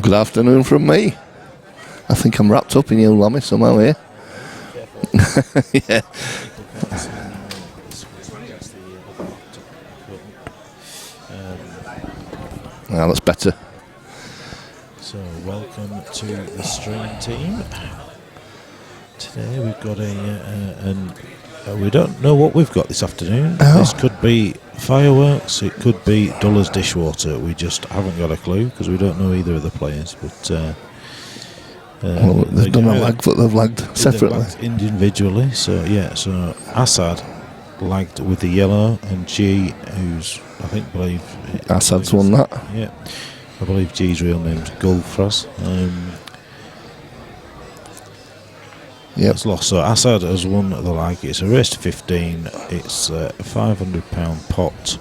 Good afternoon from me. I think I'm wrapped up in you, Lammy, somehow here. Yeah. Now that's better. So welcome to the stream team. Today we've got we don't know what we've got this afternoon. Oh. This could be fireworks, it could be Duller's dishwater. We just haven't got a clue because we don't know either of the players. But well, they've done a lag, but they've lagged separately. They've lagged individually. So yeah, so Asad lagged with the yellow, and G, who's believe Asad's won that. Yeah, I believe G's real name's Gulfraz. Yep. It's lost. So Asad has won the lag. It's a race to 15. It's a £500 pot.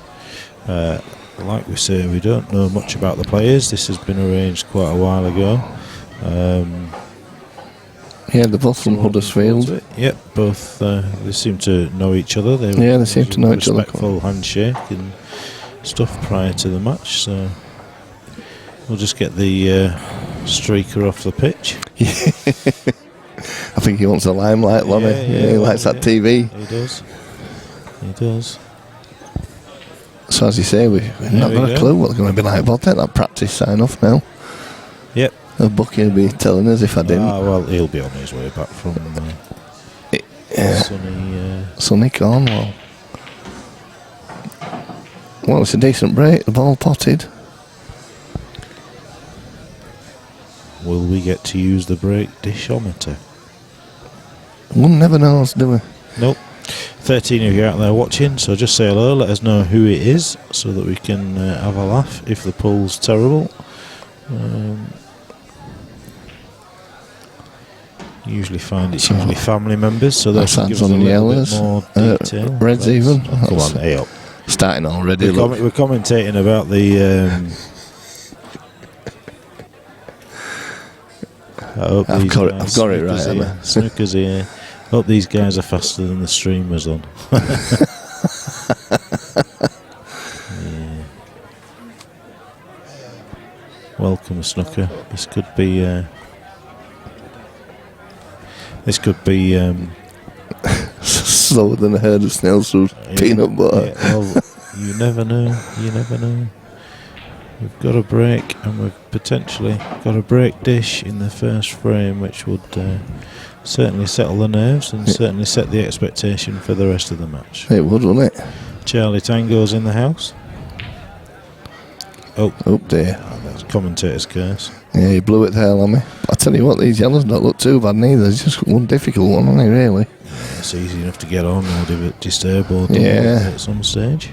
Like we say, we don't know much about the players. This has been arranged quite a while ago. Yeah, they're both from Huddersfield. Yep, both. They seem to know each other. They seem to know each other. Respectful handshake and stuff prior to the match. So we'll just get the streaker off the pitch. I think he wants the limelight, Lonnie. Yeah, he likes that TV. He does. He does. So as you say, we've not got a clue what they're going to be like. But I'll take that practice sign off now. Yep. Bucky will be telling us if I didn't. Well, he'll be on his way back from sunny Cornwall. Well, it's a decent break. The ball potted. Will we get to use the break dishometer? One never knows, do we? Nope. 13 of you out there watching, so just say hello, let us know who it is so that we can have a laugh if the pool's terrible. Usually find it's usually family members, so they can give us a little bit more detail. Reds even. Come on, hey up. Starting already. We're commentating about the... I've got it right, haven't I? Snooker's here. Hope these guys are faster than the streamers on. Yeah. Welcome, Snooker. This could be slower than a herd of snails through peanut butter. Yeah, well, you never know. You never know. We've got a break, and we've potentially got a break dish in the first frame, which would certainly settle the nerves and certainly set the expectation for the rest of the match. It would, wouldn't it? Charlie Tango's in the house. Oh dear. That's commentator's curse. Yeah, he blew it there, Lammy. I tell you what, these yellows don't look too bad neither. It's just one difficult one, isn't it, really? Yeah, it's easy enough to get on or disturb or at some stage.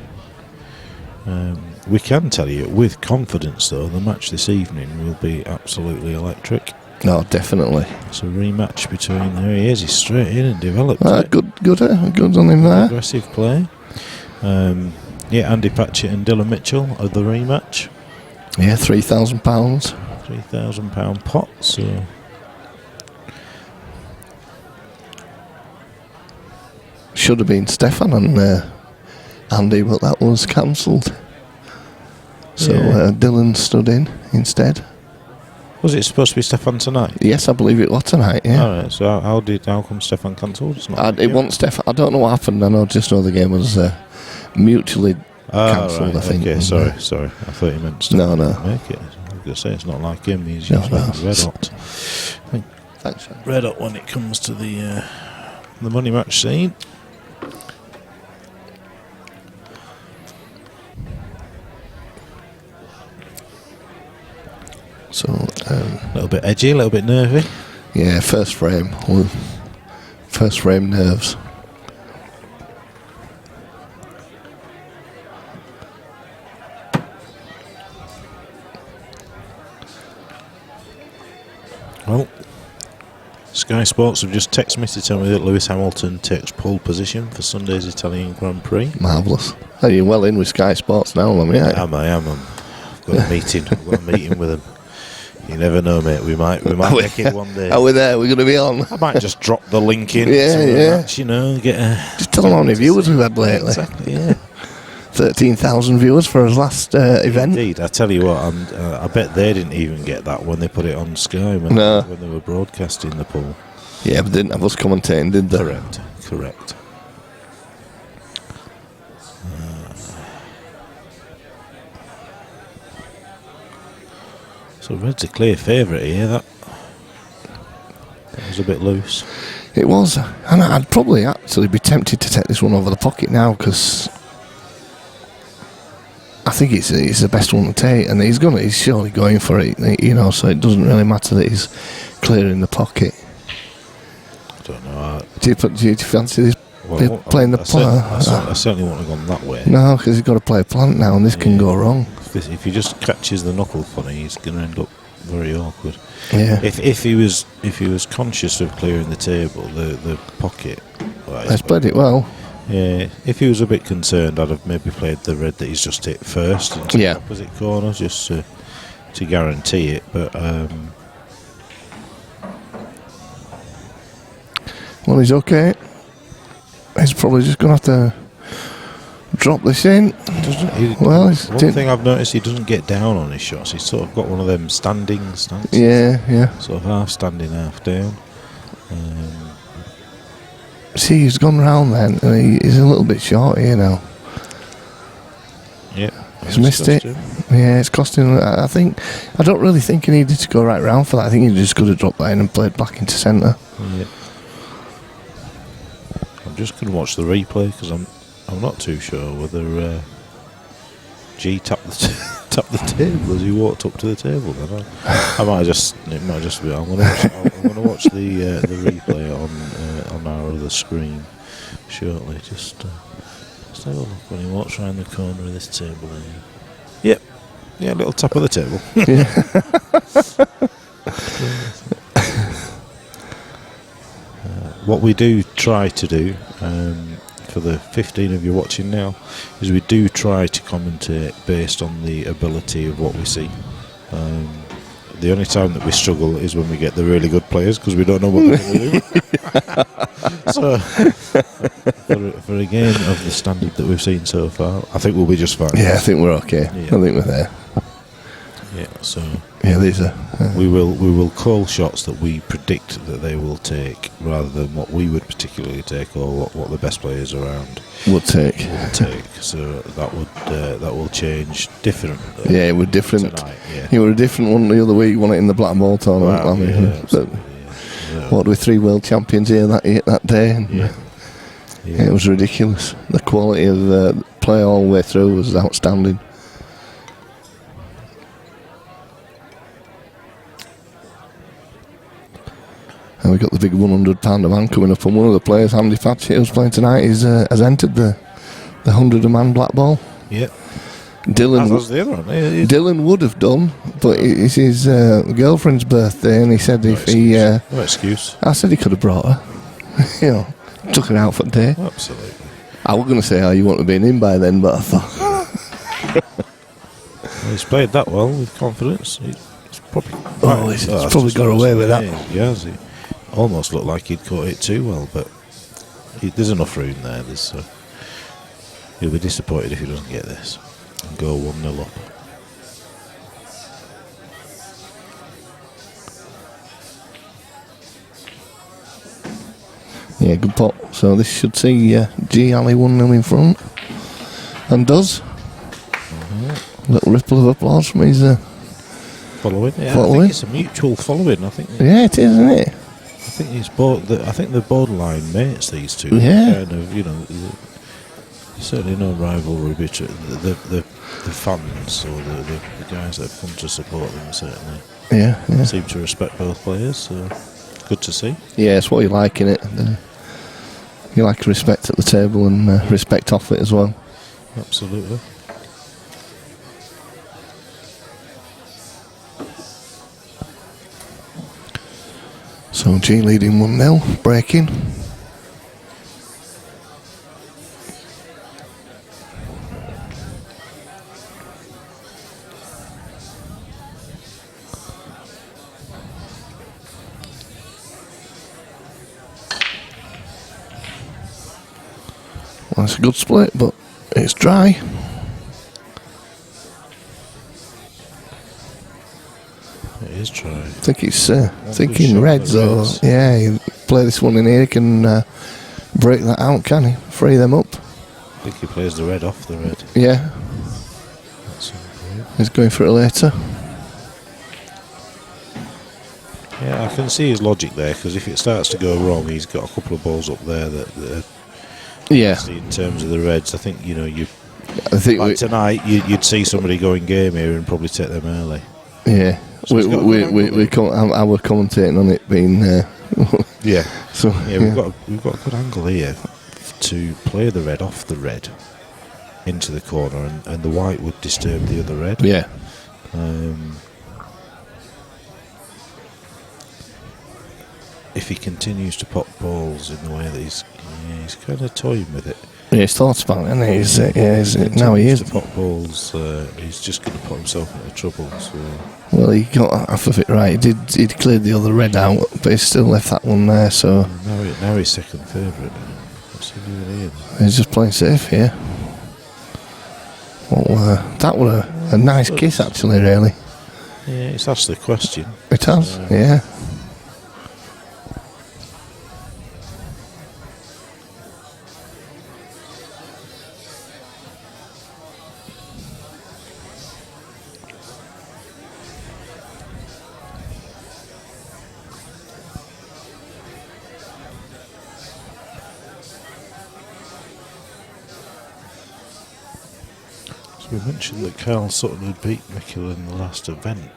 We can tell you with confidence, though, the match this evening will be absolutely electric. No, definitely. It's a rematch between... There he is, he's straight in and developed Good on him there. Aggressive play. Andy Patchett and Dylan Mitchell are the rematch. Yeah, £3,000. £3,000 pot, so... Should have been Stefan and Andy, but that was cancelled. So Dylan stood in instead. Was it supposed to be Stefan tonight? Yes, I believe it was tonight, yeah. Alright, so how come Stefan cancelled? It wasn't Stefan. I don't know what happened. I just know the game was mutually cancelled, I think. Okay, sorry. I thought you meant Stefan No. Make it. I was going to say it's not like him. He's usually red hot. Thanks. Red hot when it comes to the money match scene. So a little bit edgy, a little bit nervy. Yeah, first frame nerves. Well, Sky Sports have just texted me to tell me that Lewis Hamilton takes pole position for Sunday's Italian Grand Prix. Marvellous. Are you well in with Sky Sports now, Lammy? I am. I've got a meeting. With them. You never know, mate. We might make it one day. Are we there? We're going to be on. I might just drop the link in. Yeah. Match, get a... Just tell them how many viewers we've had lately. Exactly, yeah. 13,000 viewers for his last event. Indeed, I tell you what, I bet they didn't even get that when they put it on Sky when they were broadcasting the poll. Yeah, but they didn't have us commentating, did they? Correct. So Red's a clear favourite here. That was a bit loose. It was, and I'd probably actually be tempted to take this one over the pocket now because I think it's the best one to take, and he's surely going for it, you know. So it doesn't really matter that he's clearing the pocket. I don't know. Do you fancy this playing the plant? I certainly wouldn't have gone that way. No, because he's got to play a plant now, and this can go wrong. If he just catches the knuckle funny, he's going to end up very awkward. Yeah. If he was conscious of clearing the table, the pocket. He's played it well. Yeah. If he was a bit concerned, I'd have maybe played the red that he's just hit first into the opposite corner, just to guarantee it. But well, he's okay. He's probably just going to have to drop this in. One thing I've noticed, he doesn't get down on his shots. He's sort of got one of them standing stances. Yeah. Sort of half standing, half down. See, he's gone round then, and he's a little bit short here now. Yeah. He's missed it. Yeah, it's cost him. I don't really think he needed to go right round for that. I think he just could have dropped that in and played back into centre. Yeah. I'm just going to watch the replay because I'm not too sure whether G tapped the table as he walked up to the table. Then it might just be. I'm going to watch the replay on our other screen shortly. Just have a look when he walks around the corner of this table. Yep, yeah, a little tap of the table. What we do try to do. For the 15 of you watching now, is we do try to commentate based on the ability of what we see. The only time that we struggle is when we get the really good players because we don't know what they're going to do. So, for a game of the standard that we've seen so far, I think we'll be just fine. Yeah, I think we're okay. Yeah. I think we're there. Yeah, so these are. We will call shots that we predict that they will take, rather than what we would particularly take or what the best players around would take. So that will change different. It was different. Tonight, yeah. You were a different one the other week. You won it in the black ball tournament. Wow, What were 3 world champions here that day? And it was ridiculous. The quality of play all the way through was outstanding. And we've got the big £100 man coming up, and one of the players, Andy Patchett, who's playing tonight, has entered the 100-man black ball. Yep. Dylan would have done, but it's his girlfriend's birthday, and he said no excuse. I said he could have brought her. Took her out for the day. Absolutely. I was going to say, you wouldn't have been in by then, but I thought. He's played that well with confidence. He's probably got away with that. He has. He almost looked like he'd caught it too well, but there's enough room there. He'll be disappointed if he doesn't get this and go 1-0 up. Yeah, good pot. So this should see G Ali 1-0 in front, and does. Little ripple of applause from his following. Yeah, I think it's a mutual following. I think. Yeah, it is, isn't it? I think I think they're borderline mates. These two. Yeah. Kind of, there's certainly no rivalry between the fans or the guys that have come to support them. Certainly. Yeah. Seem to respect both players. So good to see. Yeah, it's what you like in it. You like respect at the table and respect off it as well. Absolutely. So G leading 1-0, breaking. Well, it's a good split, but it's dry. is try. I think it's good thinking shot, reds the or reds. yeah. You play this one in here, he can break that out, can he? Free them up. I think he plays the red off the red. Yeah, That's great. he's going for it later. Yeah, I can see his logic there, because if it starts to go wrong, he's got a couple of balls up there that Yeah, see, in terms of the reds, I think, you know, I think like tonight, you'd see somebody going game here and probably take them early. yeah. So he's got a good angle there. I was commentating on it being Yeah. so Yeah, we've got a good angle here to play the red off the red into the corner, and the white would disturb the other red. yeah. If he continues to pop balls in the way that he's kind of toying with it. Yeah, he's thought about it, isn't he? Now he continues is. to pop balls, he's just going to put himself into trouble. So Well, he got half of it right. He'd cleared the other red out, but he still left that one there. So now he's second favourite. What's he doing here? he's just playing safe here. Well, that was a nice kiss, actually. Really, Yeah, it's asked the question. it has. Yeah. We mentioned that Carl Sutton had beat Mickle in the last event.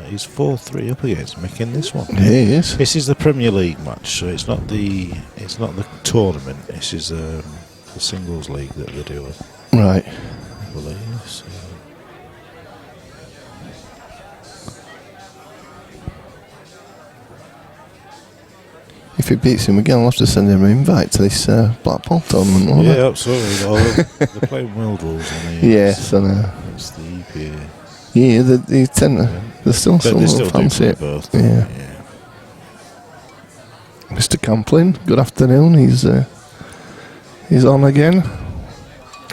He's 4-3 up against Mick in this one. Yeah, he is. This is the Premier League match, so it's not the tournament. This is the singles league that they're doing, Right. I believe. So. If he beats him again, I'll have to send him an invite to this Blackpool tournament, won't I? Yeah, absolutely. They're playing world rules on here. Yes, and It's the EPA. yeah, they tend to. There's still But some they that still do fancy play it. both. Yeah. Mr. Camplin, good afternoon. He's on again.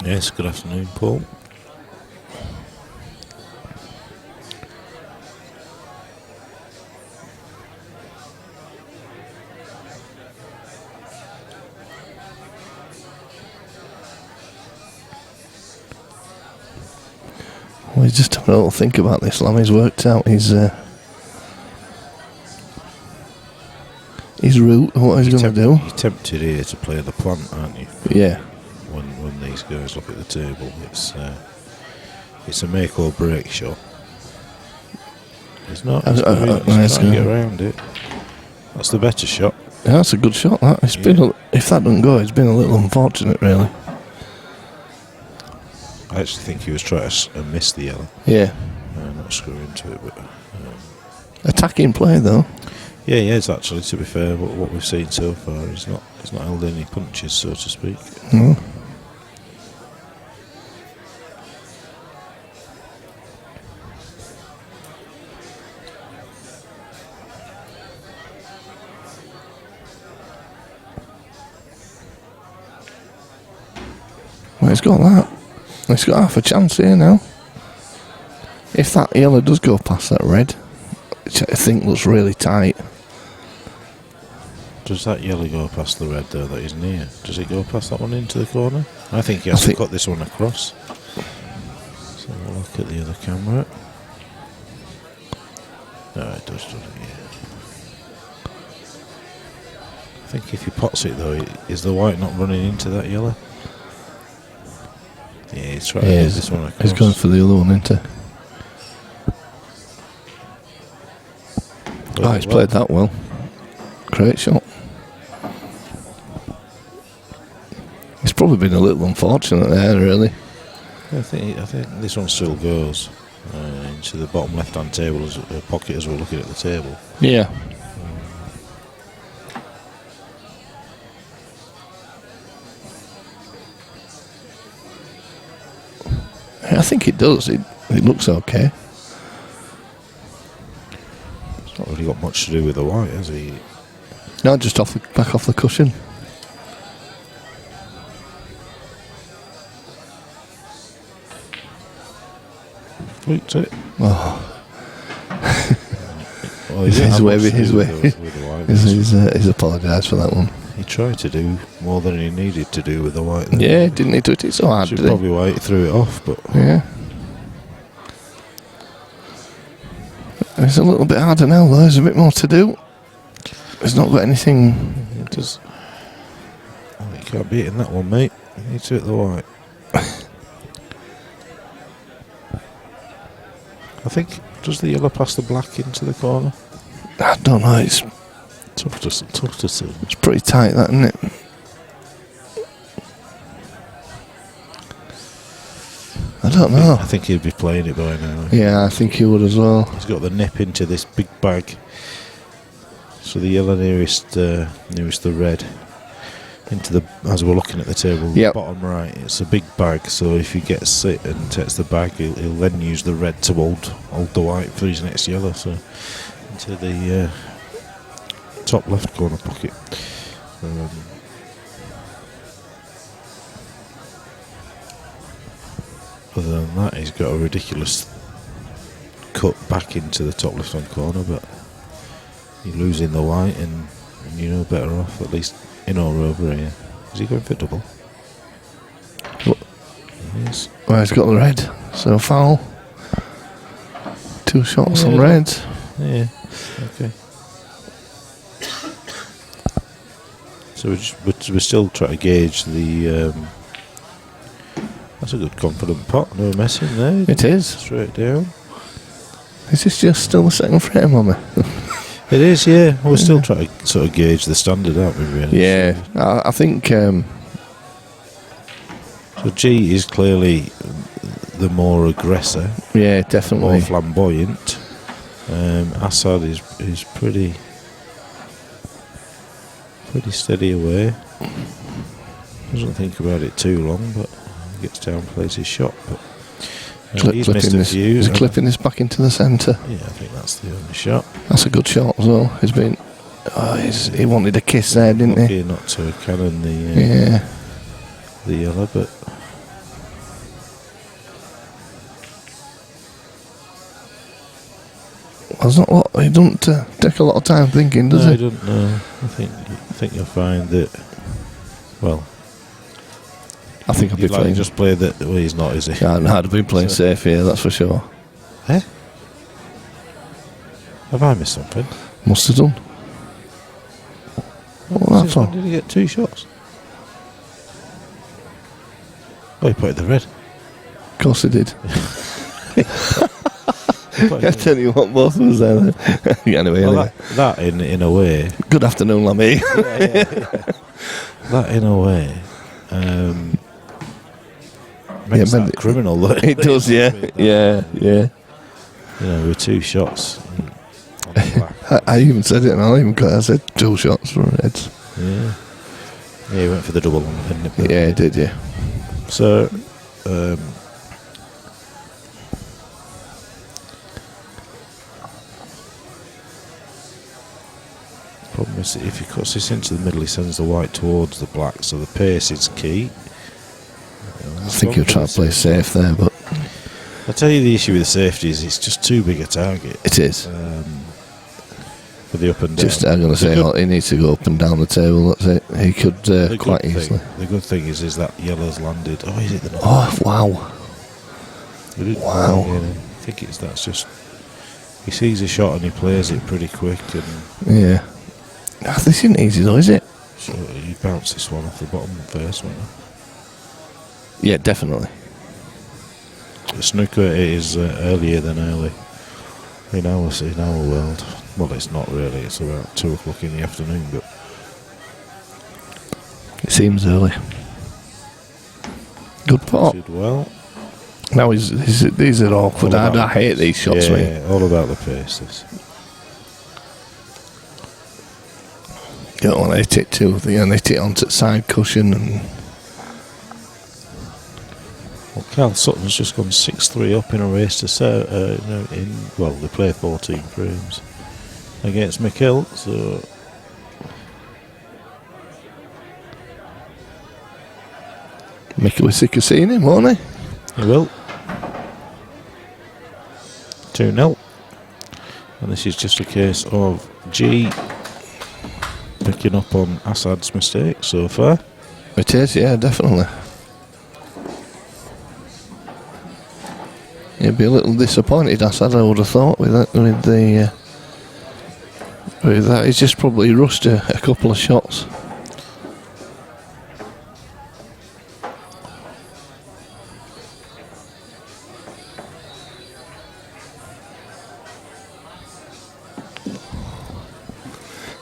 Yes, good afternoon, Paul. Well, he's just having a little think about this. Lammy's worked out his route and what he's going to do. You're tempted here to play the plant, aren't you? Yeah. When these guys look at the table, it's a make or break shot. It's not. It's trying to get around it. That's the better shot. Yeah, that's a good shot. That it's been. If that doesn't go, it's been a little unfortunate, really. I actually think he was trying to miss the yellow. Yeah. Not screw into it, but Attacking play though. yeah, he is actually. To be fair, what we've seen so far, he's not held any punches, so to speak. No. Well, he's got that. He's got half a chance here now. If that yellow does go past that red, which I think looks really tight. Does that yellow go past the red though that is near? Does it go past that one into the corner? I think he has to cut this one across. Let's have a look at the other camera. No, it does, doesn't it? Yeah. I think if he pots it though, is the white not running into that yellow? Yeah, he's trying to get this one across. He's going for the other one, isn't he? Oh, he's played that well. Great shot. He's probably been a little unfortunate there, really. I think this one still goes into the bottom left-hand table as pocket as we're looking at the table. Yeah. I think it does. It looks okay. It's not really got much to do with the white, has he? No, just back off the cushion. Fluked it. Oh. Oh, his way. with the white. He's apologised for that one. He tried to do more than he needed to do with the white. Yeah, didn't he do it so hard, Should did he? probably white threw it off, but... Yeah. It's a little bit harder now, though. There's a bit more to do. He's not got anything... It does... Oh, you can't beat in that one, mate. You need to hit the white. I think... Does the yellow pass the black into the corner? I don't know. It's Tough to see. It's pretty tight, that, isn't it? I don't know. I think he'd be playing it by now. Yeah, I think he would as well. He's got the nip into this big bag. So the yellow nearest the red. Into the, as we're looking at the table, yep. Bottom right, it's a big bag. So if he gets it and takes the bag, he'll then use the red to hold the white for his next yellow. So into the top left corner pocket. Other than that, he's got a ridiculous cut back into the top left hand corner, but you're losing the white, and you know better off, at least in or over here. Is he going for double? What? He is. Well, he's got the red, so foul. 2 shots on red. Yeah, okay. So we're still trying to gauge the... that's a good confident pot, no messing there. It is. Straight down. Is this just still the second frame on me? It is, yeah. We're still trying to sort of gauge the standard, aren't we, really? Yeah, I think... so G is clearly the more aggressor. Yeah, definitely. More flamboyant. Asad is pretty steady away. Doesn't think about it too long, but gets down, plays his shot. But he's missed a few. He's clipping this back into the centre. Yeah, I think that's the only shot. That's a good shot as well. He's been... he wanted a kiss there, didn't he? Lucky not to cannon the yellow, but... Well, it's not a lot. He doesn't take a lot of time thinking, does he? I don't know. I think you'll find that... Well... I think I'll be playing. Just play that. Well, he's not, is he? Yeah, I'd have been playing safe here, that's for sure. Eh? Have I missed something? Must have done. Well, that's all. Did he get 2 shots? Oh, he put it the red. Of course he did. I tell you what, both of us there. Anyway. That in a way. Good afternoon, Lammy. Yeah. That in a way. Makes that criminal, though. It does, yeah. Yeah. You know, with 2 shots. I even said it, and I said 2 shots for Reds. Yeah. Yeah, he went for the double one, didn't he? Yeah, he did, yeah. So, problem is that if he cuts this into the middle, he sends the white towards the black, so the pace is key. I think he'll try to play safe there, but... I tell you, the issue with the safety is it's just too big a target. It is. For the up and down. Just, I'm going to say, he needs to go up and down the table, that's it. He could quite easily. The good thing is that yellow's landed. Oh, is it the... Oh, wow. Wow. Yeah, I think that's just... He sees a shot and he plays it pretty quick. And yeah. This isn't easy though, is it? So he bounced this one off the bottom first, won't he? Yeah, definitely. The snooker is earlier than early in our world. Well, it's not really. It's about 2 o'clock in the afternoon, but it seems early. Good pot. Did well. Now these are awkward. I hate these shots, mate. Yeah, all about the pace. This. You don't want to hit it too. They hit it onto the side cushion and. Well, Carl Sutton's just gone 6-3 up in a race to serve. They play 14 frames against Mikel, so. Mikel was sick of seeing him, won't he? He will. 2-0. And this is just a case of G picking up on Asad's mistake so far. It is, yeah, definitely. He'd be a little disappointed, Asad, I would have thought, with that. With that, he's just probably rushed a couple of shots.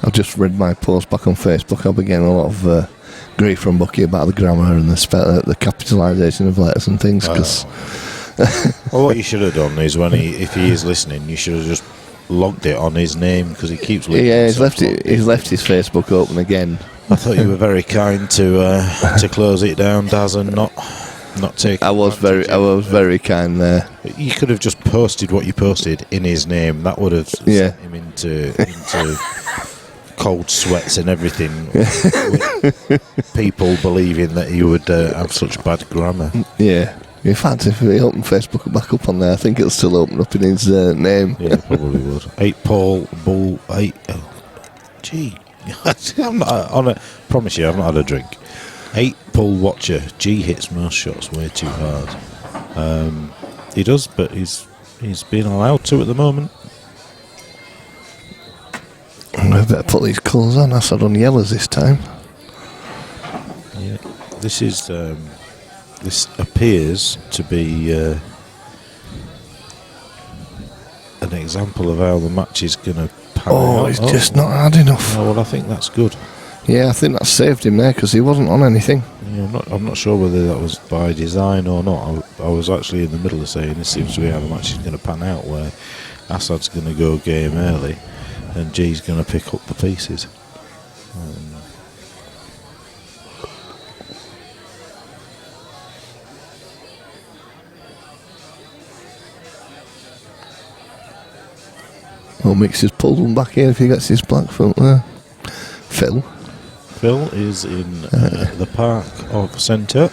I've just read my post back on Facebook. I've been getting a lot of grief from Bucky about the grammar and the capitalisation of letters and things. Cause well, what you should have done is if he is listening, you should have just logged it on his name because he keeps. Yeah, he's left his Facebook open again. I thought you were very kind to close it down, Daz, and not take. I was very kind there. You could have just posted what you posted in his name. That would have sent him into cold sweats and everything. With people believing that he would have such bad grammar. Yeah. In fact, if we open Facebook back up on there, I think it'll still open up in his name. Yeah, probably would. 8 Paul Bull 8. Oh, gee, I'm not on a. Promise you, I've not had a drink. 8 Pull Watcher. G hits most shots way too hard. He does, but he's being allowed to at the moment. I better put these colours on. I said on yellows this time. Yeah, this is. This appears to be an example of how the match is going to pan out. It's just not hard enough. Oh, well, I think that's good. Yeah, I think that saved him there because he wasn't on anything. Yeah, I'm not sure whether that was by design or not. I was actually in the middle of saying this seems to be how the match is going to pan out, where Asad's going to go game early and G's going to pick up the pieces. Well, Mix has pulled one back in if he gets his black foot there. Phil is in the park of Centre.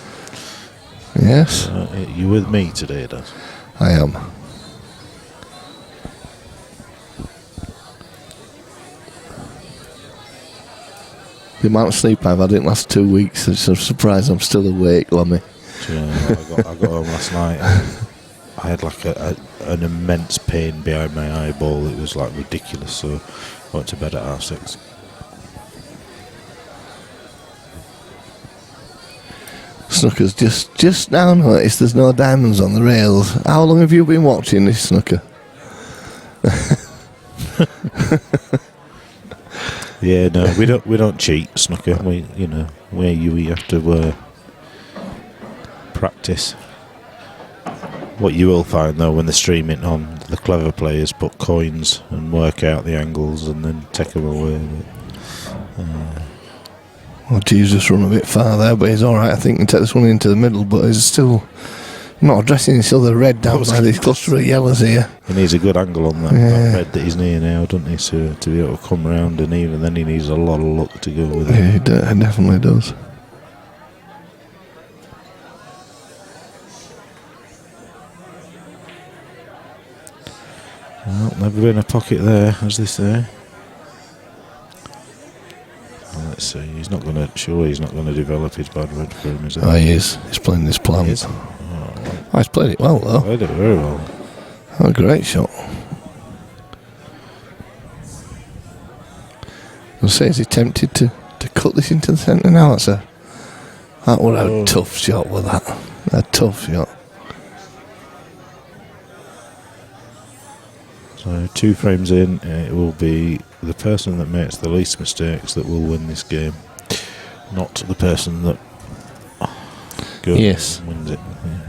Yes. You with me today, Dad? I am. The amount of sleep I've had in the last 2 weeks, I'm surprised I'm still awake, Lemmy. Yeah, I got home last night and I had like an immense pain behind my eyeball. It was like ridiculous, so I went to bed at 6:30. Snooker's just now noticed there's no diamonds on the rails. How long have you been watching this, Snooker? Yeah, no, we don't cheat, Snooker. We have to practice. What you will find though when they're streaming on, the clever players put coins and work out the angles and then take them away. Well, G's just run a bit far there, but he's alright. I think he can take this one into the middle, but he's still not addressing this other red down by these cluster of yellows here. He needs a good angle on that red that he's near now, doesn't he, to be able to come round, and even then he needs a lot of luck to go with it. Yeah, he definitely does. Well, never been a pocket there, as they say. Well, let's see. He's not going to develop his bad red for him, is he? Oh, he is. He's playing this plan. Oh, he's played it well, though. Played it very well. Oh, great shot. I'll say, is he tempted to cut this into the centre now? That would have a tough shot with that. A tough shot. So 2 frames in, it will be the person that makes the least mistakes that will win this game, not the person that goes and wins it.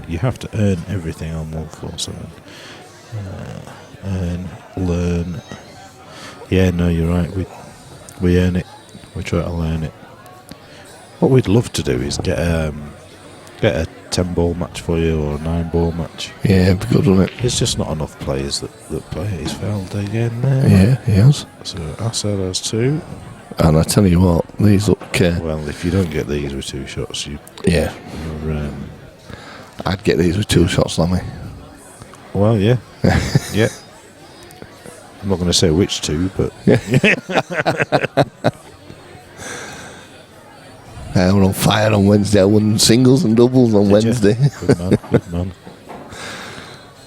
You have to earn everything on 147. Earn, learn. Yeah, no, you're right. We earn it. We try to learn it. What we'd love to do is get a 10-ball match for you or a 9-ball match. Yeah, it'd be good, wouldn't it? There's just not enough players that play it. He's fouled again there. Yeah, he has. So Asad has 2. And I tell you what, these look... well, if you don't get these with 2 shots, I'd get these with 2 shots, Lammy. Well, yeah. Yeah. I'm not going to say which two, but we're on fire on Wednesday. I won singles and doubles on Wednesday. Good man, good man.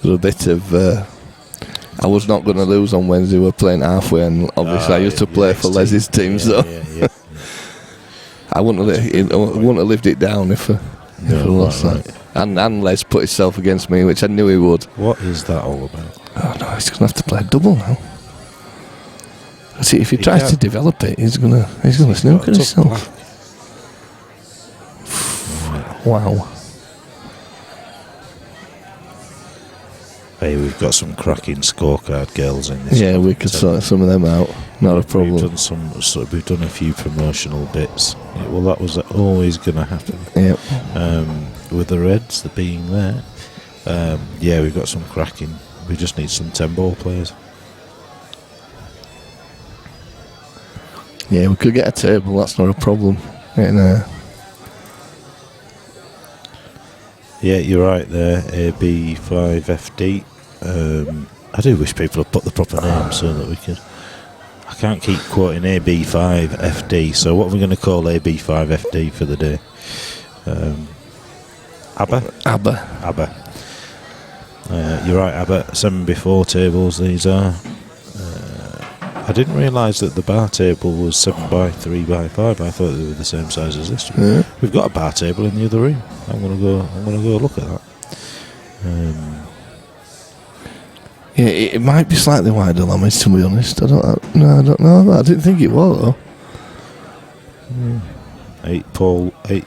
There's a bit of. I was not going to lose on Wednesday. We're playing halfway, and obviously I used to play for Leslie's team, so I wouldn't have lived it down if I lost that. And Les put himself against me, which I knew he would. What is that all about? Oh no, he's going to have to play a double now. See, if he tries to develop it, he's going to snooker himself. Wow. Hey, we've got some cracking scorecard girls in this. Yeah, we could sort some of them out. Not a problem. We've done a few promotional bits. Yeah, well, that was always going to happen. Yep. With the Reds, the being there. Yeah, we've got some cracking. We just need some 10-ball players. Yeah, we could get a table. That's not a problem. Yeah, you're right there. AB5FD. I do wish people had put the proper name so that we could. I can't keep quoting AB5FD. So what are we going to call AB5FD for the day? ABBA. You're right, ABBA. 7 before tables. These are. I didn't realise that the bar table was 7 by 3 by 5. I thought they were the same size as this. Yeah. We've got a bar table in the other room. I'm gonna go look at that. Yeah, it might be slightly wider, Lammies, to be honest. I don't know. I didn't think it was though. 8 pull, 8.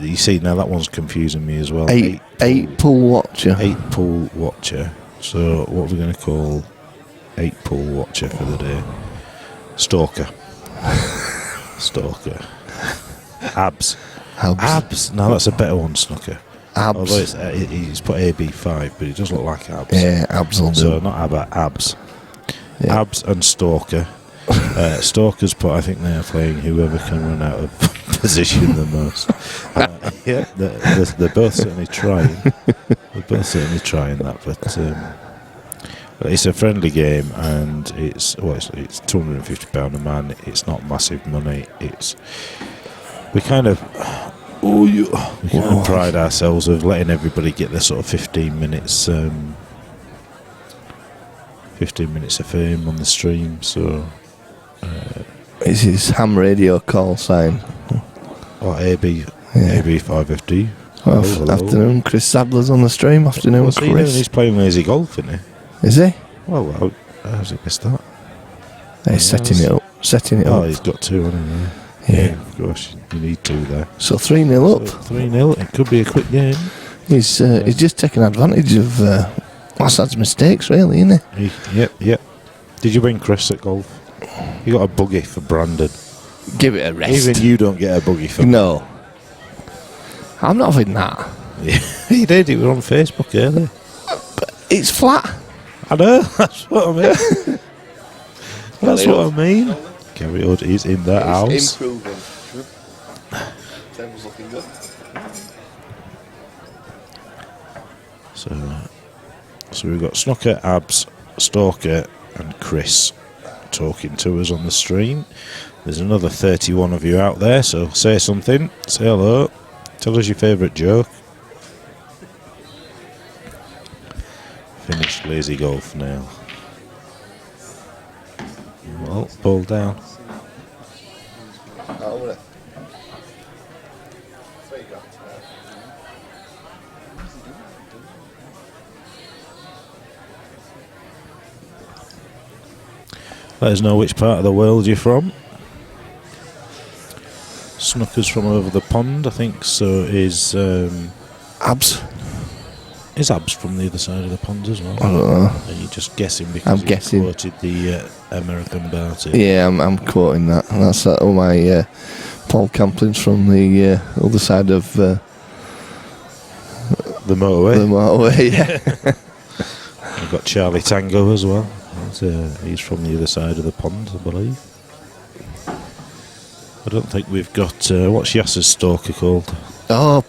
You see now that one's confusing me as well. 8 pull watcher. 8 pull watcher. So what are we going to call 8 pull watcher for the day? Stalker. Abs. Now that's a better one, Snooker. Abs. Although he's put AB5, but it does look like abs. Yeah, abs will do. So not ABBA, abs. Yeah. Abs and Stalker. Stalker's put, I think they are playing whoever can run out of position the most. Yeah, they're both certainly trying. They're both certainly trying that, but it's a friendly game, and it's £250 a man. It's not massive money. We kind of pride ourselves of letting everybody get their sort of 15 minutes of fame on the stream. So it's his ham radio call sign. Or AB5FD. Afternoon, Chris Sadler's on the stream. Afternoon, What's Chris. He's playing lazy golf, isn't he? Is he? Well, how's he missed that? He's setting it up. Oh, he's got 2 on him. Yeah, of course, you need 2 there. So 3-0 up. 3-0. It could be a quick game. He's just taking advantage of Asad's mistakes, really, isn't he? Yep. Did you win Chris at golf? You got a buggy for Brandon. Give it a rest. Even you don't get a buggy for No. I'm not having that. Yeah, he did. It was on Facebook earlier. But it's flat. I know. That's what I mean. That's what I mean. Carry on. He's in the house. Improving. Table's looking good. So we've got Snooker, Abs, Stalker, and Chris talking to us on the stream. There's another 31 of you out there, so say something. Say hello. Tell us your favourite joke. Finished lazy golf now. Well, ball down. Let us know which part of the world you're from. Snooker's from over the pond, I think. So is Abs. Is Abs from the other side of the pond as well? I don't know. Are you just guessing because you quoted the American bar tip? Yeah, I'm quoting that. And that's all my Paul Camplin's from the other side of the motorway. The motorway, yeah. We've got Charlie Tango as well. He's from the other side of the pond, I believe. I don't think we've got what's Yasser's stalker called? Oh,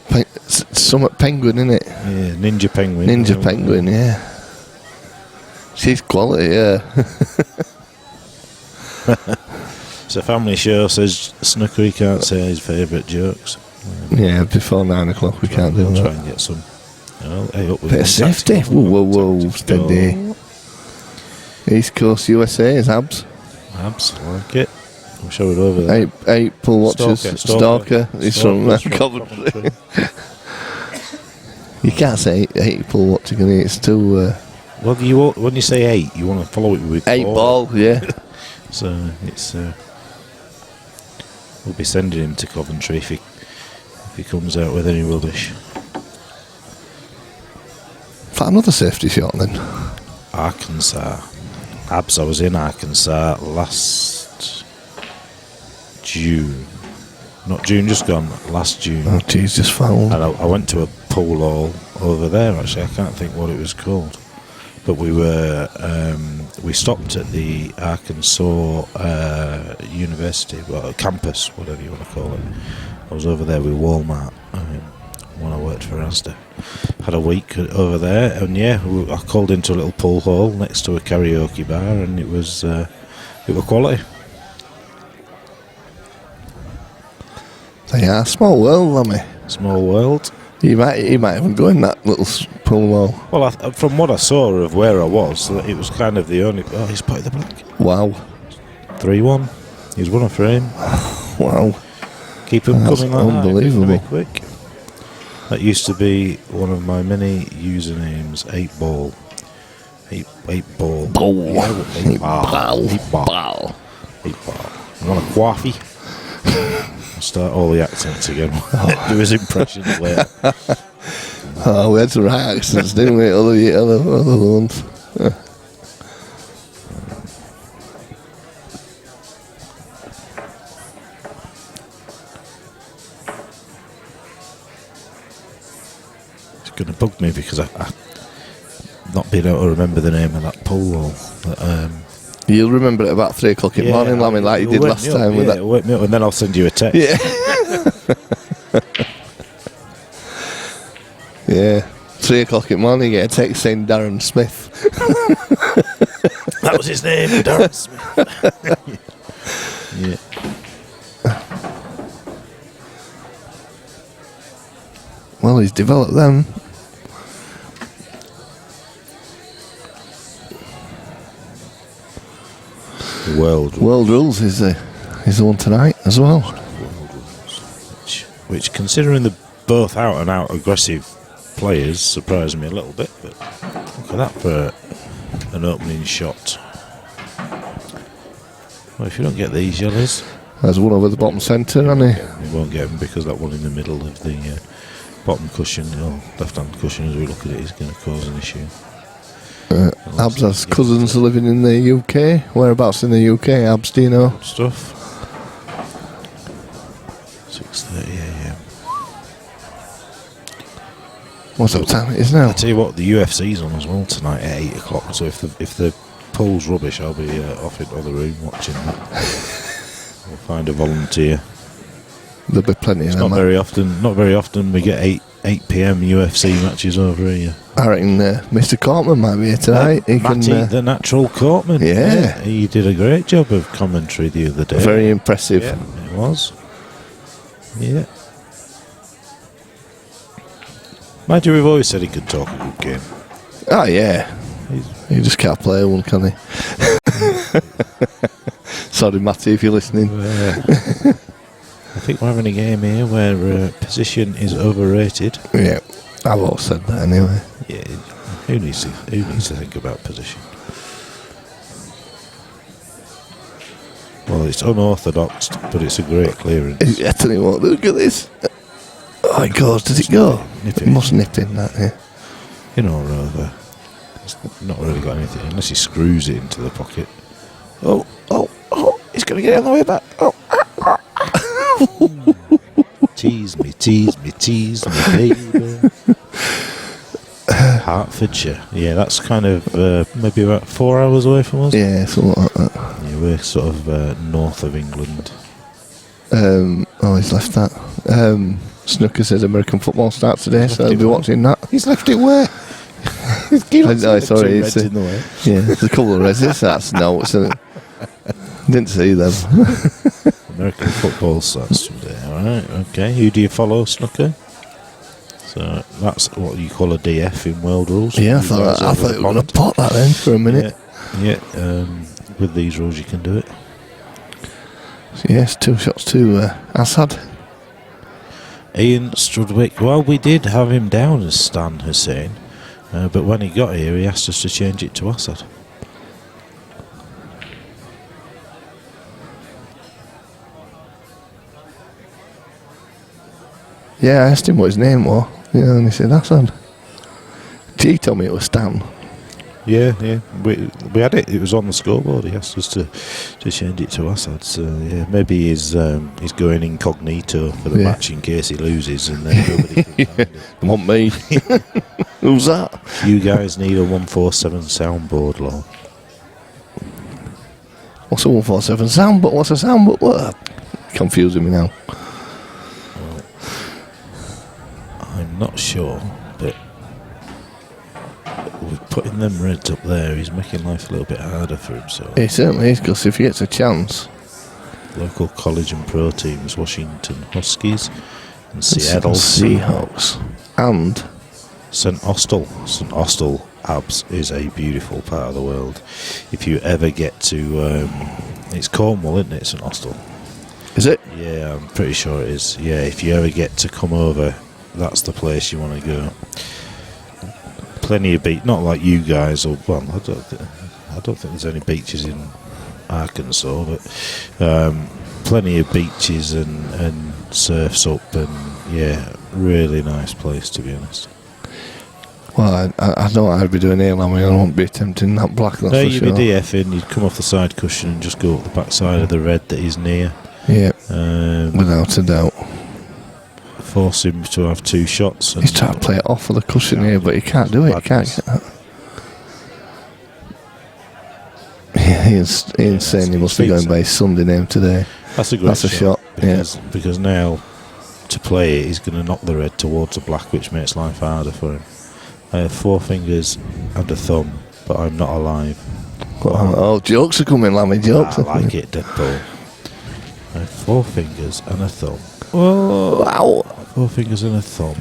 Summit Penguin, isn't it? Yeah, Ninja Penguin. Ninja Penguin, yeah. She's quality, yeah. It's a family show, says Snooker. He can't say his favourite jokes. Yeah, before 9 o'clock we can't do We'll that. try and get some. Hey, up with Bit one of safety. tactical, Whoa, tactical. steady. East Coast USA is Abs. Abs, like it. We'll show it over there. Eight pull watchers. Stalker. He's from Coventry. You can't say eight pull watcher, can you? It's too... Well, when you say 8, you want to follow it with 8 ball, yeah. So it's... we'll be sending him to Coventry if he comes out with any rubbish. Find another safety shot then. Arkansas. Abs, I was in Arkansas last June. Not June, just gone. Last June. Oh, geez, just fouled. And I went to a pool hall over there, actually. I can't think what it was called. But we stopped at the Arkansas University, well, campus, whatever you want to call it. I was over there with Walmart when I worked for Asad. Had a week over there, and yeah, I called into a little pool hall next to a karaoke bar, and it was quality. They are small world, aren't they? Small world. You might even go in that little pool hall. Well, from what I saw of where I was, it was kind of the only... Oh, he's put the black. Wow. 3-1. He's won a frame. Wow. Keep him That's coming like unbelievable. that. Very quick. That used to be one of my many usernames, 8 ball. 8 ball. Ball. Yeah, 8 ball. 8 ball. Ball. 8 ball. You want a coffee? I'll start all the accents again. Do his impressions later. Oh, we had some right accents, didn't we? Other ones. It's going to bug me because I've not been able to remember the name of that pool hall. You'll remember it about 3 o'clock in the morning, Lammy, like you did last time with that. Wake me up and then I'll send you a text. Yeah. Yeah. 3 o'clock in the morning, you get a text saying Darren Smith. That was his name, Darren Smith. Yeah. Well, he's developed them. World Rules is the one tonight as well. which considering they're both out and out aggressive players, surprised me a little bit. But look at that for an opening shot. Well, if you don't get these yellows, There's one over the bottom centre, hasn't he? you won't get them because that one in the middle of the bottom cushion, or left-hand cushion, as we look at it, is going to cause an issue. Abs has cousins living in the UK. Whereabouts in the UK, Abs, do you know? Stuff. 6:30 a.m. What's that time it is now? I tell you what, the UFC's on as well tonight at 8 o'clock. So if the poll's rubbish, I'll be off in the other room watching that. We'll find a volunteer. There'll be plenty of them. Not very often we get 8 p.m. UFC matches over here. I reckon Mr. Cortman might be here tonight. He Matty, can, the natural Cortman. Yeah. He did a great job of commentary the other day. very impressive. Yeah, it was. Yeah. Mind you, we've always said he could talk a good game. Oh, yeah. He just can't play one, can he? Sorry, Matty, if you're listening. I think we're having a game here where position is overrated. Yeah, I've always said that anyway. Yeah, who needs to think about position? Well, it's unorthodox, but it's a great clearance. I tell you what, look at this. Oh, it goes. Does it go? It must nip in that, yeah. You know, rather. It's not really got anything, unless he screws it into the pocket. Oh, he's going to get it on the way back. Oh. Tease me, baby. Hertfordshire. Yeah, that's kind of maybe about 4 hours away from us. Yeah, something like that. Yeah, we're sort of north of England. He's left that. Snooker says American football starts today, so I'll be watching that. He's left it where? No, sorry, Reds in the way. yeah, there's a couple of Reses. That's notes, isn't it? Didn't see them. American football stats today. All right, okay. Who do you follow, Snooker? So that's what you call a DF in world rules. Yeah, I You thought guys over you the were going pond. to pot that then for a minute. Yeah. With these rules, you can do it. Yes, 2 shots to Asad. Ian Strudwick. Well, we did have him down as Stan Hussain, but when he got here, he asked us to change it to Asad. Yeah, I asked him what his name was. Yeah, and he said Asad. G told me it was Stan. Yeah. We had it. It was on the scoreboard. He asked us to change it to Asad. So yeah, maybe he's going incognito for the match in case he loses, and then nobody can find it. Want me? Who's that? You guys need a 147 soundboard, law. What's a 147 sound? But what's a sound? But what? Confusing me now. I'm not sure, but with putting them reds up there, he's making life a little bit harder for himself. It certainly is, because if he gets a chance. Local college and pro teams: Washington Huskies and Seattle Seahawks. And St. Austell. St. Austell, Abs, is a beautiful part of the world. If you ever get to, it's Cornwall, isn't it, St. Austell? is it? Yeah, I'm pretty sure it is. Yeah, if you ever get to come over, that's the place you want to go. Plenty of beach, not like you guys, or well, I don't think there's any beaches in Arkansas, but plenty of beaches and surfs up, and yeah, really nice place, to be honest. Well, I know what I'd be doing here, I mean, I won't be attempting that black, that's No, for you'd sure. be DFing, you'd come off the side cushion and just go up the back side of the red that is near. Yeah, without a doubt. Force him to have 2 shots. He's trying to play it off for the cushion here, but he can't do it. He can't get that. Yeah, Ian's saying he must be going by his Sunday name today. That's a great That's a shot. Because now, to play it, he's going to knock the red towards the black, which makes life harder for him. I have 4 fingers and a thumb, but I'm not alive. Oh, jokes are coming, Lammy, jokes. I like it, Deadpool. I have 4 fingers and a thumb. Oh, wow. 4 fingers and a thumb,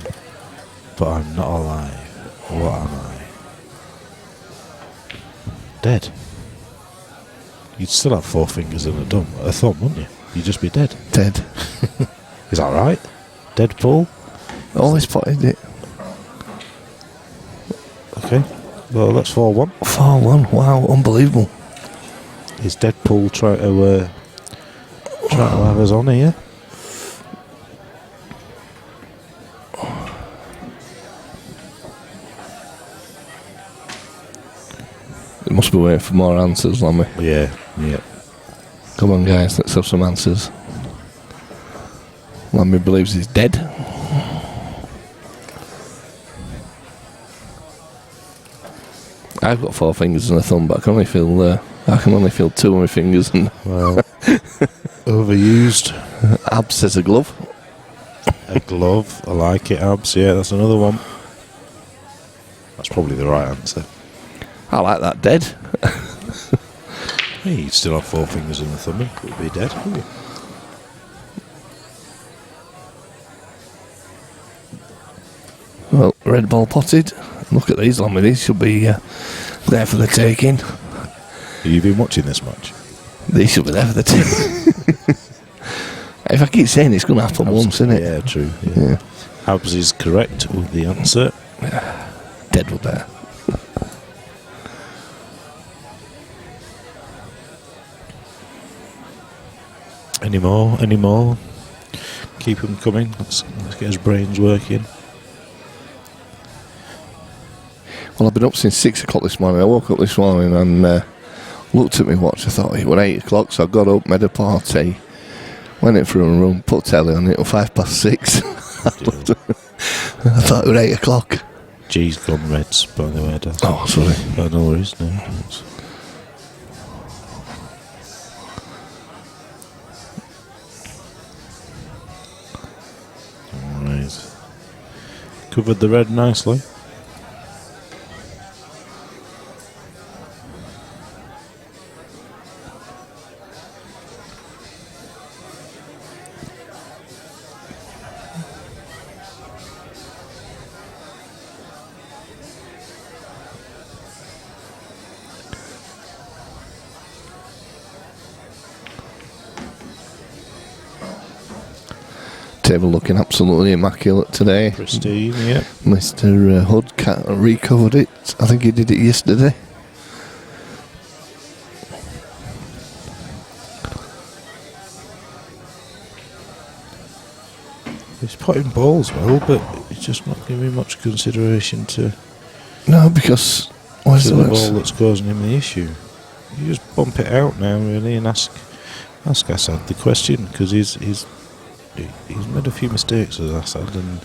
but I'm not alive. What am I? Dead. You'd still have 4 fingers and a thumb, wouldn't you? You'd just be dead. Dead. Is that right? Deadpool? Oh, he's spotted it. Okay. Well, that's 4-1. 4-1. Wow, unbelievable. Is Deadpool trying to have us on here? It must be waiting for more answers, Lammy. Yeah. Come on, guys, let's have some answers. Lammy believes he's dead. I've got 4 fingers and a thumb, but I can only feel 2 of my fingers. And Well, overused. Abs says a glove. A glove. I like it, Abs. Yeah, that's another one. That's probably the right answer. I like that. Dead. Hey, you'd still have 4 fingers and a thumb. You could be dead, wouldn't you? Well, red ball potted. Look at these, Lammy. These should be there for the taking. Have you been watching this match? These should be there for the taking. If I keep saying it's going to happen once, isn't it? Yeah, true. Yeah. Habs is correct with the answer. Dead will there. Any more? Keep them coming. Let's get his brains working. Well, I've been up since 6 o'clock this morning. I woke up this morning and looked at my watch. I thought it was 8 o'clock, so I got up, made a party, went in through a room, put telly on it till 6:05. I thought it was 8 o'clock. G's gone reds, by the way, Dad. Oh, sorry. Oh, no worries, no. Alright. Covered the red nicely. table looking absolutely immaculate today. Pristine, yeah. Mr. Hood recovered it. I think he did it yesterday. He's putting balls well, but he's just not giving much consideration to No, because the ball that's causing him the issue. You just bump it out now, really, and ask Asad the question, because he's made a few mistakes as Asad, and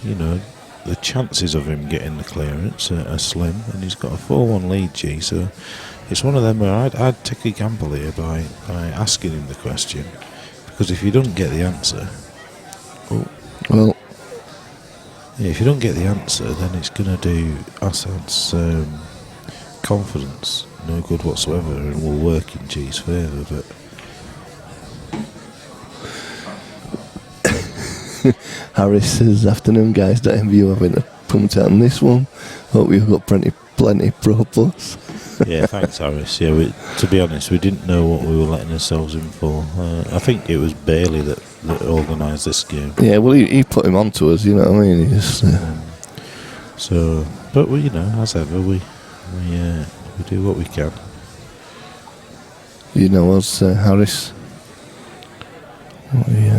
you know the chances of him getting the clearance are slim, and he's got a 4-1 lead, G. So it's one of them where I'd take a gamble here by asking him the question, because if you don't get the answer, well, yeah, if you don't get the answer, then it's going to do Asad's confidence no good whatsoever, and will work in G's favour. But Harris says, "Afternoon, guys. Don't envy you having to punt out on this one. Hope you've got plenty Pro Plus." yeah, thanks, Harris. Yeah, to be honest, we didn't know what we were letting ourselves in for. I think it was Bailey that organised this game. Yeah, well, he put him on to us. You know what I mean? He just, so, but we, as ever, we do what we can. You know us, Harris. We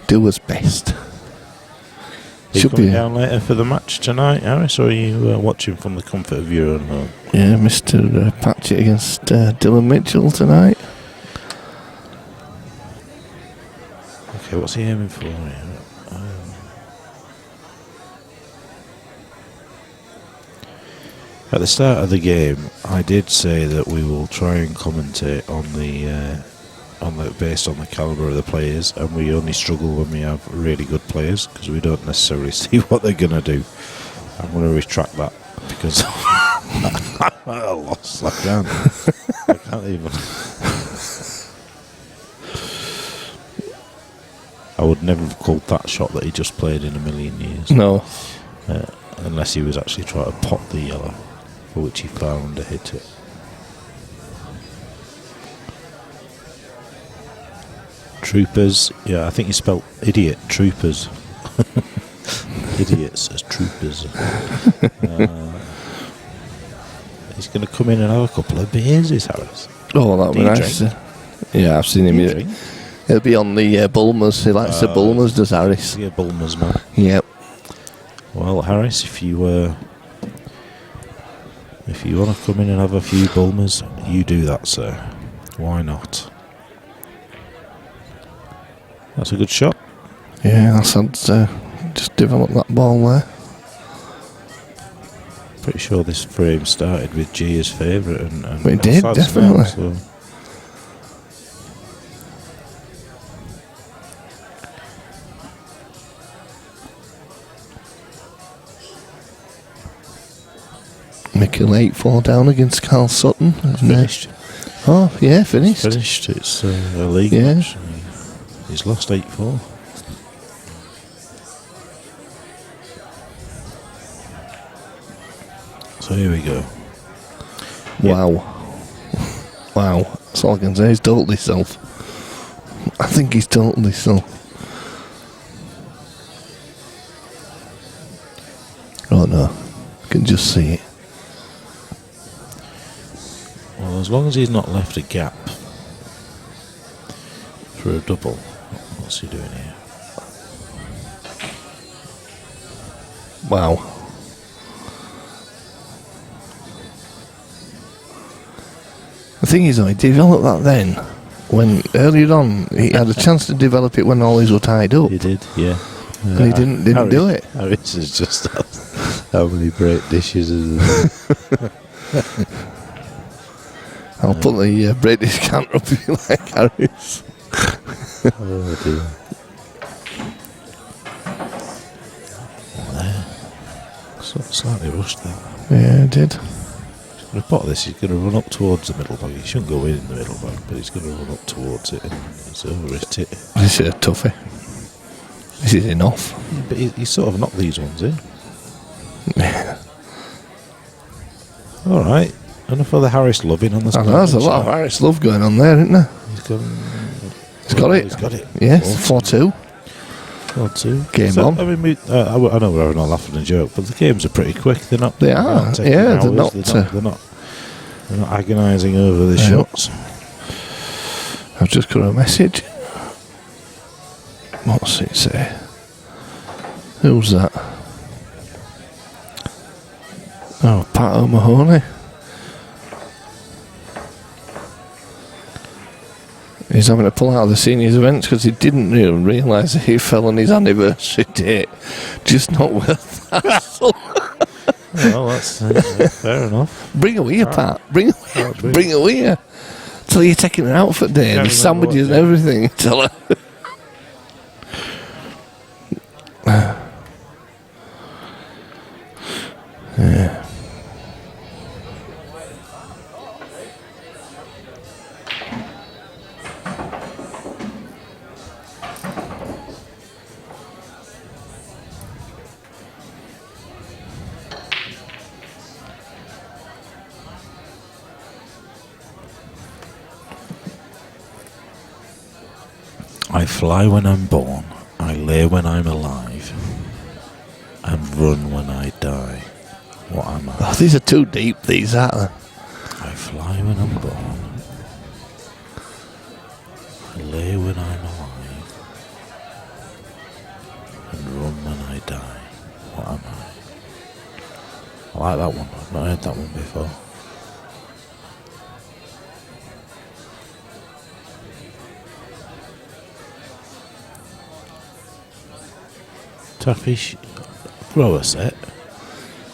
do us best. Are you coming down later for the match tonight, Harris, or are you watching from the comfort of your own home? Yeah, Mr. Patchett against Dylan Mitchell tonight. Okay, what's he aiming for here? At the start of the game, I did say that we will try and commentate on the based on the calibre of the players, and we only struggle when we have really good players because we don't necessarily see what they're going to do. I'm going to retract that because I lost. I can't even. I would never have called that shot that he just played in a million years. No. Unless he was actually trying to pot the yellow, for which he found a hit it. Troopers, yeah, I think you spelled idiot, troopers. Idiots as troopers. He's going to come in and have a couple of beers, is Harris. Oh, that'll be nice. Yeah, I've seen him. He'll be on the Bulmers. He likes the Bulmers, does Harris? Yeah, Bulmers, man. Yep. Well, Harris, if you want to come in and have a few Bulmers, you do that, sir. Why not? That's a good shot. Yeah, Asad's just developed that ball there. Pretty sure this frame started with G as favourite, and it did, definitely. Now, so. Mickle 8-4 down against Carl Sutton. Finished. Oh, yeah, finished. Finished. It's a league match. He's lost 8-4. So here we go. Wow. Yep. Wow. That's all I can say. He's told himself. I think he's told himself. Oh no. I can just see it. Well, as long as he's not left a gap for a double. What's he doing here? Wow. The thing is, though, he developed that then. When earlier on, he had a chance to develop it when all these were tied up. He did, yeah. And he didn't do it. Harris is just how many break dishes is there? I'll put the British counter up if you like, Harris. Oh dear. There. Slightly rushed that. Yeah, it did. He's going to pot this, he's going to run up towards the middle bag. He shouldn't go in the middle bag, but he's going to run up towards it and it's over his tit. This is a toughie. This is enough. Yeah, but he sort of knocked these ones in. Alright. Enough of the Harris loving on the screen. There's a lot of Harris love going on there, isn't there? He's gone. He's got it. He's got it. Yes, 4-2. 4-2. Game So, on. I mean, I know we're not laughing a joke, but the games are pretty quick. They're not. They they're are. not taking Yeah, hours. they're not. They're not agonising over the shots. I've just got a message. What's it say? Who's that? Oh, Pat O'Mahony. He's having to pull out of the seniors events because he didn't even realise that he fell on his anniversary date. Just not worth the hassle. Well, that's fair enough. Bring her here, Pat. Bring her here. Tell her you're taking her out for day and sandwiches and everything. Tell her. Yeah. I fly when I'm born, I lay when I'm alive, and run when I die. What am I? Oh, these are too deep, these, aren't they? I fly when I'm born, I lay when I'm alive, and run when I die. What am I? I like that one. I've not heard that one before. Taffy, grow a set.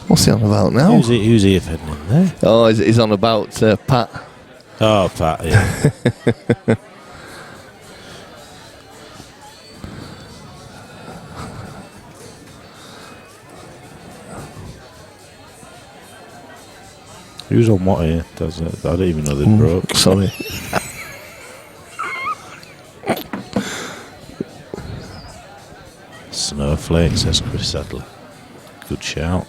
What's he on about now? Who's he offending in there? Oh, he's on about Pat. Oh, Pat, yeah. Who's on what here? I don't even know they broke. Sorry. Snowflake, says Chris Sadler. Good shout.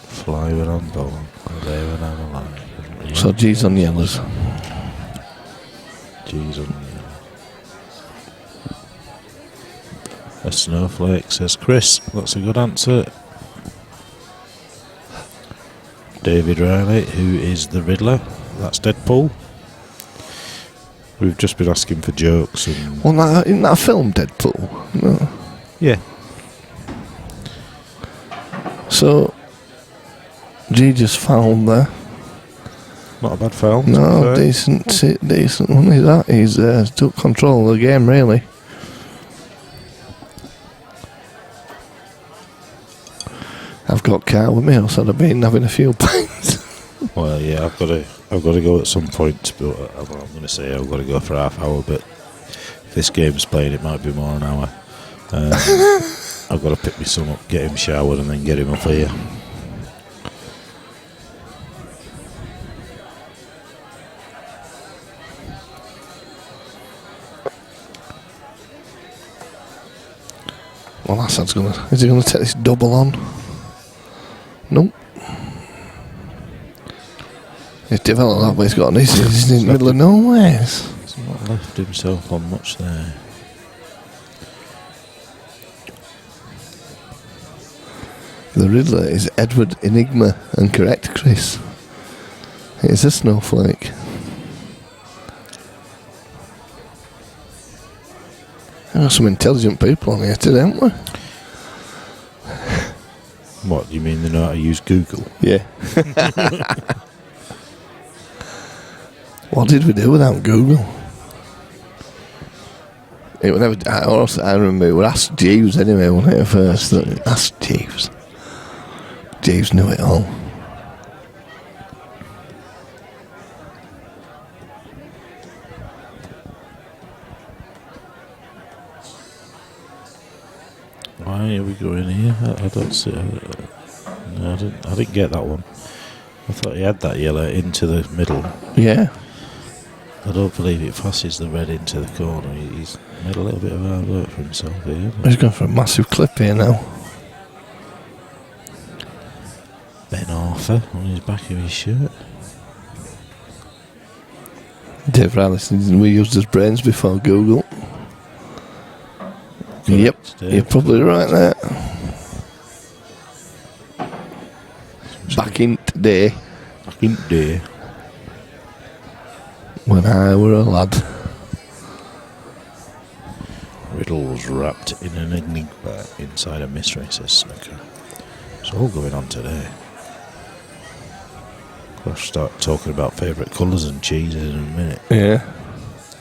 Fly when I'm born, lay when I'm alive. So G's on yellows. G's on yellow. A snowflake, says Chris. That's a good answer. David Riley, who is the Riddler? That's Deadpool. We've just been asking for jokes. And Well, isn't that a film, Deadpool? No. yeah. So, G just found there. Not a bad film. No, decent one is that. He's took control of the game, really. I've got car with me, else I'd have been having a few pints. Well, yeah, I've got to go at some point. But I'm going to say I've got to go for half hour. But if this game's playing, it might be more an hour. I've got to pick my son up, get him showered, and then get him up here. Well, Asad's is he gonna take this double on? Nope. He's developed that, but he's got he's in the middle of nowhere. He's not left himself on much there. The Riddler is Edward Enigma, and correct, Chris. It's a snowflake. There are some intelligent people on here today, aren't we? What, you mean they know how to use Google? Yeah. What did we do without Google? It was never. I remember it was Ask Jeeves anyway, wasn't it, at first? Ask Jeeves. Jeeves knew it all. Why are we going here? I don't see. No, I didn't get that one. I thought he had that yellow into the middle. Yeah. I don't believe it passes the red into the corner. He's made a little bit of hard work for himself here. He's going for a massive clip here now. Ben Arthur on his back of his shirt. Dave Riley says we used his brains before Google. Correct, Yep, Dave. you're probably right there. Back in today, Back in the day. when I were a lad. Riddles wrapped in an enigma inside a mystery, says Snooker. It's all going on today. We'll start talking about favourite colours and cheeses in a minute. Yeah.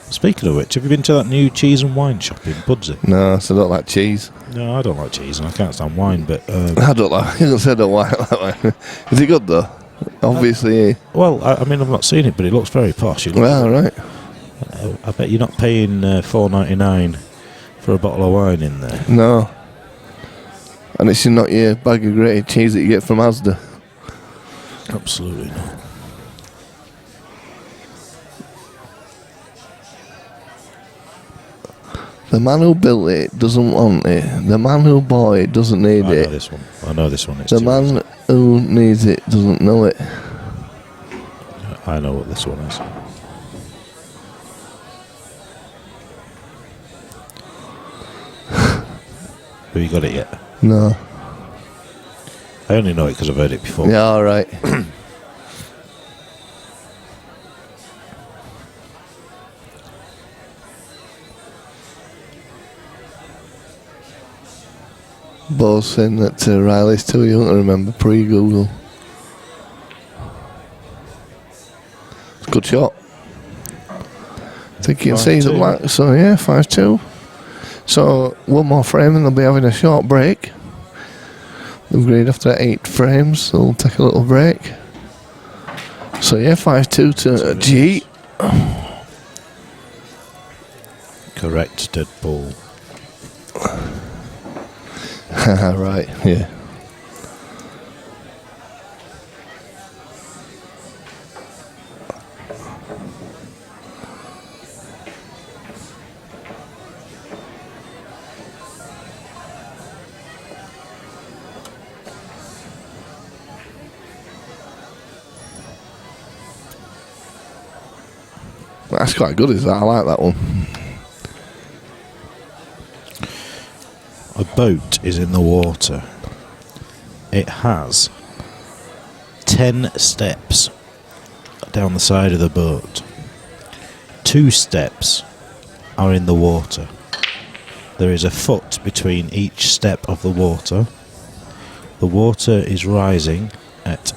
Speaking of which, have you been to that new cheese and wine shop in Pudsey? No, so I don't like cheese. No, I don't like cheese and I can't stand wine, but... I don't like it. I don't like that. Is it good though? Obviously. well, I mean, I've not seen it, but it looks very posh. Well, right. I bet you're not paying $4.99 for a bottle of wine in there. No. And it's not your bag of grated cheese that you get from Asda. Absolutely not. The man who built it doesn't want it. The man who bought it doesn't need I know it. this one. I know this one. It's The too man easy. who needs it doesn't know it. I know what this one is. Have you got it yet? No. I only know it because I've heard it before. Yeah, alright. Bo's saying that Riley's too young to remember pre-Google. Good shot. I think you can see the 5'2". black. So yeah, 5'2". So one more frame and they'll be having a short break. They've agreed after 8 frames they'll take a little break. So yeah, 5'2" to G. Correct, Deadpool. Right, yeah. That's quite good, is that? I like that one. A boat is in the water. It has 10 steps down the side of the boat. 2 steps are in the water. There is a foot between each step of the water. The water is rising at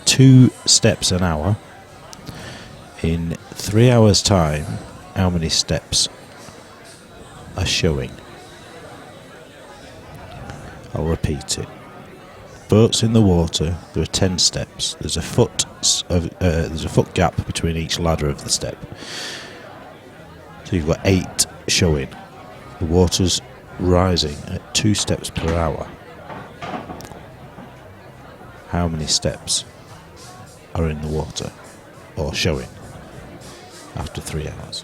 2 steps an hour. In 3 hours' time, how many steps are showing? I'll repeat it. Boats in the water. There are 10 steps. There's a foot gap between each ladder of the step. So you've got 8 showing. The water's rising at 2 steps per hour. How many steps are in the water or showing after 3 hours?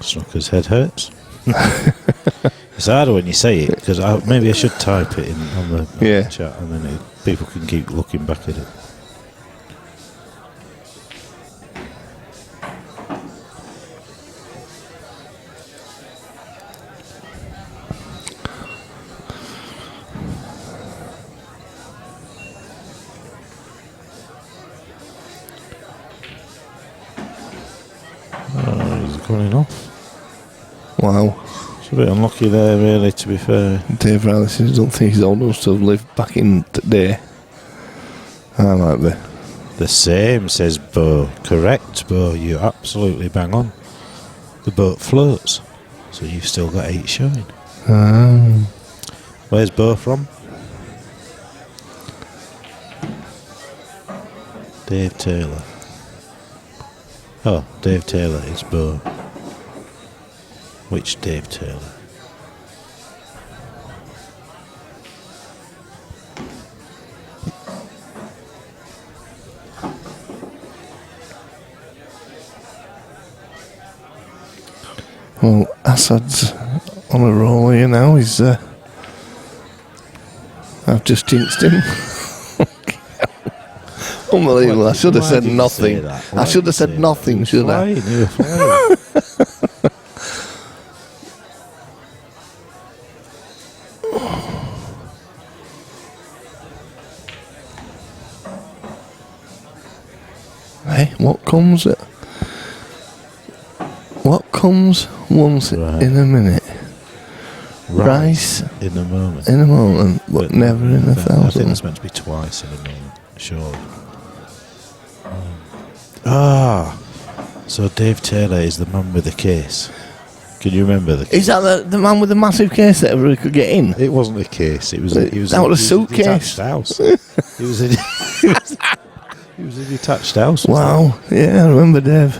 Snooker's head hurts. It's harder when you say it, because maybe I should type it in on the chat, and then people can keep looking back at it. He's going off. Wow. It's a bit unlucky there, really, to be fair. Dave Riley says he don't think he's old enough to have lived back in the day. I might be. The same, says Bo. Correct, Bo. You're absolutely bang on. The boat floats, so you've still got 8 showing. Where's Bo from? Dave Taylor. Oh, Dave Taylor, it's Bo. Which Dave Taylor? Well, Asad's on a roll here now. He's. I've just jinxed him. Unbelievable. I should have said nothing. I should have said nothing, should I? You were flying. Hey, what comes once in a minute? Rice in a moment. In a moment, but never in a thousand. I think it's meant to be twice in a moment, sure. So Dave Taylor is the man with the case. Can you remember the case? Is that the man with the massive case that everybody could get in? It wasn't a case. It was. That was a suitcase. It was a detached house. It was a. It was a detached house. Wow. Yeah, I remember Dave.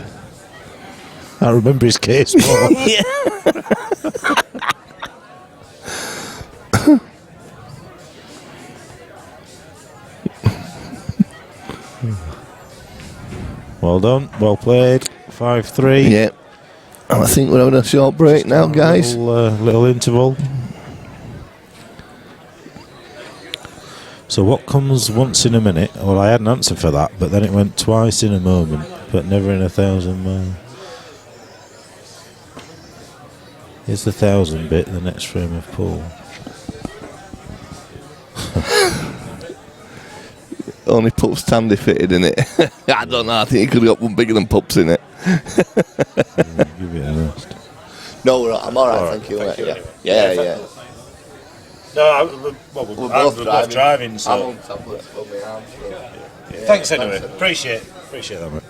I remember his case more. Yeah. Well done. Well played. 5-3. Yeah. And I think we're having a short break now, guys. Little interval. So what comes once in a minute? Well, I had an answer for that, but then it went twice in a moment, but never in 1,000 miles. Here's the 1,000 bit, the next frame of pool. Only Pups Tandy fitted in it. I don't know, I think he could have got one bigger than Pups in it. Give it a rest. No, I'm alright, thank you. Yeah. No, we're both driving, so. Thanks anyway. Appreciate that, mate.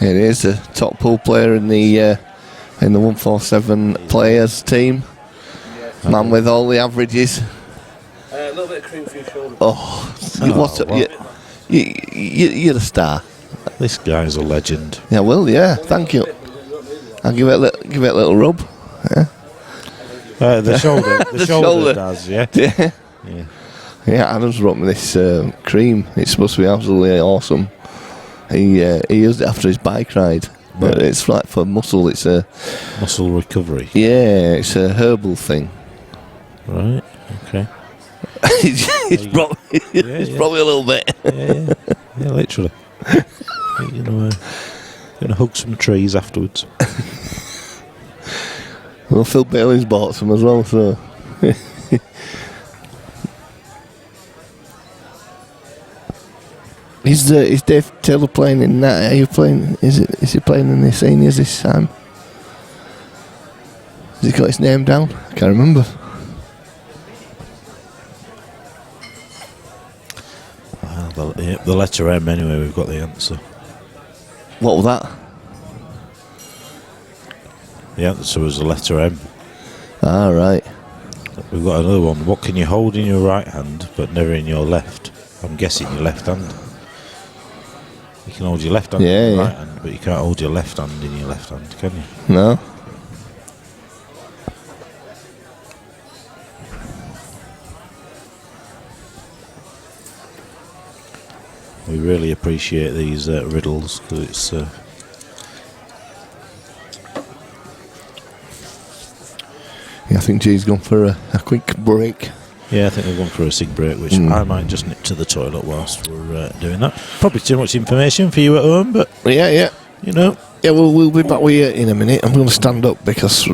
It is a top pool player in the 147 players team. Man with all the averages. A little bit of cream for your shoulder. You're a star. This guy's a legend. Yeah, well, yeah. Thank you. I'll give it a little rub. Yeah. The shoulder. The shoulder does. Yeah. Yeah. Adam's brought me this cream. It's supposed to be absolutely awesome. He used it after his bike ride. But it's like for muscle. It's a muscle recovery. Yeah, it's a herbal thing. Right. Okay. it's probably a little bit. Yeah, literally. Gonna hug some trees afterwards. Well, Phil Bailey's bought some as well, so. Is Dave Taylor playing in that? Are you playing? Is he playing in the seniors this time? Has he got his name down? I can't remember. The letter M. Anyway, we've got the answer. What was that? The answer was the letter M. Ah, right. We've got another one. What can you hold in your right hand but never in your left? I'm guessing your left hand. You can hold your left hand in your right hand, but you can't hold your left hand in your left hand, can you? No. We really appreciate these riddles because it's. Yeah, I think G's gone for a quick break. Yeah, I think we're going for a cig break, which I might just nip to the toilet whilst we're doing that. Probably too much information for you at home, but yeah, you know. Yeah, we'll be back with you in a minute. I'm going to stand up because.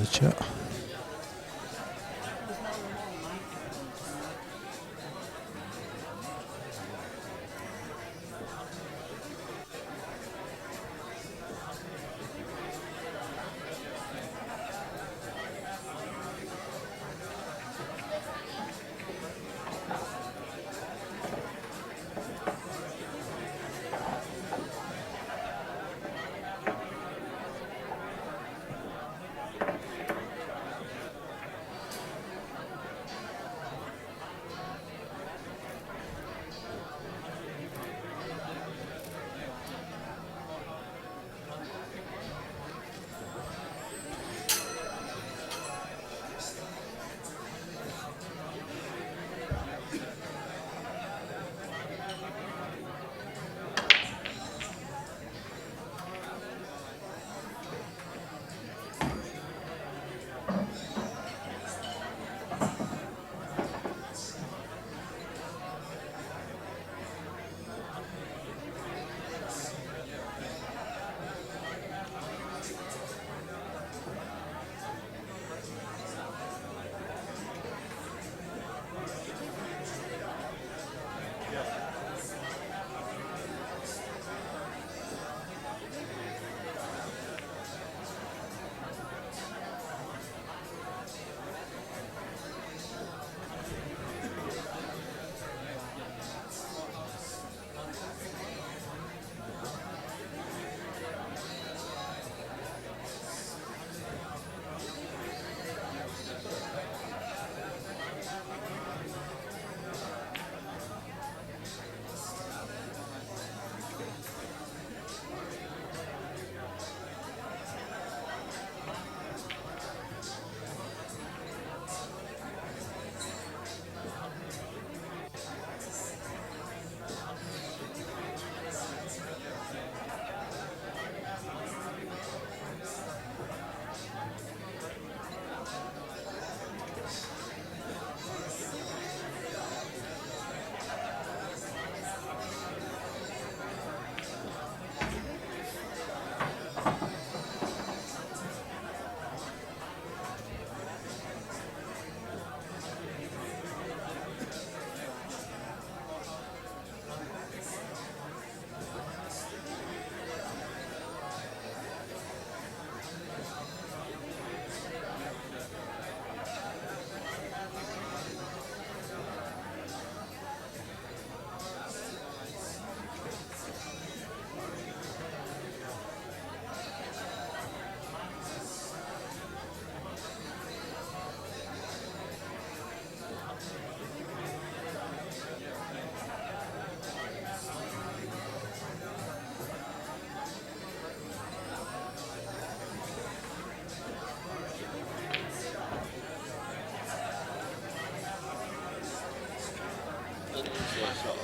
the chat.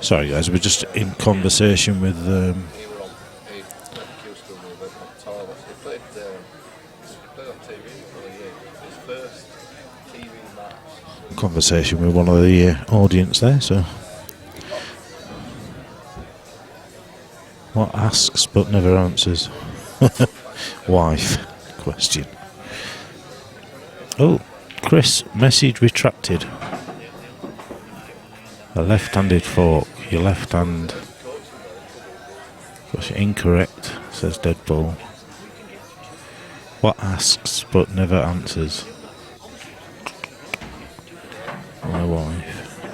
Sorry guys, we're just in conversation with one of the audience there, so what asks but never answers? Wife question. Oh, Chris, message retracted. A left-handed fork, your left hand. Gosh, incorrect, says Deadpool. What asks but never answers? My wife.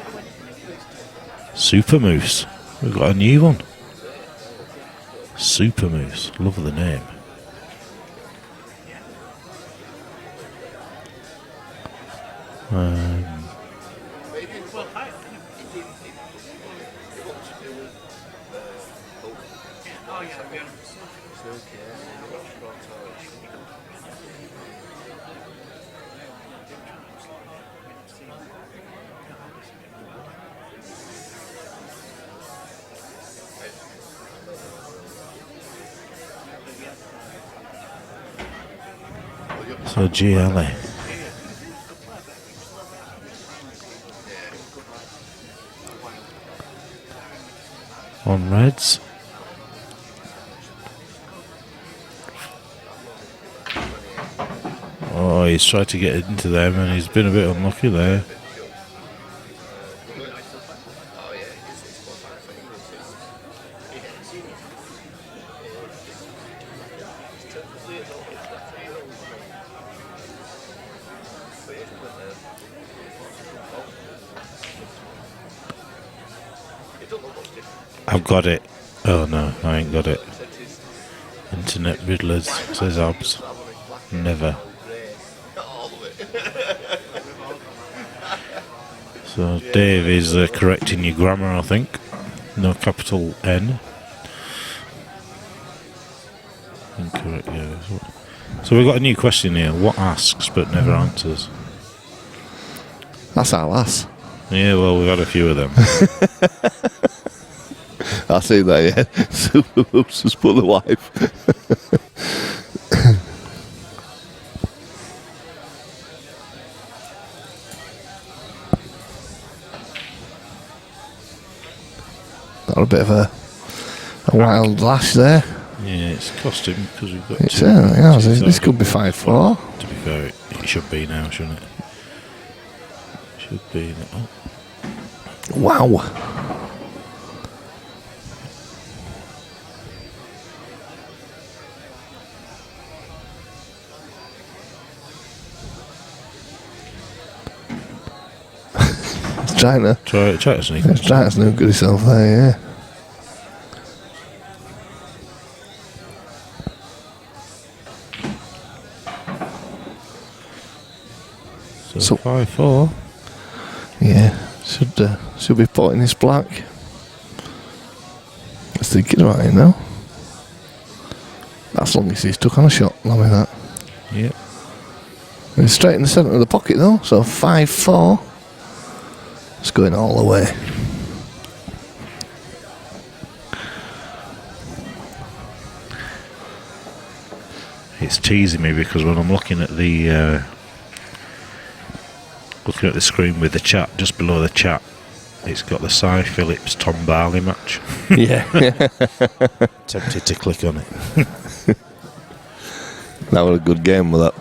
Super Moose. We've got a new one. Super Moose. Love the name. So GLA. On Reds. Oi. he's tried to get into them and he's been a bit unlucky there. I've got it. Oh no, I ain't got it. Internet riddlers, says Abs. Never. So Dave is correcting your grammar, I think. No capital N. Incorrect, yeah. So we've got a new question here. What asks but never answers? That's our lass. Yeah, well, we've had a few of them. I see that, yeah. Super Hoops has put the wife. Got a bit of a wild lash there. Yeah, it's cost him because we've got It's yeah, this could be 5-4. To be fair, it should be now, shouldn't it? Should be. Oh. Wow. Trying to Try to sneak. trying to snook at himself there, yeah. So 5-4. Yeah, should be putting this black. I was thinking about it now. As long as he's took on a shot, I mean that. Yeah. It's straight in the centre of the pocket though, so 5-4. It's going all the way. It's teasing me because when I'm looking at the screen with the chat, just below the chat, it's got the Cy Phillips Tom Barley match. Yeah. Tempted to click on it. That was a good game with that.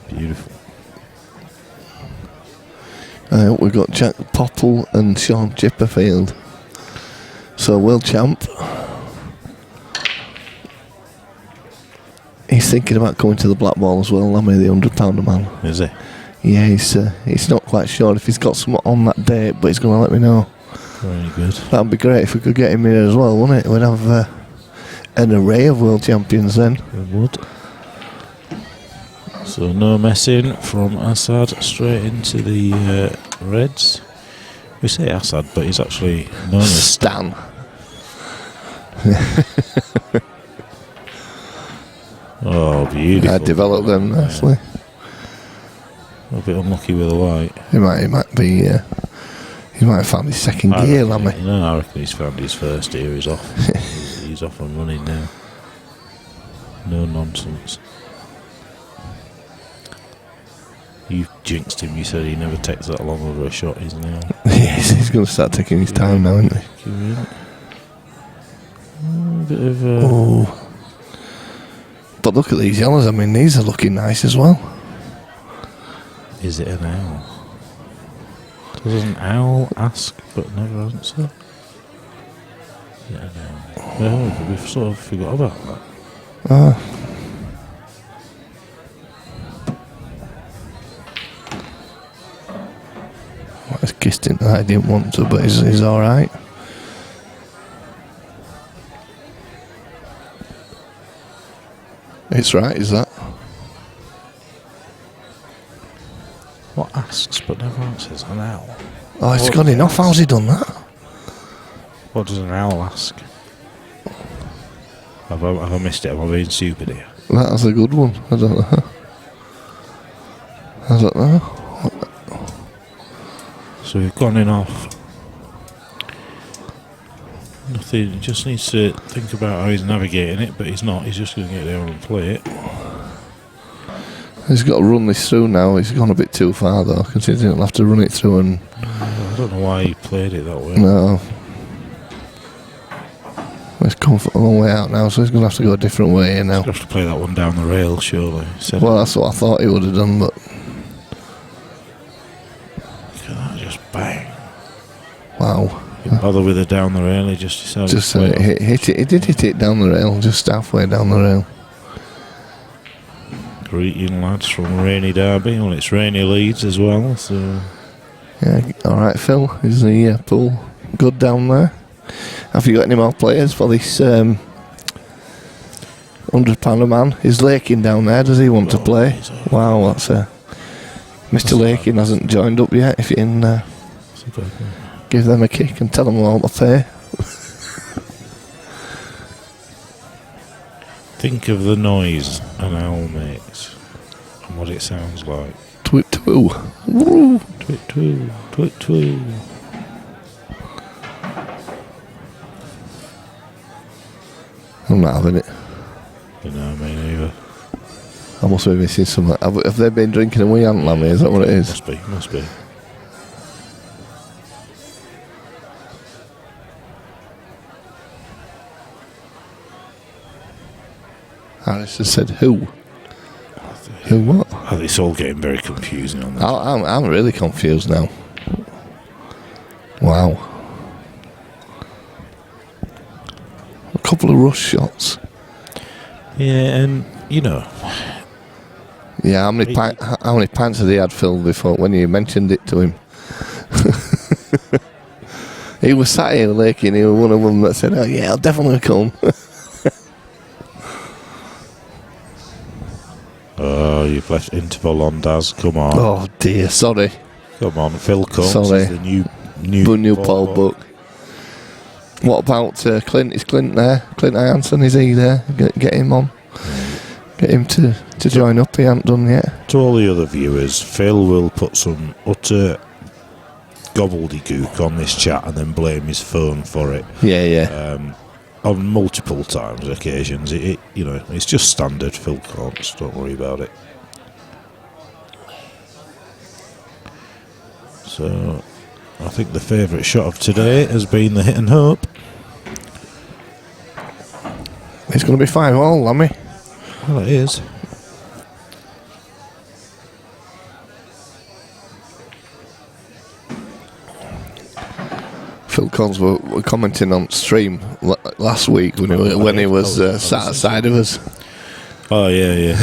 Beautiful. We've got Jack Popple and Sean Chipperfield. So world champ. He's thinking about coming to the Black Ball as well, Lammy, the £100 man. Is he? Yeah, he's not quite sure if he's got something on that date, but he's going to let me know. Very good. That'd be great if we could get him here as well, wouldn't it? We'd have an array of world champions then. We would. So no messing from Asad, straight into the Reds. We say Asad, but he's actually known as Stan. Oh, beautiful. I developed them nicely. A bit unlucky with the white. He might have found his second gear, Lammy. No, I reckon he's found his first gear. He's off. he's off and running now. No nonsense. You jinxed him. You said he never takes that long over a shot. He's now. Yes, he's going to start taking his time now, isn't he? A bit of. Oh. But look at these yellows. I mean, these are looking nice as well. Is it an owl? Does an owl ask but never answer? Is it an owl? Oh, we've sort of forgot about that. Well, it's kissed into that. I didn't want to, but he's alright. It's right, is that? What asks but never answers? An owl. Oh, it's gone enough. How's he done that? What does an owl ask? Have I missed it? Am I being stupid here? That's a good one. I don't know. So we've gone in off. Nothing, he just needs to think about how he's navigating it, but he's not. He's just going to get there and play it. He's got to run this through now. He's gone a bit too far though, considering he'll have to run it through and... I don't know why he played it that way. No. He's come a long way out now, so he's going to have to go a different way here now. He'll have to play that one down the rail, surely. Well, that's what I thought he would have done, but... Wow. Didn't bother with her down the rail, he just decided Just to wait off. hit it. He did hit it down the rail, just halfway down the rail. Greeting lads from rainy Derby. Well, it's rainy Leeds as well, so... Yeah, alright Phil, is the pool good down there? Have you got any more players for this £100 a man? Is Lakin down there? Does he want to play? Wow, that's Mr. Lakin hasn't joined up yet. If you can give them a kick and tell them all to pay. Think of the noise an owl makes and what it sounds like. Twit twoo. Woo. Twit twoo, twit twoo. I'm not having it. No, me neither. I must be missing something. Have they been drinking and we haven't, Lammy? Is that what it is? Must be. Harris has said who? Who what? Oh, it's all getting very confusing on that. I'm really confused now. Wow. A couple of rush shots. Yeah, and you know. Yeah, how many pints had he had filled before when you mentioned it to him? He was sat here Lakin, he was one of them that said, "Oh yeah, I'll definitely come." Oh, you've left interval on, Daz. Come on. Oh dear, sorry. Come on, Phil Coates Sorry. is the new Paul Buck. What about Clint? Is Clint there? Clint Ianson, is he there? Get him on. Get him to join up. He hasn't done yet. To all the other viewers, Phil will put some utter gobbledygook on this chat and then blame his phone for it. Yeah. On multiple times, occasions. It's just standard Phil Coates. Don't worry about it. So, I think the favourite shot of today has been the hit and hope. It's going to be 5-all, Lammy. Well, it is. Phil Collins were commenting on stream last week when he was sat outside of us. Oh, yeah.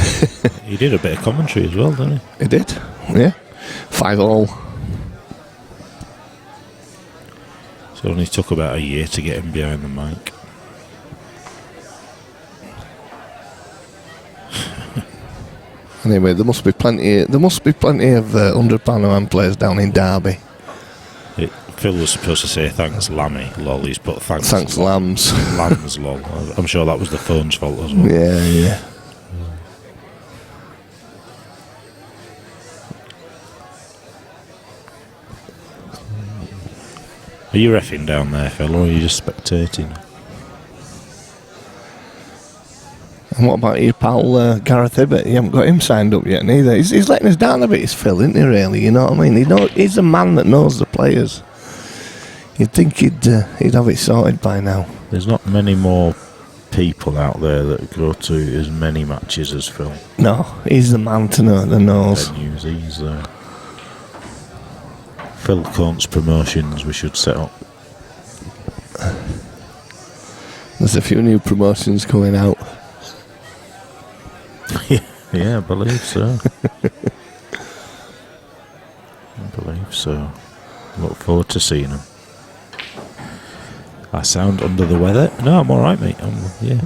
He did a bit of commentary as well, didn't he? He did, yeah. 5-all. So it only took about a year to get him behind the mic. Anyway, there must be plenty of £100 a man players down in Derby. Phil was supposed to say thanks Lammy, lol. He's put thanks Lambs. Lambs, lol. I'm sure that was the phone's fault as well. Yeah. Are you reffing down there, Phil, or are you just spectating? And what about your pal Gareth Hibbert? You haven't got him signed up yet neither. He's letting us down a bit, is Phil, isn't he, really? You know what I mean? He's a man that knows the players. You'd think he'd have it sorted by now. There's not many more people out there that go to as many matches as Phil. No, he's the man to know the nose. Venues, he's Phil Coates Promotions we should set up. There's a few new promotions coming out. Yeah, I believe so. Look forward to seeing them. I sound under the weather. No, I'm alright, mate. Yeah.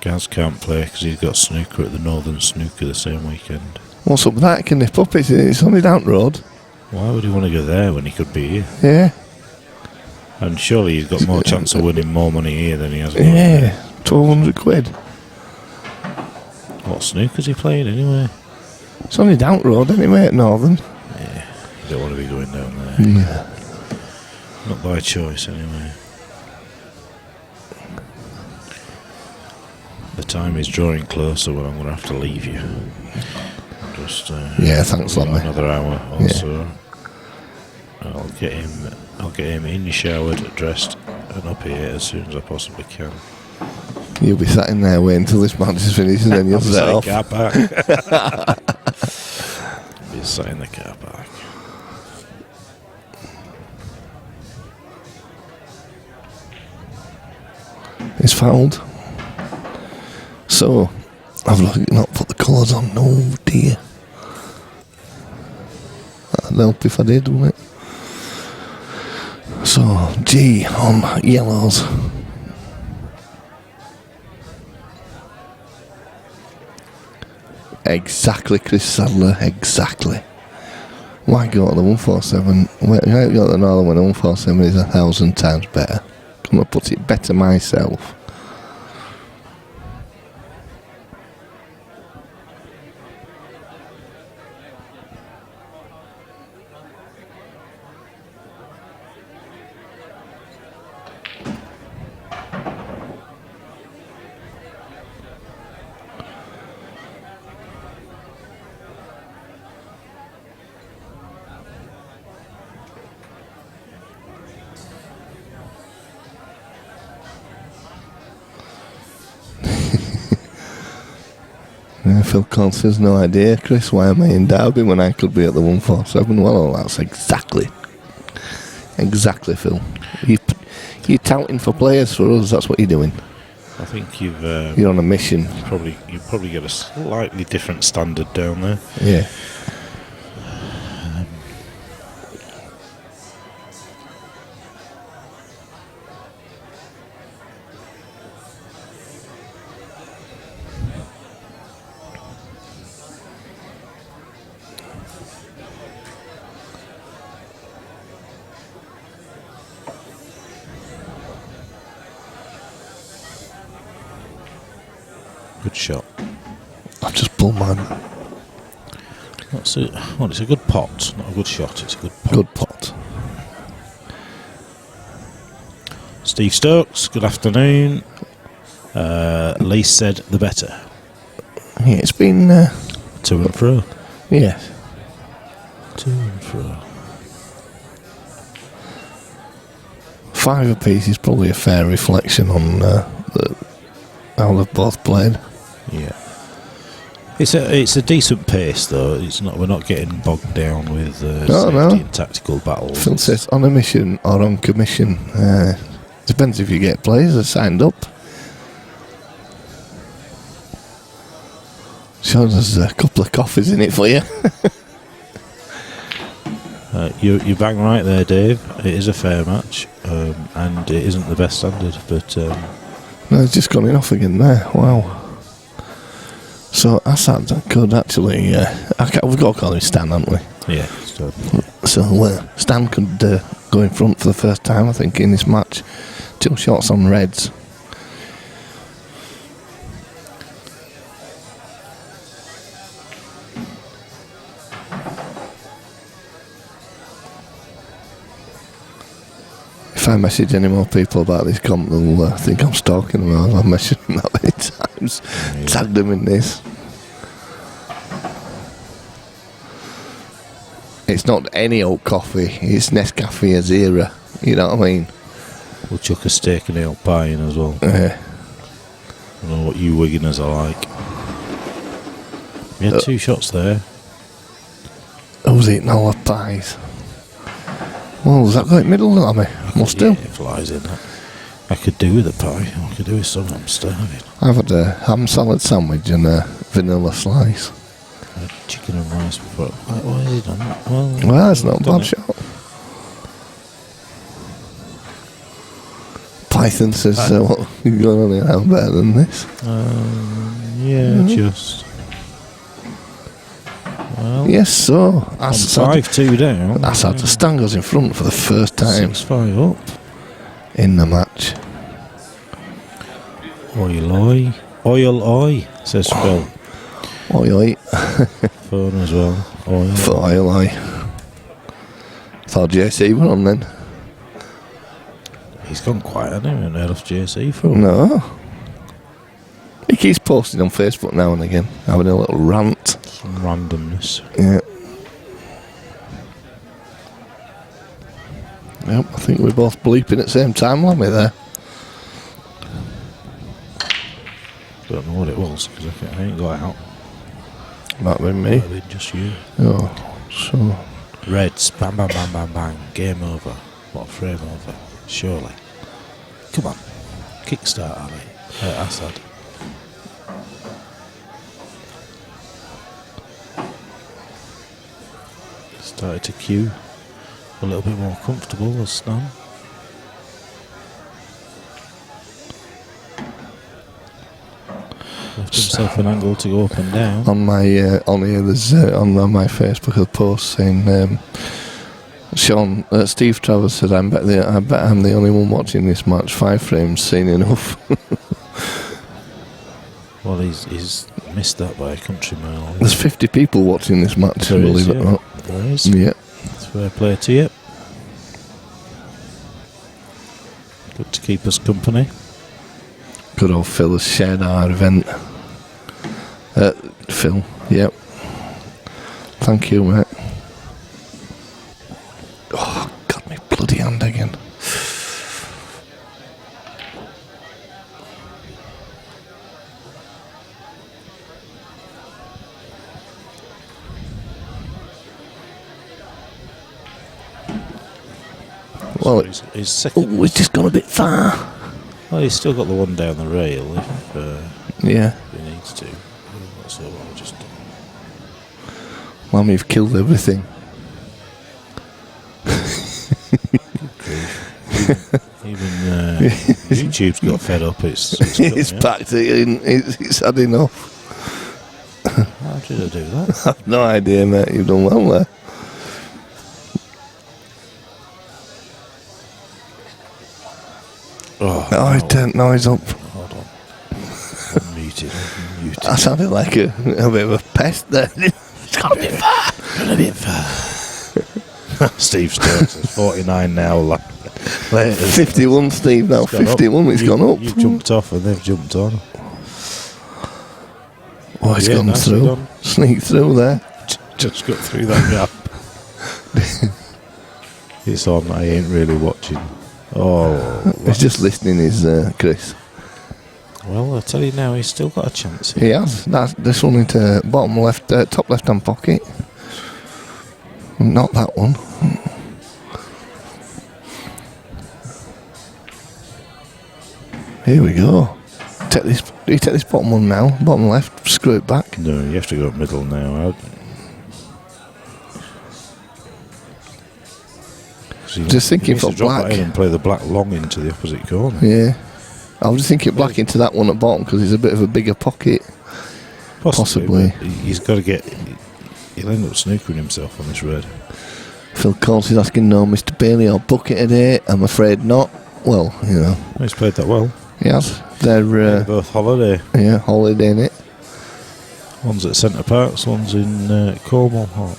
Gaz can't play because he's got snooker at the Northern Snooker the same weekend. What's up with that? Can nip up? It's only down the road. Why would he want to go there when he could be here? Yeah. And surely he's got more chance of winning more money here than he has. Yeah, 1,200 quid. What snooker's he playing anyway? It's only down the road anyway at Northern. Yeah, you don't want to be going down there. Yeah. Not by choice anyway. The time is drawing closer when I'm going to have to leave you. just thanks, Lammy. another hour or so. I'll get him in, showered, dressed, and up here as soon as I possibly can. You'll be sat in there waiting until this match is finished, and then you'll set off. Car park. Be sat in the car park. It's fouled. So, I've not put the colours on. No, dear. That'd help if I did, wouldn't it? So, G on yellows. Exactly, Chris Sadler, exactly. Why go to the 147? Why go to the Northern when the 147 is 1,000 times better? Couldn't have put it better myself. Phil Collins says, no idea, Chris, why am I in Derby when I could be at the 147? Well, that's exactly, Phil. You're touting for players for us, that's what you're doing. I think you're on a mission. You probably get a slightly different standard down there. Yeah. Good shot. I've just pulled mine. It's a good pot, not a good shot. It's a good pot. Good pot. Steve Stokes, good afternoon. Least said the better. Yeah, it's been to and fro. Yes. To and fro. 5 apiece is probably a fair reflection on how they've both played. Yeah. It's a decent pace though. It's not. We're not getting bogged down with safety and tactical battles. Phil says on a mission or on commission. Depends if you get players that signed up. Sure, there's a couple of coffees in it for you. You bang right there, Dave. It is a fair match, and it isn't the best standard, but no, it's just gone off again there. Wow. So Asad could actually, we've got to call him Stan, haven't we? Yeah. So Stan could go in front for the first time, I think, in this match. 2 shots on Reds. If I message any more people about this comp, they'll think I'm stalking them. I've messaged them that many times. Yeah. Tagged them in this. It's not any old coffee. It's Nescafe Azera. You know what I mean? We'll chuck a steak and ale pie in as well. Yeah. I don't know what you Wiganers are like. We had 2 shots there. Who's eating all the pies? Well, does that go in middle? I mean, must do. It flies in that. I could do with a pie. I could do with some. I'm starving. I've had a ham salad sandwich and a vanilla slice. I had chicken and rice before. Why is it done that? Well, that's not a bad shot. Python says, what you're going on here, I'm better than this. Just. Well, yes, so Asad 5-2 down. Asad, the Stan goes in front for the first time. 6-5 up in the match. Oil oi, says Phil. Oi. Phone as well. Oil. For oil oi. Thought JC were on then. He's gone quiet, hasn't he? I haven't heard of JC for No. He keeps posting on Facebook now and again, having a little rant. Some randomness. Yeah. Yep, I think we're both bleeping at the same time, weren't we, there? Don't know what it was because I ain't got it out. Might have been me. Might have been just you. Oh, so. Reds, bang, bang, bang, bang, bang. Game over. What a frame over. Surely. Come on. Kickstart, Ali. Asad. Started to cue. A little bit more comfortable as Stan. Left himself an angle to go up and down. On my on here, there's on my Facebook a post saying Steve Travers said, I bet I'm the only one watching this match. 5 frames, seen enough. Well, he's missed that by a country mile. There's 50 people watching this match, There believe is, it or not. There is. Yeah. It's fair play to you. Good to keep us company. Good old Phil has shared our event. Phil, yep. Thank you, mate. Oh, got me bloody hand again. Well, His second. oh, it's just gone a bit far. Well, he's still got the one down the rail if Yeah. he needs to. So I'll just. Mum, you've killed everything. Even YouTube's got fed up. It's It's packed it in. It's had enough. How did I do that? I've no idea, mate. You've done well there. Oh, No, he turned noise up. Hold on. I'm muted. That sounded like a bit of a pest there. It's gone a bit far. Gone a bit far. Steve Stokes is 49 now. Later. 51, Steve, now. 51, it's gone up. You jumped off and they've jumped on. Oh, it's gone through. Sneak through there. Just got through that gap. It's on. I ain't really watching. Oh, He's just listening, is Chris. well, I tell you now, he's still got a chance here. He has. This one into bottom left, top left-hand pocket. Not that one. Here we go. Do you take this bottom one now? Bottom left, screw it back. No, you have to go middle now. Just thinking for black. And play the black long into the opposite corner. Yeah. I was just thinking black into that one at bottom because it's a bit of a bigger pocket. Possibly. He's got to get. He'll end up snookering himself on this red. Phil Coles is asking, no, Mr. Bailey, or bucket today? I'm afraid not. Well, you know. He's played that well. He has. They're both holiday. Yeah, holiday in it. One's at Centre Parks, one's in Cornwall.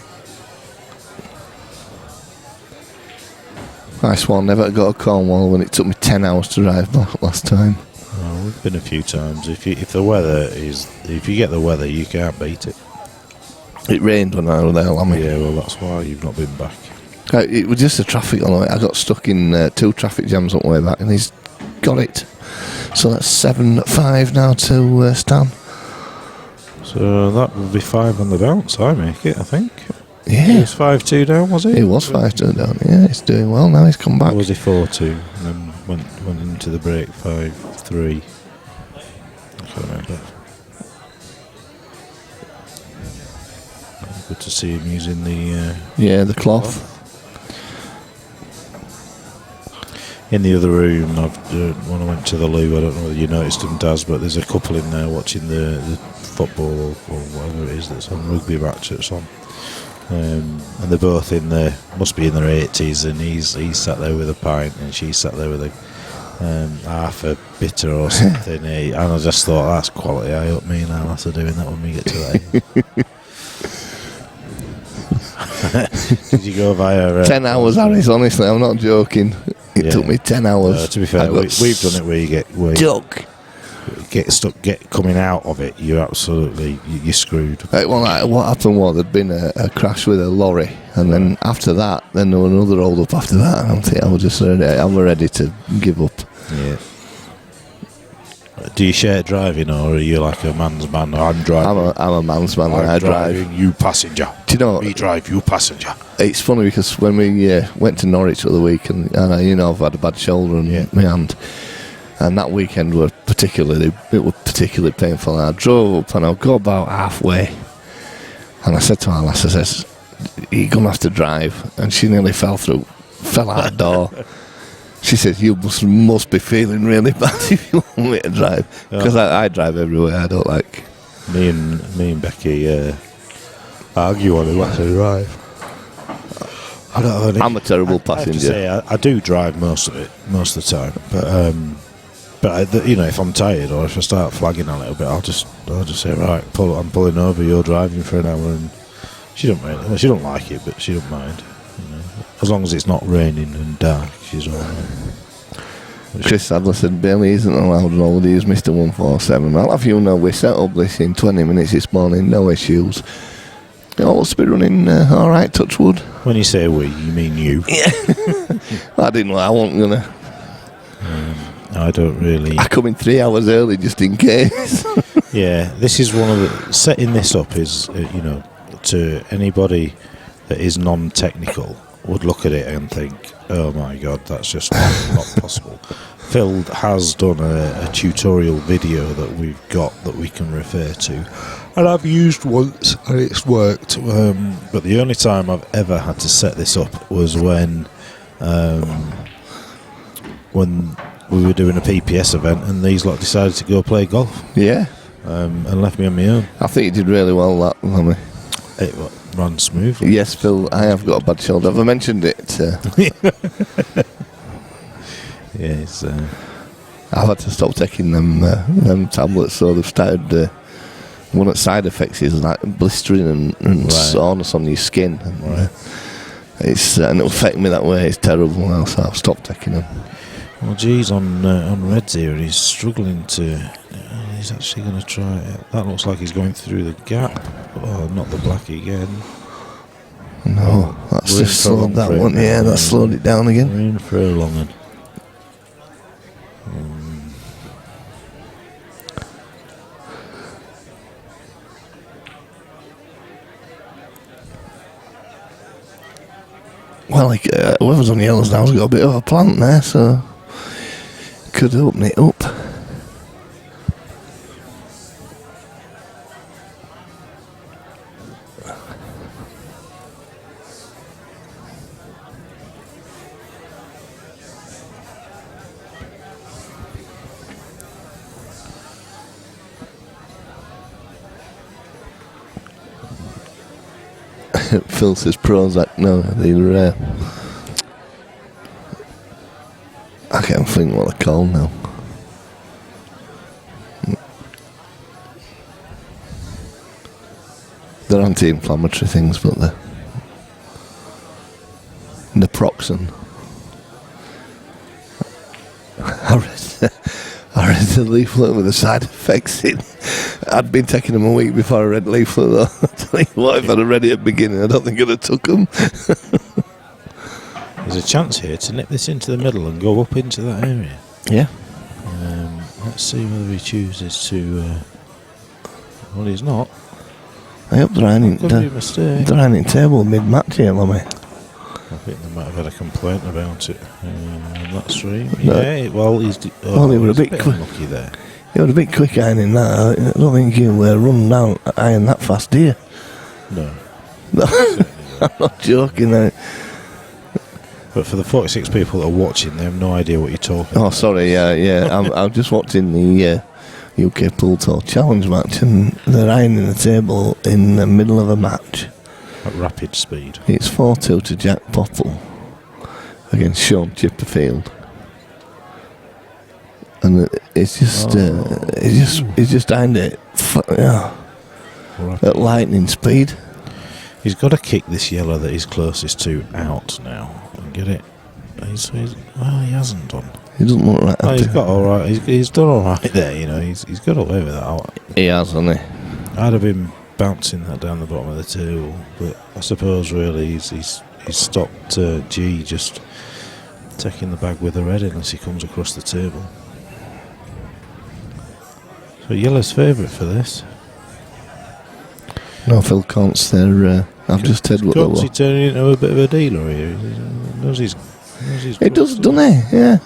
I swore I never got a Cornwall when it took me 10 hours to drive back last time. Oh, we've been a few times. If you get the weather, you can't beat it. It rained when I was there, Lammy. Yeah, well, that's why you've not been back. It was just the traffic on the way. I got stuck in 2 traffic jams on the way back, and he's got it. So that's 7-5 now to Stan. So that would be 5 on the bounce, I make it, I think. Yeah. He was 5-2 down, was he? He was 5-2 down, yeah. He's doing well now, he's come back. Or was he 4-2 and then went into the break 5-3? I can't remember. Good to see him using the... the cloth. In the other room, when I went to the loo, I don't know whether you noticed them, Daz, but there's a couple in there watching the football or whatever it is that's on, rugby match that's on. And they're both in there, must be in their 80s, and he's sat there with a pint and she sat there with a half a bitter or something. And I just thought, that's quality. I hope me and Alice are doing that when we get to that. Did you go via 10 hours, Harris, honestly, I'm not joking. It took me 10 hours. To be fair, we've done it where you get get coming out of it, you're screwed. Well, what happened was there'd been a crash with a lorry, and then after that, then there was another hold up after that. I was just ready to give up. Yeah. Do you share driving, or are you like a man's man? I'm driving. I'm a man's man. I drive. You passenger. Do you know? Me drive. You passenger. It's funny because when we went to Norwich the other week, and I've had a bad shoulder and my hand, and that weekend was particularly painful. And I drove up and I got about halfway, and I said to my lass, I says, "You're gonna have to drive," and she nearly fell out the door. She said, "You must be feeling really bad if you want me to drive." Because I drive everywhere. I don't like. Me and Becky argue on who has to drive. I'm a terrible passenger. I have to say, I do drive most of the time. But if I'm tired or if I start flagging a little bit, I'll just say, right, I'm pulling over. You're driving for an hour, and she don't mind. Well, she don't like it, but she don't mind. As long as it's not raining and dark, she's all right. Chris Sadler said Bailey isn't allowed on all these Mr. 147. I'll have you know we set up this in 20 minutes this morning, no issues. It all looks to be running alright, touch wood. When you say we, you mean you? Yeah. I didn't know, I wasn't gonna. I don't really. I come in 3 hours early just in case. Yeah, this is one of the. Setting this up is, to anybody that is non-technical would look at it and think, oh my god, that's just not possible. Phil has done a tutorial video that we've got that we can refer to, and I've used once and it's worked, but the only time I've ever had to set this up was when we were doing a PPS event and these lot decided to go play golf. Yeah. And left me on my own. I think you did really well that, Lammy. It ran smoothly. Yes, Phil, I have got a bad shoulder. Have I mentioned it? Yes. I've had to stop taking them tablets, so they've started. One of the side effects is like blistering and soreness on your skin. And, and it'll affect me that way. It's terrible now, so I've stopped taking them. Well, geez, on Red's here, he's struggling to. He's actually going to try it. That looks like he's going through the gap. Oh, not the black again. No, that's just slowed that one. Yeah, that slowed it down again. We're in for a long one. Well, whoever's on yellows now's got a bit of a plant there, so could open it up. Phil says Prozac. No, they're I can't think what they're called now. They're anti-inflammatory things, but they're naproxen. I read the leaflet with the side effects in. I'd been taking them a week before I read the leaflet, though. I tell you what, if I'd have read it at the beginning, I don't think I'd have took them. There's a chance here to nip this into the middle and go up into that area. Yeah. Let's see whether he chooses to. Well, he's not. I hope they're ironing table mid-match here, Lummy. I think they might have had a complaint about it on that stream. No. Yeah, well, they were a bit unlucky there. You were a bit quick ironing that. I don't think you were running down iron that fast, do you? No. I'm not joking. But for the 46 people that are watching, they have no idea what you're talking about. Oh, sorry, yeah. I'm just watching the UK Pool Tour Challenge match, and they're ironing the table in the middle of a match. At rapid speed. It's 4-2 to Jack Pottle against Sean Chipperfield. And it's just, he's just ironed it at lightning speed. He's got to kick this yellow that he's closest to out now and get it. Well, he hasn't done. He doesn't look right. Oh, he's got all right. He's done all right there. You know, he's got away with that. He has, hasn't he? I'd have been bouncing that down the bottom of the table, but I suppose really he's stopped G just taking the bag with the red unless he comes across the table. So yellow's favourite for this. No, Phil Cont's there. I've just heard what they Is were. he turning into a bit of a dealer here? Knows his He does, doesn't he? Yeah.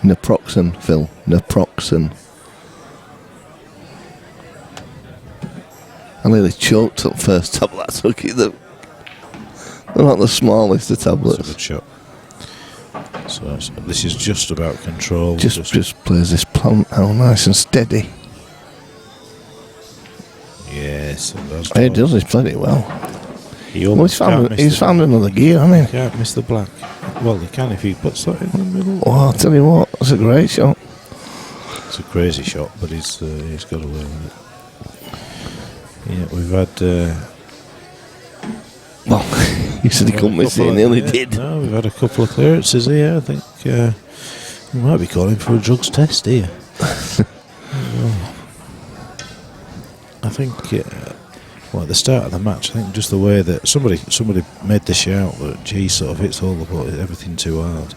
Naproxen, Phil. Naproxen. I nearly choked up first tablet I took it. They're not the smallest of tablets. That's a good shot. So this is just about control. Just plays this plant now nice and steady. Yes, He does, he's played it well. He's found another gear, hasn't he? Can't miss the black. Well, he can if he puts that in the middle. Oh, I'll tell you what, that's a great shot. It's a crazy shot, but he's got away with it. Yeah, we've had. Well, you said he couldn't miss it, he nearly did. No, we've had a couple of clearances here. I think we might be calling for a drugs test here. I think. Well, at the start of the match, I think just the way that somebody made the shout that G sort of hits all the ball, everything too hard,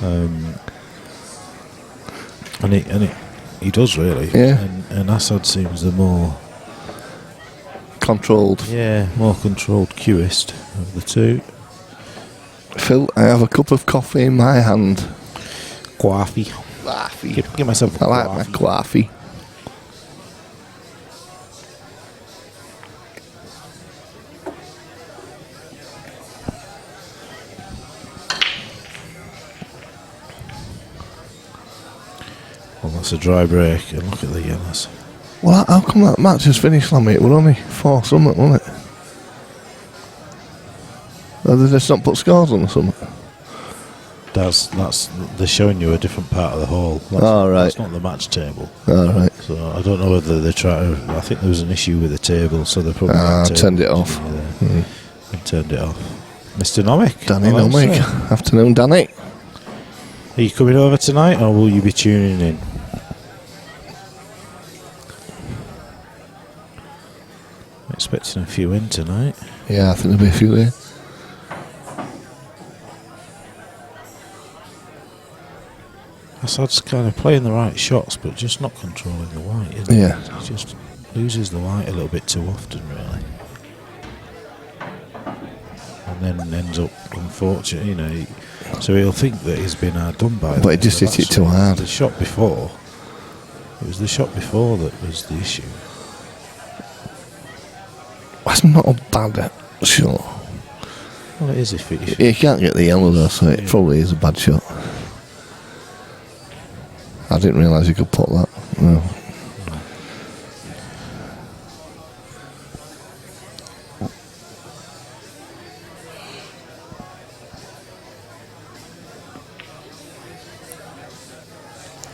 and he does really. Yeah. And Asad seems the more Controlled. Yeah, more controlled cueist of the two. Phil, I have a cup of coffee in my hand. Coffee. Coffee. Give myself a I like my coffee. Well, that's a dry break, and look at the yellows. Well, how come that match has finished, Lammy? It were only 4 something, wasn't it? Or did they just not put scores on or something? They're showing you a different part of the hall. That's not the match table. Alright. So I don't know whether they try to. I think there was an issue with the table, so they probably turned it off. And turned it off. Mr. Nomic. Danny Nomic. Afternoon, Danny. Are you coming over tonight, or will you be tuning in? Expecting a few in tonight. Yeah, I think there'll be a few here. Asad's kind of playing the right shots, but just not controlling the white, isn't he? Yeah. He just loses the white a little bit too often, really. And then ends up unfortunate, you know. So he'll think that he's been done by. But he just hit it too hard. The shot before. It was the shot before that was the issue. That's not a bad shot. Well, it is if it. You can't get the yellow though, so it probably is a bad shot. I didn't realise you could put that. No.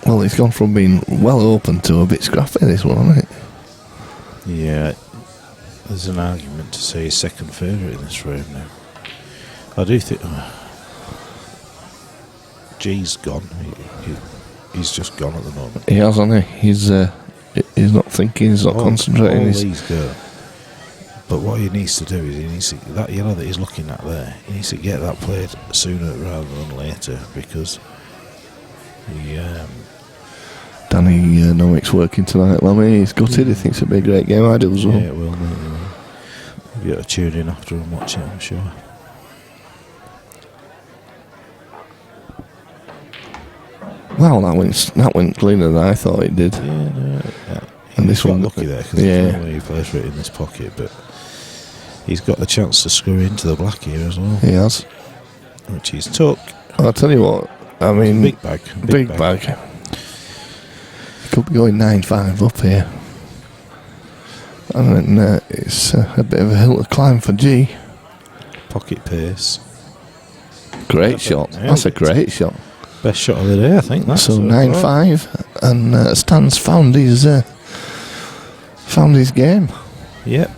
Well, it's gone from being well open to a bit scrappy, this one, hasn't it? Yeah, there's an argument to say he's second favourite in this room now. I do think G's gone. He's just gone at the moment. He has, hasn't he? He's not thinking, he's not concentrating. All these go. But what he needs to do is, he needs to, that yellow that he's looking at there, he needs to get that played sooner rather than later, because Danny Nomic's working tonight, Lammy. He's gutted. He thinks it'll be a great game. I do as well. Yeah, it will, mate. You'll get to tune in after and watch it, I'm sure. Well, that went cleaner than I thought it did. Yeah, no, And this one, lucky there, because there's no way he plays for it in this pocket, but he's got the chance to screw into the black here as well. He has. Which he's took. I'll tell you what, I mean, big bag. Big bag. Could be going 9-5 up here. And then it's a bit of a hill to climb for G. Pocket pace. Great shot. That's a great shot. Best shot of the day, I think. That's so 9-5, and Stan's found his Found his game. Yep.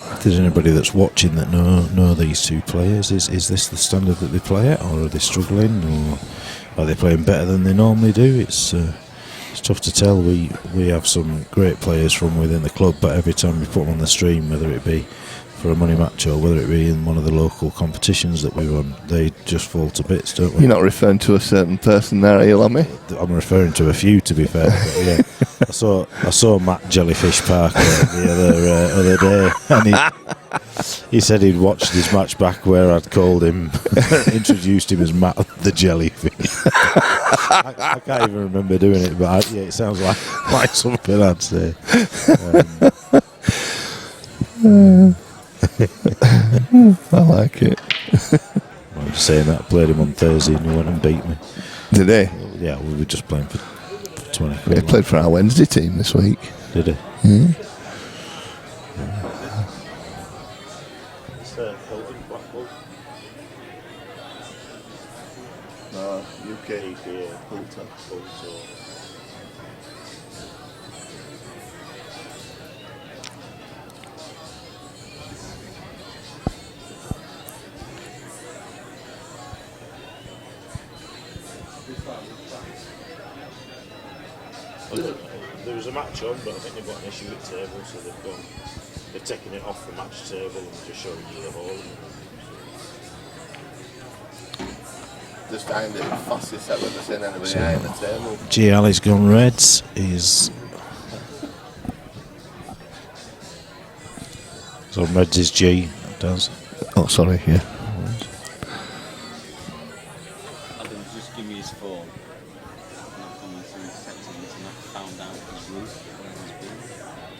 If there's anybody that's watching that know these two players, is this the standard that they play at, or are they struggling, or are they playing better than they normally do? It's tough to tell. We have some great players from within the club, but every time we put them on the stream, whether it be for a money match or whether it be in one of the local competitions that we run, they just fall to bits, don't we? You're not referring to a certain person there, are you, Lammy? I'm referring to a few, to be fair. But yeah, I saw Matt Jellyfish Parker the other day, and he said he'd watched his match back where I'd called him, introduced him as Matt the Jellyfish. I can't even remember doing it, but it sounds like something I'd say. I like it. I'm just saying that I played him on Thursday and he went and beat me. Did he? Yeah, we were just playing for 20 He quid. played for our Wednesday team this week. Did he? Yeah. No, UK. There was a match on, but I think they've got an issue with the table, so they've taken it off the match table and just showing you the whole. Just find it fastest I've ever seen anybody eye on the table. G. Ali's gone Reds. So Reds is G. Does. Oh, sorry, yeah. Adam just give me his phone. And I've gone through his settings and I've found out his route where he's been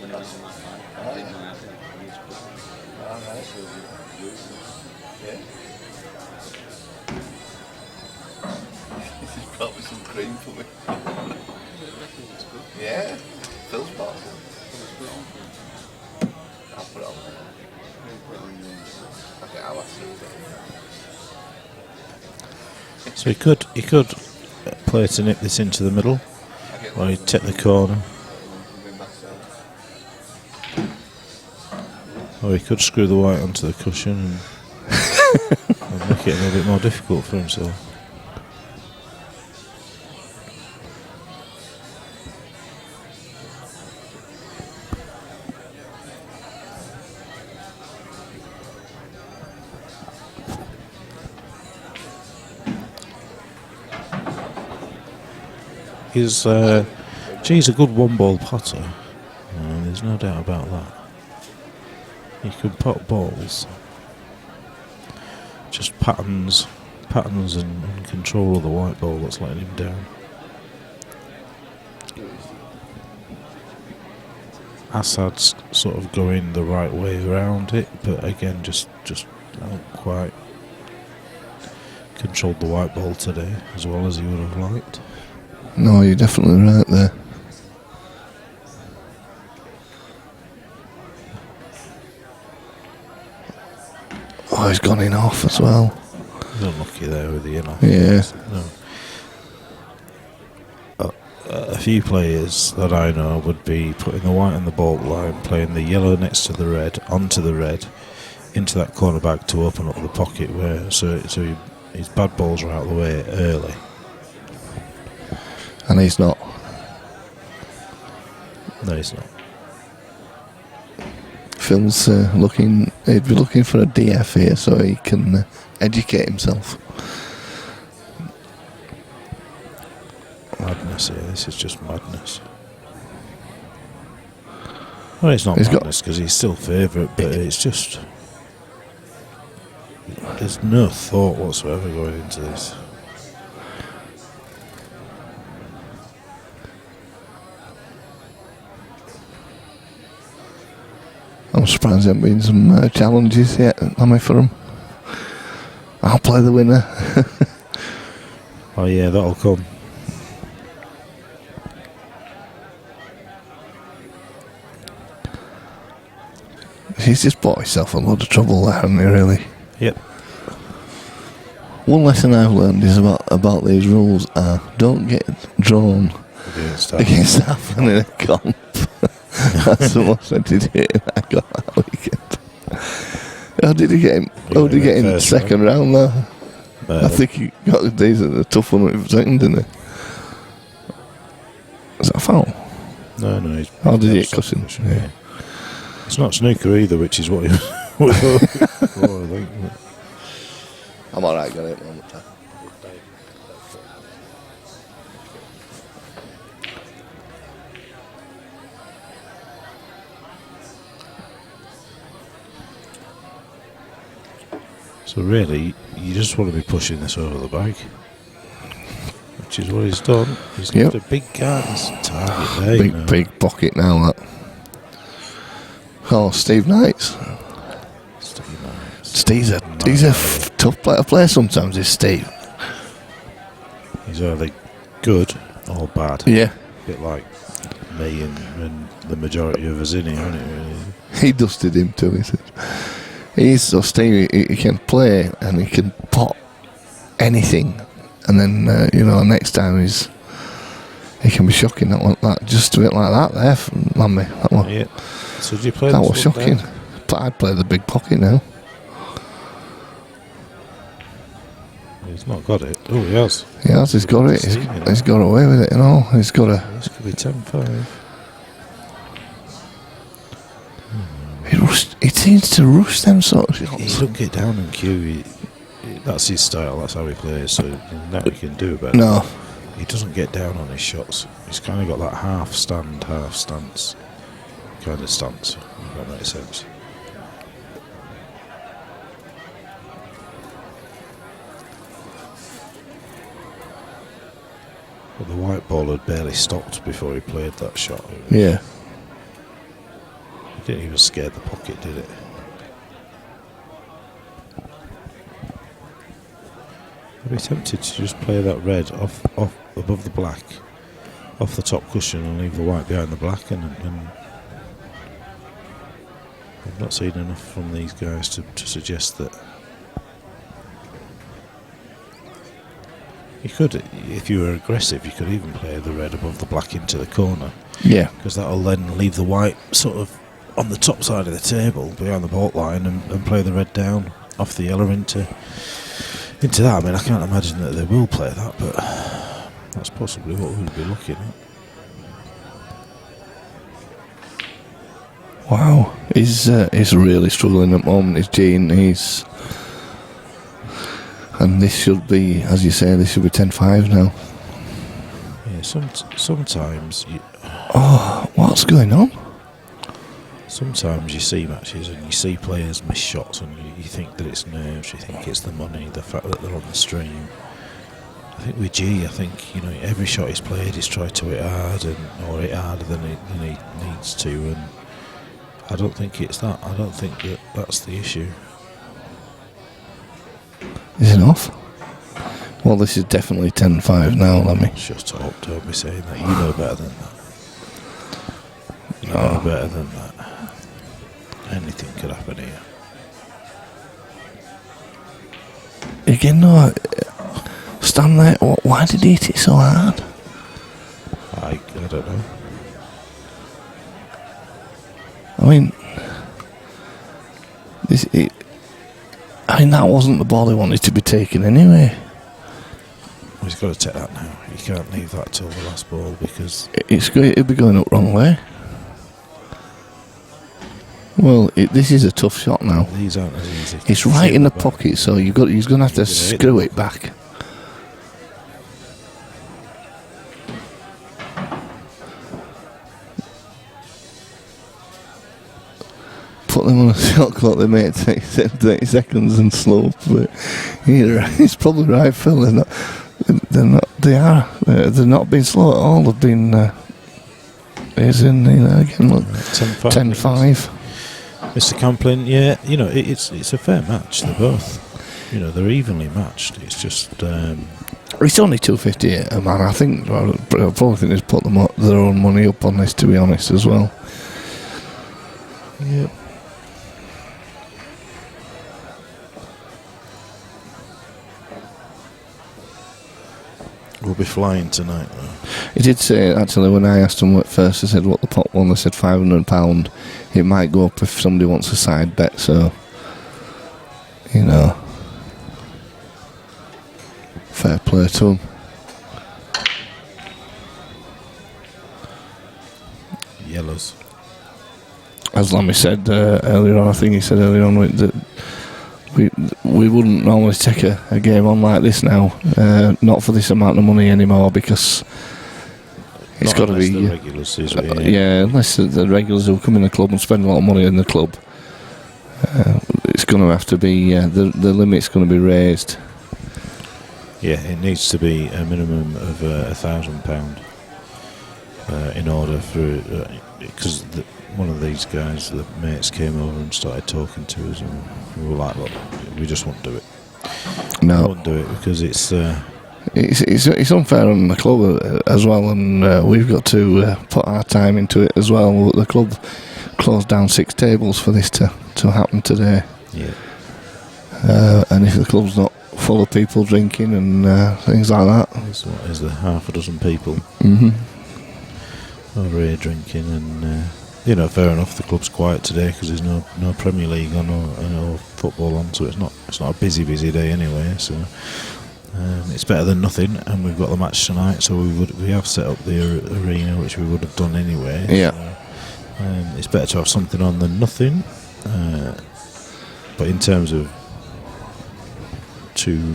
when he was on that bike. I didn't know I had it on his book. Alright. So the route. Yeah. This is probably some cream for me. It's good. Yeah. Phil's boss. So it's put on for him. I'll put it on there. Put it on the Okay, I'll ask him. So he could play to nip this into the middle, or he'd take the corner, or he could screw the white onto the cushion and make it a little bit more difficult for himself. He's a good one-ball potter. There's no doubt about that. He can pot balls. Just patterns and control of the white ball that's letting him down. Asad's sort of going the right way around it, but again, just not quite controlled the white ball today as well as he would have liked. No, you're definitely right there. Oh, he's gone in off as well. He's unlucky there with the in-off. Yeah. No. A few players that I know would be putting the white on the ball line, playing the yellow next to the red, onto the red, into that corner bag to open up the pocket so his bad balls are out of the way early. And he's not. No, he's not. Phil's he'd be looking for a DF here so he can educate himself. Madness here, this is just madness. Well, it's not He's madness because he's still favourite, but it's just... There's no thought whatsoever going into this. I'm surprised there haven't been some challenges yet, am I, for him? I'll play the winner. Oh yeah, that'll come. He's just bought himself a lot of trouble there, hasn't he, really? Yep. One lesson I've learned is about these rules are don't get drawn against Afghan in a comp. That's the most entertaining I got that weekend. How did he get him? How did he get in second round there? I think he got a tough one with second, didn't he? Is that a foul? No. How did he get cushion? Yeah. It's not snooker either, which is what he was for, I think. I'm alright, got it. Moment. So really, you just want to be pushing this over the bag, which is what he's done. He's left a big guy's target there. Big pocket now, that. Oh, Steve Knights. He's a tough player to play sometimes, is Steve. He's either good or bad. Yeah. A bit like me and the majority of us in here, isn't it, really? He dusted him too, he said. He's so Steve, he can play and he can pot anything. And then, next time he can be shocking that just a bit like that there from Lammy. That one. Yeah. So did you play that was shocking. But I'd play the big pocket now. He's not got it. Oh, he has. He has, he's got it. He's got away with it, He's got a... This could be 10-5. He seems to rush them sort of shots. He doesn't get down in queue. That's his style. That's how he plays. So now he can do better. No. He doesn't get down on his shots. He's kind of got that half stand, half stance kind of stance. If that makes sense. But the white ball had barely stopped before he played that shot. Yeah. He didn't even scare the pocket, did it? I'd be tempted to just play that red off above the black, off the top cushion, and leave the white behind the black. And I've not seen enough from these guys to suggest that. You could, if you were aggressive, you could even play the red above the black into the corner. Yeah. Because that'll then leave the white sort of on the top side of the table, behind the baulk line, and play the red down off the yellow into that. I mean, I can't imagine that they will play that, but that's possibly what we'll be looking at. Wow. He's really struggling at the moment, is Gene. And this should be, as you say, this should be 10-5 now. Yeah, sometimes what's going on? Sometimes you see matches and you see players miss shots and you think that it's nerves, you think it's the money, the fact that they're on the stream. I think with G, every shot he's played he's tried to hit hard or hit harder than he needs to, and I don't think it's that. I don't think that's the issue. Is it off? Well, this is definitely 10-5 now, let me. Shut up, don't be saying that. You know better than that. You know better than that. Anything could happen here. Again, no. Stand there. Why did he hit it so hard? I don't know. I mean, that wasn't the ball he wanted to be taken anyway. Well, he's got to take that now. You can't leave that till the last ball because it'll be going up wrong way. Well, this is a tough shot now. These aren't as easy. It's right in the pocket, so he's going to have to screw it back. Put them on a shot clock, they may take 30 seconds and slow up. But he's probably right, Phil. They're not being slow at all. They've been. Again, look, 10-5. Mr. Camplin, yeah, it's a fair match. They're both, they're evenly matched. It's just it's only 258 a man. I think I probably think they've put their own money up on this, to be honest, as well. Yep. We'll be flying tonight, though. He did say, actually, when I asked him at first, I said, what the pot won? They said £500. It might go up if somebody wants a side bet, so, you know, fair play to him. Yellows. As Lammy said earlier on, I think he said earlier on that we wouldn't normally take a game on like this now, not for this amount of money anymore, because it's got to be the regulars, is it? unless the regulars who come in the club and spend a lot of money in the club, it's going to have to be the limit's going to be raised. Yeah, it needs to be a minimum of £1,000 in order for because one of these guys, the mates, came over and started talking to us, and we were like, look, we just won't do it. No, we won't do it because it's unfair on the club as well, and we've got to put our time into it as well. The club closed down 6 tables for this to happen today. Yeah. And if the club's not full of people drinking and things like that, There's the half a dozen people over here drinking, and fair enough. The club's quiet today because there's no Premier League on or football on, so it's not a busy day anyway. So it's better than nothing, and we've got the match tonight, so we have set up the arena, which we would have done anyway. Yeah. So, it's better to have something on than nothing. But in terms of two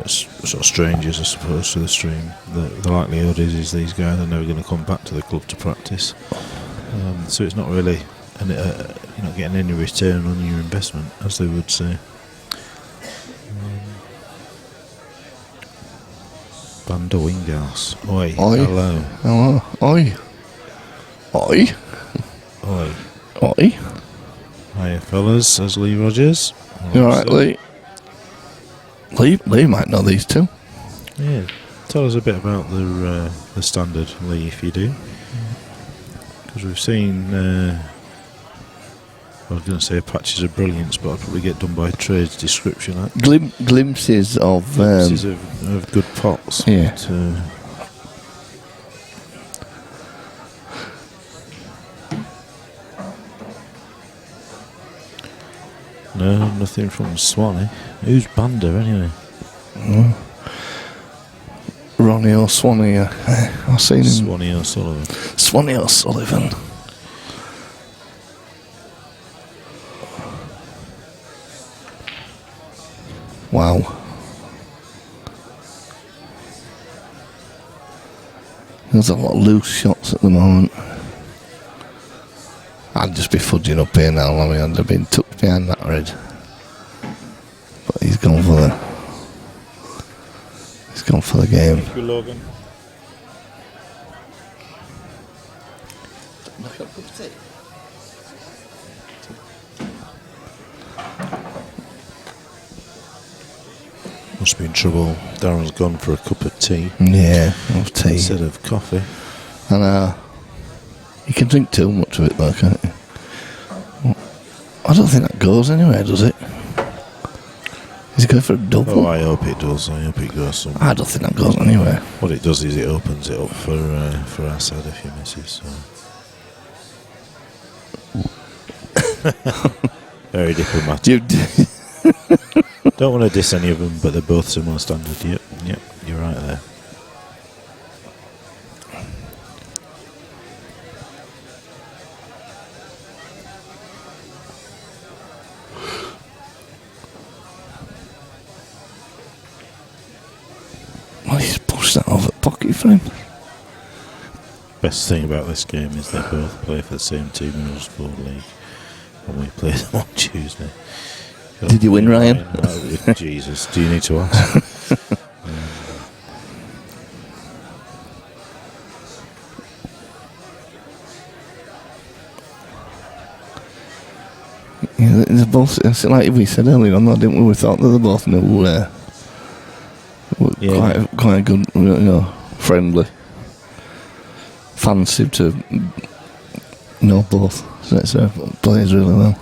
sort of strangers, I suppose, to the stream, the likelihood is these guys are never going to come back to the club to practice. So it's not really, you're not getting any return on your investment, as they would say. Bando Ingas. Oi. Oi. Hello. Hello. Oi. Oi. Oi. Oi. Hiya, fellas, says Lee Rogers. You alright, Lee? Lee might know these two. Yeah. Tell us a bit about the standard, Lee, if you do. Because we've seen, I was going to say patches of brilliance, but I'd probably get done by trade's description. Glimpses of good pots. Yeah. But, no, nothing from Swanee. Who's Bander anyway? Ronnie O'Swanee. I've seen him. Swanee O'Sullivan. Swanee O'Sullivan. Wow. There's a lot of loose shots at the moment. I'd just be fudging up here now. I mean, I'd have been tucked behind that red. But he's gone for the game. Thank you, Logan. Must be in trouble. Darren's gone for a cup of tea. Yeah, of tea. Instead of coffee. And you can drink too much of it though, can't you? I don't think that goes anywhere, does it? Is it going for a double? Oh, I hope it does. I hope it goes somewhere. I don't think that goes anywhere. What it does is it opens it up for Asad if he misses. So. Very diplomatic. Don't want to diss any of them, but they're both similar standard. Yep, you're right there. Well, he's pushed that over the pocket for him. Best thing about this game is they both play for the same team in the Sport League, and we play them on Tuesday. Did you win, Ryan? Jesus, do you need to ask? Yeah, they're both, like we said earlier on, didn't we? We thought that they both knew quite good, friendly. Fancied to know both. So plays really well.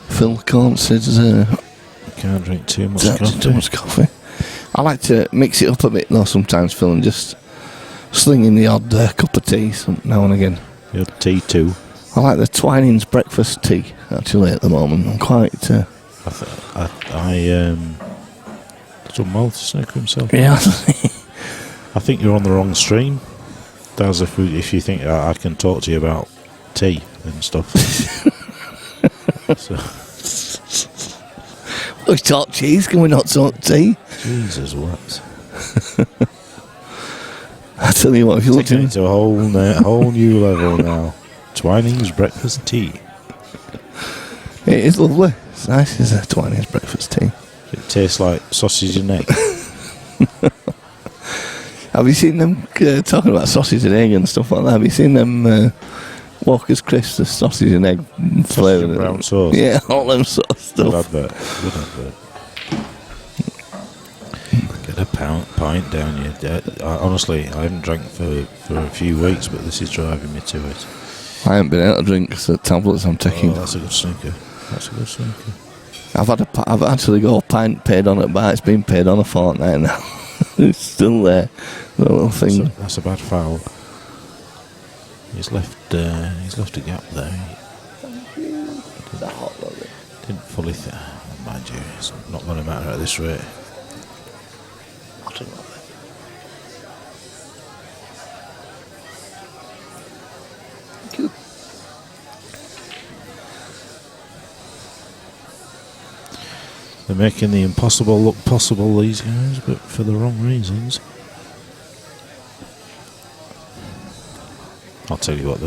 Phil Corn says Can't drink too much don't coffee. drink too much coffee. I like to mix it up a bit though sometimes, Phil, and just sling in the odd cup of tea now and again. Your tea too. I like the Twinings breakfast tea, actually, at the moment. I'm quite... Done well to snooker himself. yeah. I think you're on the wrong stream. Daz, if you think I can talk to you about tea and stuff. So, We talk cheese, can we not talk tea? Jesus, what? I tell you what, if you look Taking in... it to a whole new level now. Twinings breakfast tea. It is lovely. It's nice, is a Twinings breakfast tea. It tastes like sausage and egg. Have you seen them talking about sausage and egg and stuff like that? Have you seen them Walker's Crisps, the sausage and egg flavour? And brown sauce. Yeah, all them sort of stuff. Good advert. Good advert. Get a pint down you. Honestly, I haven't drank for a few weeks, but this is driving me to it. I haven't been able to drink because the tablets I'm taking. Oh, that's a good snooker. That's a good snooker. I've actually got a pint paid on it, but it's been paid on a fortnight now. It's still there, the little thing. That's a bad foul. He's left a gap there. Didn't fully mind you, it's not going to matter at this rate. They're making the impossible look possible, these guys, but for the wrong reasons. I'll tell you what,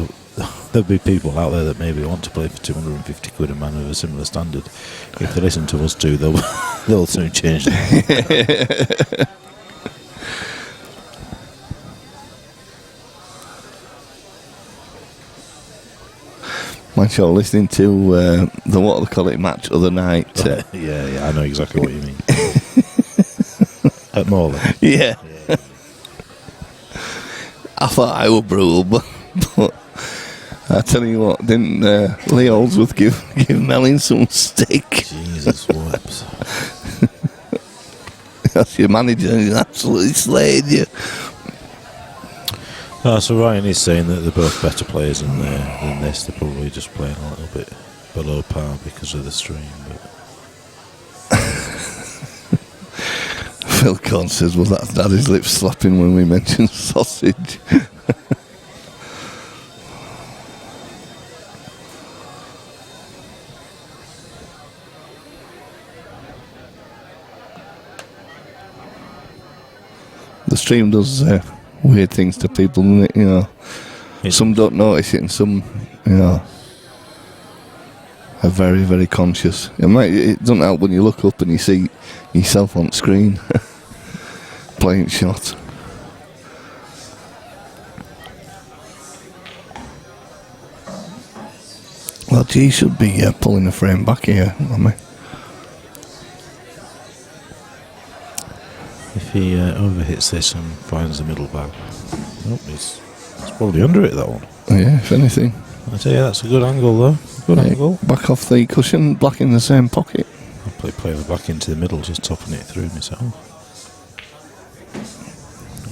there'll be people out there that maybe want to play for 250 quid a man of a similar standard. If they listen to us too, they'll soon change them. My show listening to the what they call it match other night. Yeah, I know exactly what you mean. At Morley. Yeah. I thought I was brutal, but I tell you what, didn't Lee Holdsworth give Mellin some stick? Jesus, whoops. That's your manager, he's absolutely slayed you. So Ryan is saying that they're both better players than this. They're probably just playing a little bit below par because of the stream. But Phil Conn says, well, that's Daddy's lips slapping when we mention sausage. The stream does weird things to people, doesn't it? You know, some don't notice it, and some, you know, are very, very conscious. It doesn't help when you look up and you see yourself on screen playing shot. Well, G should be pulling the frame back here, I if he overhits this and finds the middle bag, it's probably under it, that one. Yeah, if anything. I tell you, that's a good angle though. Good angle. Back off the cushion, black in the same pocket. I'll play the back into the middle, just topping it through myself.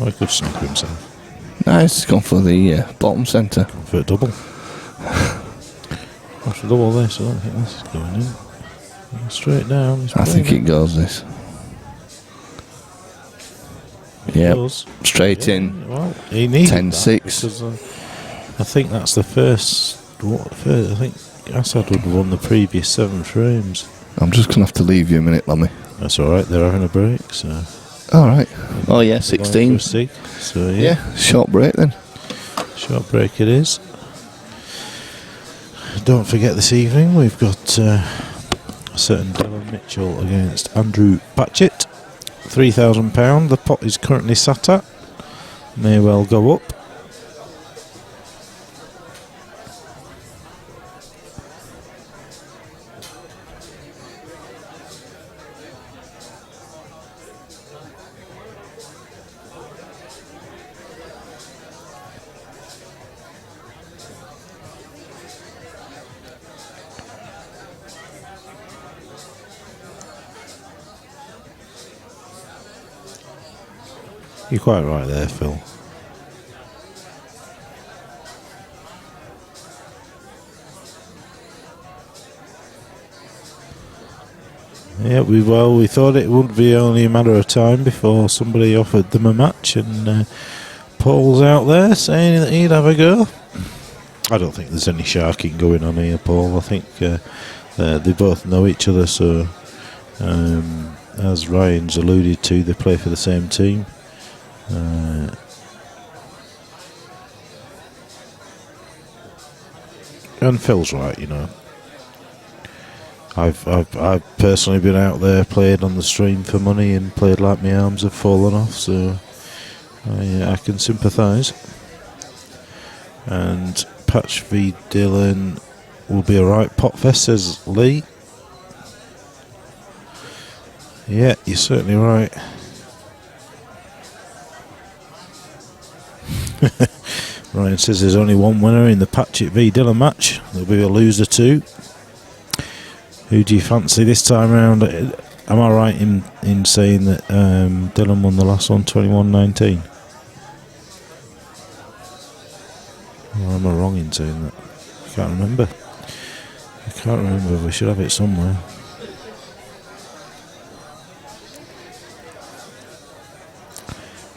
Oh, he could snooker himself. Nice, he's gone for the bottom centre. Gone for a double. After a double this, I don't think this is going in. Straight down. I think it goes this. Yeah, straight in. Well, he needed 10-6. Because I think that's the first. I think Asad would have won the previous 7 frames. I'm just going to have to leave you a minute, Lummy. That's alright, they're having a break, so. Alright. Oh, yeah, 16. So, Yeah, short break then. Short break it is. Don't forget this evening we've got a certain Dylan Mitchell against Andrew Patchett. £3,000. The pot is currently sat at. May well go up. You're quite right there, Phil. Yeah, we thought it would be only a matter of time before somebody offered them a match, and Paul's out there saying that he'd have a go. I don't think there's any sharking going on here, Paul. I think they both know each other, so as Ryan's alluded to, they play for the same team. And Phil's right, you know. I've personally been out there, played on the stream for money, and played like my arms have fallen off, so I can sympathise. And Patch v Dylan will be a right potfest, says Lee. Yeah, you're certainly right. Ryan says there's only one winner in the Patchett v Dylan match. There'll be a loser too. Who do you fancy this time round? Am I right in saying that Dylan won the last one 21-19? Or am I wrong in saying that? I can't remember. We should have it somewhere.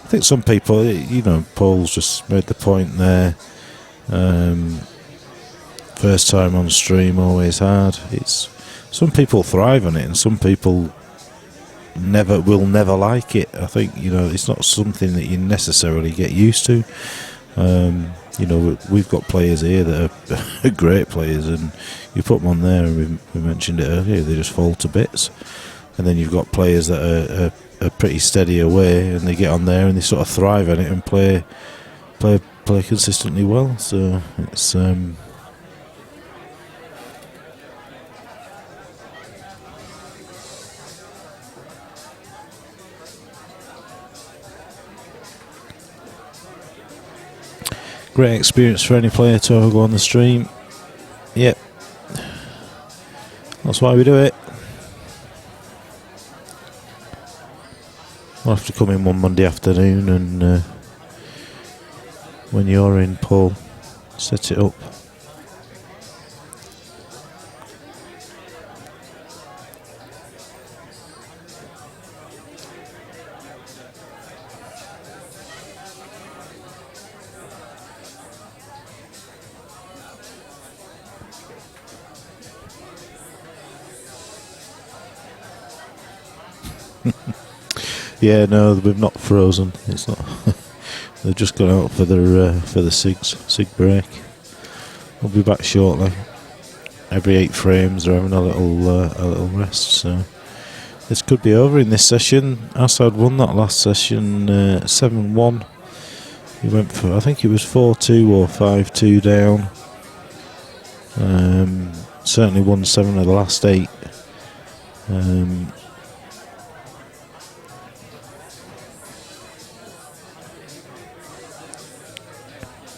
I think some people, you know, Paul's just made the point there. First time on stream, always hard. It's some people thrive on it, and some people will never like it. I think, you know, it's not something that you necessarily get used to. You know, we've got players here that are great players, and you put them on there, and we mentioned it earlier, they just fall to bits. And then you've got players that are pretty steady away, and they get on there and they sort of thrive on it and play consistently well. So it's great experience for any player to ever go on the stream. Yep, that's why we do it. We'll have to come in one Monday afternoon, and when you're in, Paul, set it up. Yeah, no, we've not frozen. It's not. They've just gone out for the sig break. We'll be back shortly. Every 8 frames, they're having a little rest. So this could be over in this session. Asad won that last session 7-1. He went for, I think it was 4-2 or 5-2 down. Certainly won 7 of the last 8.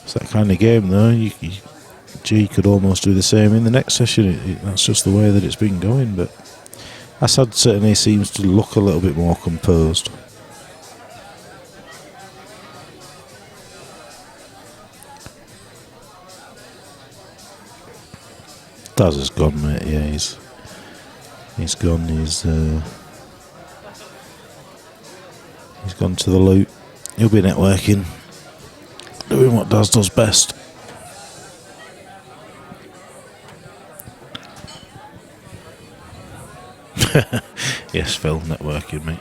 It's that kind of game, though. G could almost do the same in the next session. That's just the way that it's been going. But Asad certainly seems to look a little bit more composed. Daz has gone, mate. Yeah, he's gone. He's gone to the loot. He'll be networking, doing what Daz does best. Yes, Phil, networking, mate.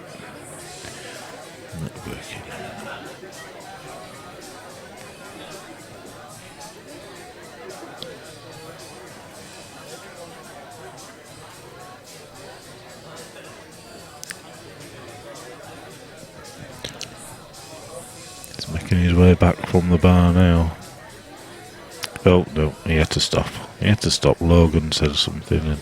Networking. He's making his way back from the bar now. Oh no, he had to stop. Logan said something, and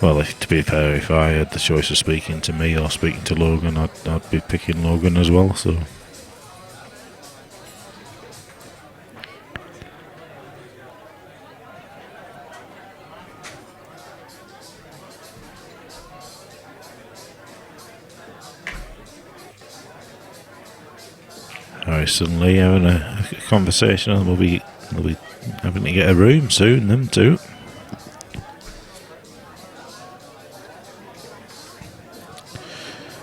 well, to be fair, if I had the choice of speaking to me or speaking to Logan, I'd be picking Logan as well. So Harris and Lee having a conversation, and they'll be having to get a room soon, them two.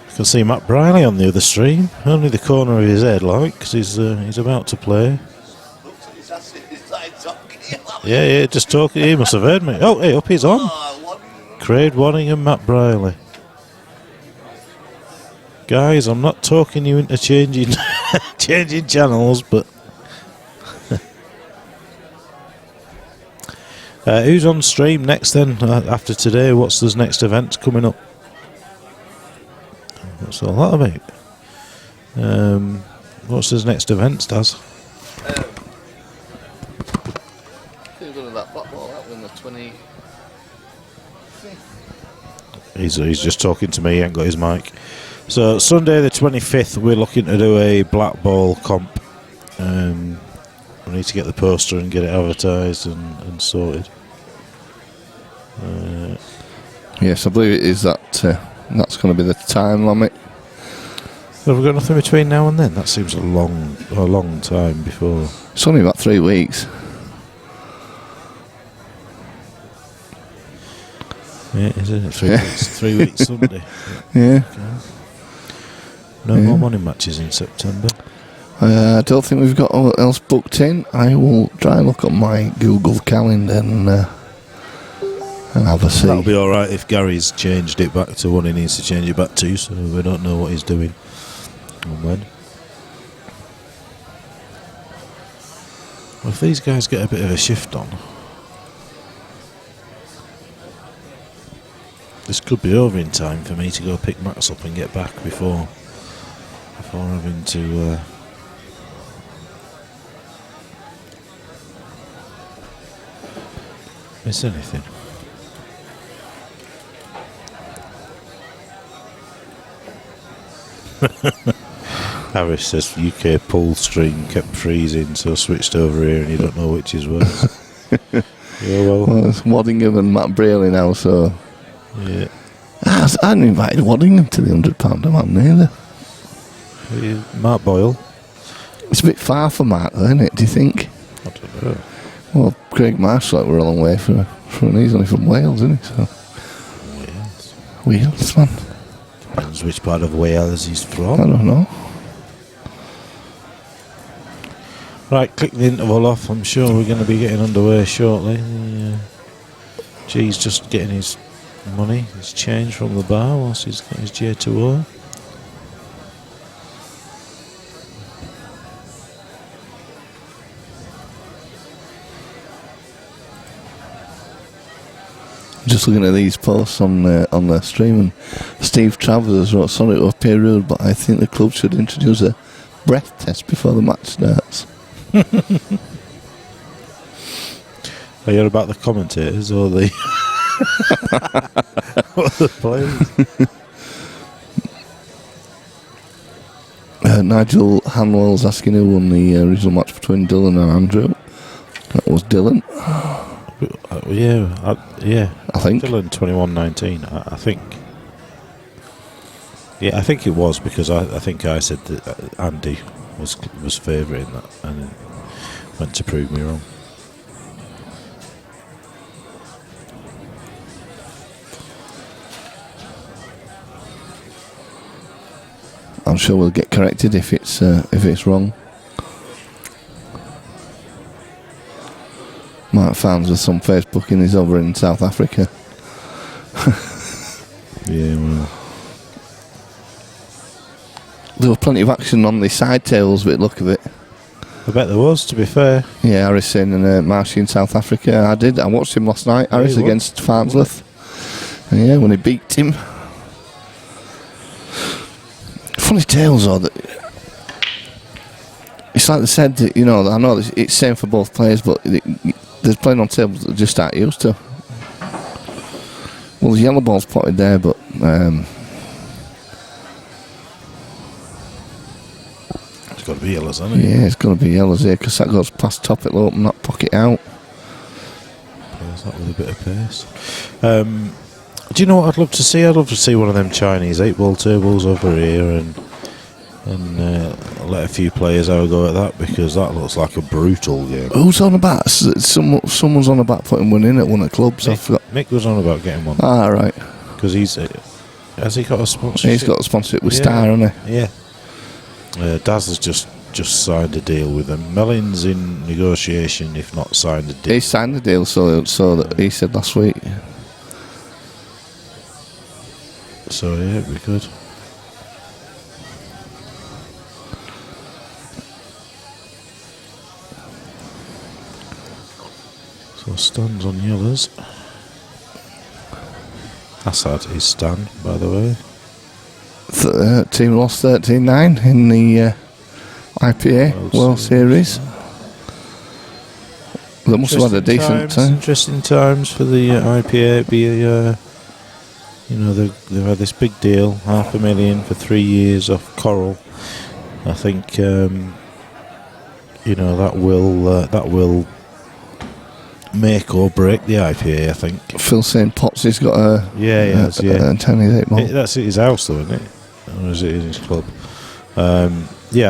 You can see Matt Briley on the other stream, only the corner of his head, like, because he's about to play. Yeah, just talking. He must have heard me. Oh, hey, up he's on. Craig Wanning and Matt Briley. Guys, I'm not talking you into changing channels, but who's on stream next then? After today, what's this next event coming up? What's all that about? What's his next event, Stas? He's just talking to me, he ain't got his mic. So Sunday the 25th we're looking to do a black ball comp. We need to get the poster and get it advertised and sorted. Yes, I believe it is that that's going to be the time limit. Have we got nothing between now and then? That seems a long time before. It's only about 3 weeks. Yeah, isn't it? 3 weeks. 3 weeks Sunday. Yeah. Okay. No more morning matches in September. I don't think we've got all else booked in. I will try and look at my Google Calendar and have a see. That'll be alright if Gary's changed it back to what he needs to change it back to, so we don't know what he's doing and when. Well, if these guys get a bit of a shift on, this could be over in time for me to go pick Max up and get back before having to miss anything. Harris says UK pull string kept freezing, so switched over here and you don't know which is worse. Yeah, well, it's Waddingham and Matt Braley now, so yeah. I hadn't invited Waddingham to the £100 a man either. Mark Boyle. It's a bit far for Mark, though, isn't it? Do you think? I don't know. Well, Craig Marshall, we're a long way from he's only from Wales, isn't he? So Wales, man. Depends which part of Wales he's from. I don't know. Right, click the interval off. I'm sure we're going to be getting underway shortly. G's just getting his money, his change from the bar whilst he's got his J2O. Just looking at these posts on the stream, and Steve Travers wrote, "Sorry to appear rude, but I think the club should introduce a breath test before the match starts." Are you about the commentators or the or the players? Nigel Hanwell's asking who won the original match between Dylan and Andrew. That was Dylan. Yeah. I think Dylan 21-19. I think. Yeah, I think it was because I think I said that Andy was favouring that and went to prove me wrong. I'm sure we'll get corrected if it's wrong. Mark Farnsworth on Facebook and he's over in South Africa. Yeah, well. There was plenty of action on the side tails, but look of it. I bet there was, to be fair. Yeah, Harrison and Marshy in South Africa. I watched him last night, Harris against Farnsworth. And yeah, when he beat him. Funny tales though, that it's like they said that, you know, I know it's same for both players, but there's playing on tables that just aren't used to. Well, the yellow ball's plotted there, but it's got to be yellows, hasn't it? yeah, it's got to be yellows here because that goes past top, it'll open that pocket out. Plays that with a bit of pace. Do you know what I'd love to see? I'd love to see one of them Chinese 8-ball tables over here and and let a few players have a go at that, because that looks like a brutal game. Who's on about? Someone's on about putting one in at one of the clubs. I forgot. Nick was on about getting one. Ah, right. Because has he got a sponsorship? He's got a sponsorship with Star, hasn't he? Yeah. Daz has just signed a deal with them. Mellon's in negotiation, if not signed a deal. He signed the deal, so that he said last week. So yeah, it'd be good. So Stan's on yellows. Asad is Stan, by the way. Team lost 13-9 in the IPA World Series. They must have had a decent time. Interesting times for the IPA. They've had this big deal, $500,000 for 3 years off Coral. I think that will make or break the IPA. I think. Phil saying Potsy's got a 10-8 malt. That's at his house, though, isn't it? Or is it in his club? I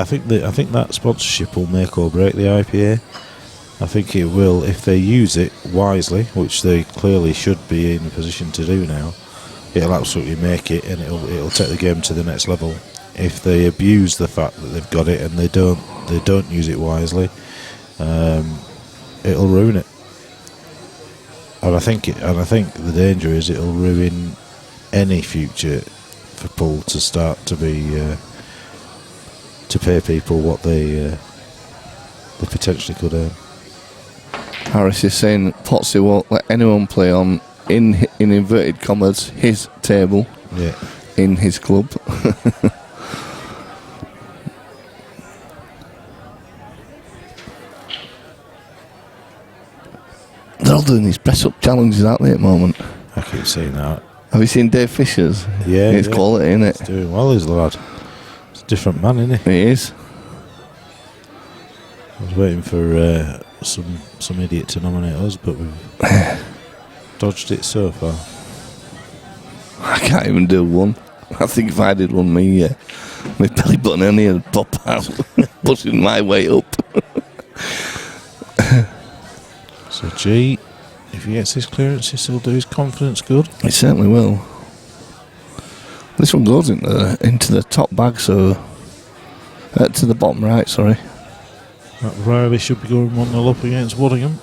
think that sponsorship will make or break the IPA. I think it will if they use it wisely, which they clearly should be in a position to do now. It'll absolutely make it, and it'll take the game to the next level. If they abuse the fact that they've got it and they don't use it wisely, it'll ruin it. And I think the danger is it'll ruin any future for Pull to start to be to pay people what they potentially could earn. Harris is saying that Potsy won't let anyone play on, in inverted commas, his table in his club. They're all doing these press-up challenges, aren't they, at the moment? I keep saying that. Have you seen Dave Fisher's? Yeah. It's quality, isn't it? He's doing well, he's the lad. He's a different man, isn't he? He is. I was waiting for some idiot to nominate us, but we've dodged it so far. I can't even do one. I think if I did one, my belly button only would pop out, pushing my weight up. So G, if he gets his clearances, he'll do his confidence good. It certainly will. This one goes into the top bag, so to the bottom right. Sorry. That Riley should be going 1-0 up against Waddingham.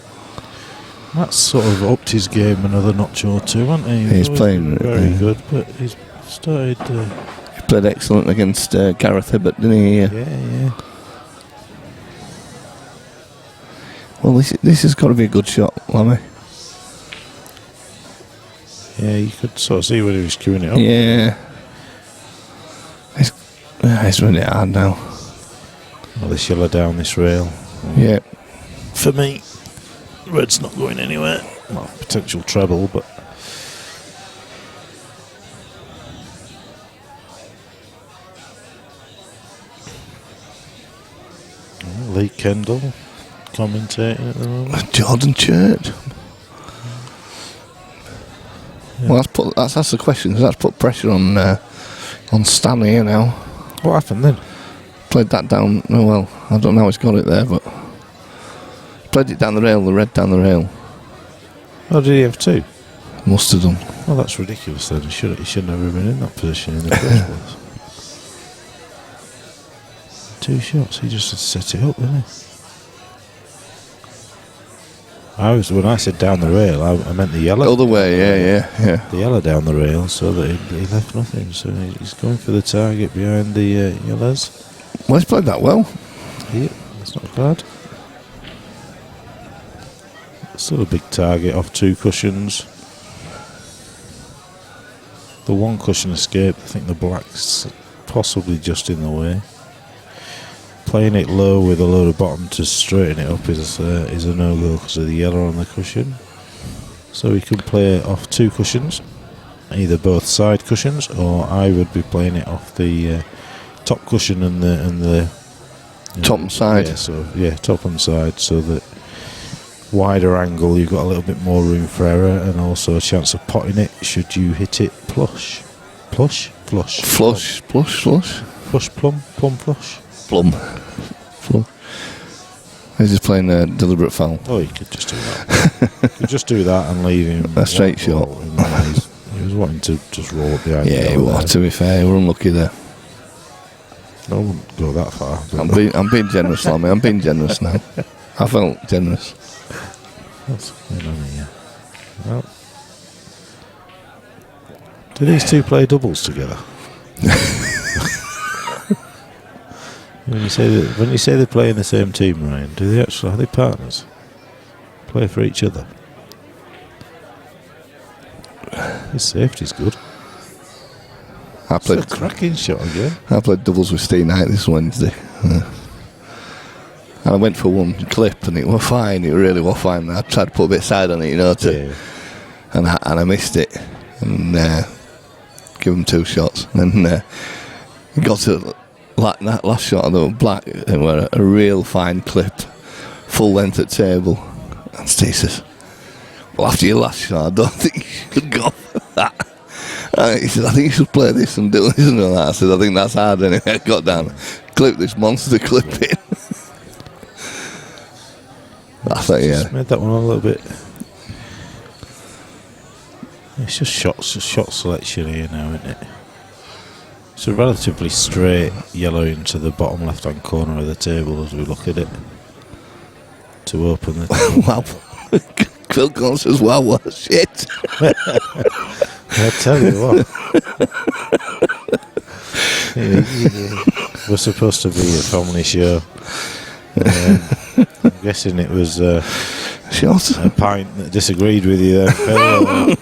That's sort of upped his game another notch or two, hasn't he? He's playing very good, but he's started. He played excellent against Gareth Hibbert, didn't he? Yeah. Well, this has got to be a good shot, Lammy. Yeah, you could sort of see when he was queuing it up. Yeah. It's running it hard now. Well, this yellow down this rail. Yeah. For me, red's not going anywhere. Well, potential treble, but. Lee Kendall commentating at the moment. Jordan Church. Yeah. Well, that's the question, because that's put pressure on Stanley here now. What happened then? Played that down. Oh well, I don't know how he's got it there, but played it down the rail. The red down the rail. Oh, did he have two? Must have done. Well, that's ridiculous then. He should never have been in that position in the first place. 2 shots. He just set it up, didn't he? When I said down the rail, I meant the yellow. Other way, yeah. The yellow down the rail, so that he left nothing. So he's going for the target behind the yellows. Well, he's played that well. Yeah, that's not bad. Still a big target off 2 cushions. The 1 cushion escaped. I think the black's possibly just in the way. Playing it low with a load of bottom to straighten it up is a no-go because of the yellow on the cushion. So we can play it off 2 cushions, either both side cushions, or I would be playing it off the top cushion and the Top and side. Yeah, top and side, so that wider angle, you've got a little bit more room for error, and also a chance of potting it should you hit it flush. Flush plum? Plum flush? Plum. He's just playing a deliberate foul. Oh, you could just do that. You could just do that and leave him. A straight shot. He was wanting to just roll up behind. Yeah, he was. To be fair, we're unlucky there. I wouldn't go that far. I'm being generous, Lammy. I'm being generous now. I felt generous. What's going on here? Well, do these two play doubles together? When you say they play in the same team, Ryan, do they actually, are they partners? Play for each other? His safety's good. It's a cracking shot again. I played doubles with Steve Knight this Wednesday. And I went for one clip and it was fine. It really was fine. I tried to put a bit of side on it, and I missed it. And give him 2 shots. And he got to that last shot of the black, and were a real fine clip, full length at table. And Steve says, "Well, after your last shot, I don't think you should go for that." He said, "I think you should play this and do this and all that." I said, "I think that's hard anyway." I got down, clipped this monster clip in. I thought, Just made that one a little bit. It's just shot selection here now, isn't it? It's a relatively straight yellow into the bottom left-hand corner of the table as we look at it to open the. Wow. Phil Collins says, "Wow, what a shit." I tell you what. We're supposed to be a family show. I'm guessing it was a pint that disagreed with you there, Phil,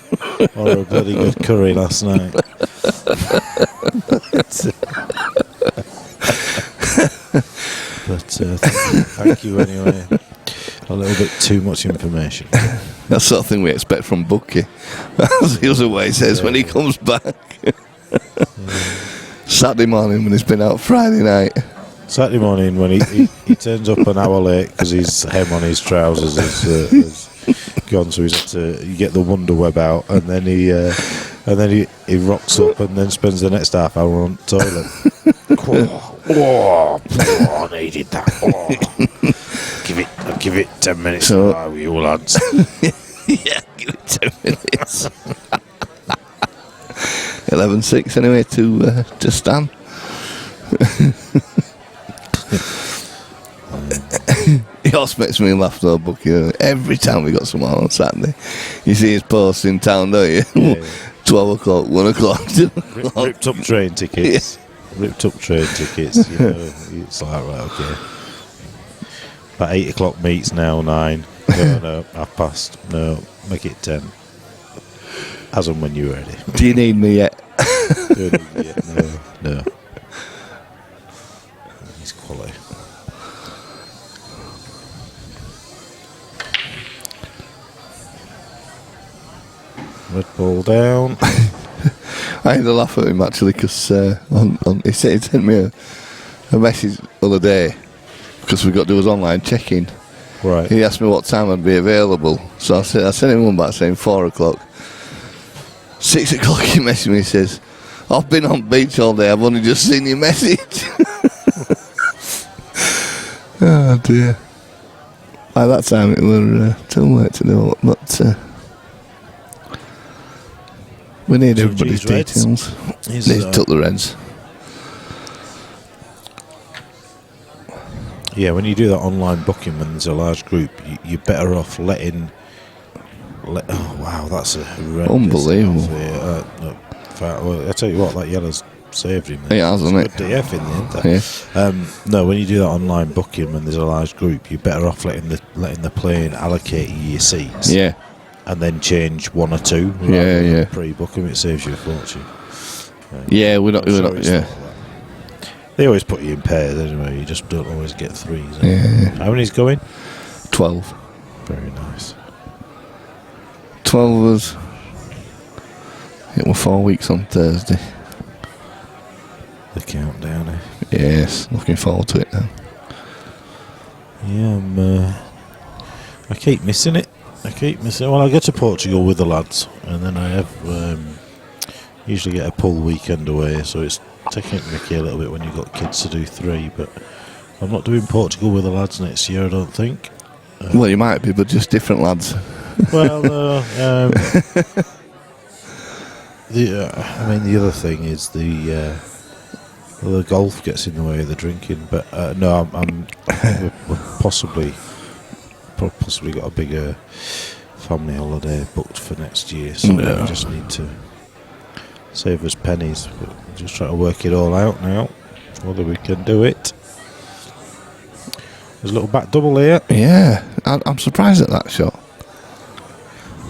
or a bloody good curry last night. But thank you anyway. A little bit too much information. That's the sort of thing we expect from Bucky. That's the other way he says when he comes back. Saturday morning when he's been out Friday night. Saturday morning when he turns up an hour late because his hem on his trousers has gone, so he's had to get the Wonder Web out, and then he rocks up and then spends the next half hour on the toilet. I needed that. Give it 10 minutes So, with you lads. Yeah, give it 10 minutes. 11:06 anyway to Stan. He also makes me laugh though, Bucky. Every time we got someone on Saturday, you see his posts in town, don't you? Yeah. 12 o'clock, 1 o'clock, 2 o'clock. Ripped up train tickets. Yeah. Ripped up train tickets. You know, it's like, right, okay. About 8 o'clock meets now, 9. No, 1:30. No, make it 10. As and when you're ready. Do you need me yet? Don't need me yet. No. He's quality. Red ball down. I had a laugh at him actually because he sent me a message the other day because we got to do his online check-in. Right. He asked me what time I'd be available, so I sent him one back saying 4 o'clock. 6 o'clock he messaged me, he says, "I've been on beach all day, I've only just seen your message." Oh dear. By that time it was too late to do it, but we need everybody's details. He took the Reds. Yeah, when you do that online booking when there's a large group, you're better off letting. Oh wow, that's a horrendous. Unbelievable. Well, I tell you what, that yellow's saved him. It has, hasn't it? Good DF in the end. Yeah. No, when you do that online booking when there's a large group, you're better off letting the plane allocate you your seats. Yeah. And then change 1 or 2. Yeah. Pre-book them, it saves you a fortune. Yeah, we're not. Yeah. They always put you in pairs anyway. You just don't always get 3s. Yeah. How many's going? 12. Very nice. 12 of us. It was 4 weeks on Thursday. The countdown, eh? Yes, looking forward to it now. Yeah, I keep missing it. Well, I go to Portugal with the lads, and then I have Usually get a pull weekend away, so it's taking the mickey a little bit when you've got kids to do 3. But I'm not doing Portugal with the lads next year, I don't think. Well, you might be, but just different lads. Well, no. The other thing is the golf gets in the way of the drinking. But no, we've possibly got a bigger family holiday booked for next year, so we just need to save us pennies. But we're just trying to work it all out now, whether we can do it. There's a little back double here. Yeah, I'm surprised at that shot.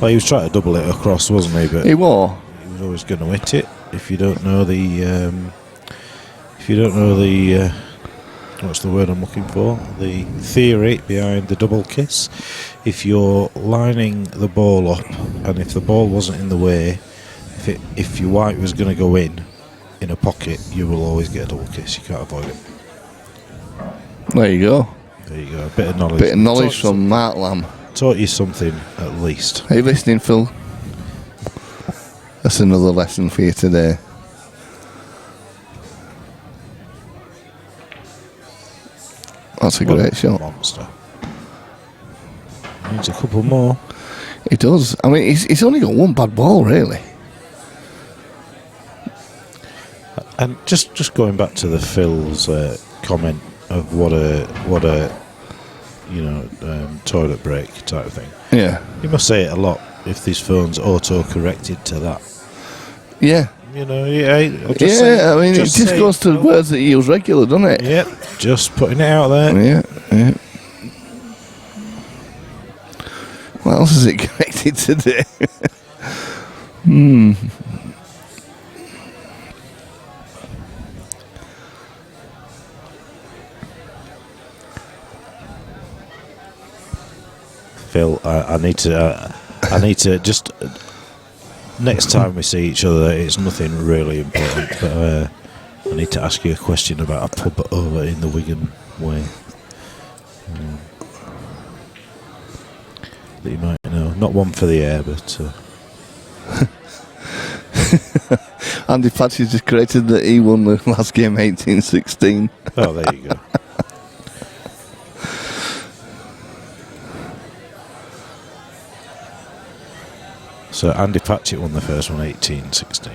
Well, he was trying to double it across, wasn't he? But He was always going to hit it. If you don't know the what's the word I'm looking for? The theory behind the double kiss. If you're lining the ball up, and if the ball wasn't in the way, if your white was going to go in a pocket, you will always get a double kiss. You can't avoid it. There you go. There you go. A bit of knowledge. Bit of knowledge from Mark Lamb. Taught you something at least. Are you listening, Phil? That's another lesson for you today. That's a great shot. Monster. Needs a couple more. He does. I mean, he's only got one bad ball, really. And just going back to the Phil's comment of what a toilet break type of thing. Yeah. You must say it a lot if these phones auto-corrected to that. Yeah. You know, I mean, it just goes to words that you use regular, doesn't it? Yep, just putting it out there. Yeah. What else is it corrected today? Phil, I need to just next time we see each other, it's nothing really important, but I need to ask you a question about a pub over in the Wigan way that you might know. Not one for the air, but Andy Patchett just corrected that he won the last game 18-16. oh, there you go. So Andy Patchett won the first one 18-16.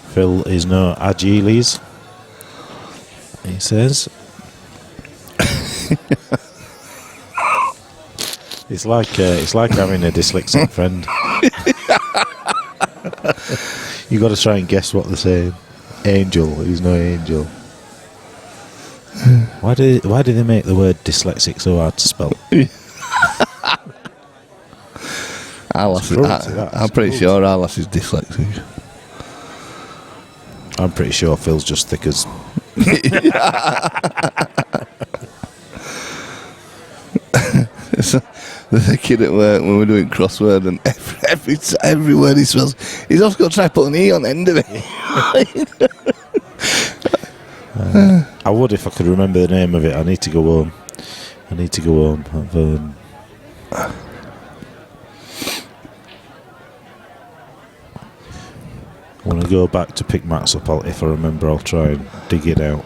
Phil is no Agiles, he says. It's like having a dyslexic friend. You got to try and guess what they're saying. Angel, he's no angel. Why did they make the word dyslexic so hard to spell? I'm pretty sure Alice is dyslexic. I'm pretty sure Phil's just thick as. There's a kid at work when we're doing crossword, and every word he spells, he's also got to try to put an E on the end of it. I would if I could remember the name of it. I need to go home. When I go back to pick Max up, if I remember, I'll try and dig it out.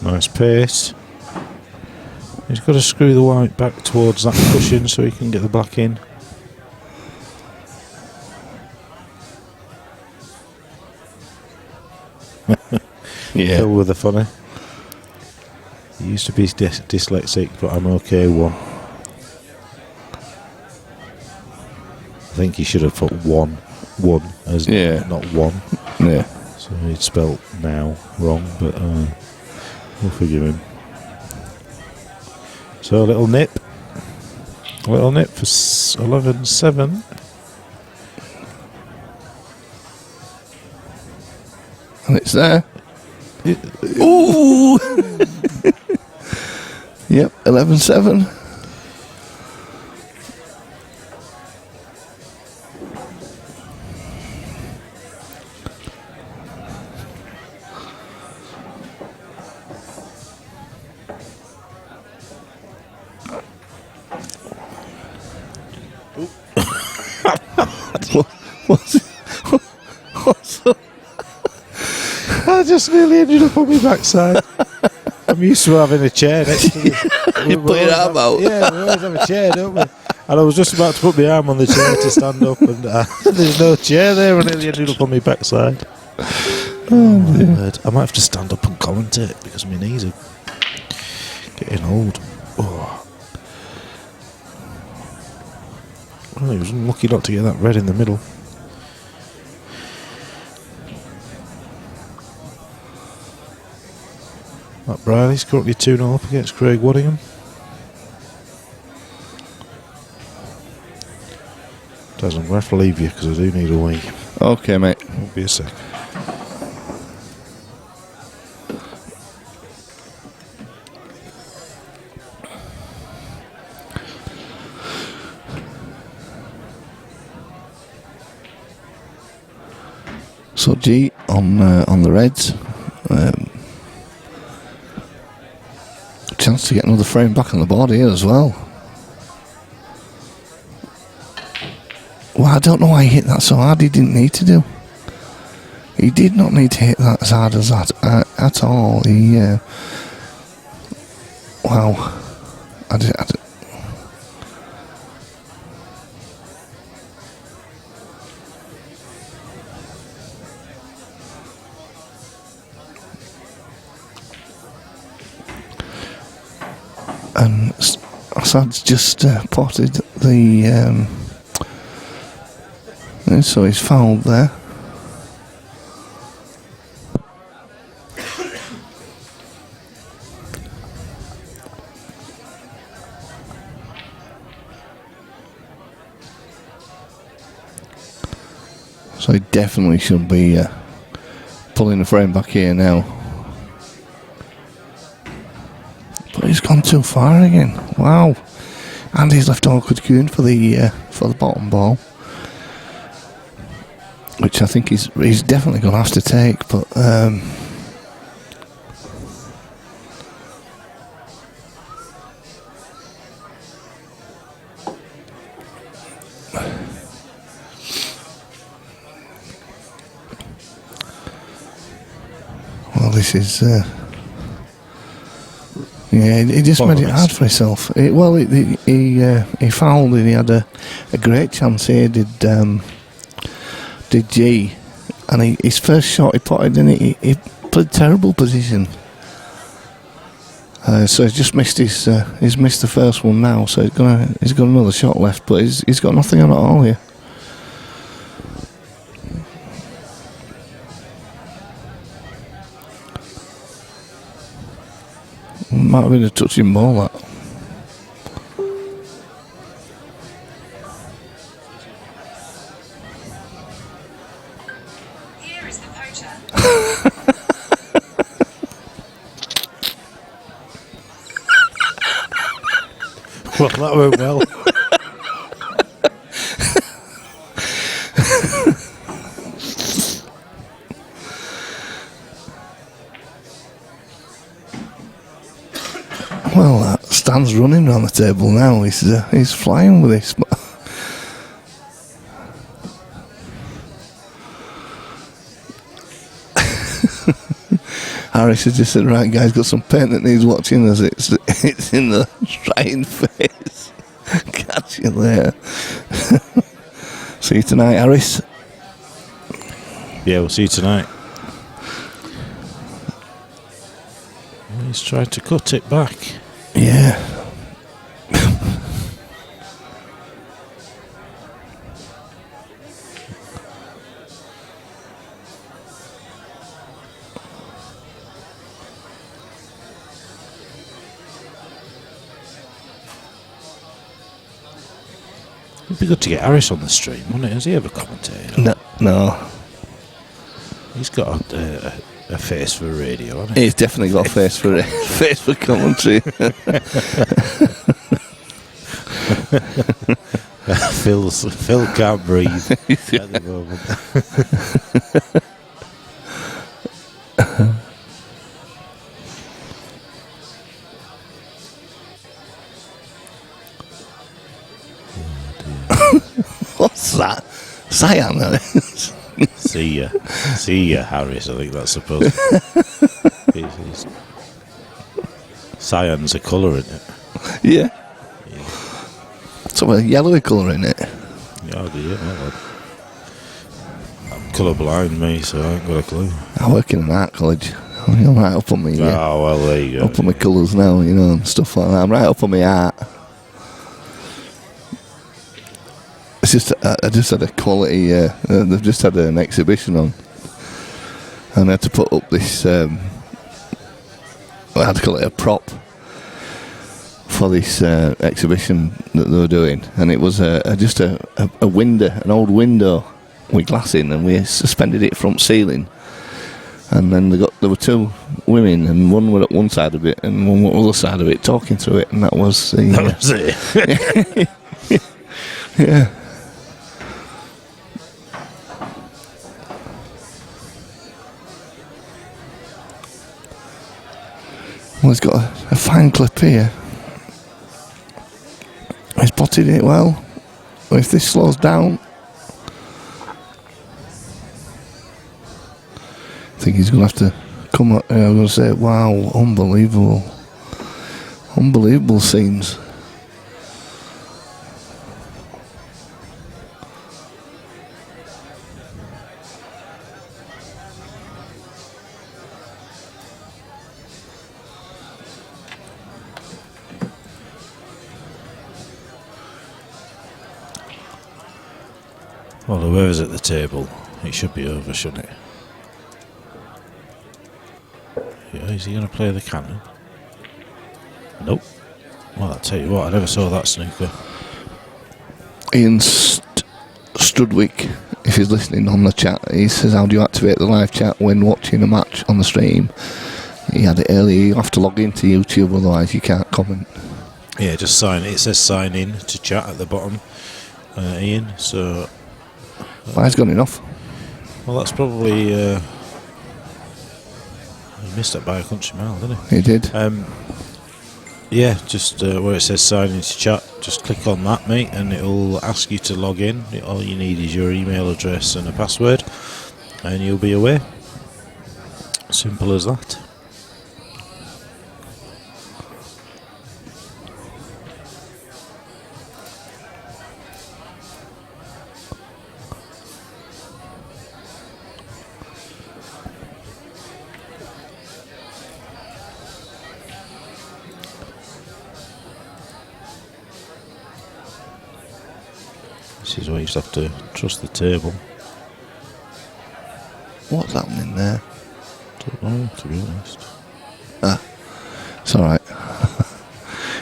Nice pace. He's got to screw the white back towards that cushion so he can get the black in. Yeah. Phil with the funny. He used to be dyslexic, but I'm okay one. I think he should have put one as not one. Yeah. So he'd spelt now wrong, but we'll forgive him. So a little nip for 11-7. And it's there. Ooh! Yep, 11-7. What's up? I just nearly ended up on my backside. I'm used to having a chair next to me. You put your arm out. Yeah, we always have a chair, don't we? And I was just about to put my arm on the chair to stand up, and there's no chair there, and I nearly ended up on my backside. Oh, my word. I might have to stand up and commentate because my knees are getting old. Oh. Well, he was unlucky not to get that red in the middle. Matt Briley's currently 2-0 up against Craig Waddingham. Des, I'm going to have to leave you because I do need a wee. Okay, mate. Won't be a sec. So G on the Reds. Chance to get another frame back on the board here as well. Well, I don't know why he hit that so hard. He didn't need to do. He did not need to hit that as hard as that at all. He wow. And Asad's just potted the so he's fouled there. So he definitely should be pulling the frame back here now. But he's gone too far again. Wow. And he's left awkward goon for the bottom ball. Which I think he's definitely going to have to take, but well, this is yeah, he just made it hard for himself. He fouled and he had a great chance here. Did G, and his first shot he potted in it. He put a terrible position. So he's just missed he's missed the first one now. So he's got another shot left, but he's got nothing on at all here. Might have been a touching ball, that. Here is the poacher. Well, that went well. Well, Stan's running around the table now. He's flying with this. Harris has just said, right, guys, got some paint that needs watching as it's in the trying face. Catch you there. See you tonight, Harris. Yeah, we'll see you tonight. He's tried to cut it back. Yeah. It'd be good to get Harris on the stream, wouldn't it? Has he ever commentated? No. He's got a face for radio, hasn't he? He's definitely got a face for commentary. Phil can't breathe at the moment. What's that? Cyan. See ya, Harris. I think that's supposed. It's cyan's a colour, isn't it? Yeah. Some of a yellowy colour in it. Yeah, I'm colour blind, me, so I ain't got a clue. I work in an art college. I'm right up on me. Oh well, there you go. Up on my colours now, you know, and stuff like that. I'm right up on my art. It's just I just had a quality. They've just had an exhibition on, and I had to put up this. I had to call it a prop for this exhibition that they were doing, and it was just a window, an old window with glass in, and we suspended it front ceiling. And then there were two women, and one were at one side of it, and one were at the other side of it, talking through it, and that was the. That was it. Yeah. Well, he's got a fine clip here. He's potted it well. If this slows down, I think he's going to have to come up. I'm going to say, wow, unbelievable. Unbelievable scenes. Well, whoever's at the table, it should be over, shouldn't it? Yeah, is he going to play the cannon? Nope. Well, I'll tell you what, I never saw that snooker. Ian Studwick, if he's listening on the chat, he says, how do you activate the live chat when watching a match on the stream? He had it earlier. You have to log into YouTube, otherwise you can't comment. Yeah, just sign. It says sign in to chat at the bottom, Ian. So. Well, he's gone enough. Well, that's probably. He missed it by a country mile, didn't he? He did. Yeah, just where it says sign in to chat, just click on that, mate, and it'll ask you to log in. All you need is your email address and a password, and you'll be away. Simple as that. This is where you just have to trust the table. What's happening there? Don't know, to be honest. It's alright.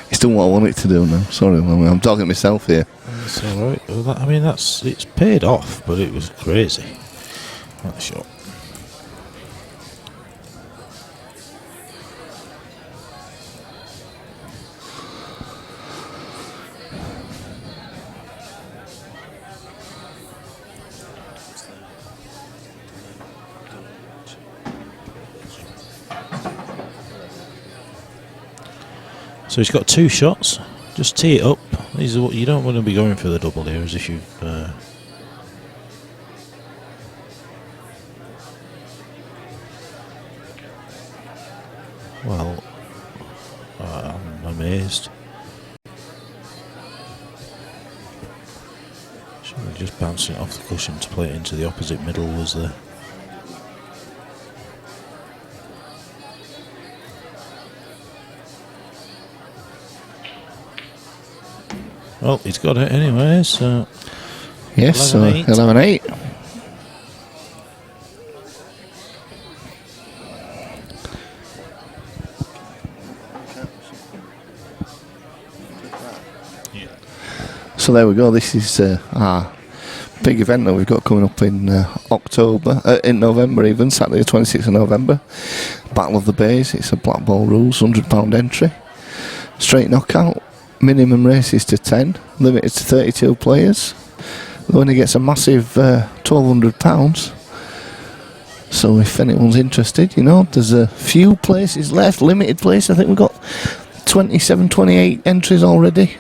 It's done what I want it to do now. Sorry, I'm talking to myself here. It's alright. Well, it's paid off, but it was crazy. That shot. So he's got two shots. Just tee it up. These are what you don't want to be going for the double here, as if you've. Well, I'm amazed. Surely just bouncing it off the cushion to play it into the opposite middle was the. Well, he's got it anyway, so. Yes, 11-8. 11-8. Yeah. So there we go. This is our big event that we've got coming up in in November even, Saturday the 26th of November. Battle of the Bays. It's a Black Ball rules, £100 entry. Straight knockout. Minimum races to 10, limited to 32 players. The winner gets a massive £1,200. So if anyone's interested, you know, there's a few places left, limited places. I think we've got 27, 28 entries already.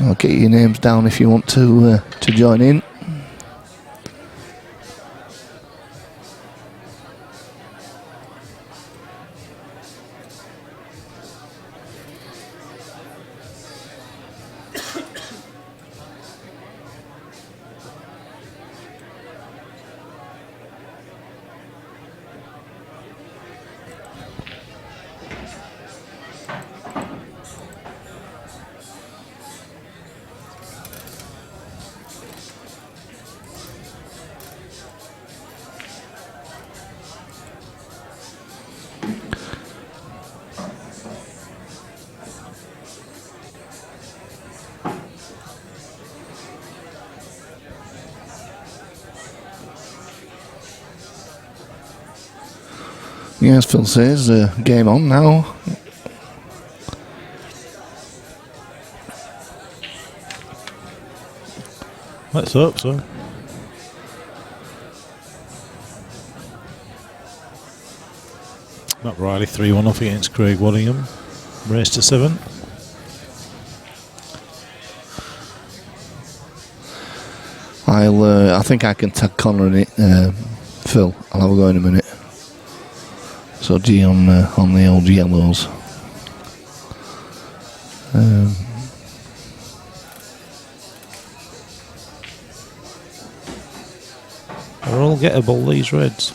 I'll get your names down if you want to join in. Yeah, as Phil says, game on now. Let's hope so. Matt Riley 3-1 up against Craig Waddingham. Race to 7. I think I can tag Connor in it, Phil. I'll have a go in a minute. So G on the old yellows. They're all gettable, these reds.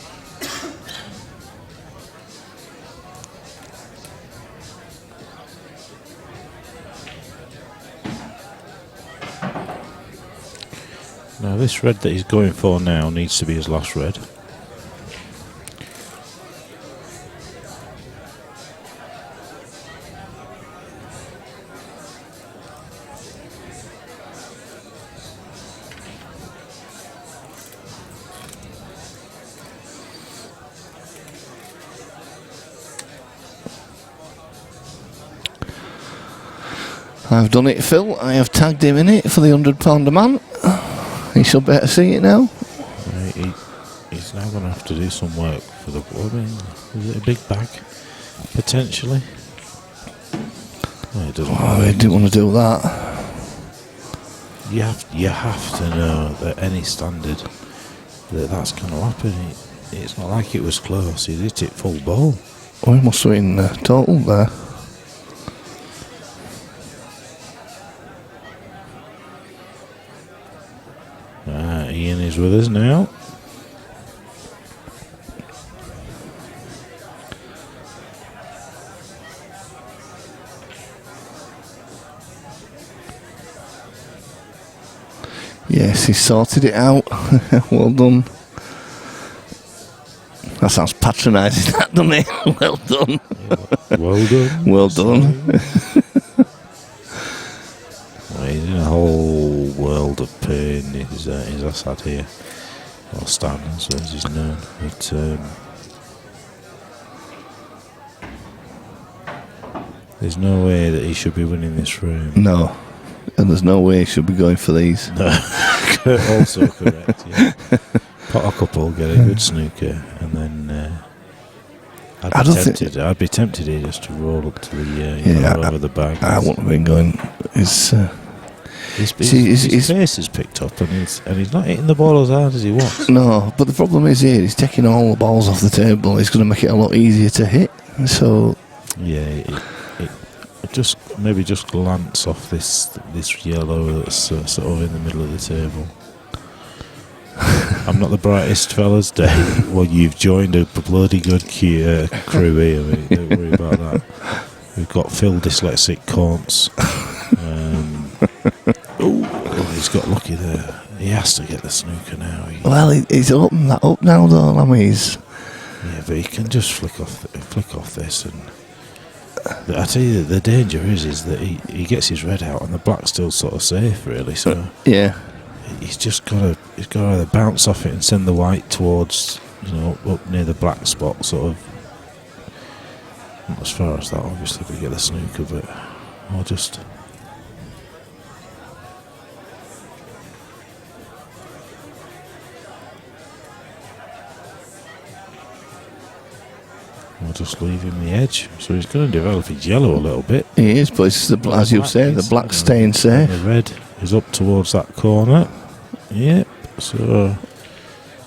Now this red that he's going for now needs to be his last red. I've done it, Phil. I have tagged him in it for the £100 a man. He should better see it now. He's now going to have to do some work for the... I mean, is it a big bag? Potentially. Well, it doesn't I didn't want to do that. You have to know that any standard that's going to happen. It's not like it was close. He hit it full ball. Oh, he must have been total there. Ian is with us now. Yes, he sorted it out. Well done. That sounds patronising, that, doesn't it? Well done. Well done. Well done. Well, he's in a whole world of pain. He's Asad here. Or Stan, as he's known. But there's no way that he should be winning this room. No. And there's no way he should be going for these. No. Also correct, yeah. Pot a couple, get a good snooker, and then I'd be tempted here just to roll up to the over the bag. I wouldn't have been going. His pace is picked up, and he's not hitting the ball as hard as he was. No, but the problem is here, he's taking all the balls off the table. He's going to make it a lot easier to hit. So yeah, just glance off this yellow that's sort of in the middle of the table. I'm not the brightest fellas, Dave. Well, you've joined a bloody good crew here. I mean, don't worry about that. We've got Phil Dyslexic Corns. He's got lucky there. He has to get the snooker now. Well, he's opened that up now, though. I mean, yeah, but he can just flick off this, and but I tell you, the danger is that he gets his red out, and the black's still sort of safe, really. So yeah, he's got to either bounce off it and send the white towards, up near the black spot, sort of. Not as far as that, obviously, but get the snooker, but or just. I'll just leave him the edge. So he's going to develop his yellow a little bit. He is, but it's as you say, the black staying safe. The red is up towards that corner. Yep. So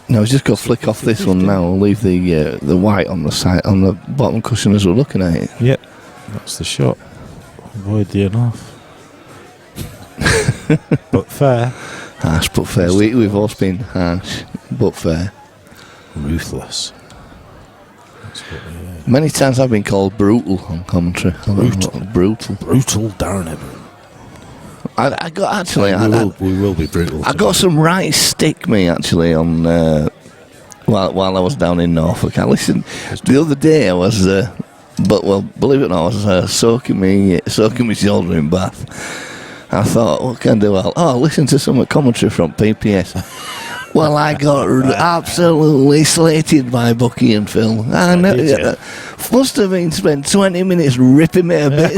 now he's just got to flick off this one now. We'll leave the white on the side, on the bottom cushion as we're looking at it. Yep. That's the shot. Avoid the enough. But fair. Harsh but fair. We've always been harsh but fair. Ruthless. Many times I've been called brutal on commentary. Brutal Darren Everett. I got actually. We will be brutal. I got some right stick, me actually, on while I was down in Norfolk. I listened the other day. I was, believe it or not, I was soaking my shoulder in bath. I thought, what can I do? Listen to some commentary from PPS. Well, I got absolutely slated by Bucky and Phil. Must have been spent 20 minutes ripping me a bit.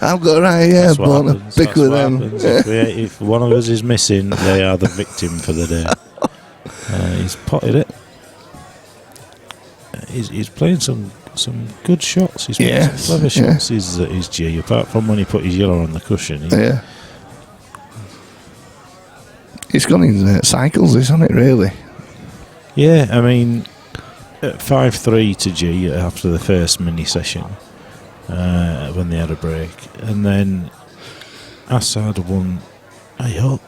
I've got bone to pick with them. If one of us is missing, they are the victim for the day. He's potted it. He's playing some good shots. He's playing some clever shots. He's G. Apart from when he put his yellow on the cushion. It's gone in cycles, isn't it, really? Yeah, I mean, 5-3 to G after the first mini session when they had a break. And then Asad won. Asad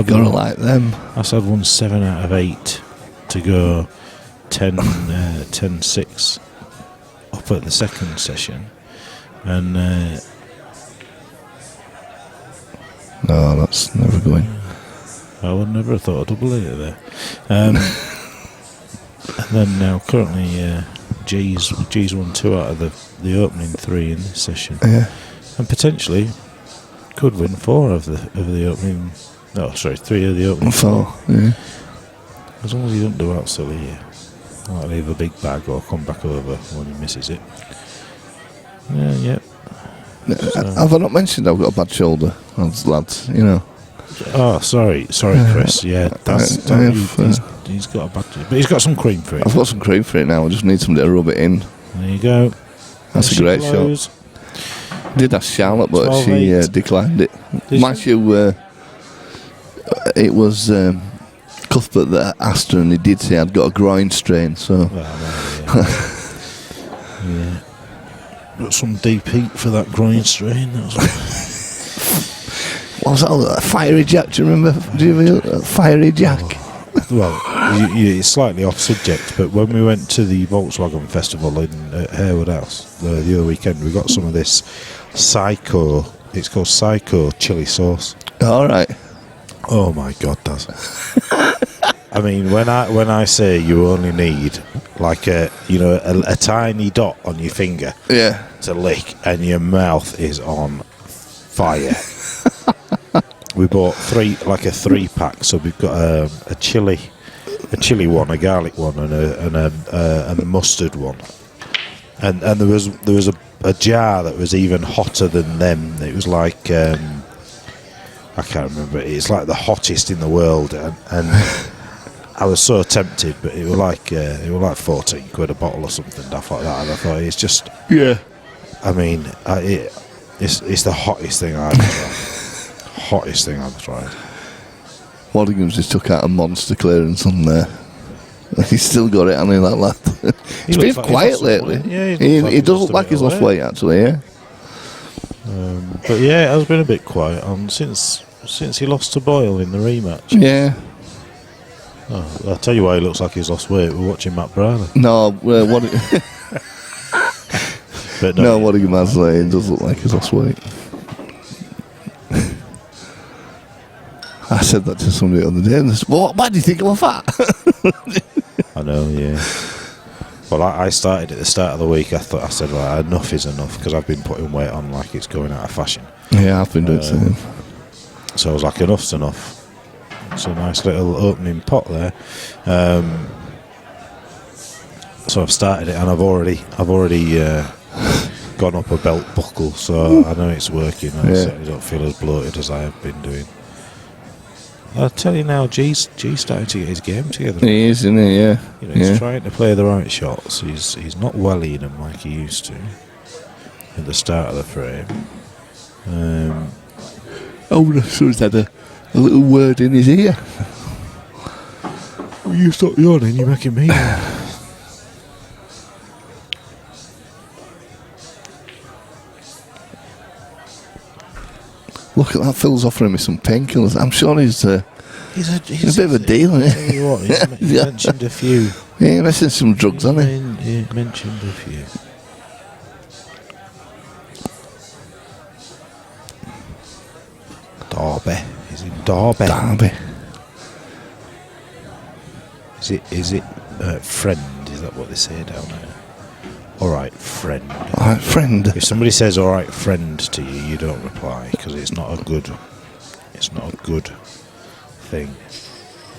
gotta like them. Asad won 7 out of 8 to go 10-6 up at the second session. And no, that's never going. I would never have thought of double eight there. And then now currently G's won 2 out of the opening 3 in this session. Yeah. And potentially could win 4 of the opening. No, sorry, 3 of the opening 4. Yeah. As long as he doesn't do out silly here. Like leave a big bag or come back over when he misses it. Yeah. Have I not mentioned I've got a bad shoulder, lads? You know. Oh, sorry, Chris. Yeah, he's got a bad, but he's got some cream for it. I've got some cream for it now. I just need somebody to rub it in. There you go. That's a great shot. Did ask Charlotte, but she declined it. Mind you, it was Cuthbert that asked her, and he did say I'd got a groin strain. So. Yeah. Got some deep heat for that groin strain. What was that? Fiery Jack? Do you remember? Do you remember Fiery Jack? Well, it's slightly off subject, but when we went to the Volkswagen Festival in Harewood House the other weekend, we got some of this Psycho. It's called Psycho chili sauce. All right. Oh my God, Daz. I mean, when I say you only need like a tiny dot on your finger to lick, and your mouth is on fire. We bought 3 pack, so we've got a chili one, a garlic one, and a mustard one, and there was a jar that was even hotter than them. It was like I can't remember. It's like the hottest in the world, and I was so tempted, but it was like 14 quid a bottle or something daft like that. And I thought it's just I mean, it's the hottest thing I've tried. Hottest thing I've tried. Waddingham's just took out a monster clearance on there. He's still got it, hasn't he, that lad? He's been quiet lately. Yeah, he does look like he's lost weight, actually, yeah. But yeah, it has been a bit quiet since he lost to Boyle in the rematch. Yeah. Oh, I'll tell you why he looks like he's lost weight. We're watching Matt Bradley. No, Waddingham has it does look like he's lost weight. I said that to somebody the other day, and they said, why do you think I'm fat? I know, yeah. Well, I started at the start of the week. I said, well, enough is enough, because I've been putting weight on like it's going out of fashion. Yeah, I've been doing the same. So I was like, enough's enough. It's a nice little opening pot there. So I've started it, and I've already gone up a belt buckle, so I know it's working. I certainly don't feel as bloated as I have been doing. I'll tell you now, G's starting to get his game together. He is, isn't he? Yeah. You know, he's trying to play the right shots. He's not wellying them like he used to at the start of the frame. Someone's had a little word in his ear. Will you stop yawning? You're making me yawn. Look at that, Phil's offering me some painkillers. I'm sure he's a bit of a deal, isn't he? Tell you what, he's mentioned a few. Yeah, he mentioned some drugs, hasn't he? He mentioned a few. Derby. He's in Derby. Derby. Is it friend? Is that what they say down there? Alright, friend. Alright, friend. If somebody says alright, friend to you, you don't reply because it's not a good thing.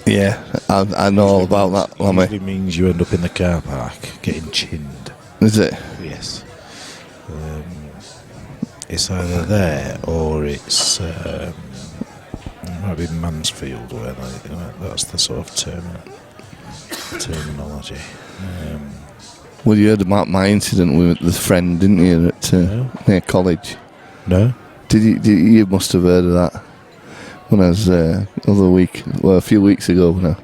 Yeah, I know all about that, It Lammy. usually means you end up in the car park getting chinned. Is it? Yes. It's either there or it's it might be Mansfield where that's the sort of terminology. Well, you heard about my incident with the friend, didn't you, at near college? No? You must have heard of that. When I was a few weeks ago, when I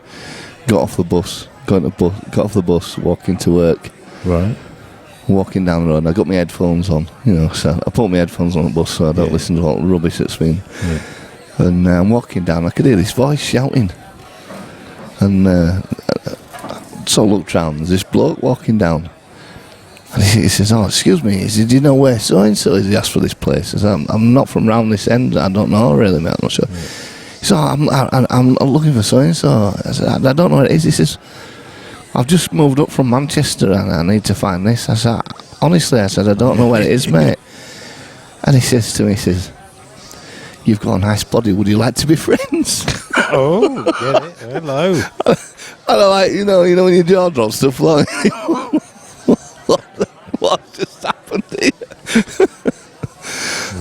got off the bus, walking to work. Right. Walking down the road, and I got my headphones on, so I put my headphones on the bus so I don't listen to all the rubbish that's been. Yeah. And I'm walking down, I could hear this voice shouting. And so I looked round, there's this bloke walking down. And he says, "Oh, excuse me, do you know where so-and-so is?" He asked for this place. I said, I'm not from round this end, I don't know really, mate, I'm not sure. Yeah. He said, I'm looking for so-and-so. I said, I don't know what it is. He says, "I've just moved up from Manchester and I need to find this." I said, "Honestly," I said, "I don't know where it is, mate." And he says to me, "You've got a nice body, would you like to be friends?" Oh, get it. Hello. And I'm like, when your jaw drops to the floor, what just happened here?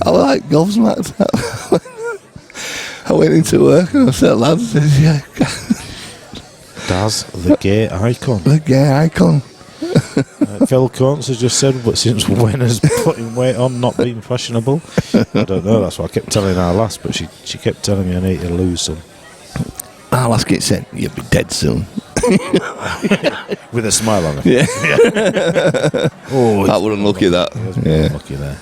I was like gobsmacked. I went into work and I said, "Lads," Daz, the gay icon. the gay icon. Phil Coates has just said, but since when has putting weight on not been fashionable? I don't know, that's what I kept telling our lass, but she kept telling me I need to lose some. Our last kid said, "You'll be dead soon." With a smile on her. Yeah. Oh, That wouldn't look at that. Yeah. Lucky there.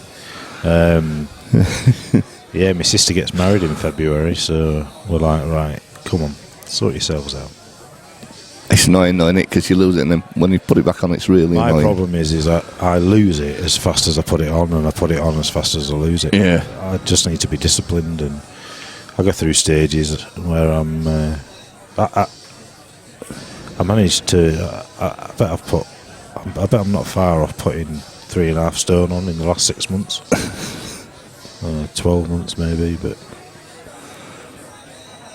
Yeah, my sister gets married in February, so we're like, right, come on, sort yourselves out. It's annoying, isn't it? Because you lose it, and then when you put it back on, it's really My annoying. problem is I lose it as fast as I put it on, and I put it on as fast as I lose it. Yeah. I just need to be disciplined, and I go through stages where I managed to. I bet I'm not far off putting 3.5 stone on in the last 6 months. 12 months maybe, but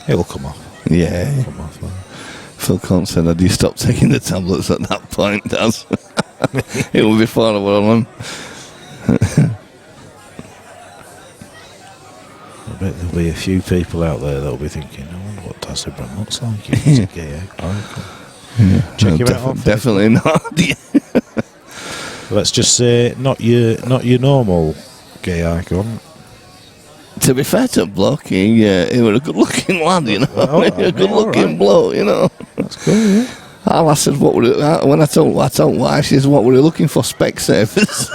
it'll come off. Yeah. It'll come off. Phil Coates said, "Had you stopped taking the tablets at that point, Daz?" It was before I were on them. I bet there'll be a few people out there that'll be thinking, "I wonder what Daz Abraham looks like." He's a gay icon. Check him out on Facebook. Definitely not. Let's just say not your normal gay icon. To be fair to bloke, he was a good-looking lad, Oh, a good-looking right. bloke, That's cool, yeah. I said, "What would it?" When I told wife, she says, "What were you looking for? Specsavers?"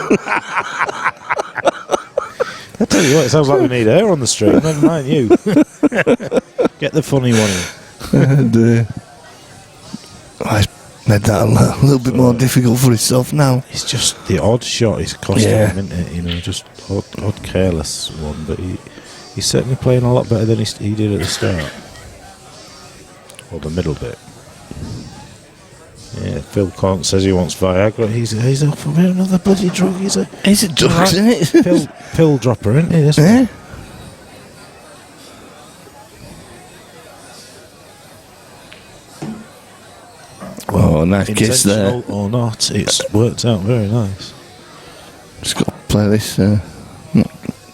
I tell you what, it sounds like we need air on the street. Never mind you. Get the funny one in. And I made that a little bit more difficult for himself now. It's just the odd shot. It's costing him, isn't it? Just odd careless one. But he's certainly playing a lot better than he did at the start. Or the middle bit. Yeah, Phil Coates says he wants Viagra. He's off for another bloody drug. He's a drug, isn't it? pill dropper, isn't he? This one? Yeah. Oh, nice kiss there. Intentional or not, it's worked out very nice. Just got to play this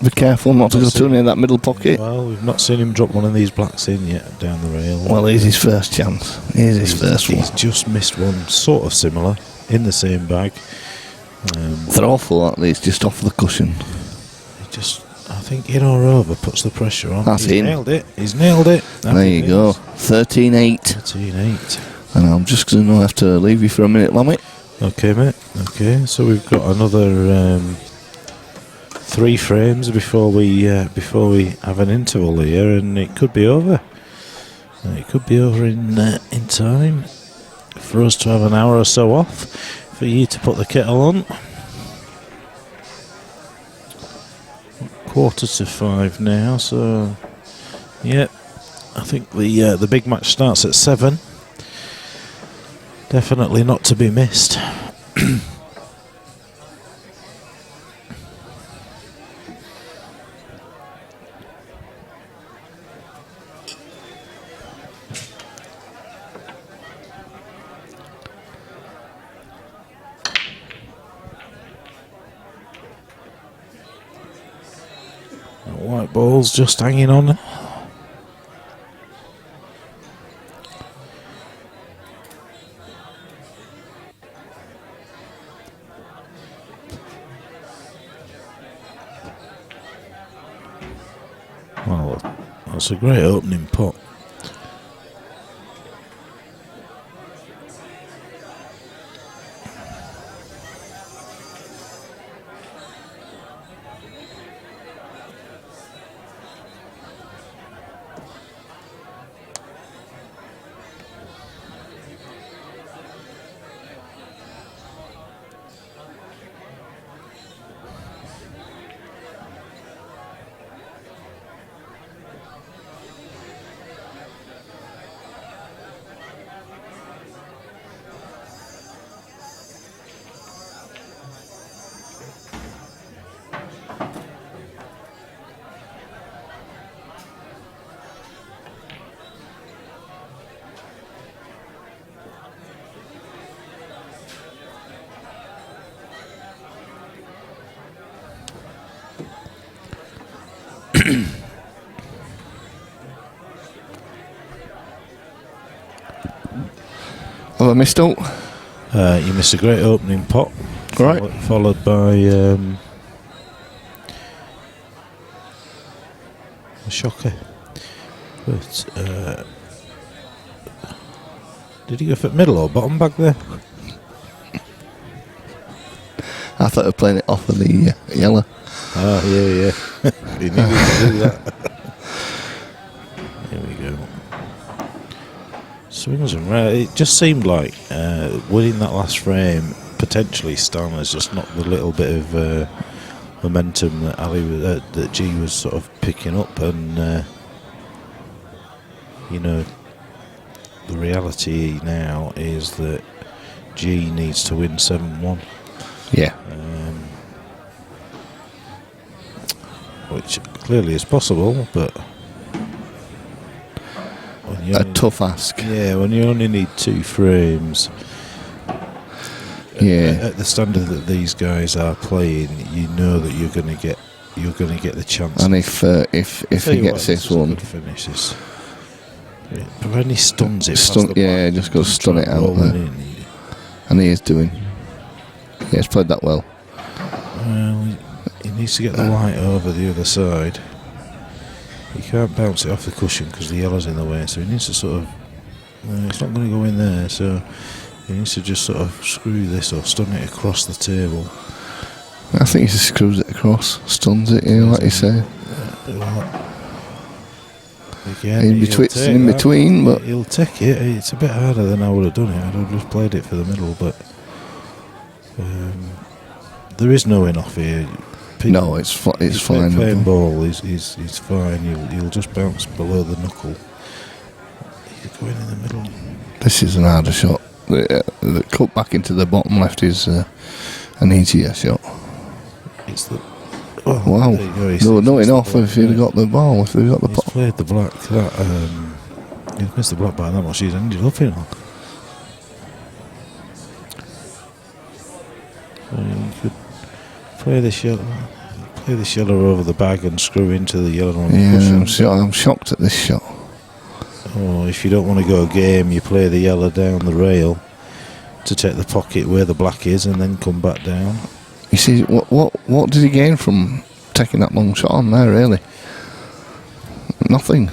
Be careful not to go too near that middle pocket. Well, we've not seen him drop one of these blacks in yet down the rail. Well, here's his first chance. Here's his first one. He's just missed one sort of similar in the same bag. They're awful, at least, just off the cushion. I think in or over puts the pressure on. That's in. He's nailed it. There you go. 13-8. 13-8. And I'm just going to have to leave you for a minute, Lammy. Okay, mate. Okay, so we've got another 3 frames before we have an interval here, and it could be over. It could be over in time for us to have an hour or so off, for you to put the kettle on. 4:45 now, so yeah, I think the big match starts at 7. Definitely not to be missed. White ball's just hanging on. Well, that's a great opening pot. Have I missed out? You missed a great opening pot. Right. Followed by a shocker. But did he go for middle or bottom back there? I thought I was playing it off of the yellow. Oh, yeah. He needed to do that. Here we go. Swings and it just seemed like winning that last frame, potentially Stan has just knocked the little bit of momentum that that G was sort of picking up, and the reality now is that G needs to win 7-1. Yeah. Which clearly is possible, but A tough ask. Yeah, when you only need 2 frames. Yeah. At the standard that these guys are playing, you know that you're going to get the chance. And if he gets this one, finish this. Provided he stuns it. Just go stun it out there. And he is doing. Yeah, he's played that well. Well, he needs to get the white over the other side. He can't bounce it off the cushion because the yellow's in the way, so he needs to sort of... it's not going to go in there, so he needs to just sort of screw this or stun it across the table. I think he just screws it across, stuns it here, like you say. Again, in between, but... He'll take it. It's a bit harder than I would have done it. I'd have just played it for the middle, but... there is no in off here. No, it's fine. Playing ball, he's fine. He'll just bounce below the knuckle. He's going in the middle. This is an harder shot. The cut back into the bottom left is an easier shot. It's the... wow. No, enough if you'd have got the ball, if you'd got the pot. He's played the black. He's missed the black by that much. He's ended up in on. So you could play the shot. Play this yellow over the bag and screw into the yellow on the Yeah, cushion. I'm shocked at this shot. Or if you don't want to go game, you play the yellow down the rail to take the pocket where the black is and then come back down. You see, what did he gain from taking that long shot on there, really? Nothing.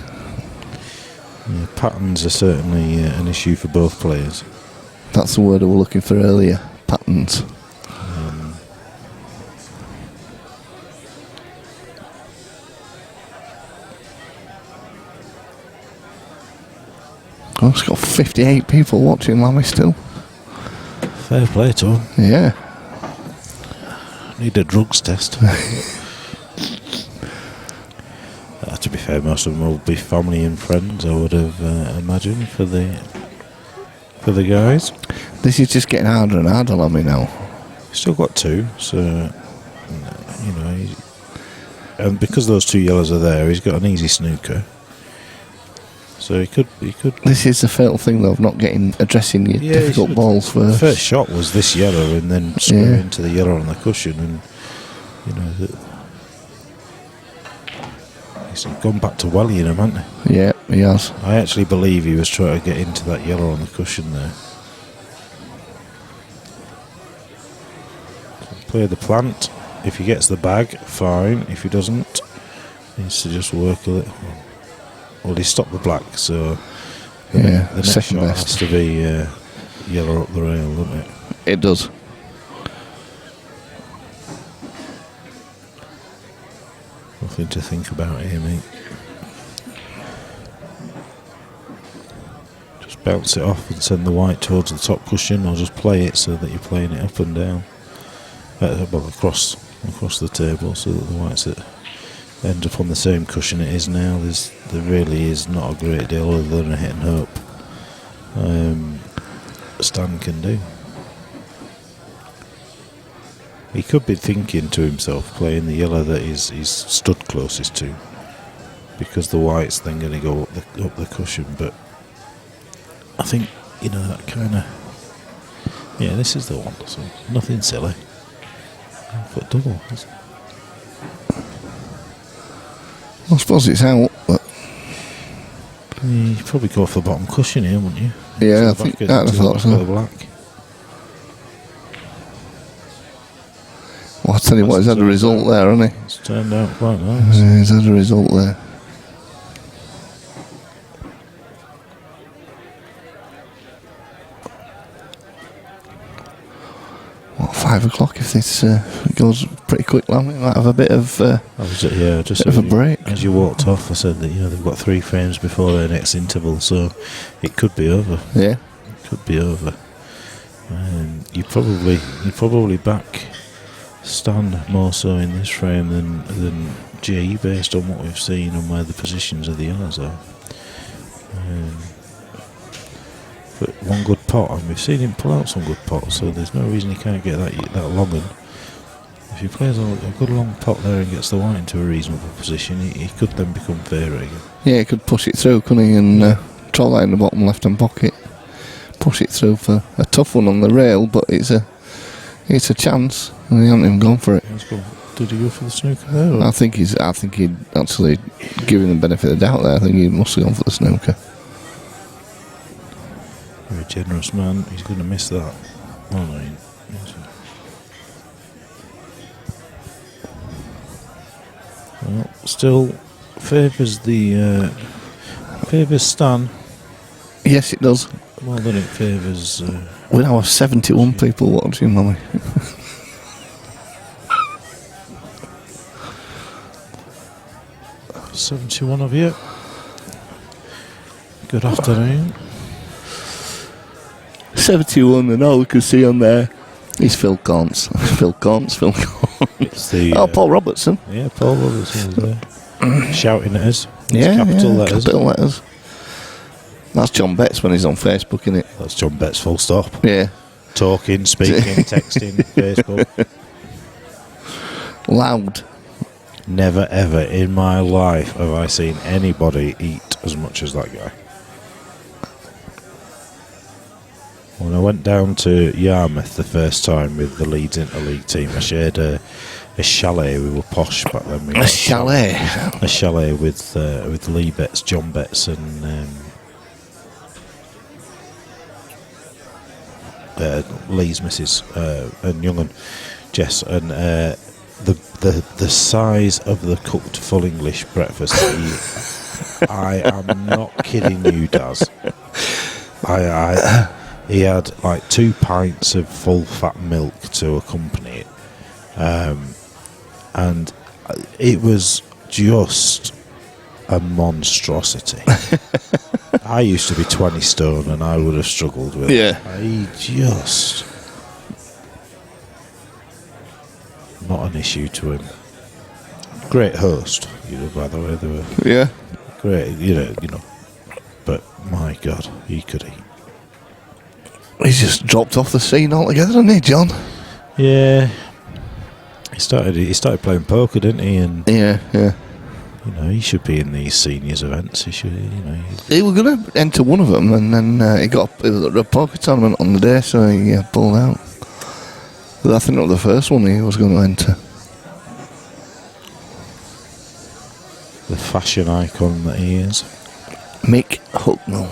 Yeah, patterns are certainly an issue for both players. That's the word I was looking for earlier. Patterns. Oh, it's got 58 people watching Lammy still. Fair play to him. Yeah. Need a drugs test. To be fair, most of them will be family and friends, I would have imagined, for the guys. This is just getting harder and harder on me now. He's still got 2, so and because those 2 yellows are there, he's got an easy snooker. So he could. This is the fatal thing though, of not addressing your difficult balls first. The first shot was this yellow, and then screw into the yellow on the cushion, and he's gone back to wellying him, hasn't he? Yeah, he has. I actually believe he was trying to get into that yellow on the cushion there. So play the plant. If he gets the bag, fine. If he doesn't, he needs to just work a little. Well, he stopped the black, so the next second shot best has to be yellow up the rail, doesn't it? It does. Nothing to think about here, mate. Just bounce it off and send the white towards the top cushion, or just play it so that you're playing it up and down, across the table, so that the whites end up on the same cushion it is now. There really is not a great deal other than a hit and hope Stan can do. He could be thinking to himself, playing the yellow that he's stood closest to, because the white's then going to go up the cushion. But I think that kind of this is the one. So nothing silly. But double. I suppose it's out, but you'd probably go for the bottom cushion here, wouldn't you? Yeah, I think I'd have thought so. Black. Well, I'll tell you what, he's had a result there, hasn't he? It's turned out quite nice. Yeah, he's had a result there. What, 5 o'clock if this goes pretty quick, we might have a bit of just bit of a break. As you walked off, I said that they've got 3 frames before their next interval, so it could be over. Yeah, it could be over. You probably back Stan more so in this frame than G, based on what we've seen and where the positions of the yellows are. But one good pot, and we've seen him pull out some good pots, so there's no reason he can't get that long un. If he plays a good long pot there and gets the white into a reasonable position, he could then become fairer again. Yeah, he could push it through, couldn't he, and troll that in the bottom left-hand pocket. Push it through for a tough one on the rail, but it's a chance, and he hasn't even gone for it. Did he go for the snooker there? Or? I think he'd actually given the benefit of the doubt there. I think he must have gone for the snooker. Very generous man. He's going to miss that. Oh no. Well, still favours Stan. Yes, it does. More than it favours. We now have 71 people watching, Mummy. $71 of you. Good afternoon. 71, and all we can see on there is Phil Cons. Phil Cons. Paul Robertson. Yeah, Paul Robertson is there. Shouting at us. Capital letters. Capital letters. That's John Betts when he's on Facebook, isn't it? That's John Betts, full stop. Yeah. Talking, speaking, texting, Facebook. Loud. Never ever in my life have I seen anybody eat as much as that guy. When I went down to Yarmouth the first time with the Leeds Interleague team, I shared a a chalet. We were posh back then. We A got chalet. A chalet with Lee Betts, John Betts, and Lee's missus, and Young and Jess, and the size of the cooked full English breakfast. I am not kidding you, Daz. He had like 2 pints of full fat milk to accompany it, and it was just a monstrosity. I used to be 20 stone and I would have struggled with it. He just... not an issue to him. Great host, by the way. They were great, you know. But my God, he could eat. He's just dropped off the scene altogether, hasn't he, John? Yeah. He started playing poker, didn't he? And Yeah. he should be in these seniors events. He should, He was going to enter one of them, and then he got a poker tournament on the day, so he pulled out. But I think that was the first one he was going to enter. The fashion icon that he is. Mick Hucknall.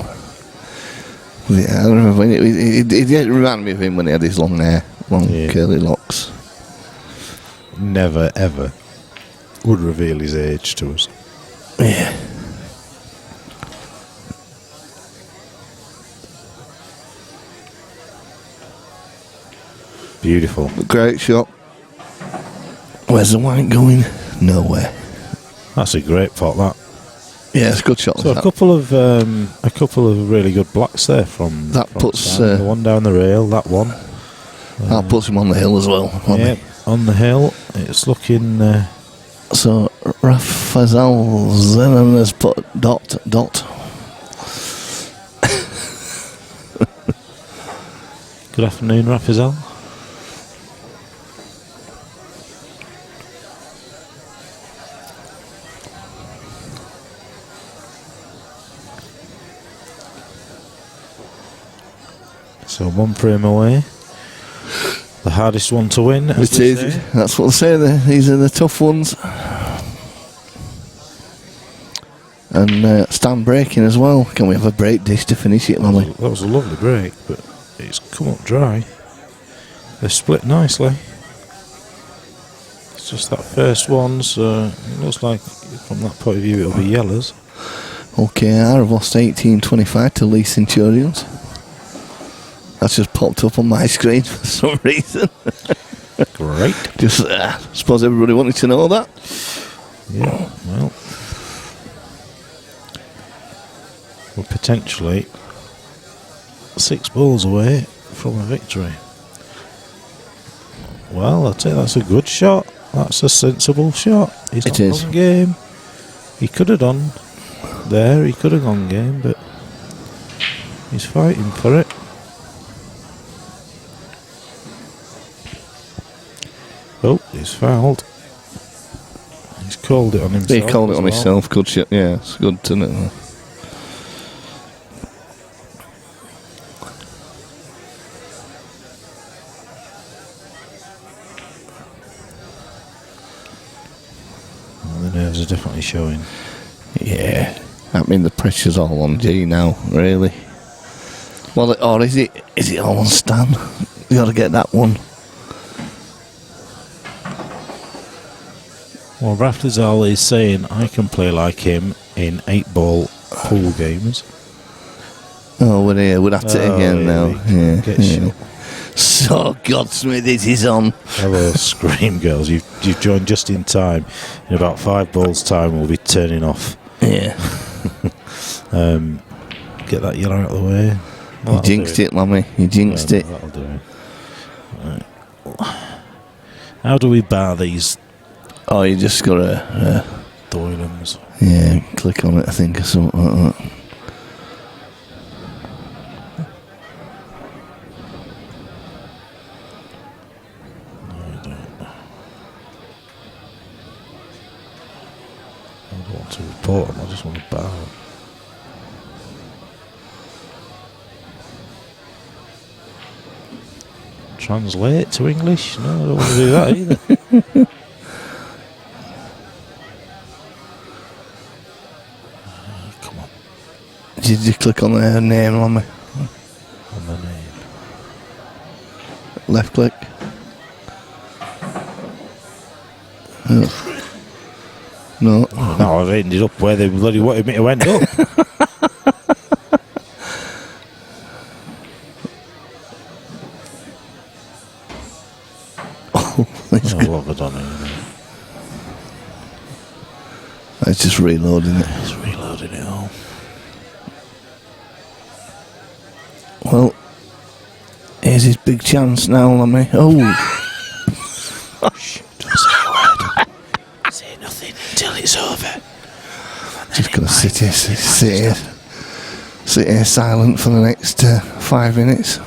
Yeah, I remember when it reminded me of him when he had his long hair, curly locks. Never ever would reveal his age to us. Yeah. Beautiful. Great shot. Where's the white going? Nowhere. That's a great pot, that. Yeah, it's a good shot. So a couple of really good blacks there from That from puts Sam. The one down the rail, that one. That puts him on the hill as well. Yeah, on the hill. It's looking. So Rafael Zenon has put dot. Good afternoon, Rafael. So 1 frame away. The hardest one to win. It is. That's what they say. These are the tough ones. And stand breaking as well. Can we have a break dish to finish it, Lolly? That was a lovely break, but it's come up dry. They're split nicely. It's just that first one, so it looks like from that point of view it'll be yellows. Okay, I've lost 18-25 to Lee Centurions. That's just popped up on my screen for some reason. Great. Just suppose everybody wanted to know that. Yeah, well, we're potentially 6 balls away from a victory. Well, I'd say that's a good shot. That's a sensible shot. He's not gone game. He could have done there. He could have gone game, but he's fighting for it. Oh, he's fouled. He's called it on himself. He called it on himself. Good shot. Yeah, it's good to know. The nerves are definitely showing. Yeah. I mean, the pressure's all on G now, really. Well, or is it all on Stan? You got to get that one. Well, Raftazal is saying I can play like him in 8-ball pool games. Oh, we're at it again now. Yeah, Get shot. So Godsmith, it is on. Hello, Scream Girls. You've joined just in time. In about 5 balls' time, we'll be turning off. Yeah. Get that yellow out of the way. You jinxed it, Lammy. You jinxed it. That'll do it. Right. How do we bar these Oh, you just got to... Doylams? yeah, click on it, I think, or something like that. I don't want to report them, I just want to bar them. Translate to English? No, I don't want to do that either. Did you click on the name on me? On the name. Left click. No. No. Oh, no, I've ended up where they bloody wanted me to end up. It's Oh, what have I done here? It's just reloading it. It's reloading it all. Well, here's his big chance now, Lammy. Oh! Shh, don't say a word. Say nothing until it's over. Just gonna sit here silent for the next 5 minutes.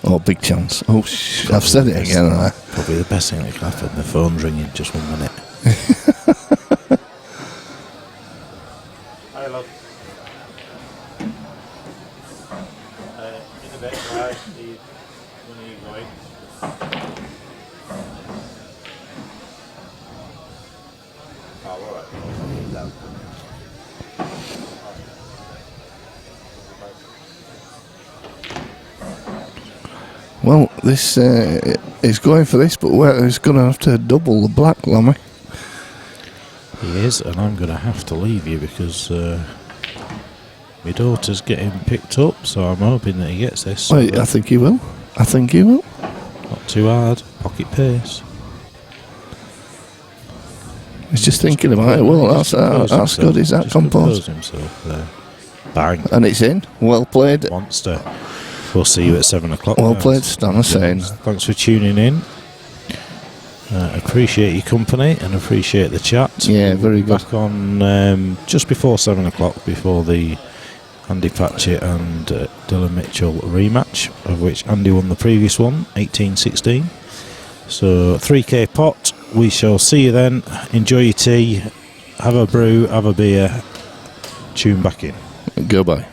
Oh, big chance. Oh, I've said it again, haven't I? Probably the best thing that could happen. The phone's ringing. Just 1 minute. Hi, love. In a bit, right? When are you going? Oh, alright. Well, this is going for this, but he's going to have to double the black, Lammy. He is, and I'm going to have to leave you because my daughter's getting picked up, so I'm hoping that he gets this. Wait, I think he will. I think he will. Not too hard, pocket pace. He's just thinking about it. Well, that's good. Is that composed? Himself there. Bang. And it's in. Well played. Monster. We'll see you at 7 o'clock. Well guys. played, Stan Hussain. Thanks for tuning in. Appreciate your company and appreciate the chat. Yeah, very good. Back on just before 7 o'clock, before the Andy Patchett and Dylan Mitchell rematch, of which Andy won the previous one, 18-16. So 3K pot. We shall see you then. Enjoy your tea. Have a brew. Have a beer. Tune back in. Goodbye.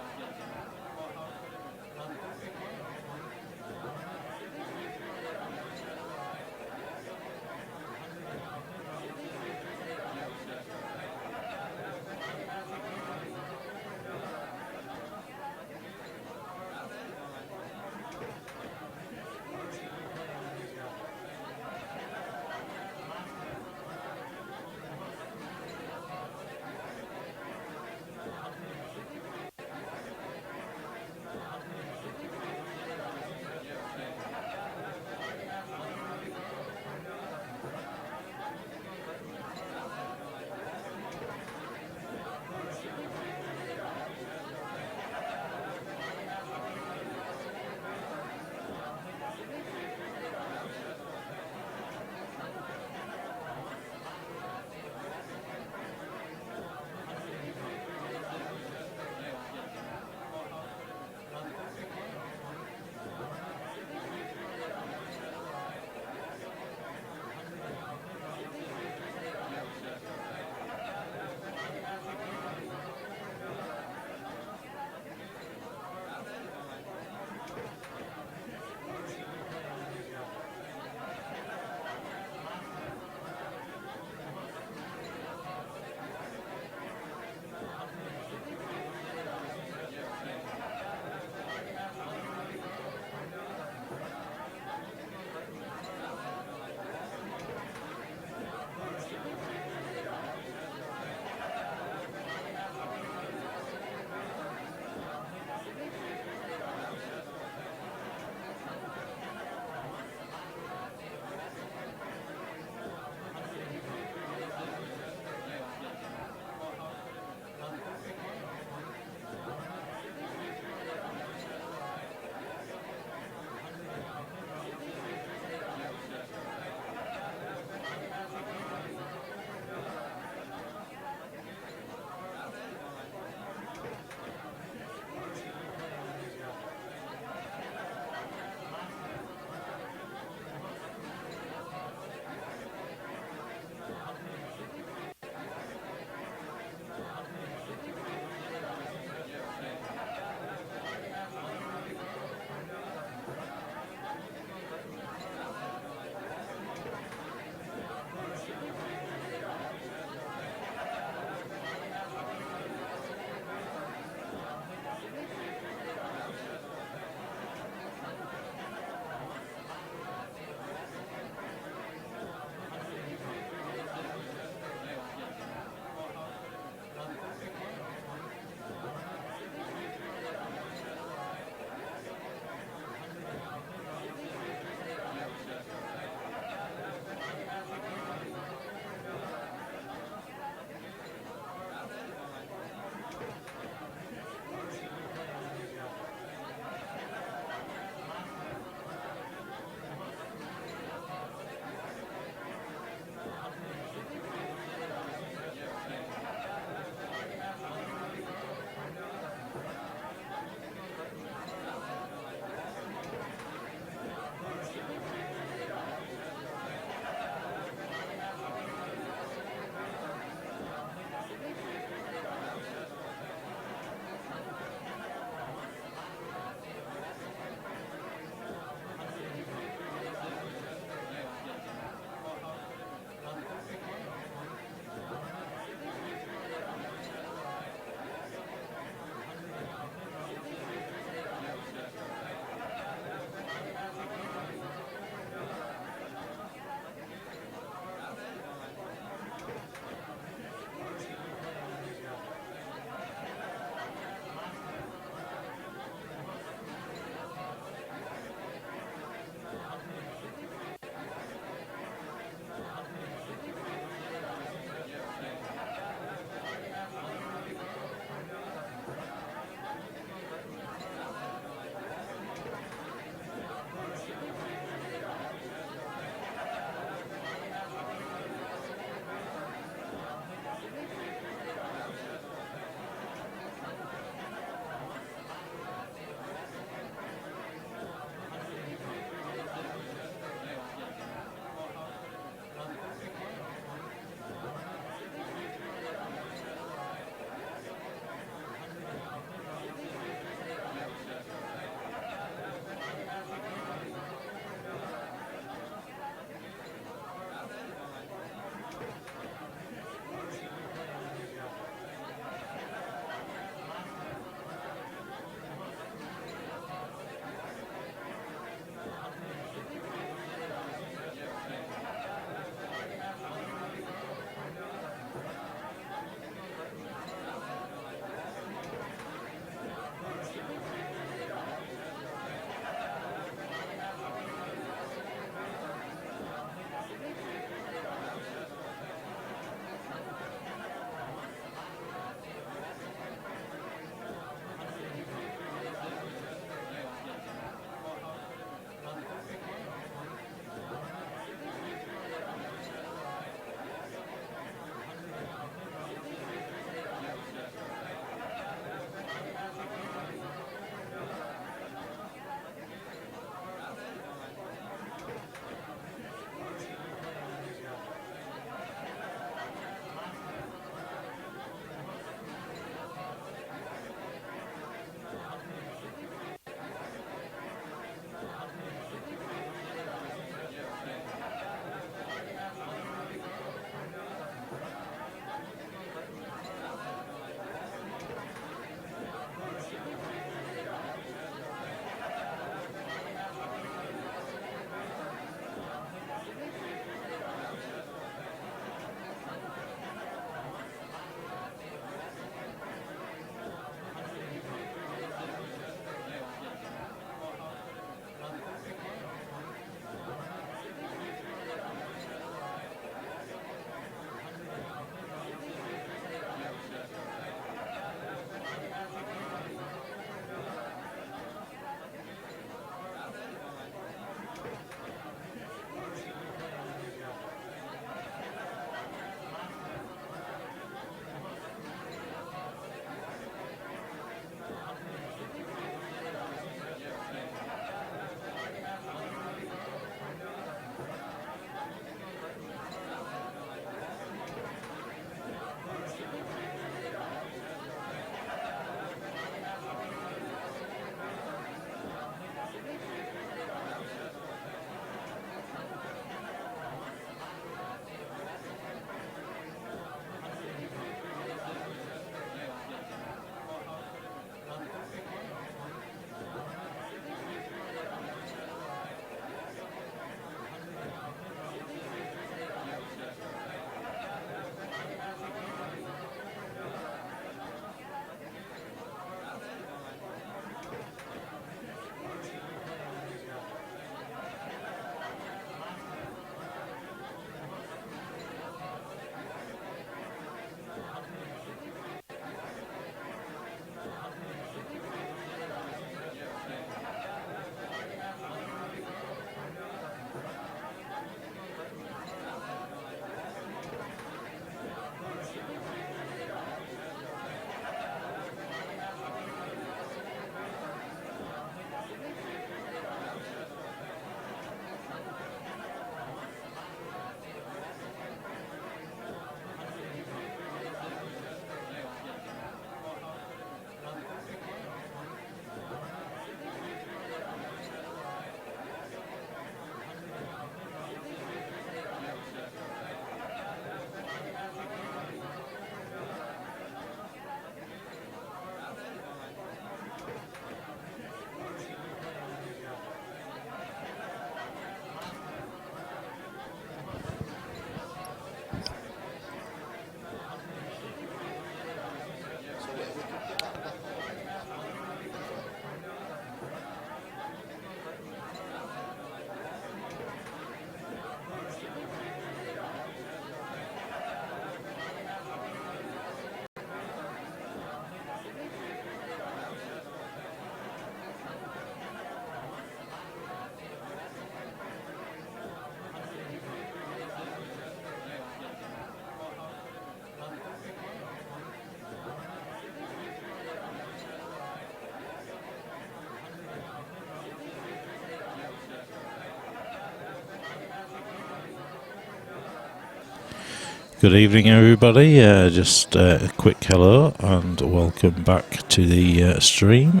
Good evening, everybody. Just a quick hello and welcome back to the stream.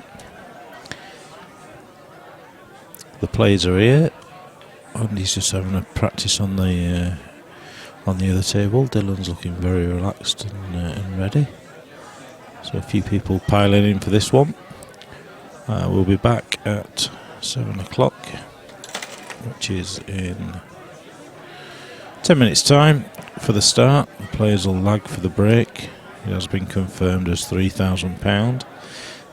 The players are here. Andy's just having a practice on the other table. Dylan's looking very relaxed and ready. So a few people piling in for this one. We'll be back at 7 o'clock, which is in 10 minutes time for the start. The players will lag for the break. It has been confirmed as £3,000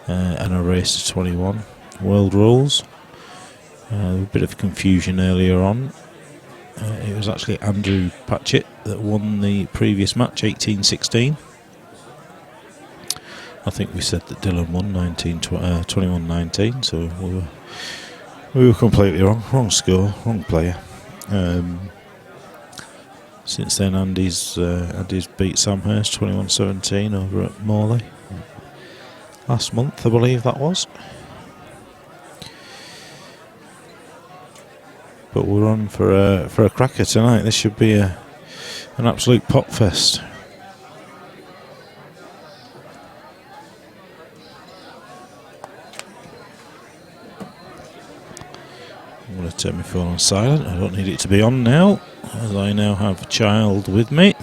and a race to 21. World rules. A bit of confusion earlier on. It was actually Andrew Patchett that won the previous match, 18-16. I think we said that Dylan won 21-19, so we were completely wrong. Wrong score, wrong player. Since then, Andy's beat Sam Hurst 21-17 over at Morley last month, I believe that was. But we're on for a cracker tonight. This should be an absolute pop fest. I'm going to turn my phone on silent. I don't need it to be on now, as I now have a child with me.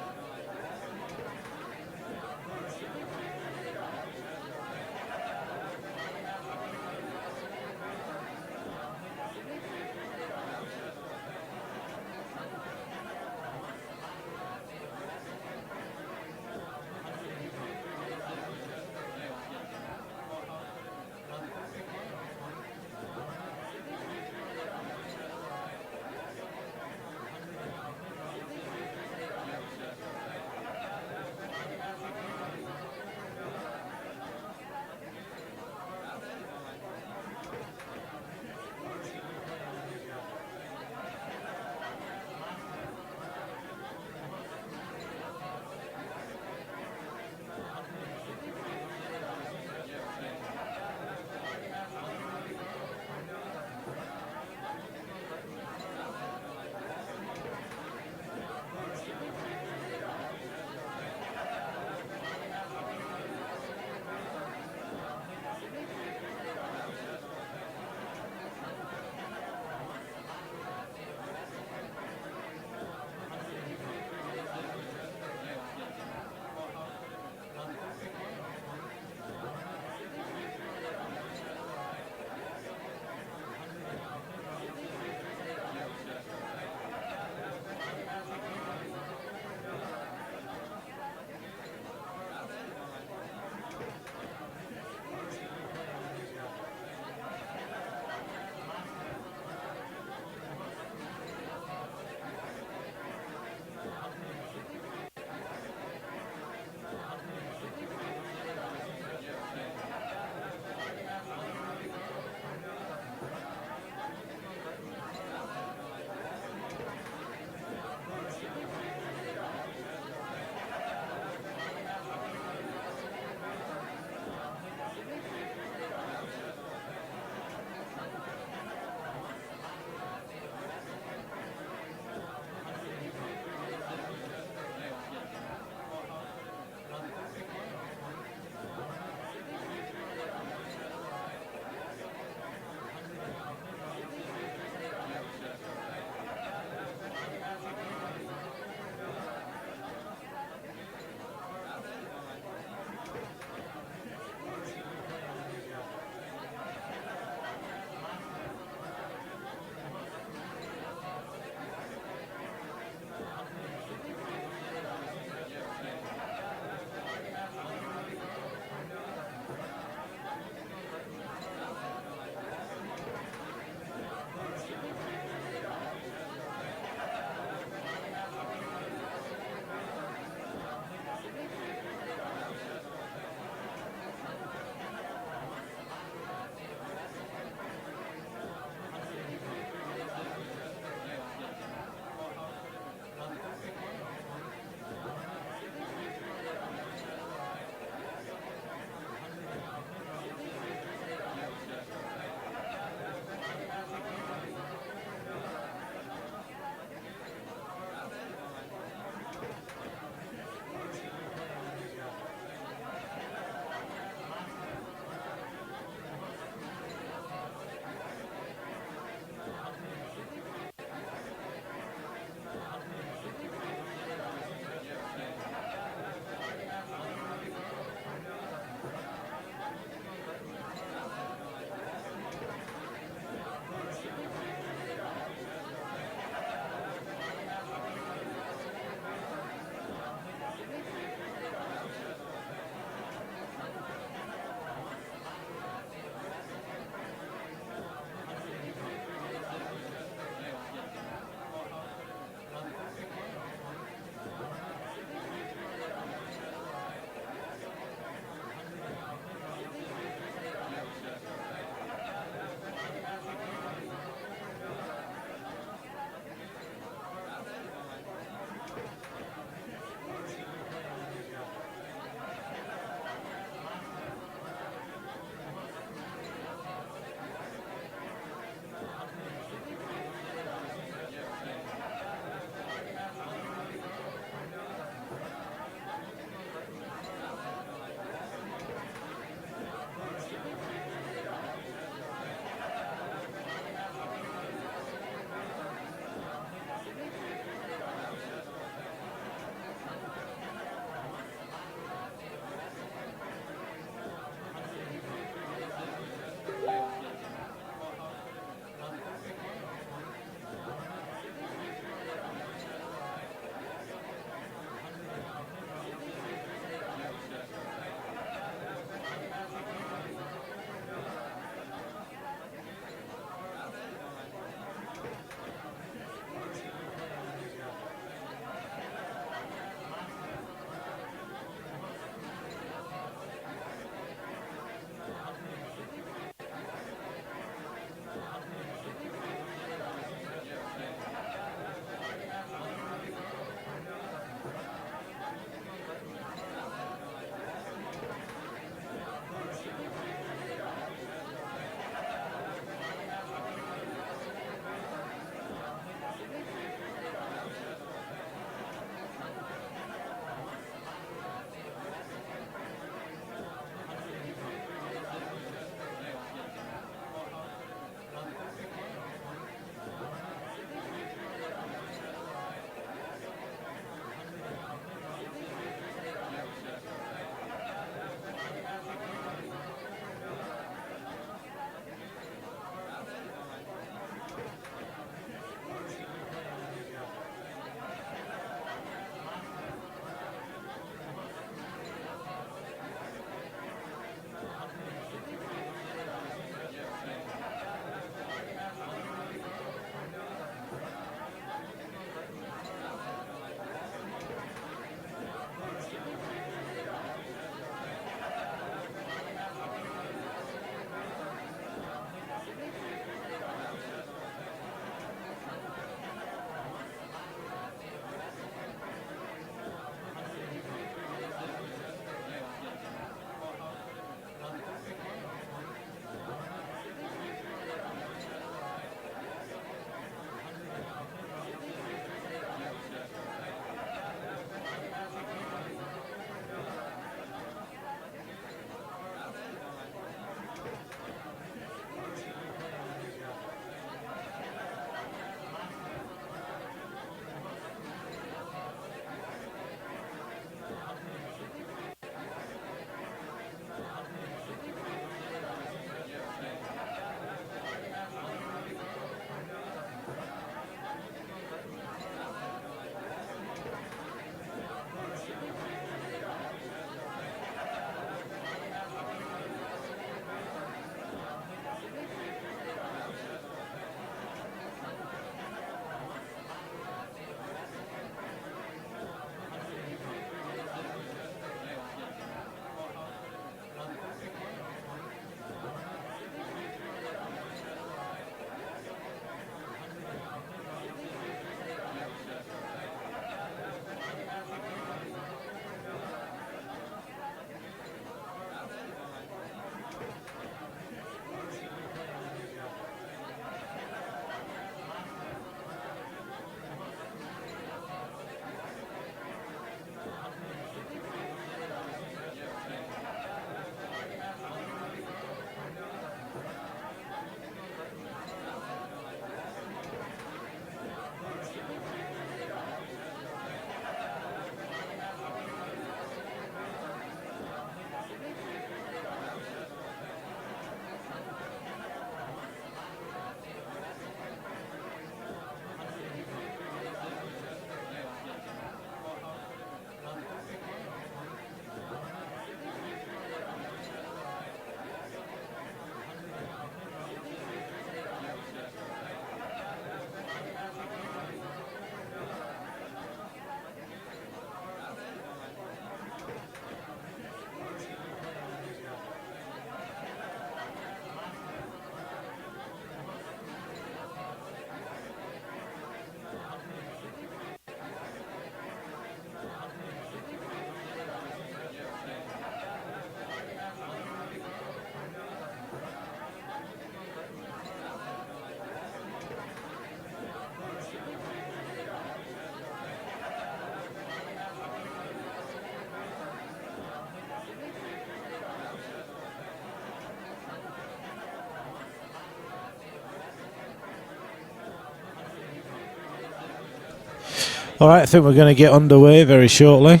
All right, I think we're going to get underway very shortly.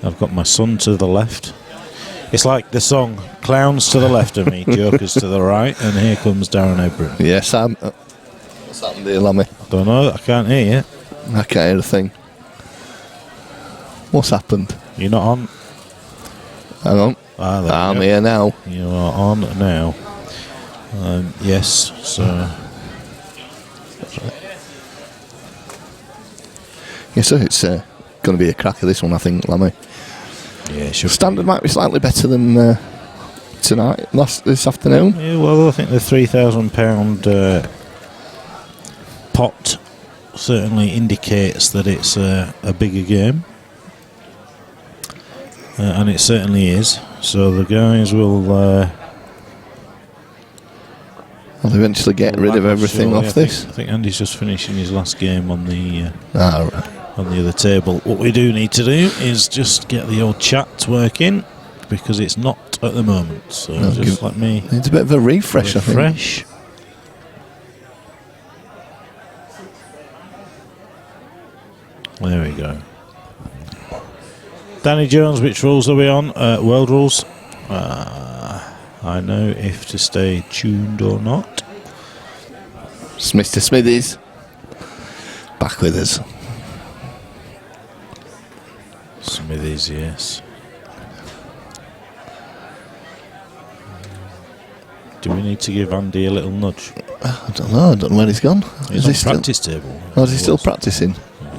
I've got my son to the left. It's like the song, clowns to the left of me, jokers to the right, and here comes Darren Ebron. Yes, I'm. What's happened here, Lammy? I don't know, I can't hear you. I can't hear a thing. What's happened? You're not on? Hang on. I'm here now. You are on now. Yes, so... Yes, sir, it's going to be a cracker, this one, I think, Lammy. Yeah, sure. Standard might be slightly better than tonight, this afternoon. Yeah, well, I think the £3,000 pot certainly indicates that it's a bigger game. And it certainly is. So the guys will... I'll eventually get rid of everything off this. I think Andy's just finishing his last game on the... Right. On the other table. What we do need to do is just get the old chat working, because it's not at the moment. So just let me... Needs a bit of a refresh, I think. There we go. Danny Jones, which rules are we on? World rules. I know if to stay tuned or not. It's Mr. Smithies. Back with us. Smithies, yes. Do we need to give Andy a little nudge? I don't know where he's gone. He's on practice table. Oh, is he still practicing?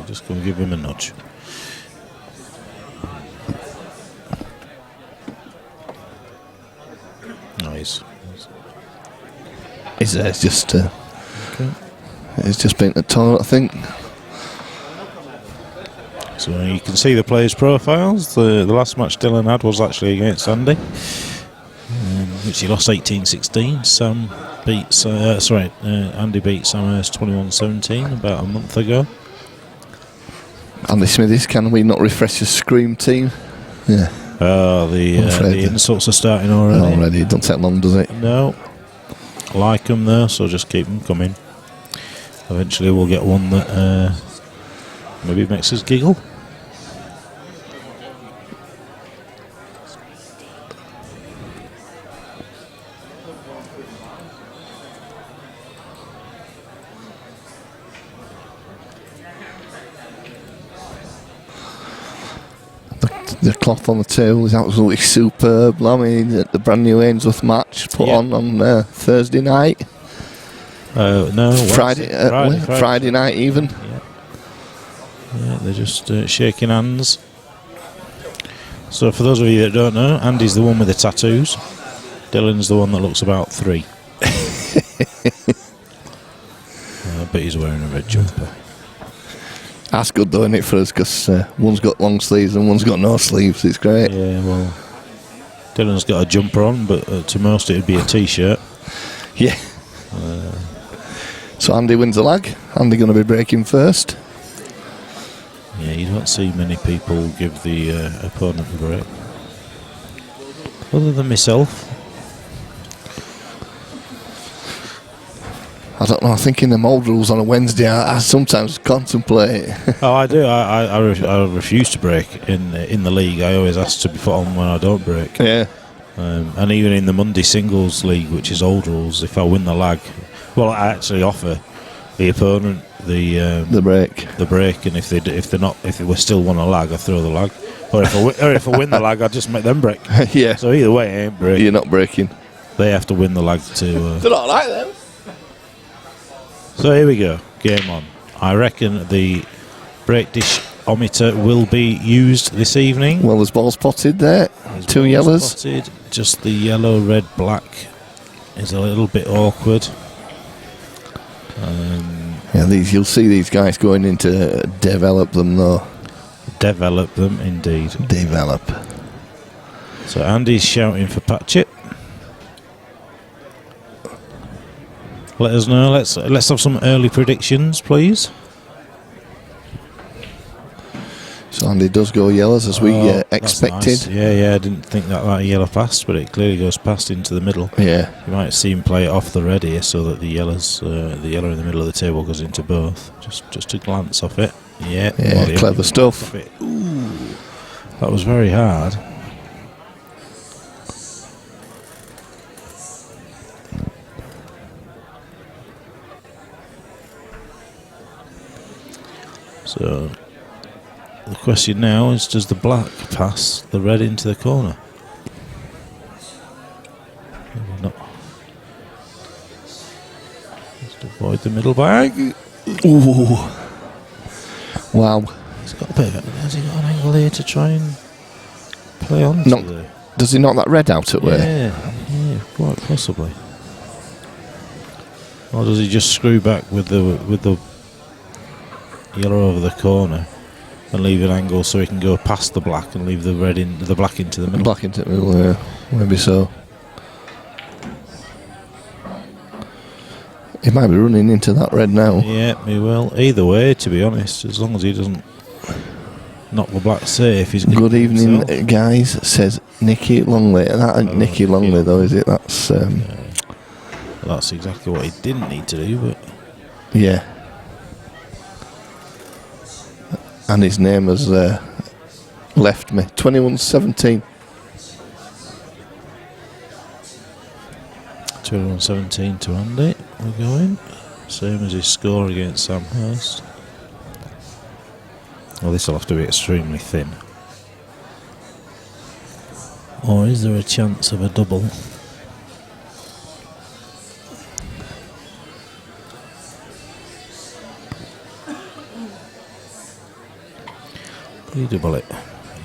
Just go and give him a nudge. Nice. He's just he's just been at the toilet, I think. So you can see the players' profiles. The last match Dylan had was actually against Andy, which he lost 18-16. Andy beat Sam Hurst 21-17 about a month ago. Andy Smithies, can we not refresh the Scream team? Yeah. The insults are starting already. Already, it doesn't take long, does it? No. Like them though, so just keep them coming. Eventually we'll get one that maybe makes us giggle. The cloth on the table is absolutely superb. I mean, the brand new Ainsworth match put on Thursday night. No, Friday night even. Yeah, they're just shaking hands. So for those of you that don't know, Andy's the one with the tattoos. Dylan's the one that looks about 3. But he's wearing a red jumper. That's good though, isn't it, for us, because one's got long sleeves and one's got no sleeves. It's great. Yeah, well, Dylan's got a jumper on, but to most it would be a t-shirt. Yeah. So Andy wins the lag. Andy going to be breaking first. Yeah, you don't see many people give the opponent the break. Other than myself. I don't know, I think in the mould rules on a Wednesday I sometimes contemplate. Oh, I do. I refuse to break in the league. I always ask to be put on when I don't break. Yeah. And even in the Monday singles league, which is old rules, if I win the lag, well, I actually offer the opponent the break, and if they were still want a lag, I throw the lag. Or if I win the lag, I just make them break. Yeah. So either way, I ain't breaking. You're not breaking. They have to win the lag to. They're not like them. So here we go, game on. I reckon the break dish-ometer will be used this evening. Well, there's balls potted there. There's 2 yellows. Potted. Just the yellow, red, black is a little bit awkward. Yeah, you'll see these guys going in to develop them though. Develop them, indeed. Develop. So Andy's shouting for Patchett. Let us know. Let's have some early predictions, please. So Andy does go yellows as we That's expected. nice. Yeah, I didn't think that yellow passed, but it clearly goes past into the middle. Yeah. You might see him play it off the red here so that the yellow in the middle of the table goes into both. Just a glance off it. Yeah, Clever stuff. Ooh, that was very hard. So the question now is, does the black pass the red into the corner? Maybe not. Just avoid the middle bag. Ooh. Wow. Has he got an angle here to try and play on? Does he knock that red out at way? Yeah, quite possibly. Or does he just screw back with the yellow over the corner and leave an angle so he can go past the black and leave the black into the middle? Black into the middle, yeah. Maybe so. He might be running into that red now. Yeah, he will. Either way, to be honest, as long as he doesn't knock the black safe, he's Good evening, guys, says Nicky Longley. That ain't Nicky Longley, though, is it? That's that's exactly what he didn't need to do, but yeah. And his name has left me. 21-17. 21-17 to Andy. We're going. Same as his score against Sam Hurst. Well, this will have to be extremely thin. Or is there a chance of a double? You double it.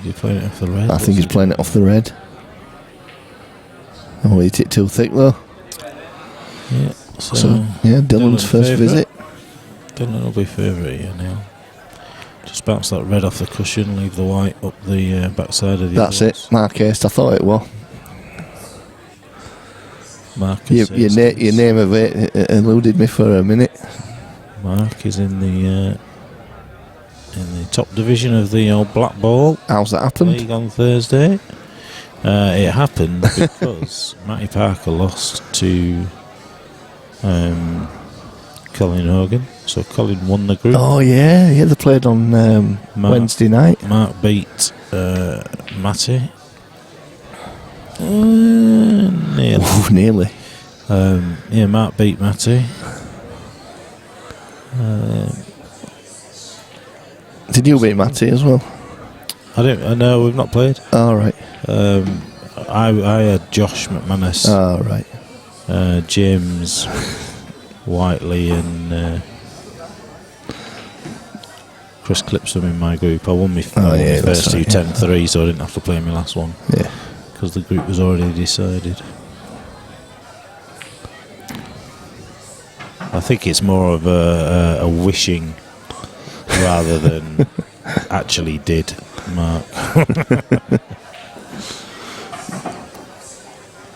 You're playing it off the red. I think he's playing it off the red. I'll eat it too thick, though. Yeah. So yeah, Dylan's first visit. Dylan will be favourite here now. Just bounce that red off the cushion, leave the white up the backside of the That's it. Mark Hurst, I thought it was. Mark Your name of it eluded me for a minute. Mark is in the top division of the old Black Ball. How's that happened? League on Thursday. It happened because Matty Parker lost to Colin Hogan. So Colin won the group. Oh yeah, they played on Wednesday night. Mark beat Matty. Nearly. Ooh, nearly. Mark beat Matty. Did you beat Matty as well? I know we've not played. All right. I had Josh McManus. All right. James Whiteley and Chris Clipsome in my group. I won my first two 10-3, so I didn't have to play my last one. Yeah. Because the group was already decided. I think it's more of a wishing rather than actually did, Mark.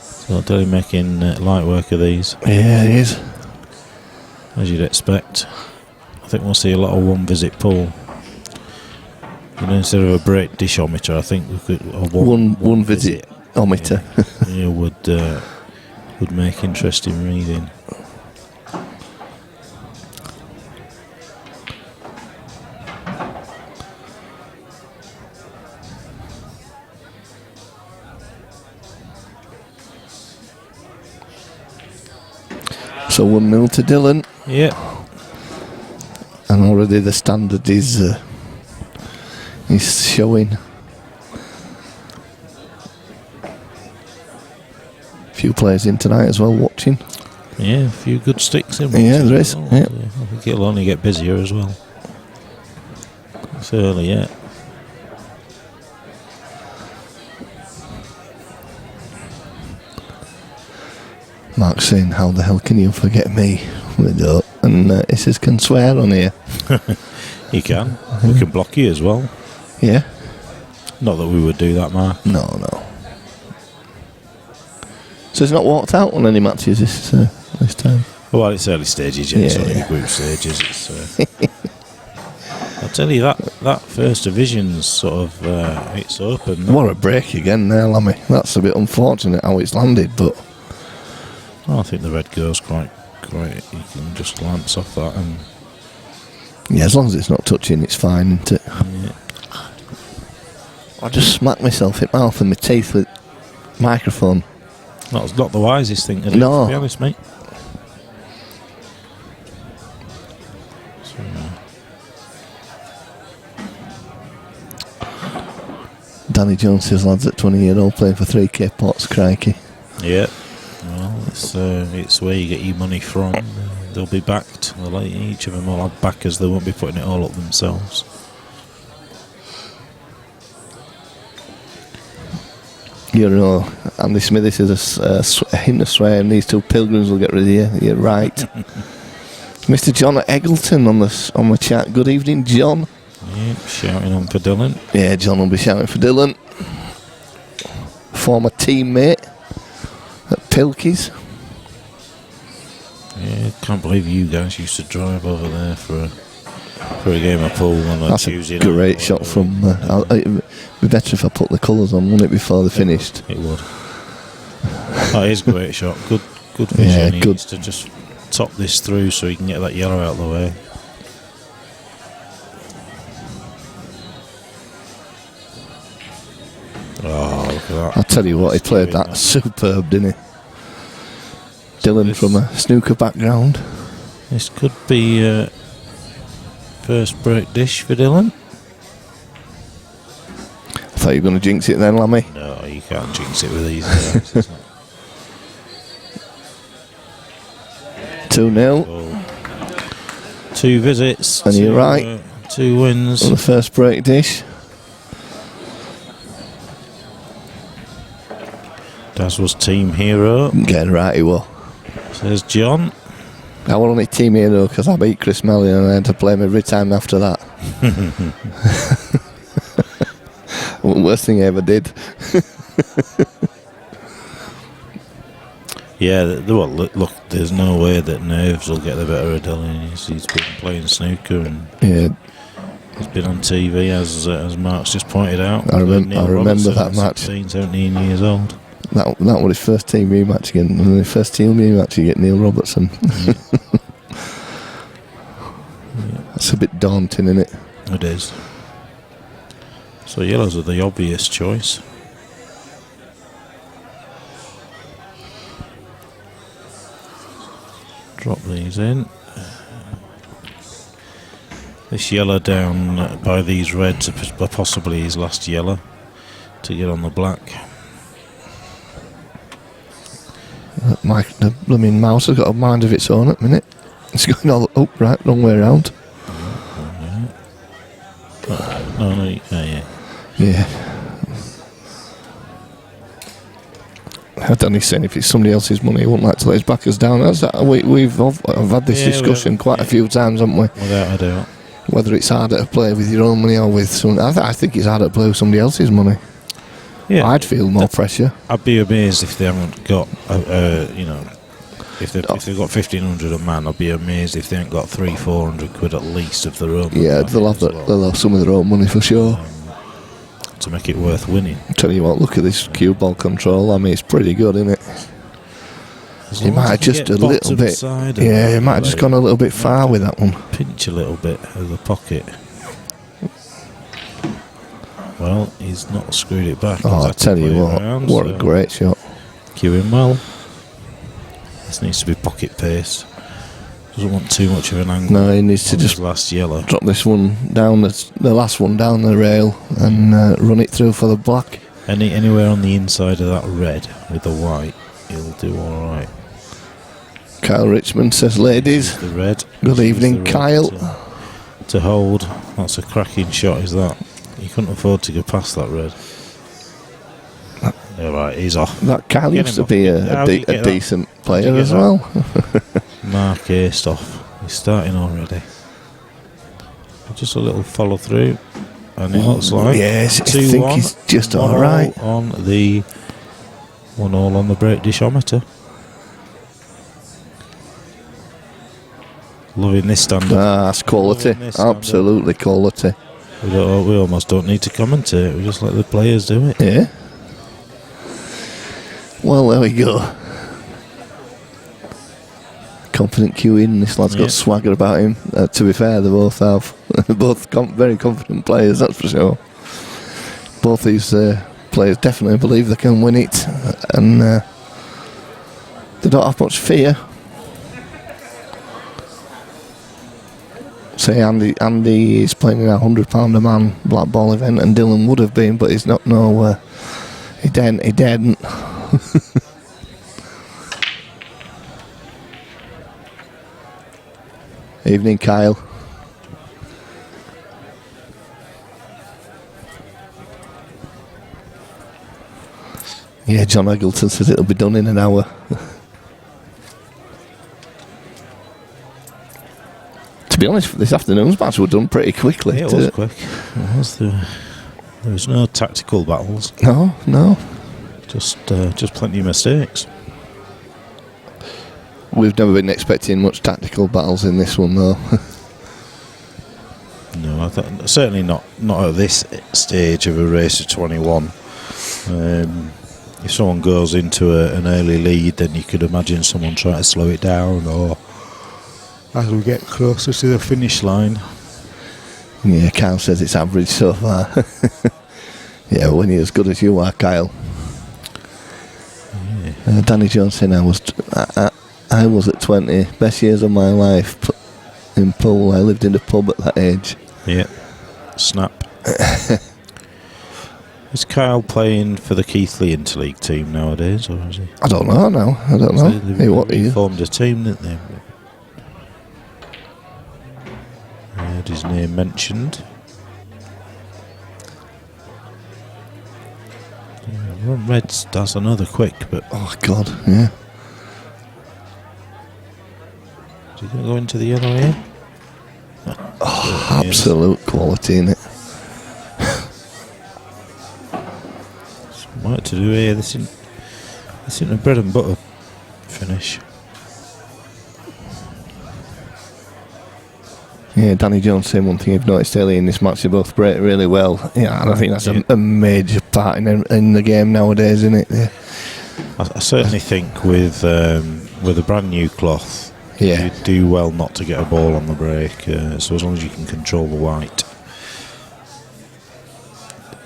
So Dilly making light work of these. Yeah, it is. As you'd expect. I think we'll see a lot of one visit pull. Instead of a break dishometer, I think we could one visit ometer. Would make interesting reading. So 1-0 to Dylan. Yeah. And already the standard is showing. Few players in tonight as well watching. Yeah, a few good sticks in. Yeah, there is. Well. Yeah. I think it'll only get busier as well. It's early yet. Mark's saying, how the hell can you forget me? We don't. And he says, can swear on here. You can. We can block you as well. Yeah. Not that we would do that, Mark. No. So he's not walked out on any matches this time? Well, it's early stages yet. It's only group stages. I'll tell you that that first division's sort of it's open. What a break again there, Lammy. That's a bit unfortunate how it's landed, but I think the red goes quite. You can just glance off that and. yeah, as long as it's not touching, it's fine, isn't it? Yeah. I just smacked myself in my mouth and my teeth with microphone. That's not the wisest thing to do, No. to be honest, mate. Danny Jones says lads at 20-year-old playing for 3k pots, crikey. Yeah. Well, it's where you get your money from. They'll be backed. Each of them will have backers. They won't be putting it all up themselves. You know, Andy Smithy says a hint of swearing. These two pilgrims will get rid of you. You're right. Mr. John Eggleton on the chat. Good evening, John. Yeah, shouting on for Dylan. Yeah, John will be shouting for Dylan. Former teammate at Pilkey's. Yeah, can't believe you guys used to drive over there for a game of pool on a That's Tuesday a great night. shot from. It'd be better if I put the colours on, wouldn't it, before they finished? It would. That is a great shot. Good vision. Yeah, He good. needs to just top this through so he can get that yellow out of the way. Oh, look at that. I'll tell you what, he played that superb, didn't he? Dylan from a snooker background. This could be first break dish for Dylan. I thought you were going to jinx it then, Lammy. No, you can't jinx it with these guys. Isn't it? 2-0 So, 2 visits. And you're right. 2 wins. on the first break dish. Daz was team hero, Getting right, he was. says John. I was only team hero because I beat Chris Melly and I had to play him every time after that. Worst thing I ever did. Yeah, look, there's no way that nerves will get the better of Dylan. He's been playing snooker and Yeah, he's been on TV, as Mark's just pointed out. I Neil remember Robertson, that match. 16, 17 years old. that was his first team rematch again. And the first team rematch, you get Neil Robertson. That's a bit daunting, isn't it? It is. So yellows are the obvious choice. Drop these in. This yellow down by these reds are possibly his last yellow to get on the black. The blooming mouse has got a mind of its own at the minute. It's going all up, right, wrong way around. No, yeah. Yeah. Danny's saying if it's somebody else's money, he wouldn't like to let his backers down. I've had this discussion quite a few times, haven't we? Without a doubt. Whether it's harder to play with your own money or with someone. I think it's harder to play with somebody else's money. Yeah, I'd feel more pressure. I'd be amazed if they haven't got, if they've got 1,500 a man. I'd be amazed if they ain't got 300-400 quid at least of their own. Yeah, they'll have some of their own money for sure. To make it worth winning. Tell you what, look at this cue ball control. I mean, it's pretty good, isn't it? He might have just a little bit. Yeah, he might have just gone a little bit far with that one. Pinch a little bit of the pocket. Well, he's not screwed it back. Oh, I tell you what a great shot. Cue him well. This needs to be pocket pace. Doesn't want too much of an angle. No, he needs to just last yellow. Drop this one down, the last one down the rail, and run it through for the black. Anywhere on the inside of that red with the white, he'll do all right. Kyle Richmond says, "Ladies, the red. Good evening, Kyle." To hold, that's a cracking shot. Is that? You couldn't afford to go past that red. All right, he's off. That Kyle used to be a decent player as well. Mark aced off. He's starting already. Just a little follow through, and it looks like yes, I think he's just all right on the 1-1 on the break dishometer. Loving this stand-up. That's quality. Absolutely quality. We almost don't need to commentate. We just let the players do it. Yeah. Well, there we go. Confident queuing. This lad's got swagger about him. To be fair, they both have. Both very confident players, that's for sure. Both these players definitely believe they can win it, and they don't have much fear. Say Andy is playing in a £100 a man black ball event, and Dylan would have been, but he's not. No, he didn't. Evening, Kyle. Yeah, John Eggleton says it'll be done in an hour. To be honest, this afternoon's match was done pretty quickly. Yeah, it was quick. It was. There was no tactical battles. No. Just plenty of mistakes. We've never been expecting much tactical battles in this one, though. No, certainly not at this stage of a race of 21. If someone goes into an early lead, then you could imagine someone trying to slow it down, or as we get closer to the finish line. Yeah, Kyle says it's average so far. Yeah, when you're as good as you are, Kyle. Yeah. Danny Jones saying I was at 20, best years of my life in pool. I lived in a pub at that age. Yeah, snap. Is Kyle playing for the Keighley Interleague team nowadays, or is he? I don't know now. I don't know. Hey, what are you? Formed a team, didn't they? I heard his name mentioned. Reds does another quick, but oh god, yeah. Is he going to go into the yellow here? Oh, absolute quality in it. What to do here? This isn't a bread and butter finish. Yeah, Danny Jones saying one thing you've noticed early in this match, they both break really well. Yeah, and I think that's a major part in the game nowadays, isn't it? Yeah. I certainly think with a brand new cloth, you do well not to get a ball on the break. So as long as you can control the white,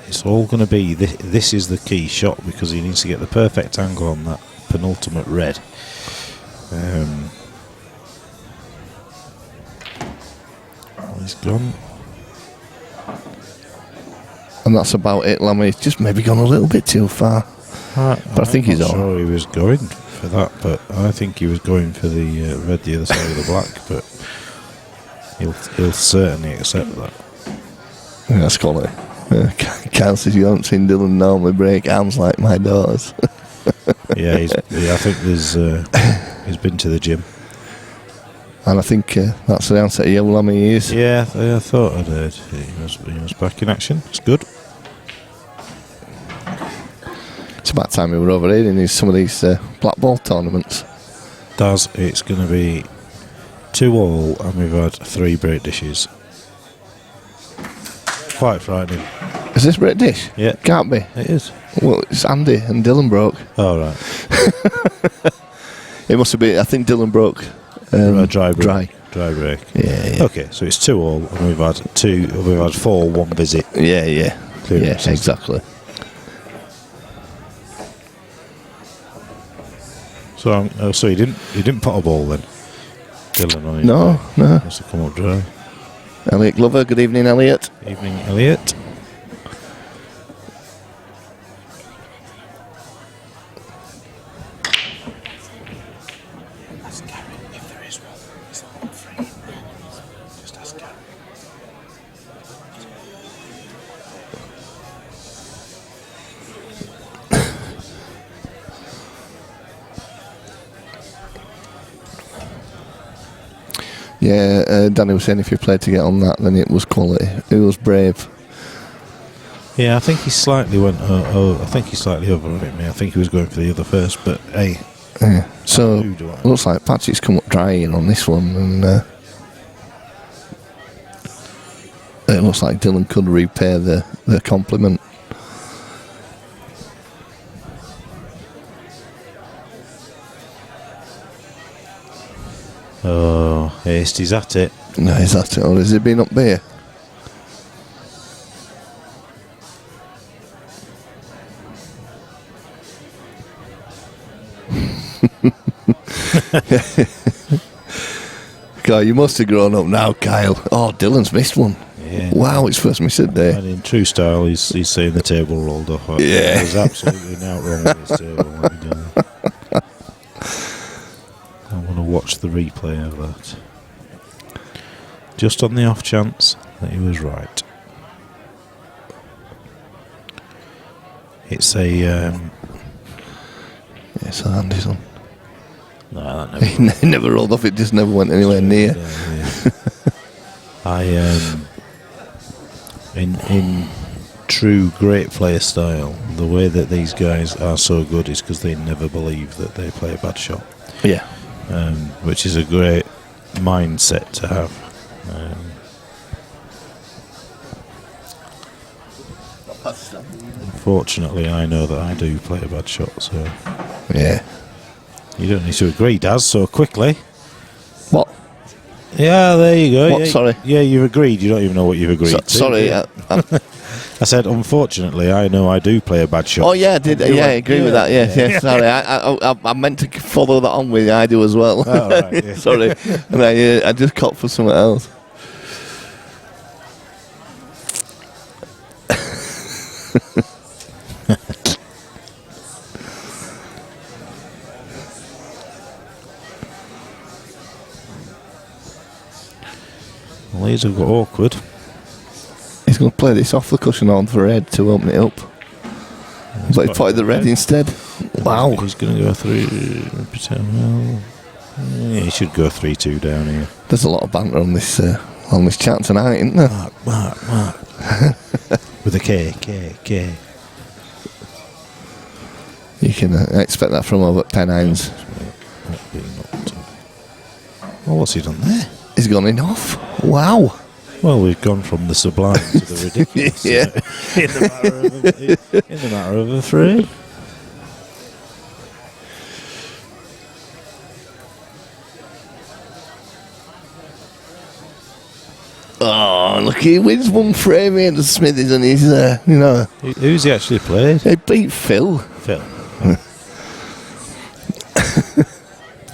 it's all going to be. This is the key shot, because he needs to get the perfect angle on that penultimate red. He's gone. And that's about it, Lammy. He's just maybe gone a little bit too far. But I think he's on. I'm not sure he was going for that, but I think he was going for the red the other side of the black, but he'll certainly accept that. Yeah, that's quality. Kyle says you haven't seen Dylan normally break arms like my daughters. Yeah, I think he's been to the gym. And I think that's the answer to you, Lammy. He is. Yeah, I thought I'd heard he was back in action. It's good. It's about time we were over here in some of these black ball tournaments. It's going to be 2-all, and we've had 3 break dishes. Quite frightening. Is this break dish? Yeah. Can't be. It is. Well, it's Andy and Dylan broke. Oh, right. It must have been, I think Dylan broke. Dry break. Yeah. Okay, so it's 2-all, and we've had 4 one visit. Yeah, exactly. So he didn't put a ball then, Dylan, on it. No. Must have come up dry. Elliot Glover, good evening, Elliot. Evening, Elliot. Yeah, Danny was saying if you played to get on that, then it was quality. It was brave. Yeah, I think he slightly went. I think he slightly overrun me. I think he was going for the other first, but hey. Yeah. So looks like Patchett's come up dry in on this one, and It looks like Dylan could repay the compliment. Oh, Hastie's at it. No, is that it? Or has he been up there? God, you must have grown up now, Kyle. Oh, Dylan's missed one. Yeah. Wow, it's first miss of the day. And in true style, he's saying the table rolled off. Yeah. There's absolutely no wrong with his table. Let me tell you. I want to watch the replay of that. Just on the off chance that he was right. It's a... It's a handy one. No, that never... He never rolled off, it just never went anywhere near. In true great player style, the way that these guys are so good is because they never believe that they play a bad shot. Yeah. Which is a great mindset to have. Unfortunately, I know that I do play a bad shot, so Yeah. you don't need to agree, Daz, so quickly. What? Yeah, there you go. What? Yeah, Sorry. Yeah, you've agreed. You don't even know what you've agreed to. Sorry. I said, unfortunately, I know I do play a bad shot. Oh yeah, I did. Yeah, I agree with that. Yeah. Sorry, I meant to follow that on with I do as well. Oh, right, yeah. Sorry, and I just caught for something else. Well, these have got awkward. He's going to play this off the cushion on for red to open it up. But he played the red instead. Wow. He's going to go through. Yeah, he should go 3-2 down here. There's a lot of banter on this chat tonight, isn't there? Mark. With a K. You can expect that from over at Pennines. Well, what's he done there? He's gone in off. Wow. Well, we've gone from the sublime to the ridiculous. Yeah. in the matter of a three. Oh, look, he wins one frame here to Smithies and he's, Who's he actually played? He beat Phil.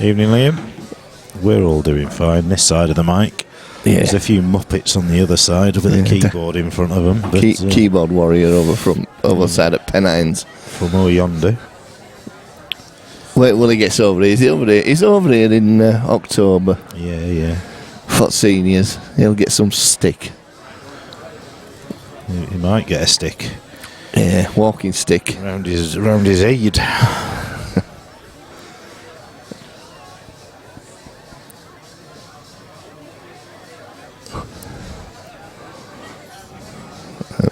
Evening, Liam. We're all doing fine this side of the mic. Yeah. There's a few muppets on the other side with a keyboard in front of them. But, keyboard warrior over side at Pennines. From over yonder. Wait, will he gets over here? He's over here in October. Yeah. For seniors, he'll get some stick. He might get a stick. Yeah, walking stick. Around his head.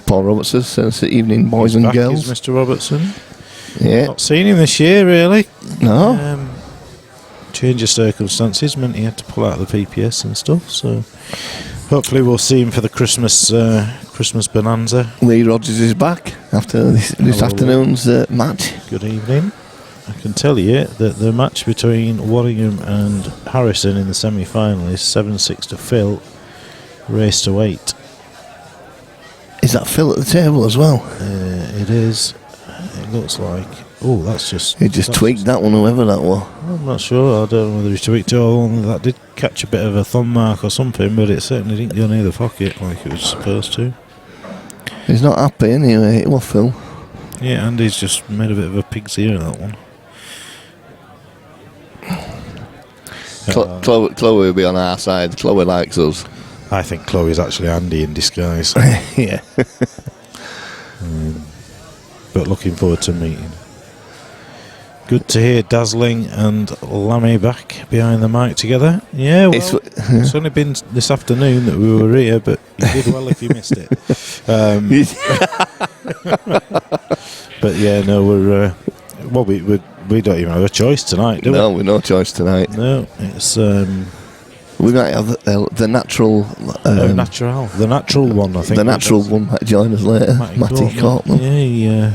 Paul Robertson says evening, boys and girls. Mr. Robertson. Yeah. Not seen him this year, really. No. Change of circumstances meant he had to pull out the PPS and stuff. So hopefully we'll see him for the Christmas bonanza. Lee Rogers is back after this afternoon's match. Good evening. I can tell you that the match between Warringham and Harrison in the semi-final is 7-6 to Phil. Race to 8. Is that Phil at the table as well? It is. It looks like. Oh, that's just. He just tweaked that one, whoever that was. I'm not sure. I don't know whether he tweaked it or that did catch a bit of a thumb mark or something, but it certainly didn't go near the pocket like it was supposed to. He's not happy anyway. It was Phil. Yeah, and he's just made a bit of a pig's ear of that one. Chloe will be on our side. Chloe likes us. I think Chloe's actually Andy in disguise. Yeah. But looking forward to meeting. Good to hear Dazzling and Lammy back behind the mic together. Yeah, well, it's only been this afternoon that we were here, but you did well if you missed it. But yeah, no, we're we don't even have a choice tonight, do we? No, we've no choice tonight. No, it's We might have the natural. The natural one, I think. The natural one might join us later. Matty Cortman. Yeah, he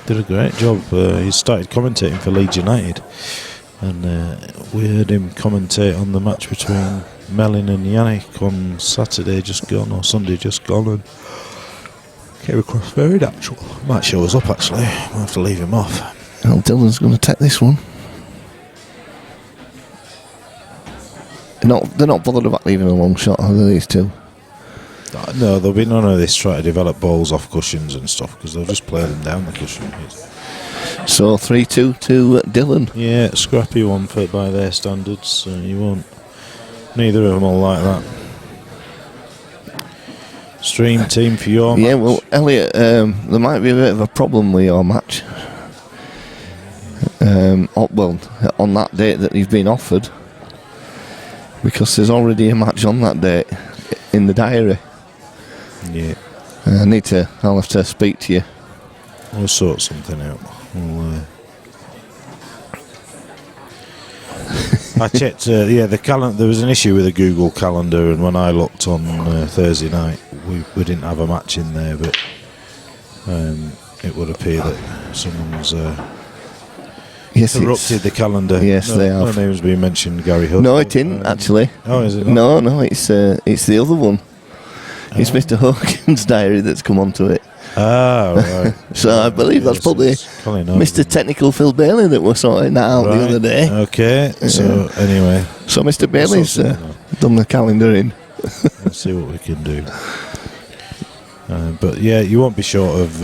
did a great job. He started commentating for Leeds United, and we heard him commentate on the match between Melin and Yannick on Saturday just gone, or Sunday just gone, and came across very natural. Might show us up actually. We'll have to leave him off. Well, Dylan's going to take this one. They're not bothered about leaving a long shot, are they, these two? No, there'll be none of this trying to develop balls off cushions and stuff, because they'll just play them down the cushion. So 3-2 to Dylan. Yeah, scrappy one by their standards. You won't. Neither of them will like that. Stream team for your match. Yeah, well, Elliot, there might be a bit of a problem with your match. On that date that you've been offered, because there's already a match on that date in the diary. Yeah. I'll have to speak to you. We'll sort something out. I checked, the calendar. There was an issue with the Google Calendar, and when I looked on Thursday night, we didn't have a match in there, but it would appear that someone's interrupted the calendar. Yes, they have. No name's been mentioned, Gary Hood. No, it didn't actually. Oh, is it not? No, it's the other one. It's Mr. Hogan's diary that's come onto it. Ah, right. So I believe that's probably Mr. Technical Phil Bailey that was sorting that out the other day. Okay, so anyway. So Mr. Bailey's done the calendar in. Let's see what we can do. But yeah, you won't be short of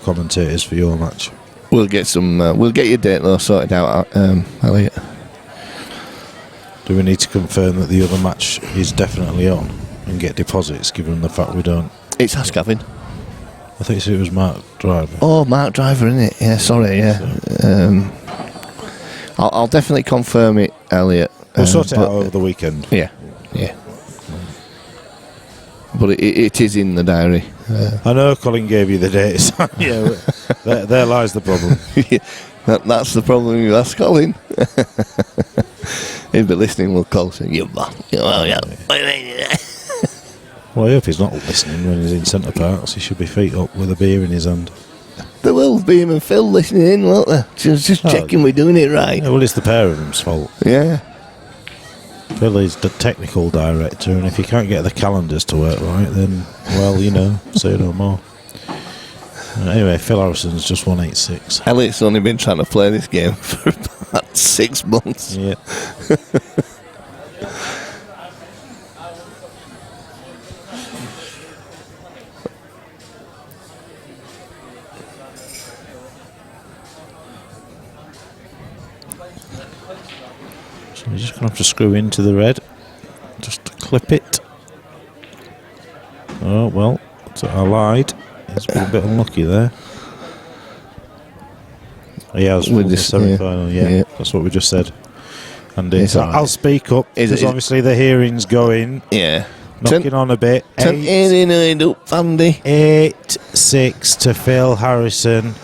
commentators for your match. We'll get some. We'll get your date though sorted out, Elliot. Do we need to confirm that the other match is definitely on and get deposits, given the fact we don't? It's Ask Gavin. I think it was Mark Driver. Oh, Mark Driver, isn't it? Yeah, sorry, yeah. So. I'll definitely confirm it, Elliot. We'll sort it out over the weekend. Yeah. But it is in the diary. I know Colin gave you the dates. Yeah, there lies the problem. That's the problem you ask Colin. He'll be listening, we'll call saying, Well, I hope he's not listening when he's in centre parts. He should be feet up with a beer in his hand. There will be him and Phil listening in, won't there? Just checking we're doing it right. Yeah, well, it's the pair of them's fault. Yeah. Phil is the technical director, and if you can't get the calendars to work right, then, well, say no more. Anyway, Phil Harrison's just 186. Elliot's only been trying to play this game for about 6 months. Yeah. So you're just going to have to screw into the red, just to clip it. Oh, well, I lied. He's been a bit unlucky there. Yeah, with the semi-final. Yeah, that's what we just said. And I'll speak up because obviously the hearing's going. Yeah, knocking on a bit. 8-6 to Phil Harrison.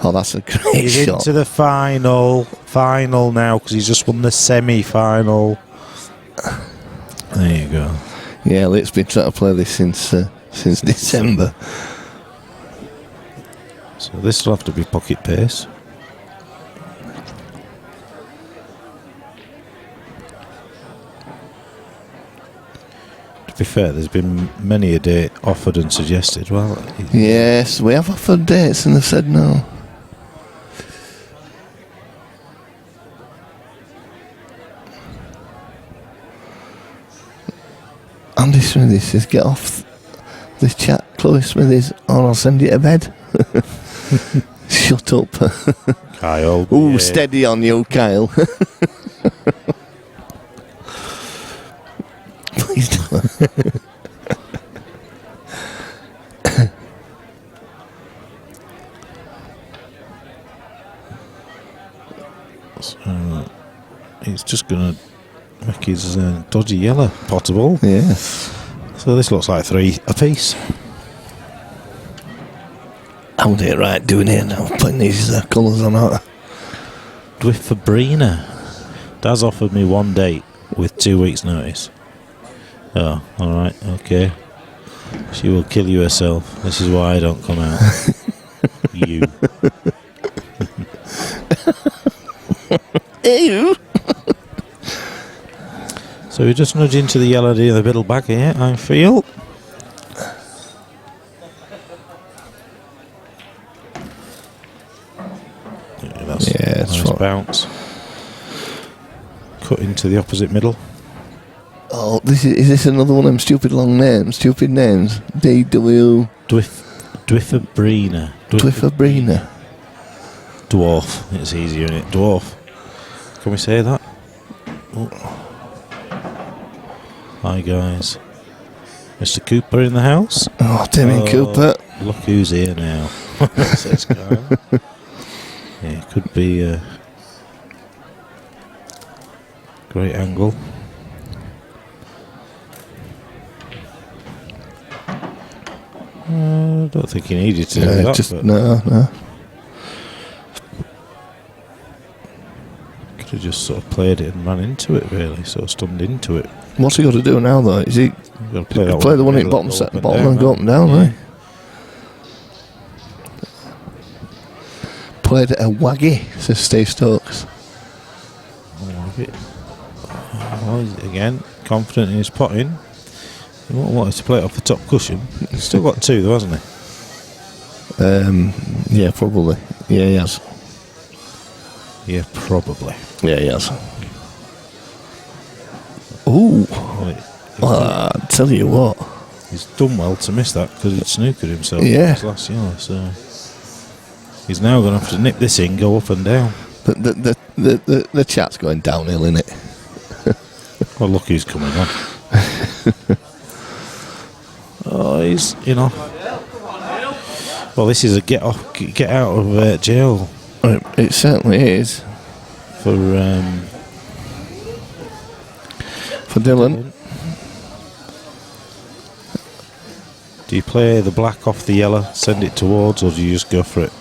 Oh, that's a great shot. He's into the final now because he's just won the semi-final. There you go. Yeah, let's been trying to play this since December. So this will have to be pocket pace. To be fair, there's been many a date offered and suggested. Well, yes, we have offered dates and they've said no. Andy Smithies says, get off this chat, Chloe Smithies, or I'll send you to bed. Shut up. Kyle. Ooh, yeah. Steady on you, Kyle. Please don't. So, he's just going to make his dodgy yellow potable. Yeah. So this looks like 3 apiece. I'm doing it right, doing it now. Putting these colours on out. Dwight Fabrina. Daz offered me one date with 2 weeks' notice. Oh, alright, okay. She will kill you herself. This is why I don't come out. You. Ew. So we just nudge into the yellow in the middle back here, I feel. Yeah, that's it's nice bounce. Cut into the opposite middle. Oh, is this another one of them stupid long names? Stupid names. DW. Dwiffabrina. Dwiffabrina. Dwarf. It's easier, isn't it? Dwarf. Can we say that? Oh. Hi guys. Mr. Cooper in the house. Oh, Damien Cooper. Look who's here now. Says Kyle. Yeah, could be a great angle. I don't think he needed to do that. No. Could have just sort of played it and ran into it, really, sort of stunned into it. What's he got to do now, though? Is he got to play the one in bottom and go up and down, right? Played a waggy, says Steve Stokes. Well, again, confident in his potting. He won't want us to play it off the top cushion. He's still got 2, though, hasn't he? Yeah, probably. Yeah, he has. Yeah, probably. Yeah, he has. Ooh. Well, I tell you what. He's done well to miss that because he'd snookered himself last year. So he's now going to have to nip this in, go up and down. The chat's going downhill, isn't it? Well, look who's coming on. Oh, he's, well, this is a get out of jail. It certainly is. For Dylan. Do you play the black off the yellow, send it towards, or do you just go for it?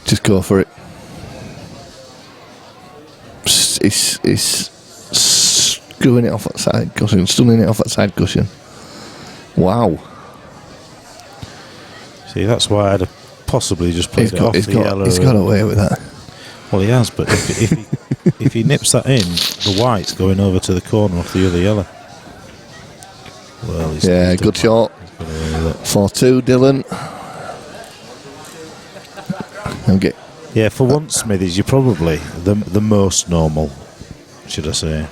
Just go for it. It's screwing it off that side cushion, stunning it off that side cushion. Wow. See, that's why I'd have possibly just played it off the yellow. He's got away with that. Well, he has, but if he nips that in, the white's going over to the corner off the other yellow. Well, he's good shot. 4-2, Dylan. Okay. Yeah, for once, Smithies, you're probably the most normal, should I say.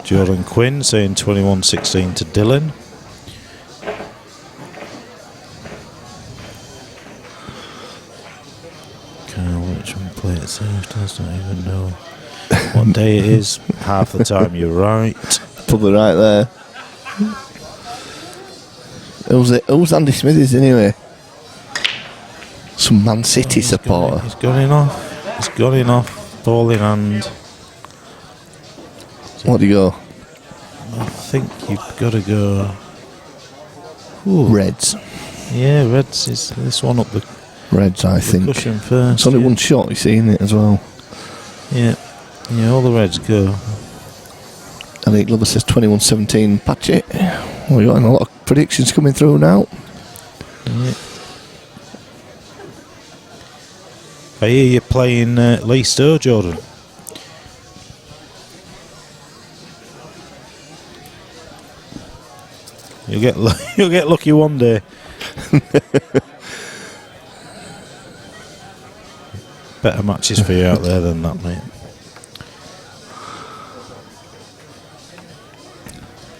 Jordan Quinn saying 21-16 to Dylan. Which one play it safe? Does not even know what day it is. Half the time you're right. Probably right there. Who's Andy Smithies anyway? Some Man City supporter. He's got it off. He's got it off. Ball in hand. What do you go? I think you've got to go. Ooh. Reds. Yeah, Reds is this one up the Reds, I think. Cushion first. It's only one shot, you see, in it as well. Yeah, all the Reds go. I think Lover says 21-17 Patchett. We've got a lot of predictions coming through now. Yeah. I hear you playing Lee Stowe, Jordan. You'll get lucky one day. Better matches for you out there than that, mate.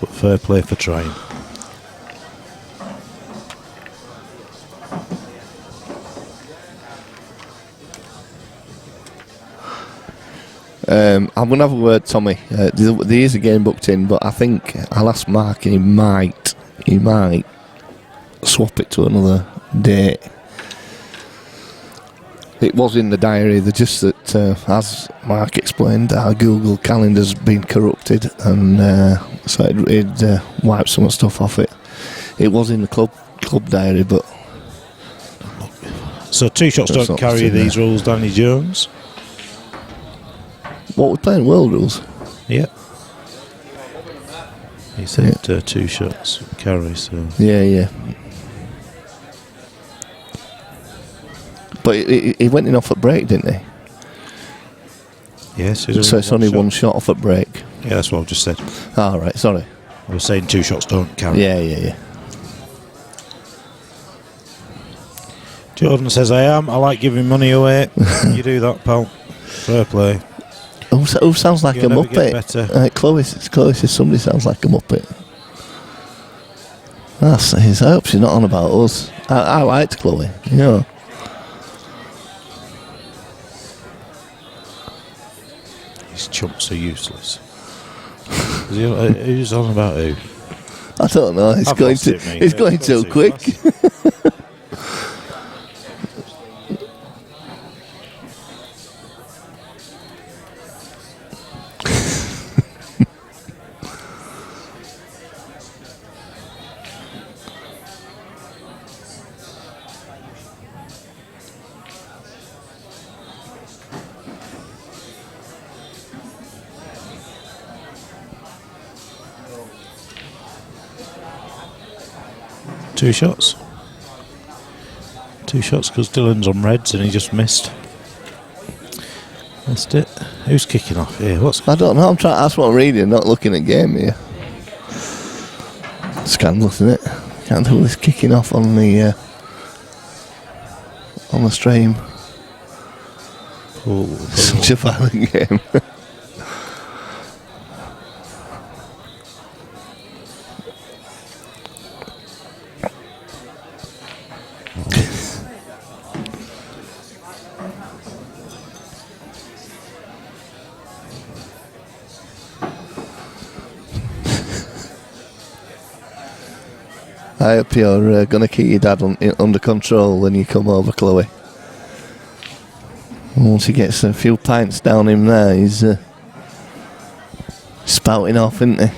But fair play for trying. I'm going to have a word, Tommy. There is a game booked in, but I think I'll ask Mark and he might swap it to another date. It was in the diary, just that, as Mark explained, our Google calendar's been corrupted, and so it wiped some stuff off it. It was in the club diary, but... So two shots don't carry these rules, Danny Jones? What, we're playing world rules? Yeah. He said 2 shots carry, so. Yeah. But he went in off at break, didn't he? Yes, So it's only one shot off at break. Yeah, that's what I've just said. All right, sorry. I was saying 2 shots don't carry. Yeah. Jordan says, I like giving money away. You do that, pal. Fair play. Who sounds like You'll a never get muppet? better. Chloe says somebody sounds like a muppet. I hope she's not on about us. I liked Chloe, you know. These chumps are useless. Who's on about who? I don't know. It's going too quick. Two shots because Dylan's on reds and he just missed it. Who's kicking off here? I don't know. That's what I'm reading, not looking at game here. Scandalous, isn't it? Can't do this kicking off on the stream. Such a violent game. I hope you're going to keep your dad under control when you come over, Chloe. Once he gets a few pints down him there, he's spouting off, isn't he?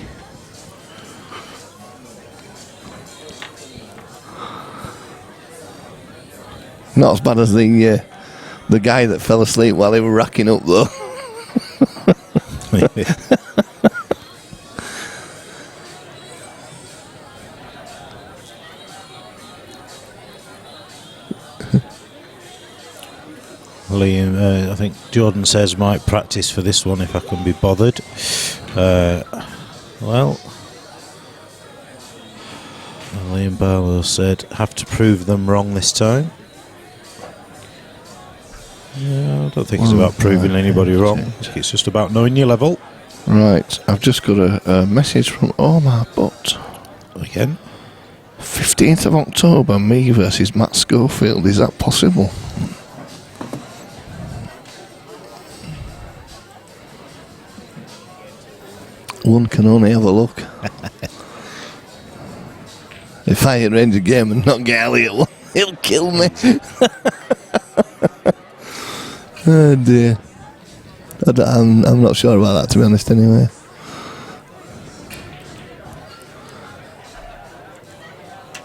Not as bad as the guy that fell asleep while he was racking up, though. Liam, I think Jordan says might practice for this one if I can be bothered. Well, Liam Barlow said have to prove them wrong this time. Yeah, I don't think it's about proving anybody wrong. I think it's just about knowing your level. Right, I've just got a message from Omar Butt. Again? 15th of October, me versus Matt Schofield. Is that possible? One can only have a look. If I arrange a game and not get Elliot, he'll kill me. Oh dear. I'm not sure about that, to be honest, anyway.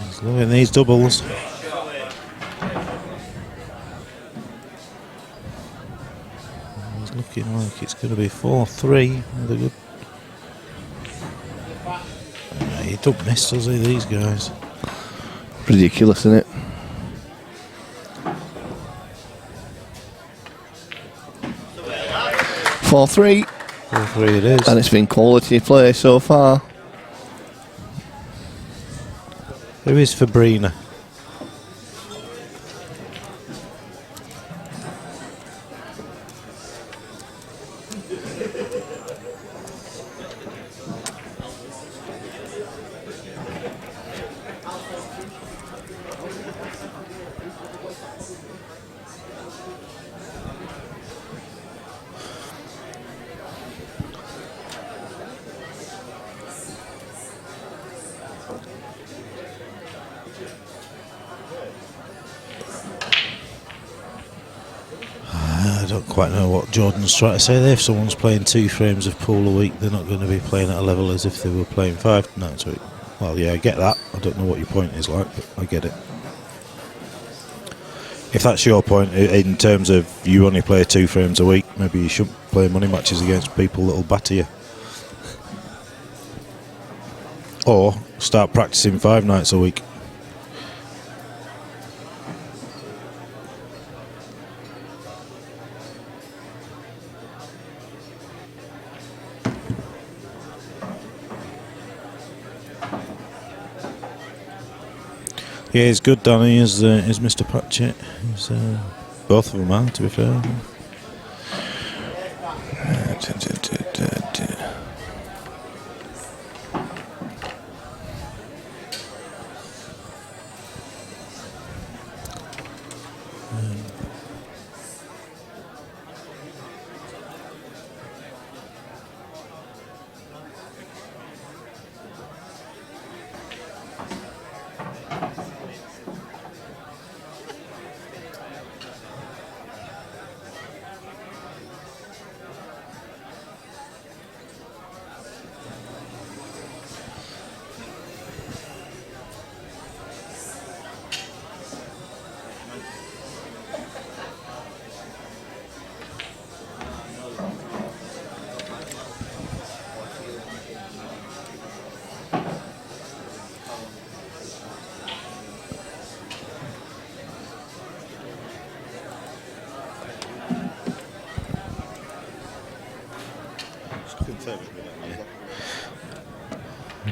He's loving these doubles. It's looking like it's going to be 4-3 with a good. He don't miss, does he, these guys? Ridiculous, isn't it? Four three it is. And it's been quality play so far. Who is Fabrina? I don't quite know what Jordan's trying to say there. If someone's playing 2 frames of pool a week, they're not going to be playing at a level as if they were playing 5 nights a week. Well, yeah, I get that. I don't know what your point is like, but I get it. If that's your point in terms of you only play 2 frames a week, maybe you shouldn't play money matches against people that'll batter you. Or start practicing 5 nights a week. Yeah, he's good, Danny, is Mr. Patchett. Both of them are, to be fair.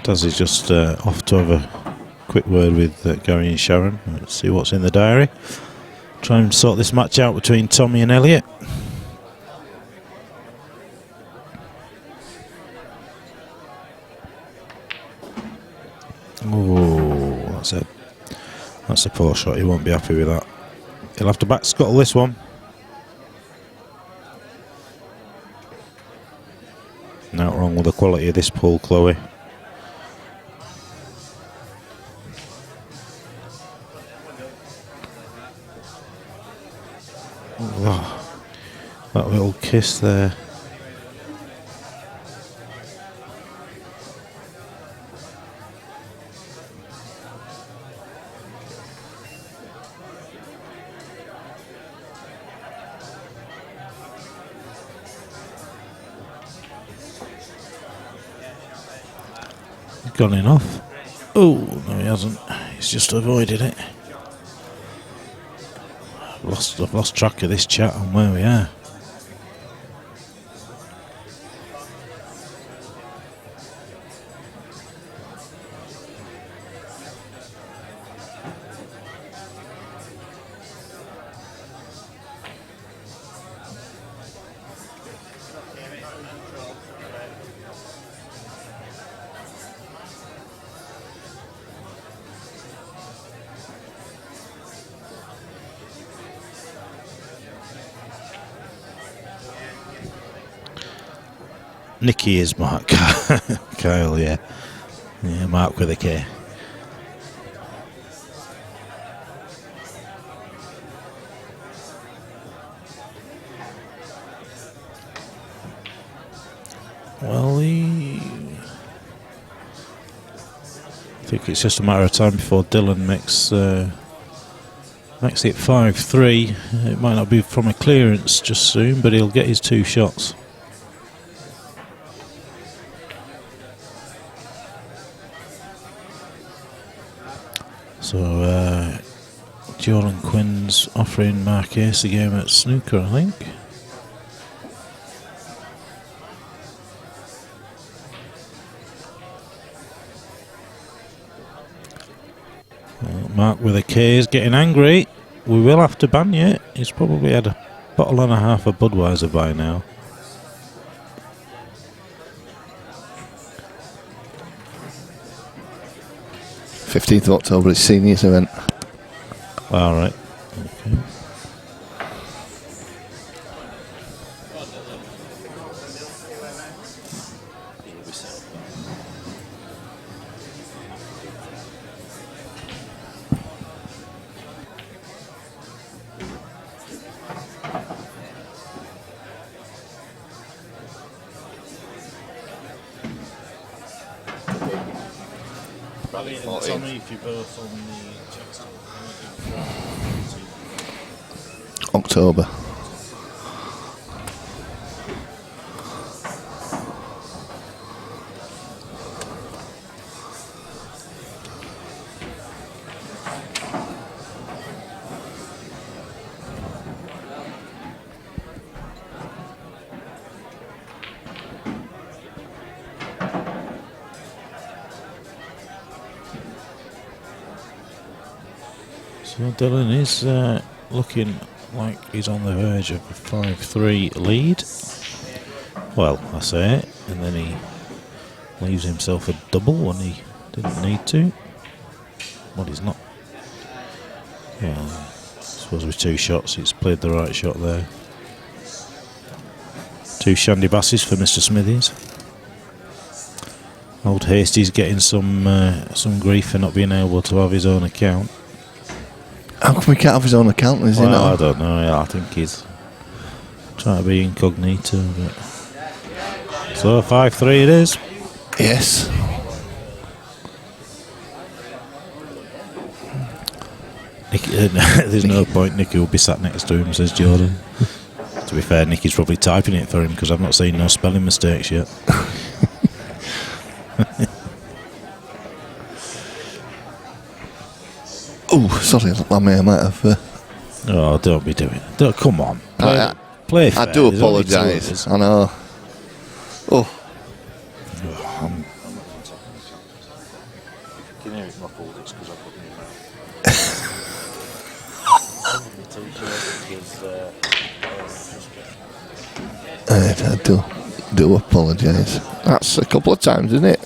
Dazzy's just off to have a quick word with Gary and Sharon. Let's see what's in the diary. Try and sort this match out between Tommy and Elliot. Oh, that's a poor shot. He won't be happy with that. He'll have to back scuttle this one. Not wrong with the quality of this pull, Chloe. Oh, that little kiss there. Gone enough. Oh, no, he hasn't. He's just avoided it. I've lost track of this chat and where we are. Nicky is Mark. Kyle, yeah. Yeah, Mark with a K. Well, I think it's just a matter of time before Dylan makes it 5-3. It might not be from a clearance just soon, but he'll get his 2 shots. So, Jordan Quinn's offering Mark Ace a game at snooker, I think. Well, Mark with a K is getting angry. We will have to ban you. He's probably had a bottle and a half of Budweiser by now. "15th of October is seniors event." All right. Okay. Tommy, if you're both on the text, October. So Dylan is looking like he's on the verge of a 5-3 lead. Well, I say it, and then he leaves himself a double when he didn't need to. Well, he's not. Yeah, I suppose with 2 shots, he's played the right shot there. 2 shandy basses for Mr. Smithies. Old Hasty's getting some grief for not being able to have his own account. How come he can't have his own account? Is he not? I don't know. Yeah, I think he's trying to be incognito. But. So 5-3 it is. Yes. There's no point. Nicky will be sat next to him, says Jordan. To be fair, Nicky's probably typing it for him because I've not seen no spelling mistakes yet. Oh, sorry, I might have. Oh, don't be doing it. Don't, come on. Play fair. I do There's only 2 of apologise. us. I know. Oh. Can you hear it muffled? It's because I put I do apologise. That's a couple of times, isn't it?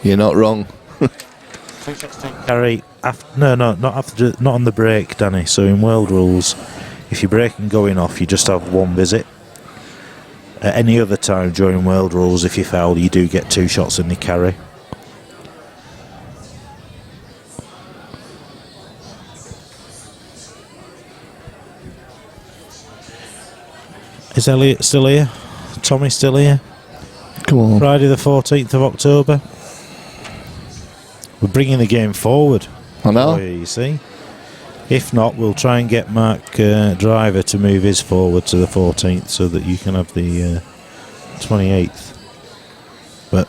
You're not wrong. Carry not on the break, Danny. So in world rules, if you're breaking going off, you just have 1 visit. At any other time during world rules, if you foul, you do get 2 shots in the carry. Is Elliot still here? Tommy still here? Come on. Friday the 14th of October. We're bringing the game forward. I know. You see. If not, we'll try and get Mark Driver to move his forward to the 14th so that you can have the 28th. But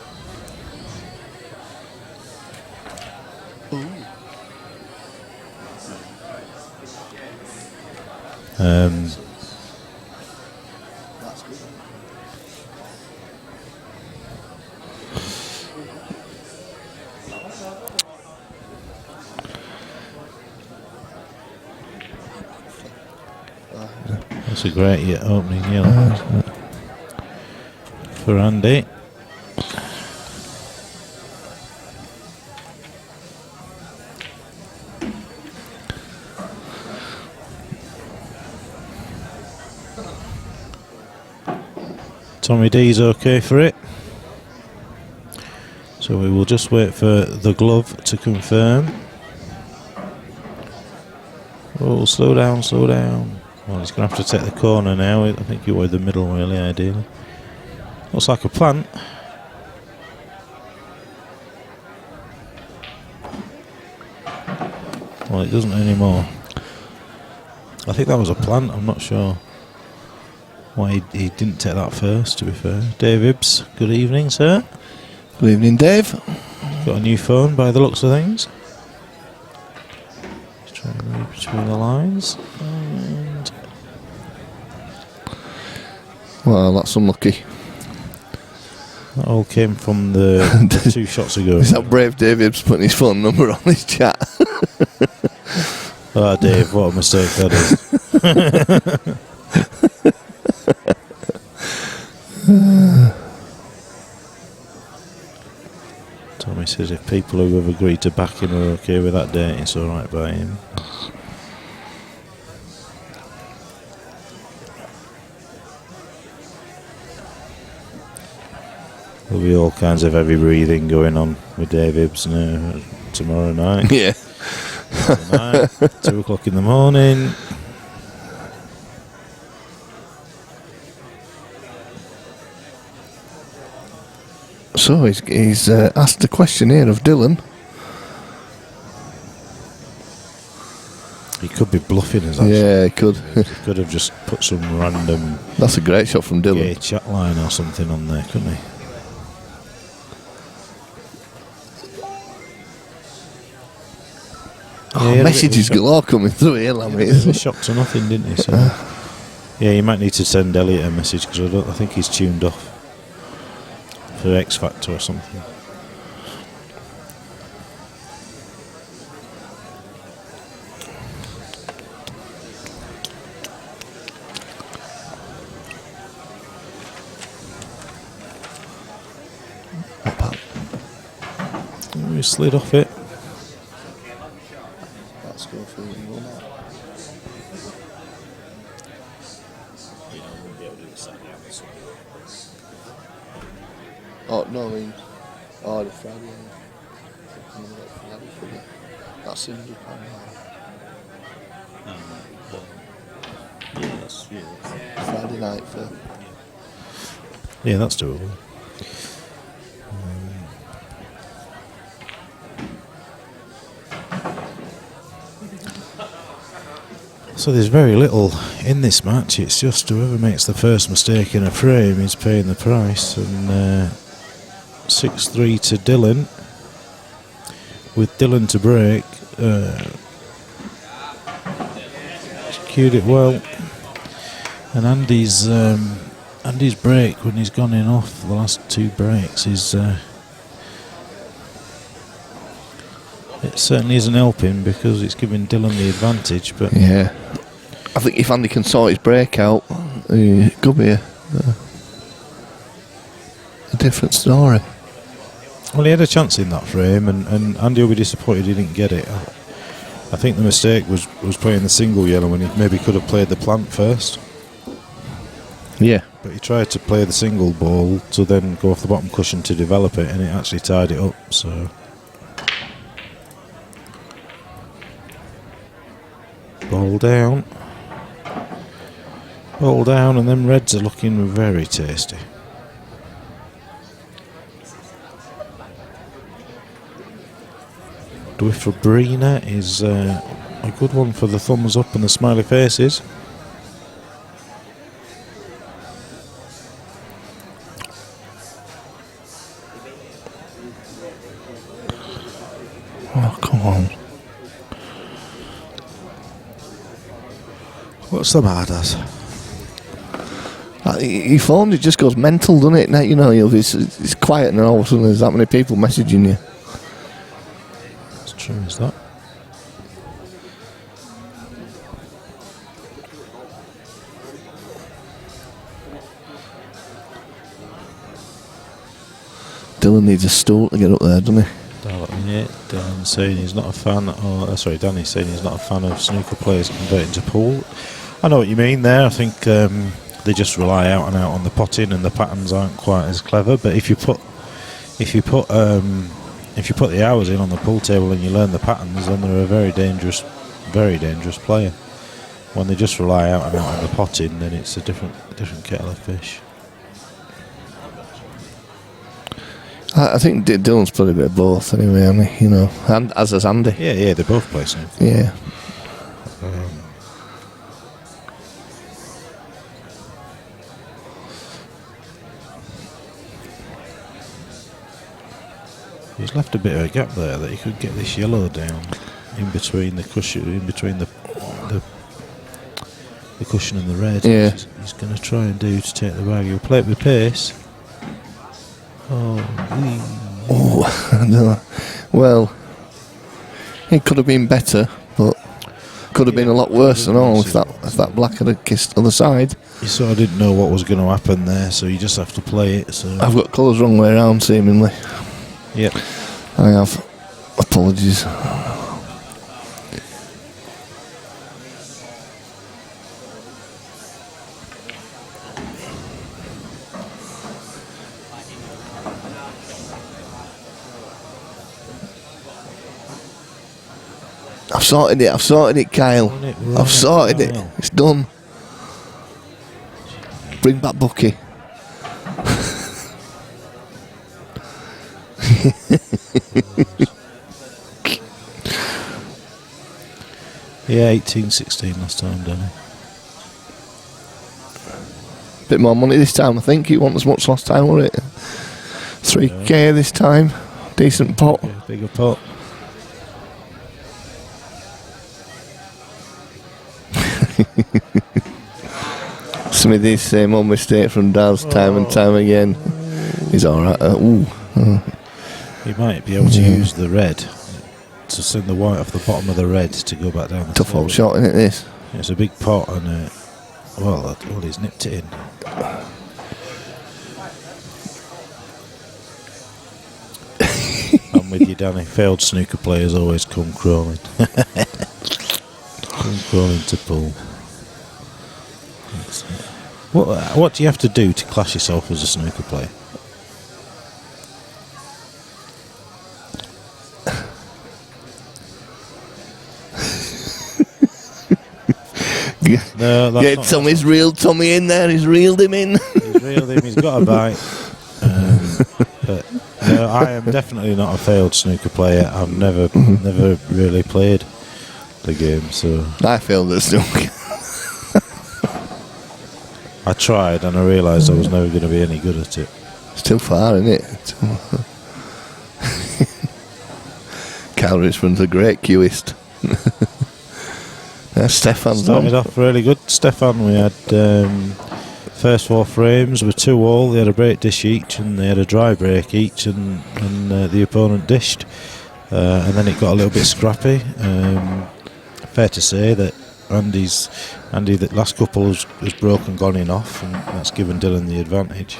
that's a great opening yellow for Andy. Tommy D's okay for it. So we will just wait for the glove to confirm. Oh, slow down, slow down. Well, he's going to have to take the corner now. I think you were the middle, really, ideally. Looks like a plant. Well, it doesn't anymore. I think that was a plant, I'm not sure why he didn't take that first, to be fair. Dave Ibbs, good evening, sir. Good evening, Dave. Got a new phone by the looks of things. Just trying to read between the lines. And Well, that's unlucky. that all came from the 2 shots ago. Is that brave David's putting his phone number on his chat? Ah, Dave, what a mistake that is. Tommy says if people who have agreed to back him are okay with that date, it's alright by him. There'll be all kinds of heavy breathing going on with Dave Ibbs now tomorrow night. Yeah. Tonight, 2 o'clock in the morning. So he's asked a question here of Dylan. He could be bluffing us, actually. Yeah, he could. He could have just put some random That's a great shot from Dylan. gay chat line or something on there, couldn't he? Messages galore coming through here, Lammy. He was shocked to nothing, didn't he? So, yeah, you might need to send Elliot a message because I think he's tuned off for X Factor or something. Oh, he slid off it. Let's go for it. Oh, no, I mean, the Friday. That's in Japan. Friday night for. Yeah, that's doable. So there's very little in this match. It's just whoever makes the first mistake in a frame is paying the price. And 6-3 to Dylan. With Dylan to break. Cued it well. And Andy's break when he's gone in off the last two breaks is it certainly isn't helping because it's giving Dylan the advantage. But yeah, I think if Andy can sort his break out, it could be a different story. Well, he had a chance in that frame, and Andy will be disappointed he didn't get it. I think the mistake was playing the single yellow when he maybe could have played the plant first. Yeah. But he tried to play the single ball to then go off the bottom cushion to develop it, and it actually tied it up. So ball down, and then reds are looking very tasty. Dwiffabrina is a good one for the thumbs up and the smiley faces. Oh, come on. What's the matter? Your phone, it just goes mental, doesn't it? Now, you know, it's quiet and all of a sudden there's that many people messaging you. As true as that. Dylan needs a stool to get up there, doesn't he? Danny's saying he's not a fan, Danny's saying he's not a fan of snooker players converting to pool. I know what you mean there. I think they just rely out and out on the potting, and the patterns aren't quite as clever. But if you put the hours in on the pool table and you learn the patterns, then they're a very dangerous player. When they just rely out and out on the potting, then it's a different kettle of fish. I think Dylan's played a bit of both anyway, I mean, you know, and as has Andy. Yeah, they both play snooker. Yeah. He's left a bit of a gap there that he could get this yellow down in between the cushion, in between the cushion and the red. Yeah. He's going to try and do to take the bag. He'll play it with pace. Well, it could have been better, but could have been a lot worse than all if that black had kissed on the side. You sort of didn't know what was going to happen there, so you just have to play it. So I've got colours wrong way around, seemingly. Yep. I have. Apologies. I've sorted it, Kyle. I've sorted it. It's done. Bring back Bucky. Yeah, 18-16 last time, Danny. Bit more money this time, I think. It wasn't as much last time, was it? 3k this time. Decent pot. Bigger pot. Smithy's same old mistake from Daz time and time again. He's alright. He might be able to use the red to send the white off the bottom of the red to go back down the Tough old table. shot, isn't it, this? It's a big pot and well, he's nipped it in. I'm with you, Danny. Failed snooker players always come crawling. Come crawling to pull. What do you have to do to class yourself as a snooker player? No, that's Get not, Tommy's reeled Tommy in there. He's reeled him in. he's reeled him. He's got a bite. But no, I am definitely not a failed snooker player. I've never really played the game, so I failed at snooker. I tried and I realised I was never going to be any good at it. It's too far, isn't it? Cal Richmond's a great cueist. Stefan's Started on. off really good. Stefan, we had first 4 frames were 2 all. They had a break dish each and they had a dry break each, and the opponent dished. And then it got a little bit scrappy. Fair to say that Andy, the last couple has broken, gone in off, and that's given Dylan the advantage.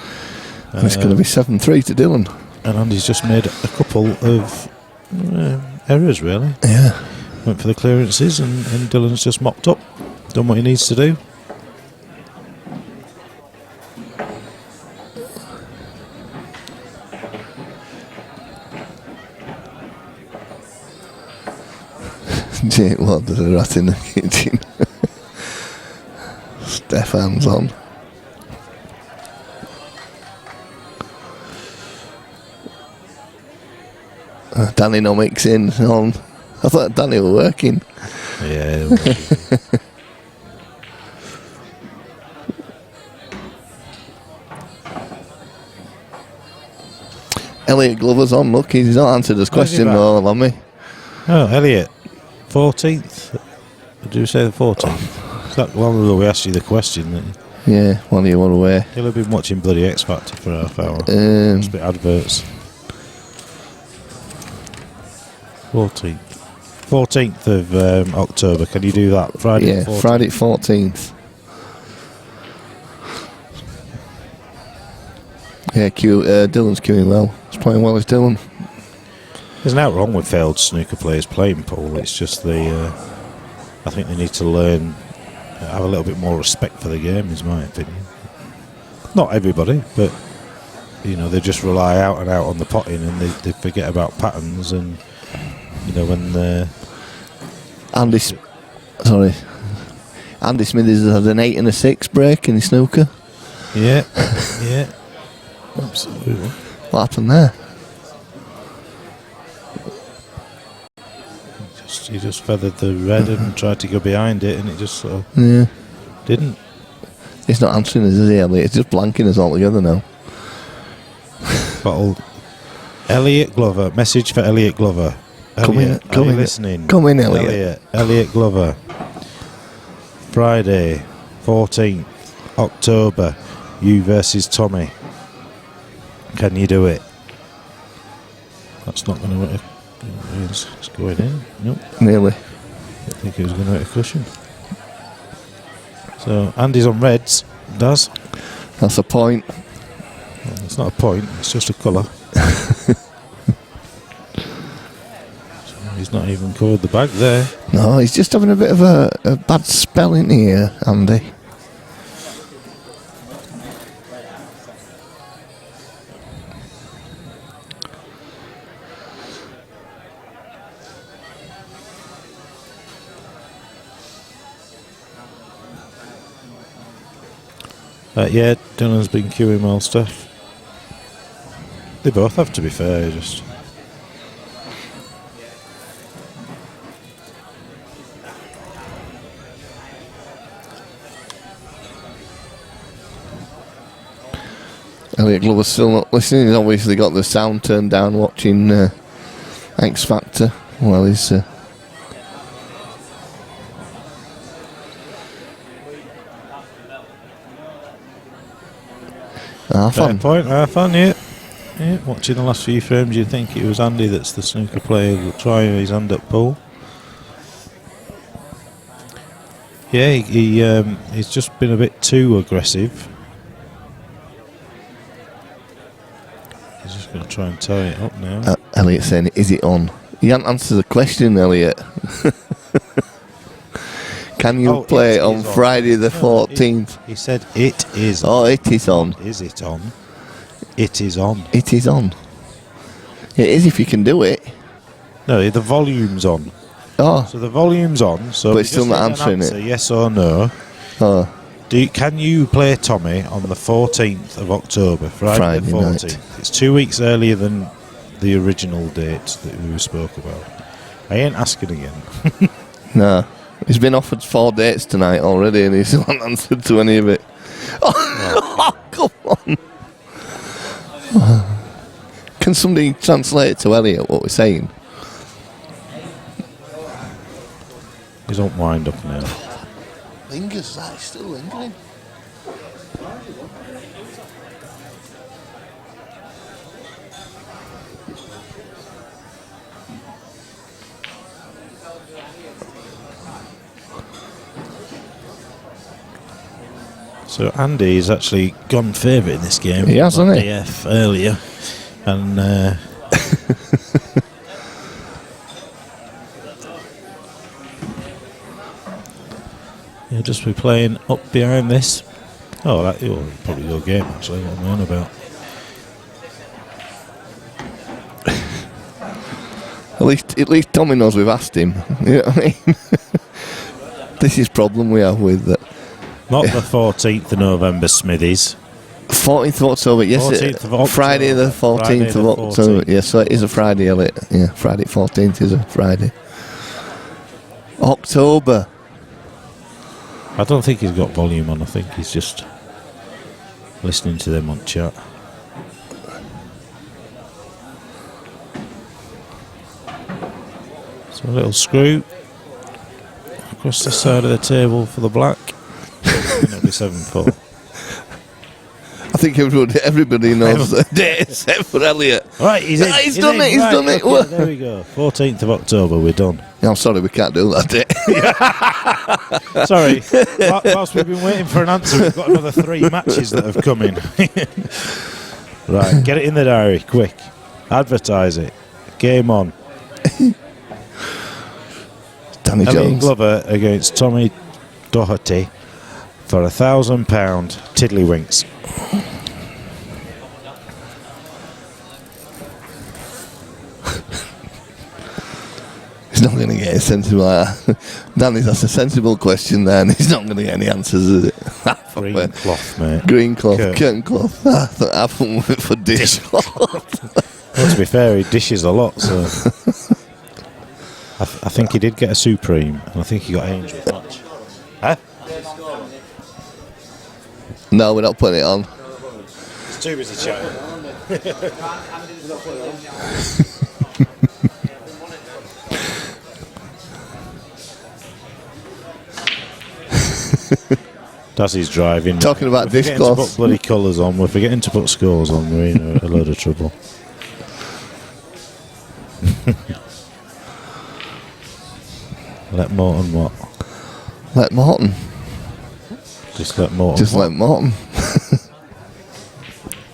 It's going to be 7-3 to Dylan. And Andy's just made a couple of errors, really. Yeah. Went for the clearances, and Dylan's just mopped up, done what he needs to do. Jake Ward does a rat in the kitchen. Stefan's on. Danny Nomics in on. I thought Danny were working. Yeah. Elliot Glover's on. Look, he's not answered his question though, have me? Oh, Elliot, 14th. Did you say the 14th? Is that long ago we asked you the question? Yeah, while you were away. He'll have been watching bloody X Factor for half hour. Must be adverts. 14th of October. Can you do that? Friday. Yeah, 14th. Friday 14th. Yeah, Dylan's queuing well. He's playing well as Dylan. There's nothing wrong with failed snooker players playing pool. It's just I think they need to learn, have a little bit more respect for the game, is my opinion. Not everybody, but they just rely out and out on the potting, and they forget about patterns. And when Andy Smithies has had an 8 and a 6 break in his snooker. yeah, absolutely. What happened there? He just feathered the red and tried to go behind it, and it just sort of didn't. He's not answering us, is he, Elliot? He's just blanking us altogether now. Bottled. Elliot Glover. Message for Elliot Glover. Come Elliot, in, are you listening? Come in, Elliot. Elliot Glover. Friday, 14th October. You versus Tommy. Can you do it? That's not going to work. It's going in. Nope. Nearly. I think it was going to hit a cushion. So Andy's on reds. Does. That's a point. Well, it's not a point. It's just a colour. So he's not even covered the bag there. No, he's just having a bit of a bad spell in here, Andy. Yeah, Dylan's been queuing well stuff. They both have, to be fair. Just Elliot Glover's still not listening. He's obviously got the sound turned down watching X Factor. Well, he's... Fair point, yeah. Watching the last few frames, you'd think it was Andy that's the snooker player trying his hand at pool. Yeah, he's just been a bit too aggressive. He's just going to try and tie it up now. Elliot saying, is it on? You haven't answered the question, Elliot. Can you play on Friday the 14th? He said it is on. Oh, it is on. Is it on? It is on. It is on. It is if you can do it. No, the volume's on. Oh. So the volume's on. So but it's still not answering it. Yes or no? Oh. Can you play Tommy on the 14th of October, Friday the 14th? Night. It's 2 weeks earlier than the original date that we spoke about. I ain't asking again. No. He's been offered 4 dates tonight already and he still hasn't answered to any of it. Oh, come on. Can somebody translate to Elliot what we're saying? He's not wind up now. Lingers, that's still lingering. So Andy's actually gone favourite in this game. He has, hasn't he? DF earlier. And he'll just be playing up behind this. Oh, that'll probably go game actually, what am I on about? At least Tommy knows we've asked him. You know what I mean? This is problem we have with that. Not the 14th of November, Smithies. 14th of October, yes. 14th of October. Friday the 14th of October. Yes, so it is a Friday, Elliot. Yeah, Friday 14th is a Friday. October. I don't think he's got volume on. I think he's just listening to them on chat. So a little screw across the side of the table for the black. And it'll be 7-4. I think everybody knows the date except for Elliot. Right, he's in. He's done it. Okay, there we go. 14th of October, we're done. Yeah, I'm sorry, we can't do that date. Sorry, whilst we've been waiting for an answer, we've got another 3 matches that have come in. Right, get it in the diary, quick. Advertise it. Game on. Danny Elliot Jones. Glover against Tommy Doherty for £1,000 tiddlywinks. He's not going to get a sensible. Danny's that's a sensible question there, and he's not going to get any answers, is it? Green cloth, mate. Green cloth, Curtain. curtain cloth. I thought I went for dish cloth. Well, to be fair, he dishes a lot, so I think he did get a Supreme, and I think he got Angel Match. Huh? No, we're not putting it on. It's too busy chatting. Dazzy's driving. Talking about We're dish forgetting to cloths. put bloody colours on. We're forgetting to put scores on. We're in a load of trouble. Let Morton what? Let Morton. Just let Morton. Just let Morton.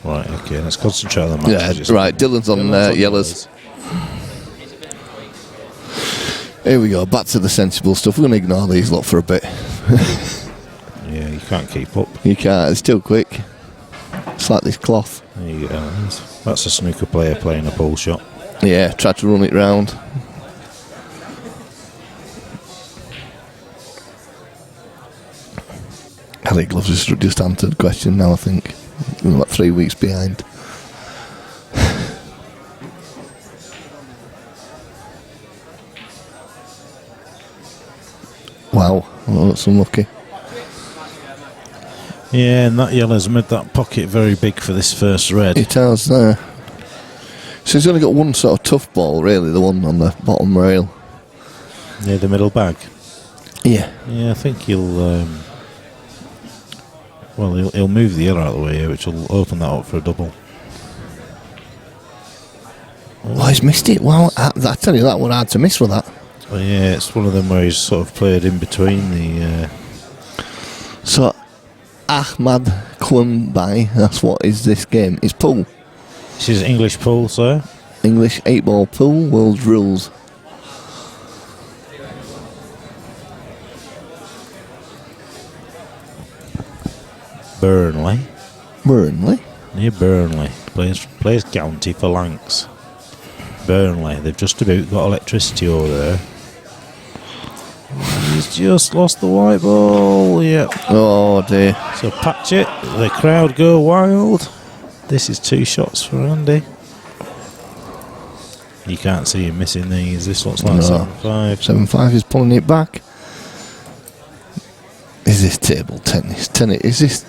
Right, okay, let's concentrate on the match. Yeah, right, Dylan's on yellows. Here we go, back to the sensible stuff. We're going to ignore these lot for a bit. Yeah, you can't keep up. You can't, it's too quick. It's like this cloth. There you go. That's a snooker player playing a ball shot. Yeah, try to run it round. Elliot Gloves has just answered the question now, I think. We're about 3 weeks behind. Wow, well, that's unlucky. Yeah, and that yellow's made that pocket very big for this first red. It has there. So he's only got one sort of tough ball, really, the one on the bottom rail. Near the middle bag. Yeah. Yeah, I think he'll move the yellow out of the way here, which will open that up for a double. Oh, he's missed it. Wow, I tell you, that one hard to miss with that. Well, yeah, it's one of them where he's sort of played in between the... So, Ahmad Kwumbai, that's what is this game. It's pool. This is English pool, sir. English 8-ball pool, world rules. Burnley. Burnley? Near Burnley. Plays county for Lancs. Burnley. They've just about got electricity over there. He's just lost the white ball. Yeah. Oh dear. So Patchett, the crowd go wild. This is 2 shots for Andy. You can't see him missing these. This looks like 7-5. 7-5 is pulling it back. Is this table tennis? Is this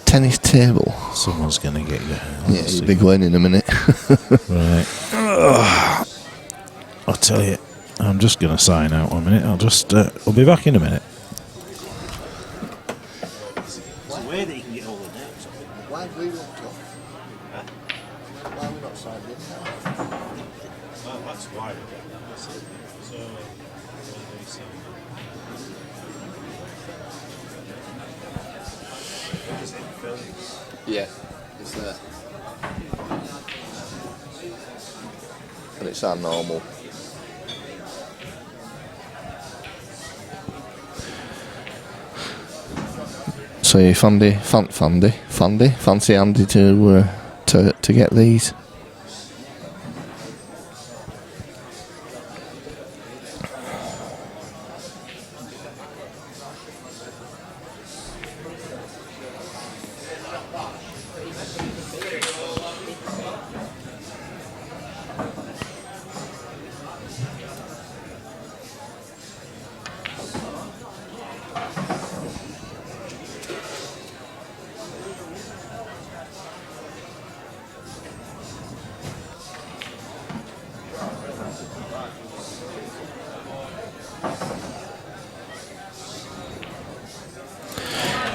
tennis table? Someone's going to get going. Yeah, he'll be going in a minute. Right. I'll tell you, I'm just going to sign out 1 minute. I'll be back in a minute. It's a way that you can get all the names. Why have we not talked? Why are we not signed in now? Well, that's why. Yeah, it's there. And it's our normal. So you fancy Andy to get these?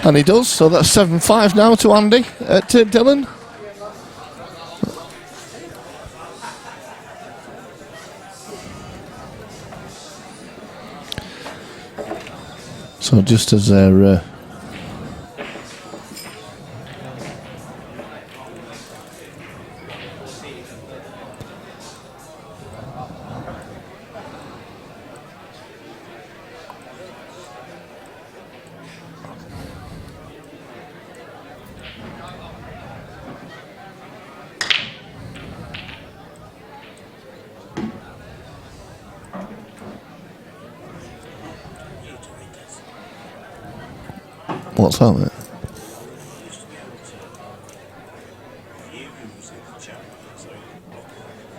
And he does, so that's 7-5 now to Andy, to Dylan. So just as they're... What's that, mate?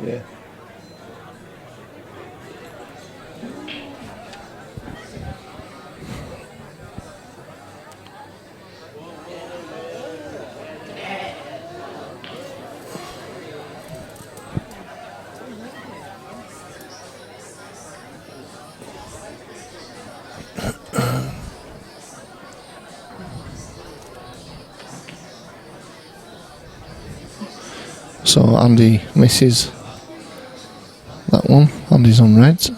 Yeah. So Andy misses that one. Andy's on reds.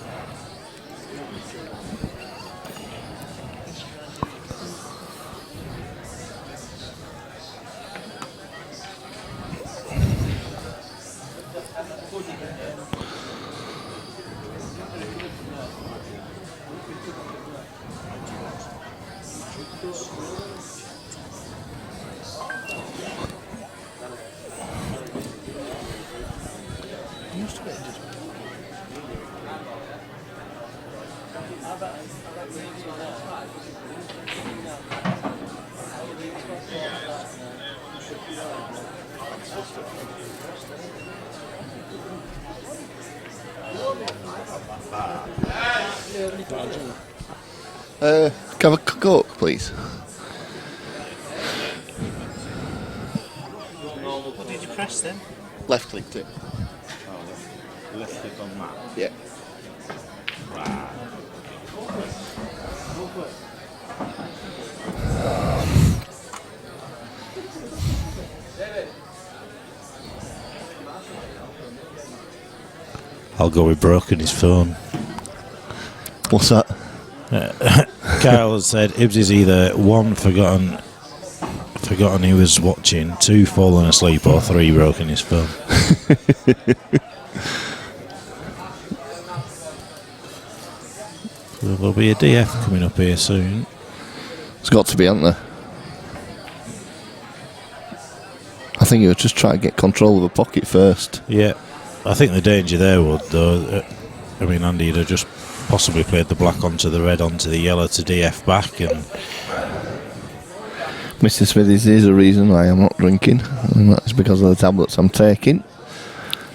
Can I have a Coke, please? press then? Left clicked it. Oh, left click on that. Yeah. Right. I'll go with broken his phone. What's that? Kyle has said Ibs is either 1, forgotten he was watching, 2, fallen asleep, or 3, broken his phone. So there'll be a DF coming up here soon. It's got to be, hasn't there? I think he was just trying to get control of the pocket first. Yeah, I think the danger there would, though, I mean, Andy would have just possibly played the black onto the red onto the yellow to DF back, and Mr. Smithies, there's a reason I am not drinking, and that's because of the tablets I'm taking.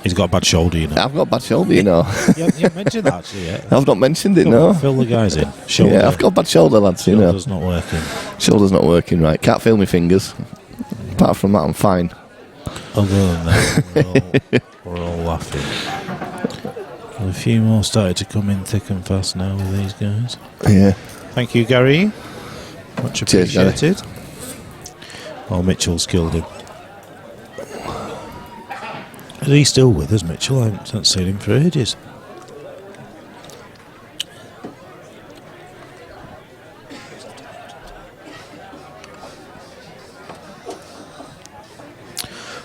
he's got a bad shoulder, you know. I've got a bad shoulder, you know. You haven't mentioned that actually yet. I've not mentioned it, no. Fill the guys in. Shoulder. Yeah, I've got a bad shoulder, lads, you know. Shoulder's not working. Shoulder's not working right. Can't feel my fingers. Apart from that, I'm fine. Other than that, we're all laughing. Well, a few more started to come in thick and fast now with these guys. Yeah. Thank you, Gary. Much Cheers, Gary. appreciated. Oh, Mitchell's killed him. Is he still with us, Mitchell? I haven't seen him for ages.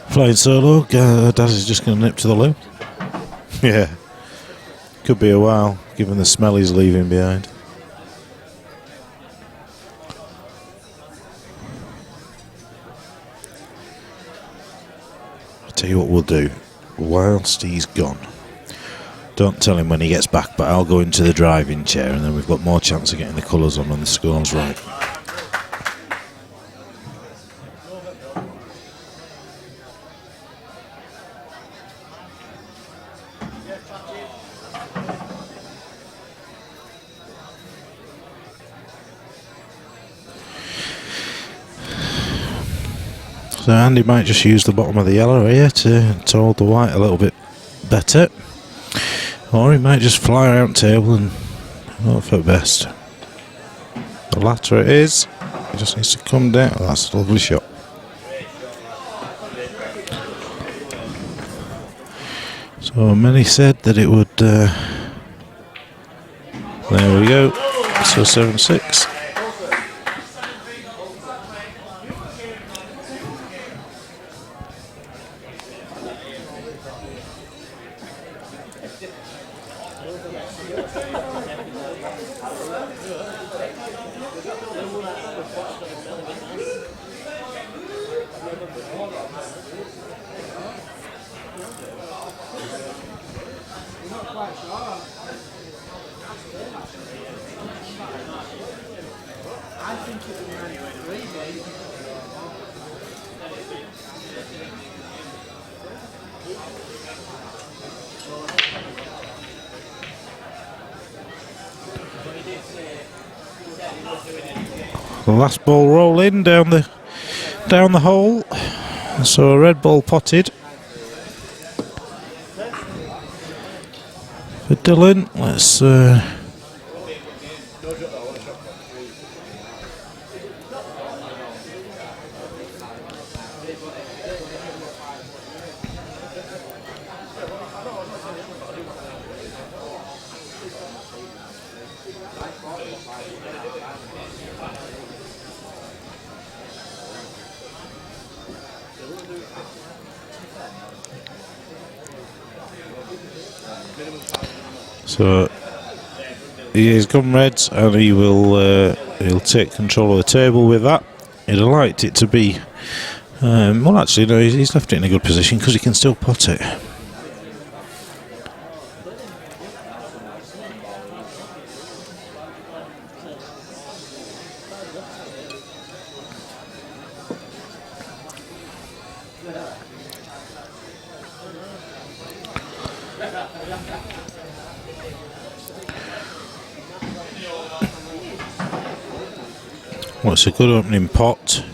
Flying solo. Dad is just going to nip to the loo. Yeah. Could be a while, given the smell he's leaving behind. I'll tell you what we'll do. Whilst he's gone, don't tell him when he gets back, but I'll go into the driving chair and then we've got more chance of getting the colours on when the score's right. So Andy might just use the bottom of the yellow here to hold the white a little bit better, or he might just fly around table and hope for the best. The latter it is. He just needs to come down. Oh, that's a lovely shot. So many said that it would. There we go. So 7-6. The last ball rolling down the hole. So a red ball potted for Dylan. Let's so he is gone reds, and he will he'll take control of the table with that. He'd have liked it to be well, actually no, he's left it in a good position because he can still pot it. Well, it's a good opening pot.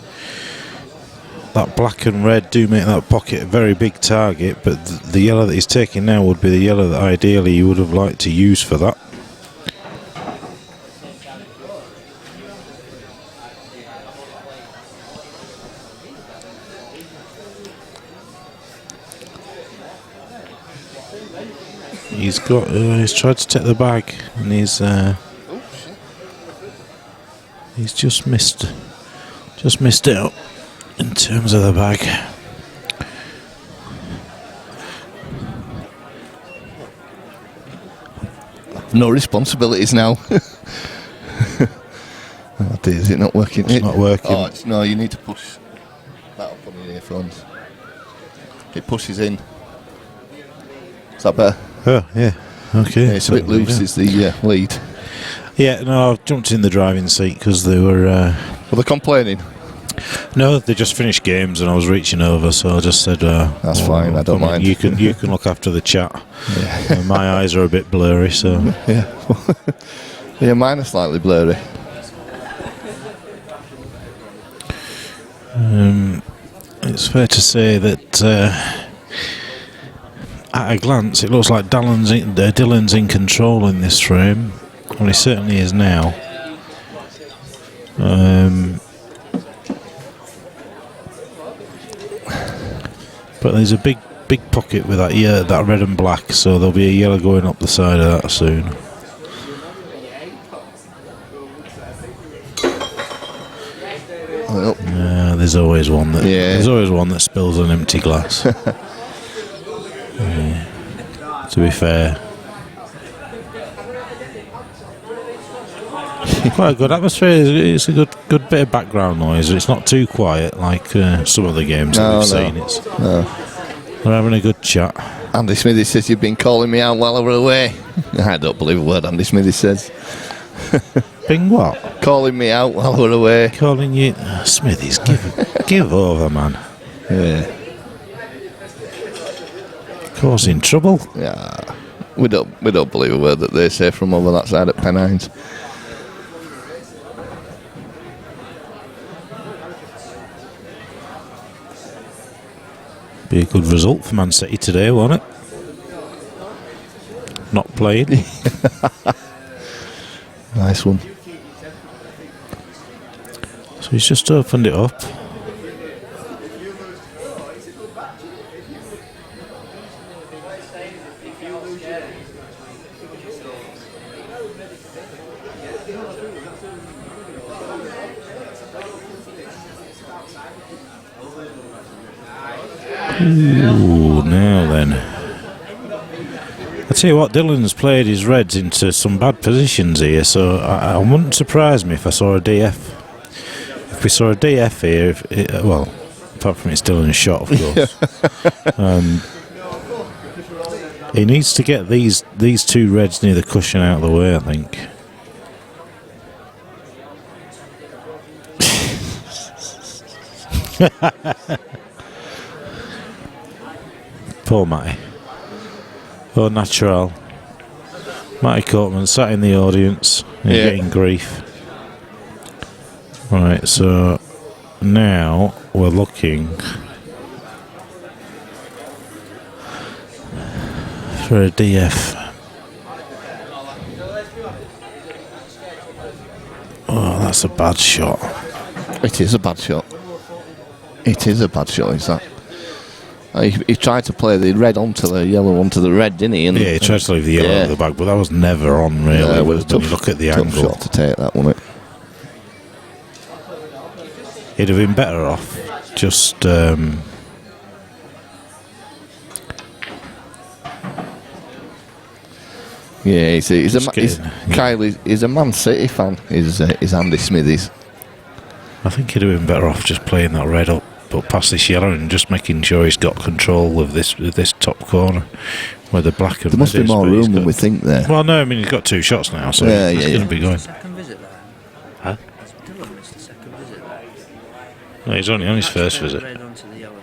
that black and red do make that pocket a very big target, but the yellow that he's taking now would be the yellow that ideally you would have liked to use for that. He's tried to take the bag, and he's just missed out in terms of the bag. No responsibilities now. Oh dear, is it not working? It's not working. Oh, no, you need to push that up on your earphones. It pushes in. Is that better? Oh, yeah. Okay. Yeah, it's a bit loose, is the lead. Yeah, no, I've jumped in the driving seat because they were... Well, they're complaining. No, they just finished games and I was reaching over, so I just said... That's fine, I don't mind. You can look after the chat. Yeah. My eyes are a bit blurry, so... Yeah. Yeah, mine are slightly blurry. It's fair to say that at a glance it looks like Dylan's in control in this frame. Well, he certainly is now. But there's a big pocket with that red and black, so there'll be a yellow going up the side of that soon. Well, there's always one that spills an empty glass. To be fair, quite a good atmosphere. It's a good bit of background noise. It's not too quiet like some of the games that we've seen. We're having a good chat. Andy Smithy says you've been calling me out while I were away. I don't believe a word Andy Smithy says. Bing what? Calling me out while we're away. Calling you... Smithies, give over, man. Yeah. Causing trouble. Yeah. We don't believe a word that they say from over that side at Pennines. Be a good result for Man City today, won't it? Not playing. Nice one. So he's just opened it up. Ooh, now then. I tell you what, Dylan's played his reds into some bad positions here, so I wouldn't surprise me if I saw a DF. If we saw a DF here, well, apart from it's Dylan's shot, of course. He needs to get these two reds near the cushion out of the way, I think. Poor Matty. Oh, natural. Matty Coatman sat in the audience and getting grief. Right, so now we're looking for a DF. Oh, that's a bad shot. It is a bad shot. It is a bad shot, is that? He tried to play the red onto the yellow onto the red, didn't he? He tried to leave the yellow at the back, but that was never on, really. Yeah, it was when you look at the tough angle. shot to take that, wasn't it? He'd have been better off just yeah, he's a Man City fan. Is Andy Smithies? I think he'd have been better off just playing that red up, but past this yellow and just making sure he's got control of this top corner where the black and there must be more room than we think there. Well, no, I mean he's got two shots now, so he's going to be going. Second visit there. Huh? Dylan missed the second visit there. No, he's only on his first visit. Red onto the yellow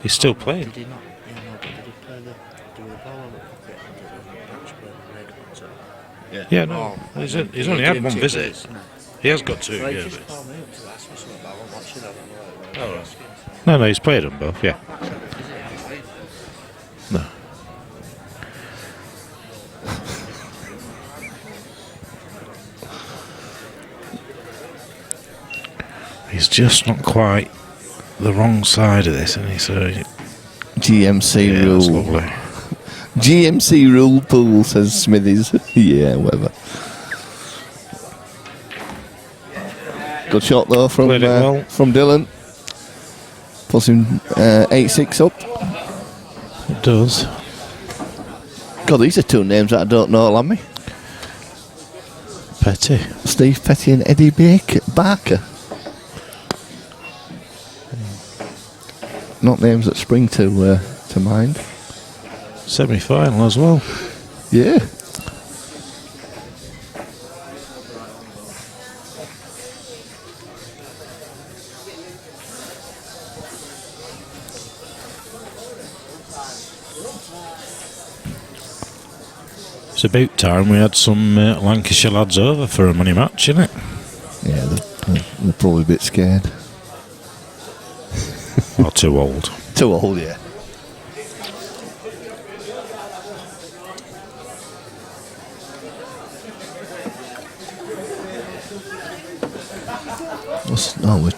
He's still playing. Did he not? Yeah, no, but did he play the ball on the pocket and did he patch play the red onto? Yeah, no, he's only had one visit. He has got two, Well, he yeah. just called me up to ask me something, but I wasn't watching that on the way. No, he's played them both, yeah. No. He's just not quite the wrong side of this, and he's GMC yeah, that's rule. lovely. GMC rule pool, says Smithies. Yeah, whatever. Good shot though from Played it well. from Dylan. Puts him 8-6 up. It does. God, these are two names that I don't know, Lammy. Petty. Steve Petty and Eddie Barker. Not names that spring to mind. Semi-final as well. Yeah. It's about time we had some Lancashire lads over for a money match, isn't it? Yeah, they're probably a bit scared. Or too old. Too old, yeah.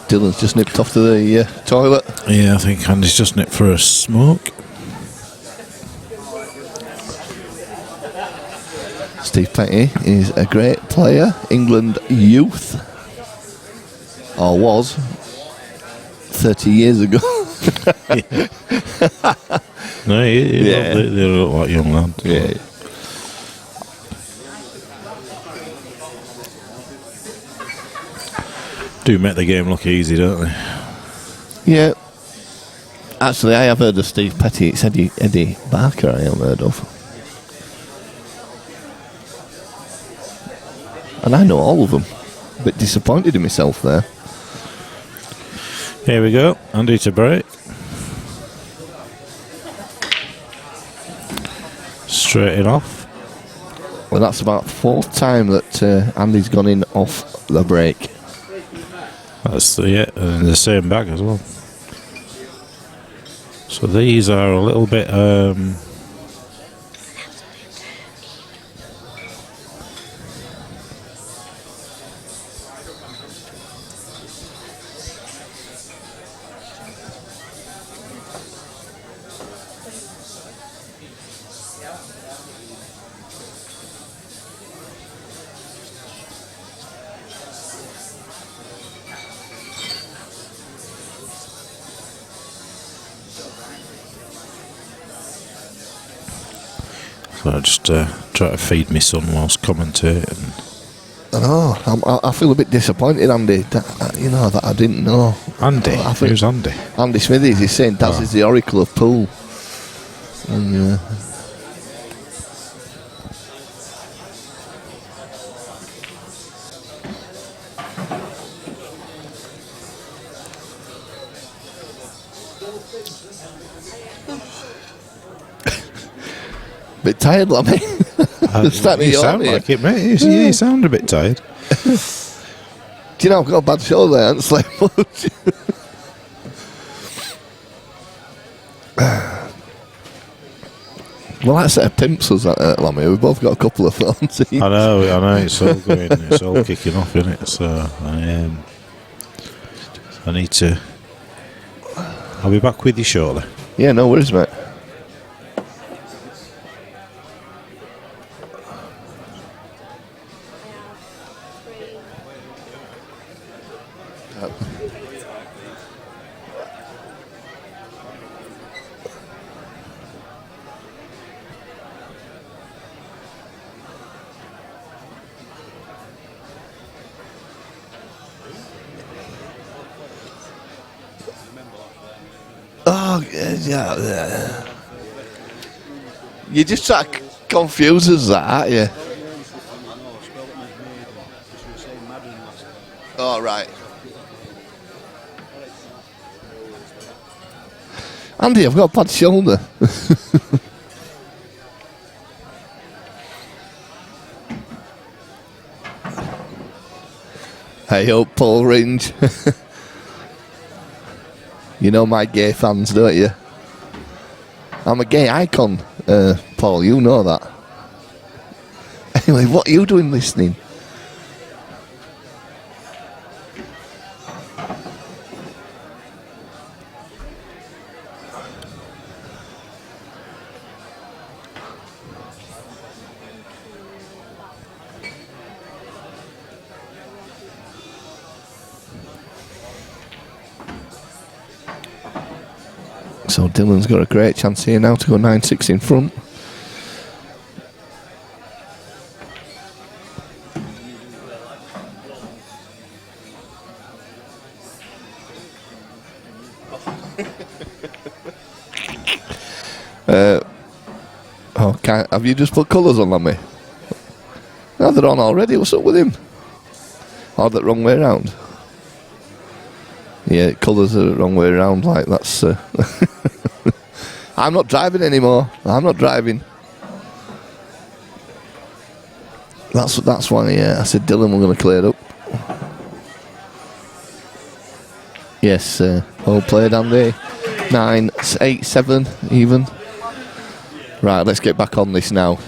Dylan's just nipped off to the toilet. Yeah, I think Andy's just nipped for a smoke. Steve Petty is a great player, England youth, or was 30 years ago. No, Yeah. they look like young lads. Yeah. Do make the game look easy, don't they? Yeah. Actually, I have heard of Steve Petty. It's Eddie Barker I haven't heard of. And I know all of them. A bit disappointed in myself there. Here we go. Andy to break. Straight it off. Well, that's about the fourth time that Andy's gone in off the break. That's in the same bag as well. So these are a little bit so I just try to feed my son whilst commentating. I know. I feel a bit disappointed, Andy. That I didn't know. Andy? I think Who's Andy? Andy Smithies is saying Daz is the oracle of pool. And bit tired, Lammy. You sound like it, mate. You sound a bit tired. Do you know I've got a bad shoulder? I haven't slept much. Well, that's a pimps us, Lammy. We've both got a couple of thorns. I know. It's all going. It's all kicking off, isn't it? So I need to. I'll be back with you shortly. Yeah, no worries, mate. Oh, yeah. You just try to confuse us, aren't you? Oh, right. Andy, I've got a bad shoulder. Hey up, Paul Range. You know my gay fans, don't you? I'm a gay icon, Paul, you know that. Anyway, what are you doing listening? So Dylan's got a great chance here now to go 9-6 in front. Have you just put colours on me? No, they're on already. What's up with him? Or the wrong way around? Yeah, colours are the wrong way around. Like that's. I'm not driving anymore. I'm not driving. That's why. Yeah, I said Dylan, we're going to clear it up. Yes, all played, Andy. 9, 8, 7, even. Right, let's get back on this now.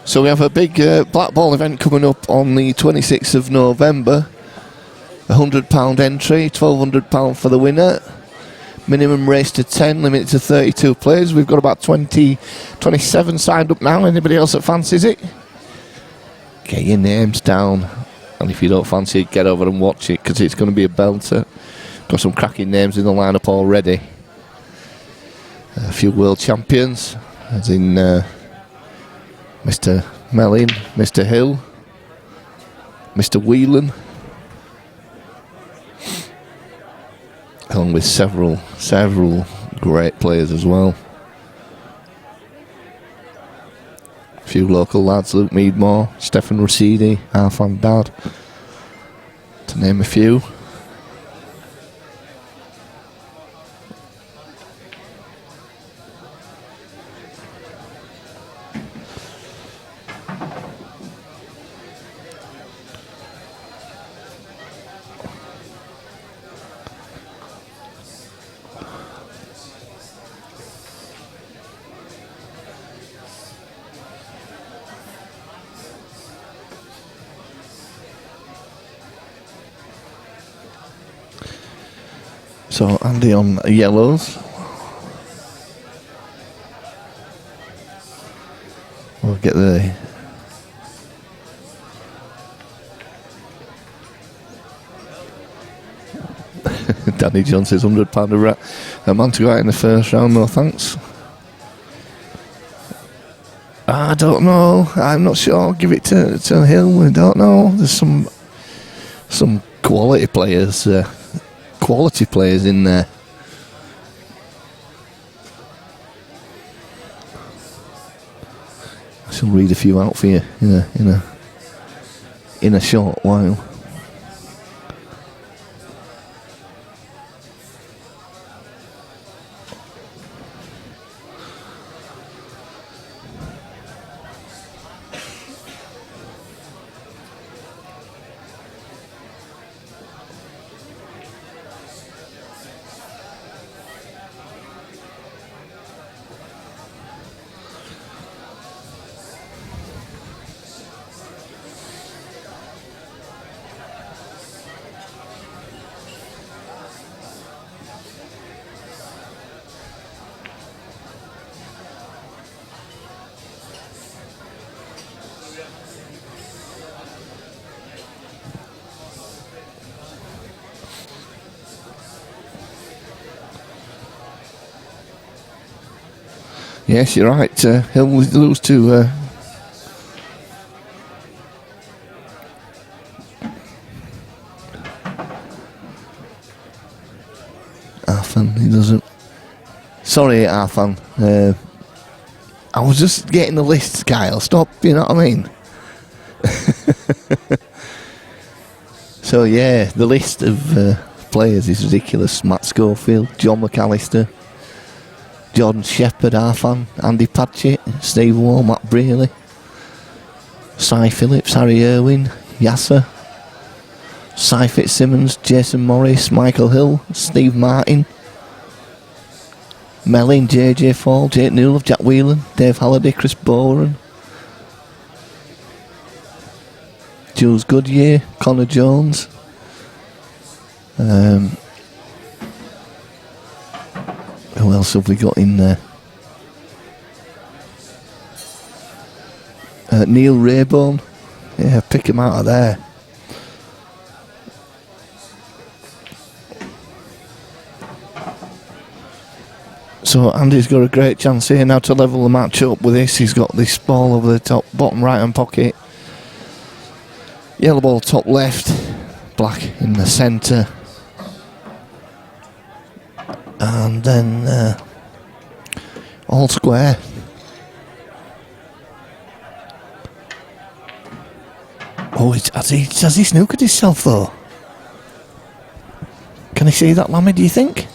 So we have a big black ball event coming up on the 26th of November. £100 entry, £1,200 for the winner. Minimum race to 10, limited to 32 players. We've got about 27 signed up now. Anybody else that fancies it? Get your names down. And if you don't fancy it, get over and watch it, because it's going to be a belter. Got some cracking names in the lineup already. A few world champions, as in Mr. Mellin, Mr. Hill, Mr. Whelan, along with several great players as well. A few local lads, Luke Meadmore, Stefan Rossidi, Arfan Dad, to name a few. So Andy on yellows. We'll get the Danny John says £100 a man to go out in the first round, no thanks. I don't know. I'm not sure. Give it to Hill. We don't know. There's some quality players in there. I shall read a few out for you in a short while. Yes, you're right. He'll lose to Arfan. He doesn't. Sorry, Arfan. I was just getting the list, Kyle. Stop. You know what I mean? So yeah, the list of players is ridiculous. Matt Schofield, John McAllister, Jordan Shepherd, Arfan, Andy Patchett, Steve Wall, Matt Brearley, Cy Phillips, Harry Irwin, Yasser, Cy Fitzsimmons, Jason Morris, Michael Hill, Steve Martin, Mellin, JJ Fall, Jake Newell, Jack Whelan, Dave Halliday, Chris Bowen, Jules Goodyear, Connor Jones. Who else have we got in there? Neil Rayburn. Yeah, pick him out of there. So Andy's got a great chance here now to level the match up with this. He's got this ball over the top, bottom right hand pocket. Yellow ball top left, black in the centre. And then all square. Oh, has he snookered himself though? Can he see that, Lammy, do you think?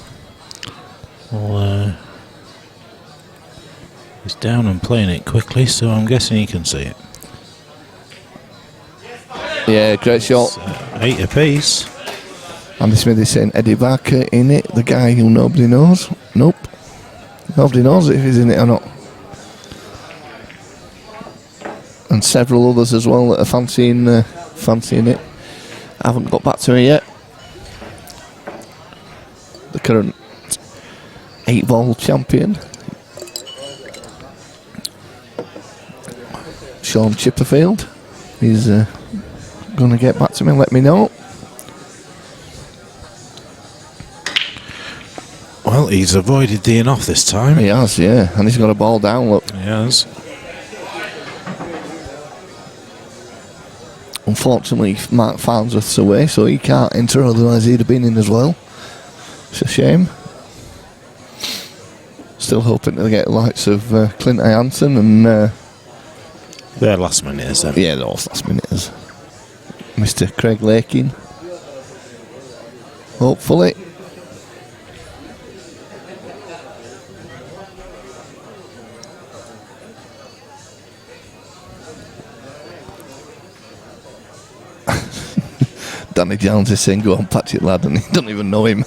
Well, he's down and playing it quickly, so I'm guessing he can see it. Yeah, great shot. It's 8 apiece. Andy Smith is saying Eddie Barker in it, the guy who nobody knows. Nope. Nobody knows if he's in it or not. And several others as well that are fancying it. I haven't got back to me yet. The current 8-ball champion, Sean Chipperfield, he's going to get back to me and let me know. Well, he's avoided the in-off this time. He has, yeah, and he's got a ball down, look. He has. Unfortunately, Mark Farnsworth's away, so he can't enter, otherwise he'd have been in as well. It's a shame. Still hoping to get the likes of Clint Hansen and... they're last minutes then. Yeah, they're all last minutes. Mr. Craig Lakin. Hopefully. Danny Jones is saying, go on, Patchett, lad, and he doesn't even know him.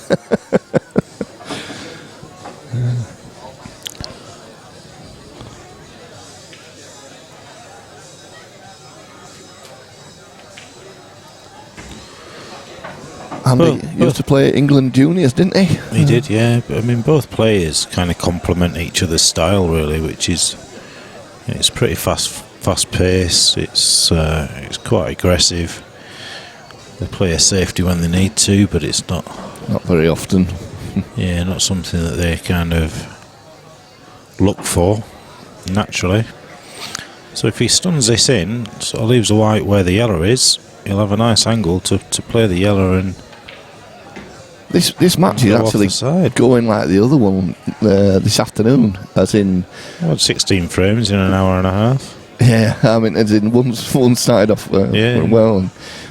Andy used to play England juniors, didn't he? He did, yeah. But, I mean, both players kind of complement each other's style, really, which is it's pretty fast pace. It's quite aggressive. They play a safety when they need to, but it's not very often. Yeah, not something that they kind of look for naturally. So if he stuns this in, sort of leaves the white where the yellow is, he'll have a nice angle to play the yellow. And this match is actually going like the other one this afternoon, as in 16 frames in an hour and a half. Yeah, I mean, as in one started off well, and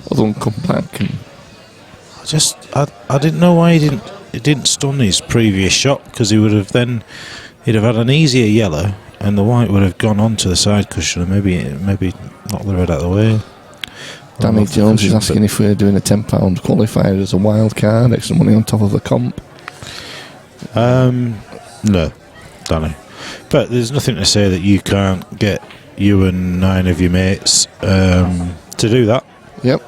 other one come back. And I didn't know why he didn't stun his previous shot, because he'd have had an easier yellow, and the white would have gone onto the side cushion and maybe knocked the red out of the way. Danny Jones is asking if we're doing a £10 qualifier as a wild card, extra money on top of the comp. No, Danny. But there's nothing to say that you can't get you and 9 of your mates to do that. Yep.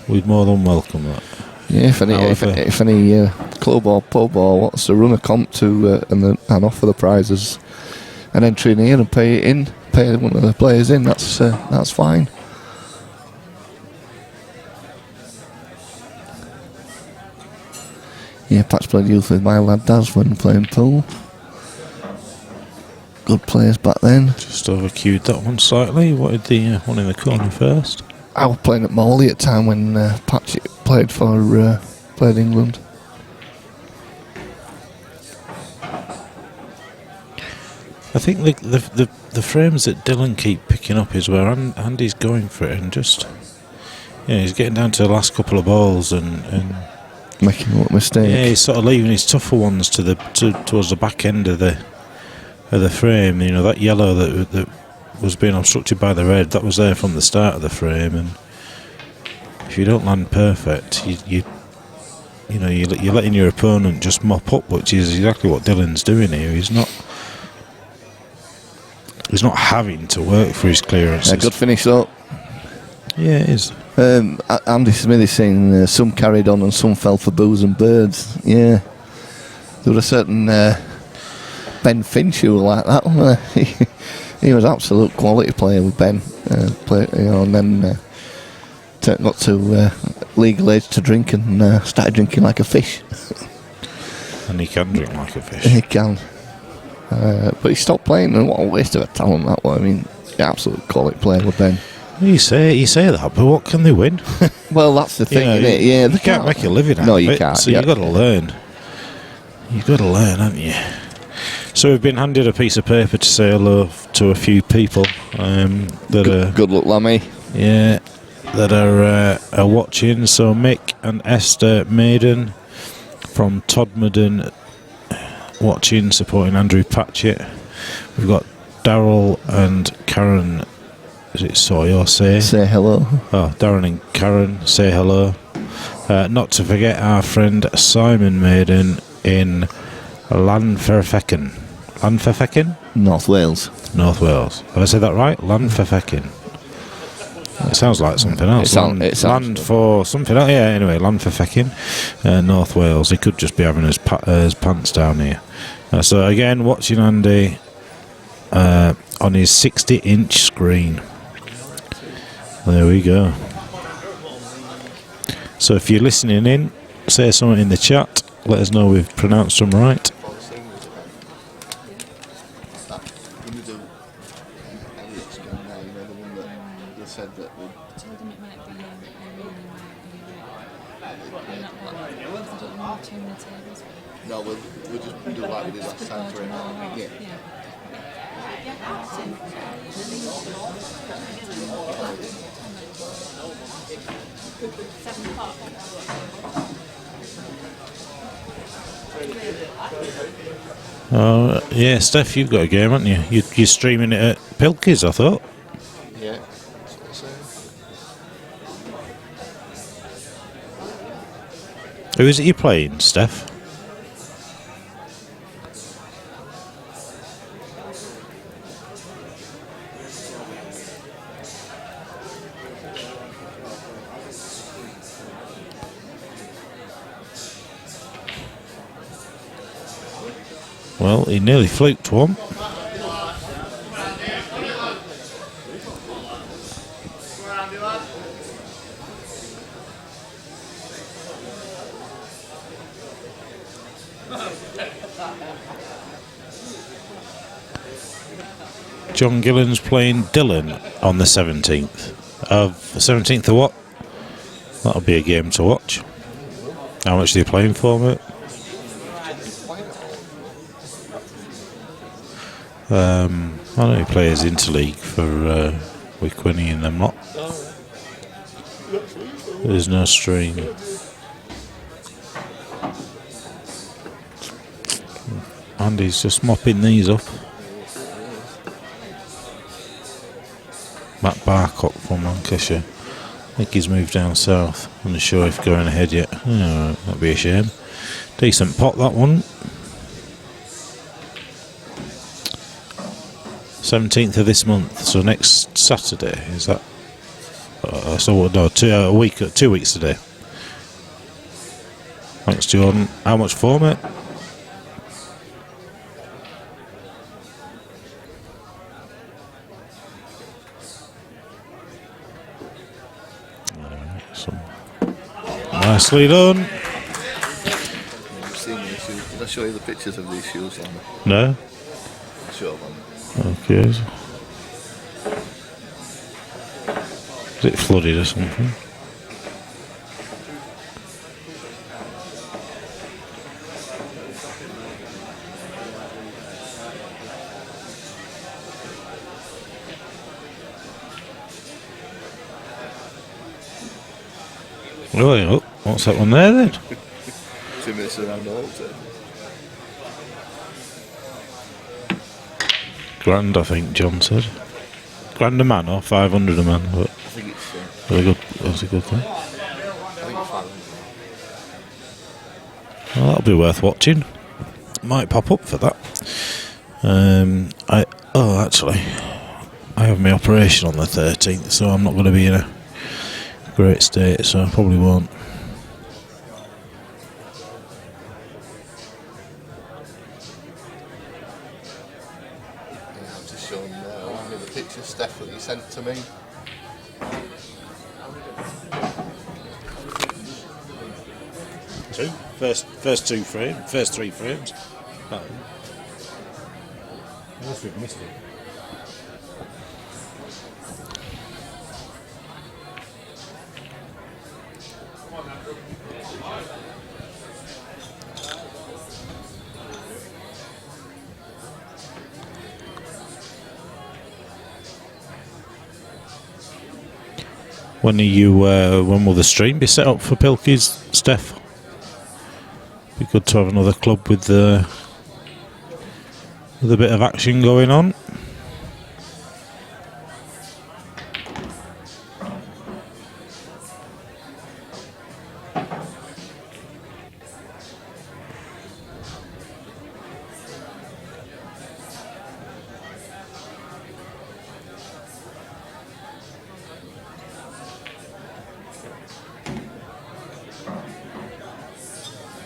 We'd more than welcome that. Yeah, if any club or pub or wants to run a comp to and offer the prizes, an entry in here and pay one of the players in, that's fine. Yeah, Patch played youth with my lad Daz when playing pool. Good players back then. Just overqueued that one slightly. What did the one in the corner first? I was playing at Morley at the time when Patchett played England. I think the frames that Dylan keep picking up is where Andy's going for it, and just he's getting down to the last couple of balls and making a mistake. Yeah, he's sort of leaving his tougher ones towards the back end of the frame. You know, that yellow that was being obstructed by the red. That was there from the start of the frame, and if you don't land perfect, you're letting your opponent just mop up, which is exactly what Dylan's doing here. He's not having to work for his clearances. Yeah, good finish though. Yeah, it is. Andy Smith is saying some carried on and some fell for booze and birds. Yeah, there was a certain Ben Finch who was like that, wasn't there? He was absolute quality player with Ben. And then got to legal age to drink and started drinking like a fish. And he can drink like a fish. He can. But he stopped playing, and what a waste of a talent that was. I mean, absolute quality player with Ben. You say that, but what can they win? Well, that's the thing, isn't it? Yeah, you can't make a living out of it. No, you can't. So you've got to learn. You've got to learn, haven't you? So we've been handed a piece of paper to say hello to a few people good luck, Lammy. Yeah, that are watching. So Mick and Esther Maiden from Todmorden watching, supporting Andrew Patchett. We've got Daryl and Karen. Is it Soy or Say? Say hello. Oh, Darren and Karen, say hello. Not to forget our friend Simon Maiden in Llanfyfecyn. Llanfyfecyn? North Wales. North Wales. Have I said that right? Llanfyfecyn. It sounds like something else. It sounds land for something else. Yeah, anyway, Llanfyfecyn, North Wales. He could just be having his pants down here. So again, watching Andy on his 60-inch screen. There we go. So if you're listening in, say something in the chat. Let us know we've pronounced them right. No, we'll just do like we did last time for him. Yeah. Yeah, Steph, you've got a game, haven't you? You're streaming it at Pilkey's, I thought. Yeah. Who is it you're playing, Steph? Well, he nearly fluked one. John Gillen's playing Dylan on the 17th. Of the 17th of what? That'll be a game to watch. How much are you playing for, mate? I know he plays Interleague for Wiquinny and them lot. There's no stream. Andy's just mopping these up. Matt Barcock from Lancashire. I think he's moved down south. I'm not sure if going ahead yet. Oh, that'd be a shame. Decent pot, that one. 17th of this month, so next Saturday, is that? So no, 2 weeks today. Thanks, Jordan. How much for, mate? Nicely done. I've seen these shoes. Did I show you the pictures of these shoes? No. Sure, man. Okay. Is it flooded or something? Oh, what's that one there then? 2 minutes around the hole. Grand, I think John said. £6,000 a man or 500 a man? But I think it's. that's a good thing. I think it's 500. Well, that'll be worth watching. Might pop up for that. Actually, I have my operation on the 13th, so I'm not going to be in a great state, so I probably won't. I've just shown the picture, Steph, that you sent to me. First three frames. Unless we've missed it. When will the stream be set up for Pilkey's, Steph? Be good to have another club with a bit of action going on.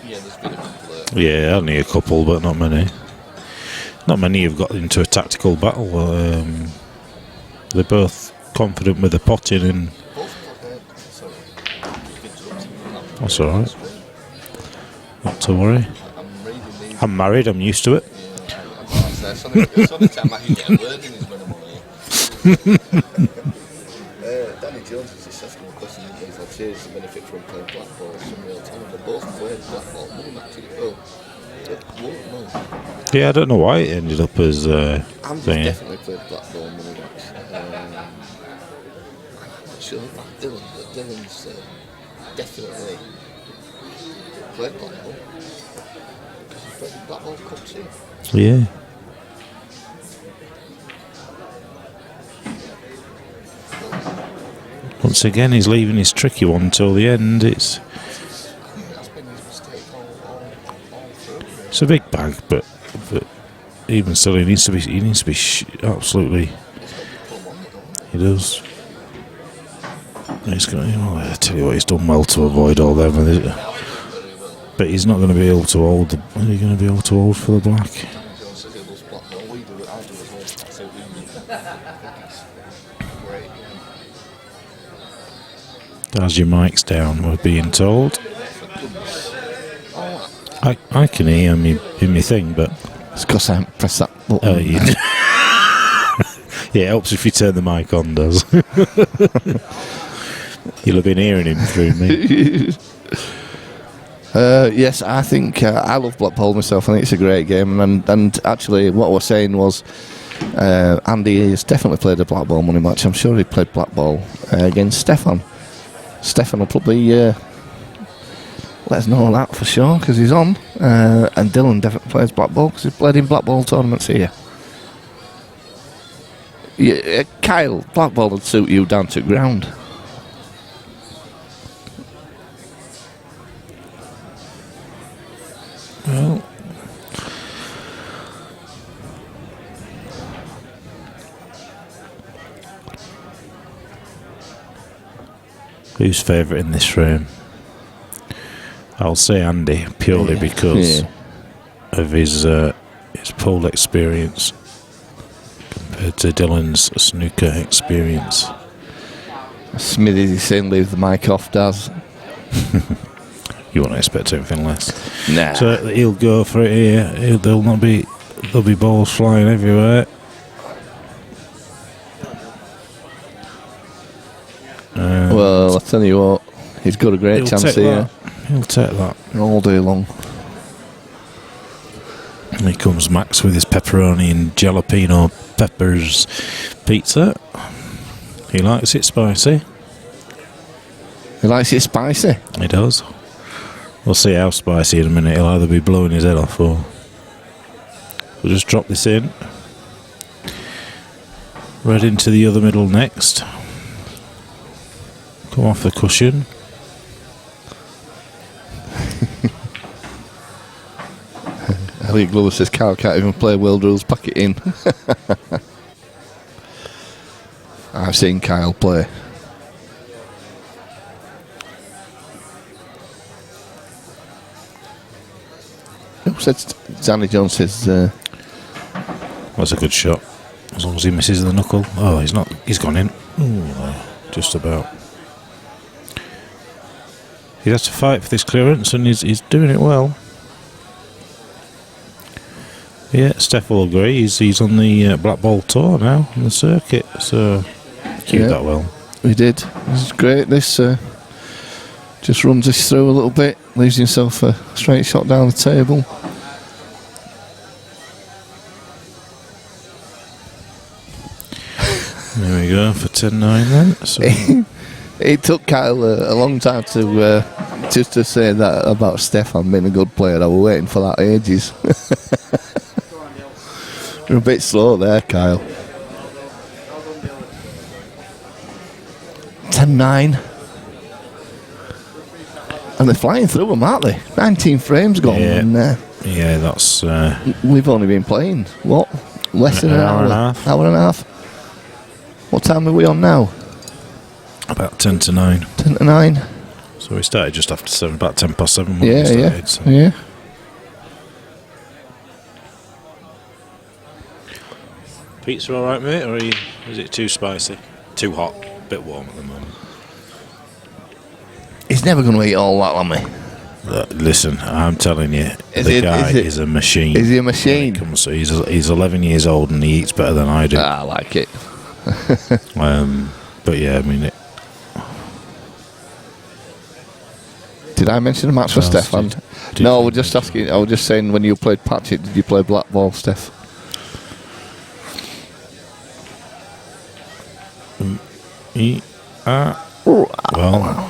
Yeah, there's been a couple. Yeah, only a couple, but not many. Not many have got into a tactical battle. They're both confident with the potting, and that's all right. Not to worry. I'm married. I'm used to it. It's only time I can get a word in his when I'm away. Danny Jones is just asking a question. He's like, seriously, benefit from playing Blackball. Some real talent. They both played Blackball. Money matches. Oh, no. Yeah, I don't know why it ended up as. Andy's definitely played Blackball money match. I'm not sure about Dylan, but Dylan's definitely played Blackball. Because he's played Blackball Cups here. Yeah. Once again, he's leaving his tricky one till the end. It's a big bag, but even still, he needs to be absolutely. He does. He's going. I tell you what, he's done well to avoid all them. But he's not going to be able to hold. Are you going to be able to hold for the black? As your mic's down, we're being told. I can hear me in my thing, but it's because I haven't pressed that button. Yeah, it helps if you turn the mic on, does. You'll have been hearing him through me. Yes, I think I love Blackpool myself. I think it's a great game, and actually, what we're saying was Andy has definitely played a Blackball money match. I'm sure he played Blackball against Stefan. Stefan will probably let us know that for sure because he's on, and Dylan definitely plays Blackball because he's played in Blackball tournaments here. Yeah, Kyle, Blackball would suit you down to ground. Well, who's favourite in this frame? I'll say Andy purely because of his pool experience compared to Dylan's snooker experience. Smithy's saying leave the mic off, Daz. You won't expect anything less. Nah. So he'll go for it here. There'll be balls flying everywhere. Well, I'll tell you what, he's got a great chance here. He'll take that all day long. And here comes Max with his pepperoni and jalapeno peppers pizza. He likes it spicy. He likes it spicy? He does. We'll see how spicy in a minute. He'll either be blowing his head off or we'll just drop this in. Red into the other middle next. Come off the cushion. Elliot Glover says Kyle can't even play world rules, pack it in. I've seen Kyle play. Who said Danny Jones says That's a good shot. As long as he misses the knuckle. Oh, he's not. He's gone in. Ooh, just about. He has to fight for this clearance, and he's doing it well. Yeah, Steph will agree. He's on the Black Ball Tour now on the circuit, so cued that well. he did. This is great. This just runs this through a little bit, leaves himself a straight shot down the table. There we go for 10-9 then. So It took Kyle a long time to just to say that about Stefan being a good player. I was waiting for that ages. You're a bit slow there, Kyle. 10-9. And they're flying through them, aren't they? 19 frames gone. Yeah. And, yeah, that's we've only been playing, what? Less than an hour and a half. Hour and a half. What time are we on now? about 10-9. 10-9. So we started just after 7, about 10 past 7 when Yeah, we started. yeah, So. yeah. Pizza all right, mate, or is it too spicy? Too hot? Bit warm at the moment. He's never going to eat all that, am he? Listen, I'm telling you, the guy is a machine. Is he a machine? He's 11 years old and he eats better than I do. I like it. But yeah, I mean it. Did I mention a match for Stefan? No, we're just asking. I was just saying, when you played Patchett, did you play Black Ball, Steph? Well,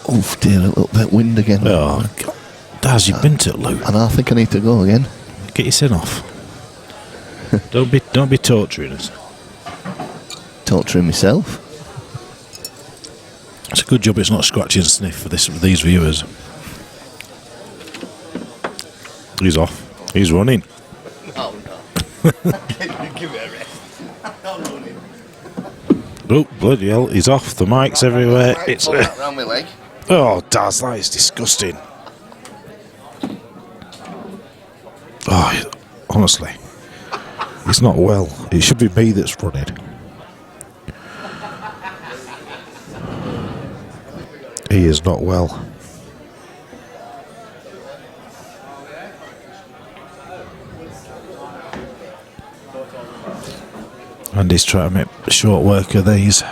oh dear, a little bit wind again. oh, God. Daz, you've been to it, Luke. And I think I need to go again. Get your sin off. Don't be torturing us. Torturing myself. It's a good job it's not scratch and sniff for these viewers. He's off. He's running. Oh no. Give it a rest. I'm running. Oh, bloody hell, he's off. The mic's everywhere. It's Pull that round my leg. oh, Daz, that is disgusting. Oh, honestly, it's not well. It should be me that's running. He is not well. And he's trying to make short work of these.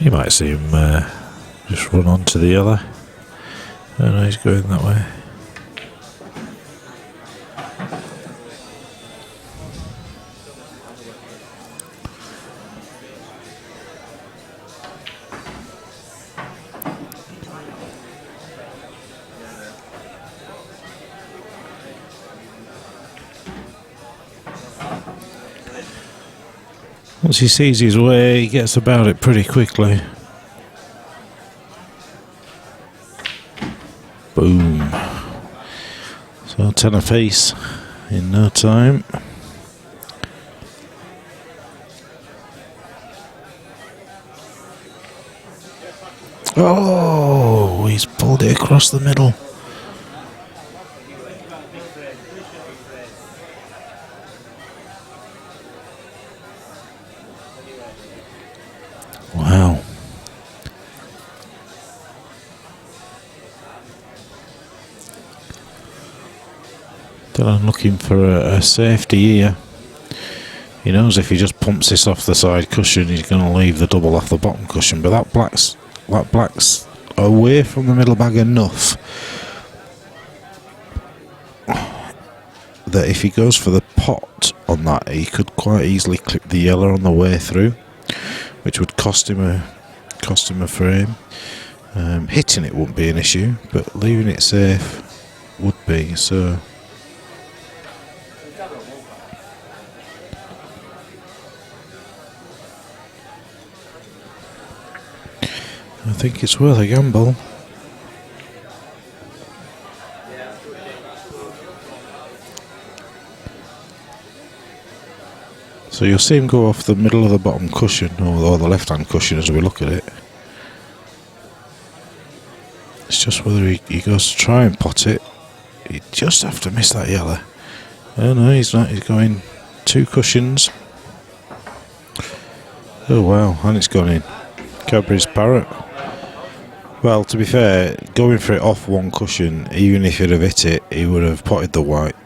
You might see him just run on to the other. Oh no, he's going that way. Once he sees his way, he gets about it pretty quickly. Boom. So 10 apiece in no time. Oh, he's pulled it across the middle. Wow. Dylan looking for a safety here. He knows if he just pumps this off the side cushion, he's going to leave the double off the bottom cushion. But that black's away from the middle bag enough that if he goes for the pot on that, he could quite easily clip the yellow on the way through, which would cost him a frame. Hitting it wouldn't be an issue, but leaving it safe would be. So I think it's worth a gamble. So you'll see him go off the middle of the bottom cushion, or the left-hand cushion as we look at it. It's just whether he goes to try and pot it. He just have to miss that yellow. Oh no, he's not. He's going 2 cushions. Oh wow, and it's gone in. Cadbury's Parrot. Well, to be fair, going for it off 1 cushion, even if he'd have hit it, he would have potted the white.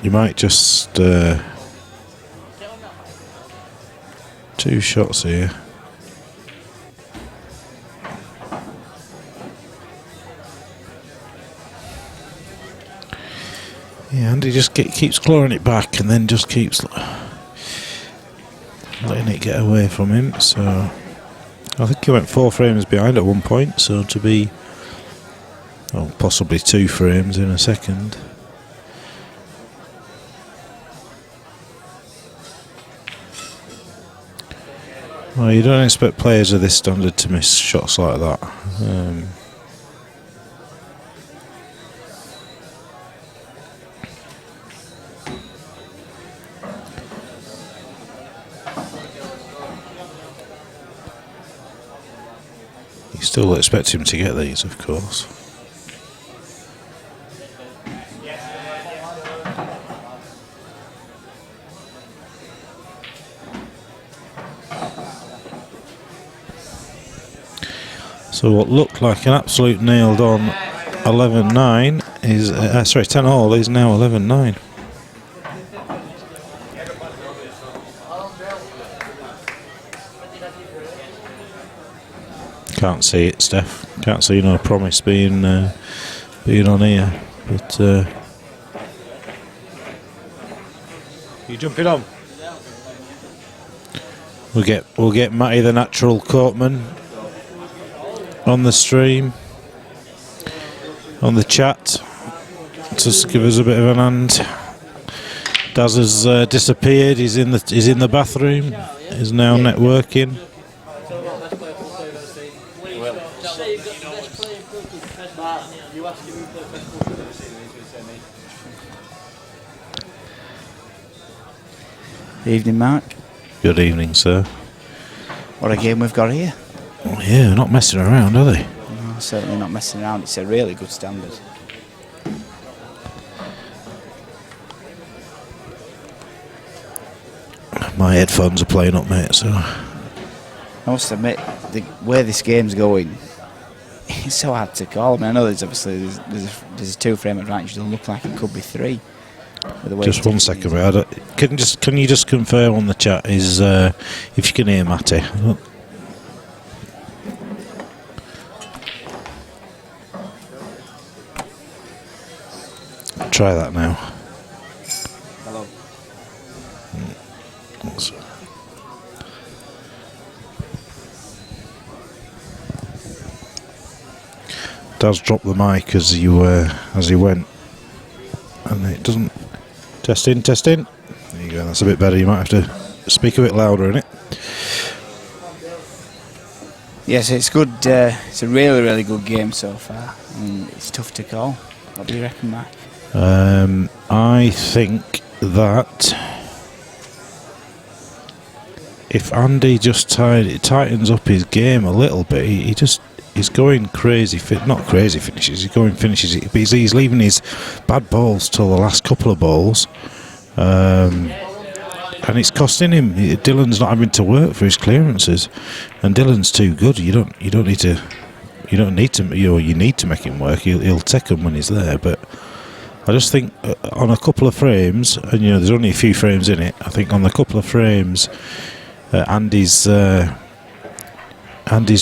You might just 2 shots here. Yeah, and he just keeps clawing it back, and then just keeps letting it get away from him. So I think he went 4 frames behind at one point. So to be, possibly 2 frames in a second. Well, you don't expect players of this standard to miss shots like that. You still expect him to get these, of course. So what looked like an absolute nailed on 11-9 is, 10-all is now 11-9. Can't see it, Steph. Can't see no promise being on here. But you jumping on? We'll get Matty the Natural Courtman on the stream, on the chat, just give us a bit of an hand. Daz has disappeared. He's in the bathroom. He's now networking. Evening, Mark. Good evening, sir. What a game we've got here. Oh, yeah, not messing around, are they? No, certainly not messing around. It's a really good standard. My headphones are playing up, mate, so I must admit, the way this game's going, it's so hard to call. I mean, I know there's obviously there's a 2 frame advantage. It'll look like it could be 3. Just 1 second, mate. Can you just confirm on the chat is if you can hear Matty? Try that now. Hello. Daz dropped the mic as he went, and it doesn't. Testing. There you go. That's a bit better. You might have to speak a bit louder, innit? Yes, it's good. It's a really, really good game so far. It's tough to call. What do you reckon, Mark? I think that if Andy just tightens up his game a little bit, he's going crazy. Not crazy finishes. He's going finishes. He's leaving his bad balls till the last couple of balls, and it's costing him. Dylan's not having to work for his clearances, and Dylan's too good. You need to make him work. He'll take them when he's there, but I just think on a couple of frames, and there's only a few frames in it. I think on a couple of frames, Andy's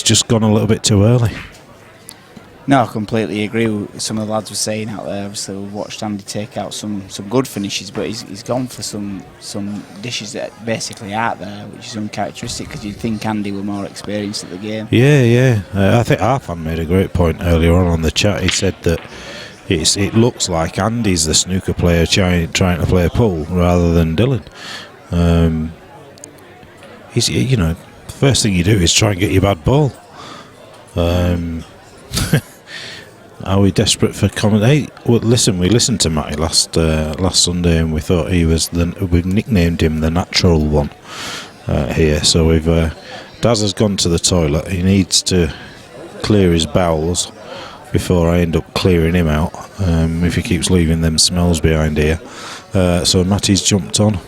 just gone a little bit too early. No, I completely agree with some of the lads were saying out there. Obviously, we've watched Andy take out some good finishes, but he's gone for some dishes that basically aren't there, which is uncharacteristic because you'd think Andy were more experienced at the game. Yeah. I think our fan made a great point earlier on the chat. He said that it looks like Andy's the snooker player trying to play pool rather than Dylan. He's, the first thing you do is try and get your bad ball. Are we desperate for comment? Hey, well, listen, we listened to Matty last Sunday, and we thought we've nicknamed him the natural one here. So Daz has gone to the toilet. He needs to clear his bowels before I end up clearing him out. If he keeps leaving them smells behind here, so Matty's jumped on.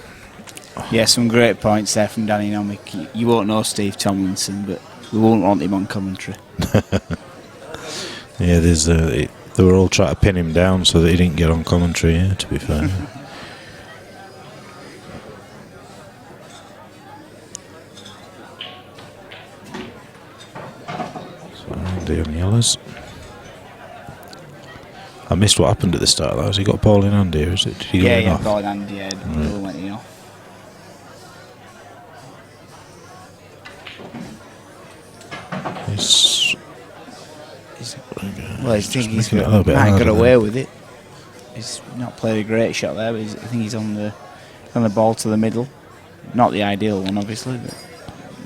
Yeah, some great points there from Danny Nomick. You won't know Steve Tomlinson, but we won't want him on commentary. Yeah, they were all trying to pin him down so that he didn't get on commentary, yeah, to be fair. So, Andy on yellows. I missed what happened at the start of that. Has he got ball in hand here, is it? Did he go in off? ball in hand, yeah. Ball went in off. Well, he's thinking he's might have got away with it. He's not played a great shot there, but I think he's on the ball to the middle. Not the ideal one, obviously, but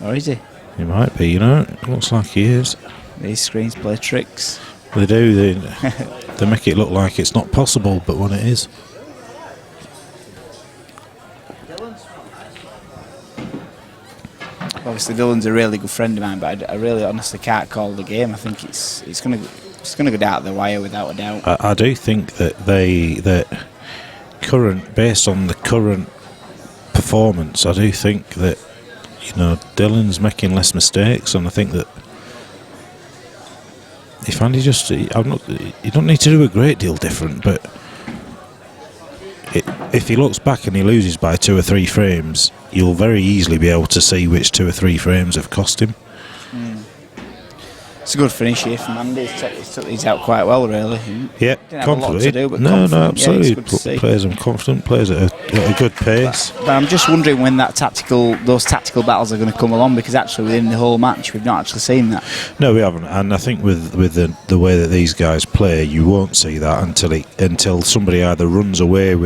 or is he? He might be, It looks like he is. These screens play tricks. They do. They make it look like it's not possible, but when it is. Obviously, Dylan's a really good friend of mine, but I really honestly can't call the game. I think it's going to go down the wire without a doubt. I do think that based on the current performance, I do think that Dylan's making less mistakes, and I think that if Andy you don't need to do a great deal different, but if he looks back and he loses by 2 or 3 frames, you'll very easily be able to see which 2 or 3 frames have cost him. It's a good finish here from Andy. He's took these out quite well, really. Yeah, confident. No, absolutely. Yeah, plays him confident, plays at a good pace. But I'm just wondering when those tactical battles are going to come along, because actually within the whole match we've not actually seen that. No, we haven't. And I think with the way that these guys play, you won't see that until somebody either runs away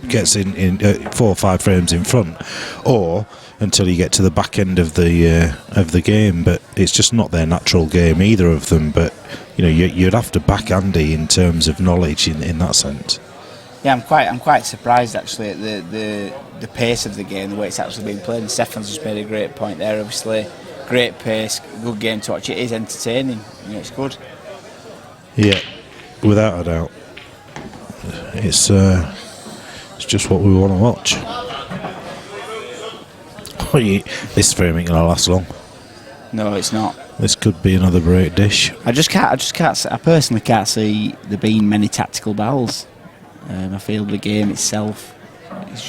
gets in 4 or 5 frames in front, or until you get to the back end of the game. But it's just not their natural game, either of them. But you'd have to back Andy in terms of knowledge in that sense. Yeah, I'm quite surprised actually at the pace of the game, the way it's actually being played. And Stefan's just made a great point there. Obviously, great pace, good game to watch. It is entertaining. It's good. Yeah, without a doubt. It's just what we want to watch. This frame ain't gonna last long. No, it's not. This could be another break dish. I personally can't see there being many tactical battles. I feel the game itself it's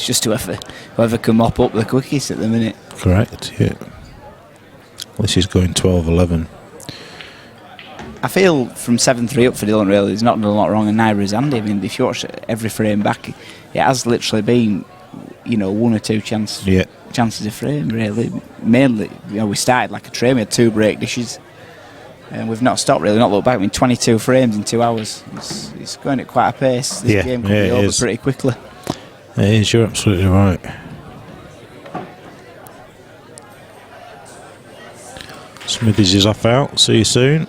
just whoever can mop up the quickest at the minute. Correct. Yeah. This is going 12-11. I feel from 7-3 up for Dylan, really, he's not done a lot wrong, and neither is Andy. I mean, if you watch every frame back, it has literally been 1 or 2 chances a frame, really. Mainly, we started like a train. We had 2 break dishes, and we've not stopped, really. Not looked back. I mean, 22 frames in 2 hours. It's going at quite a pace. This game could be over pretty quickly. It is. You're absolutely right. Smithies is off out. See you soon.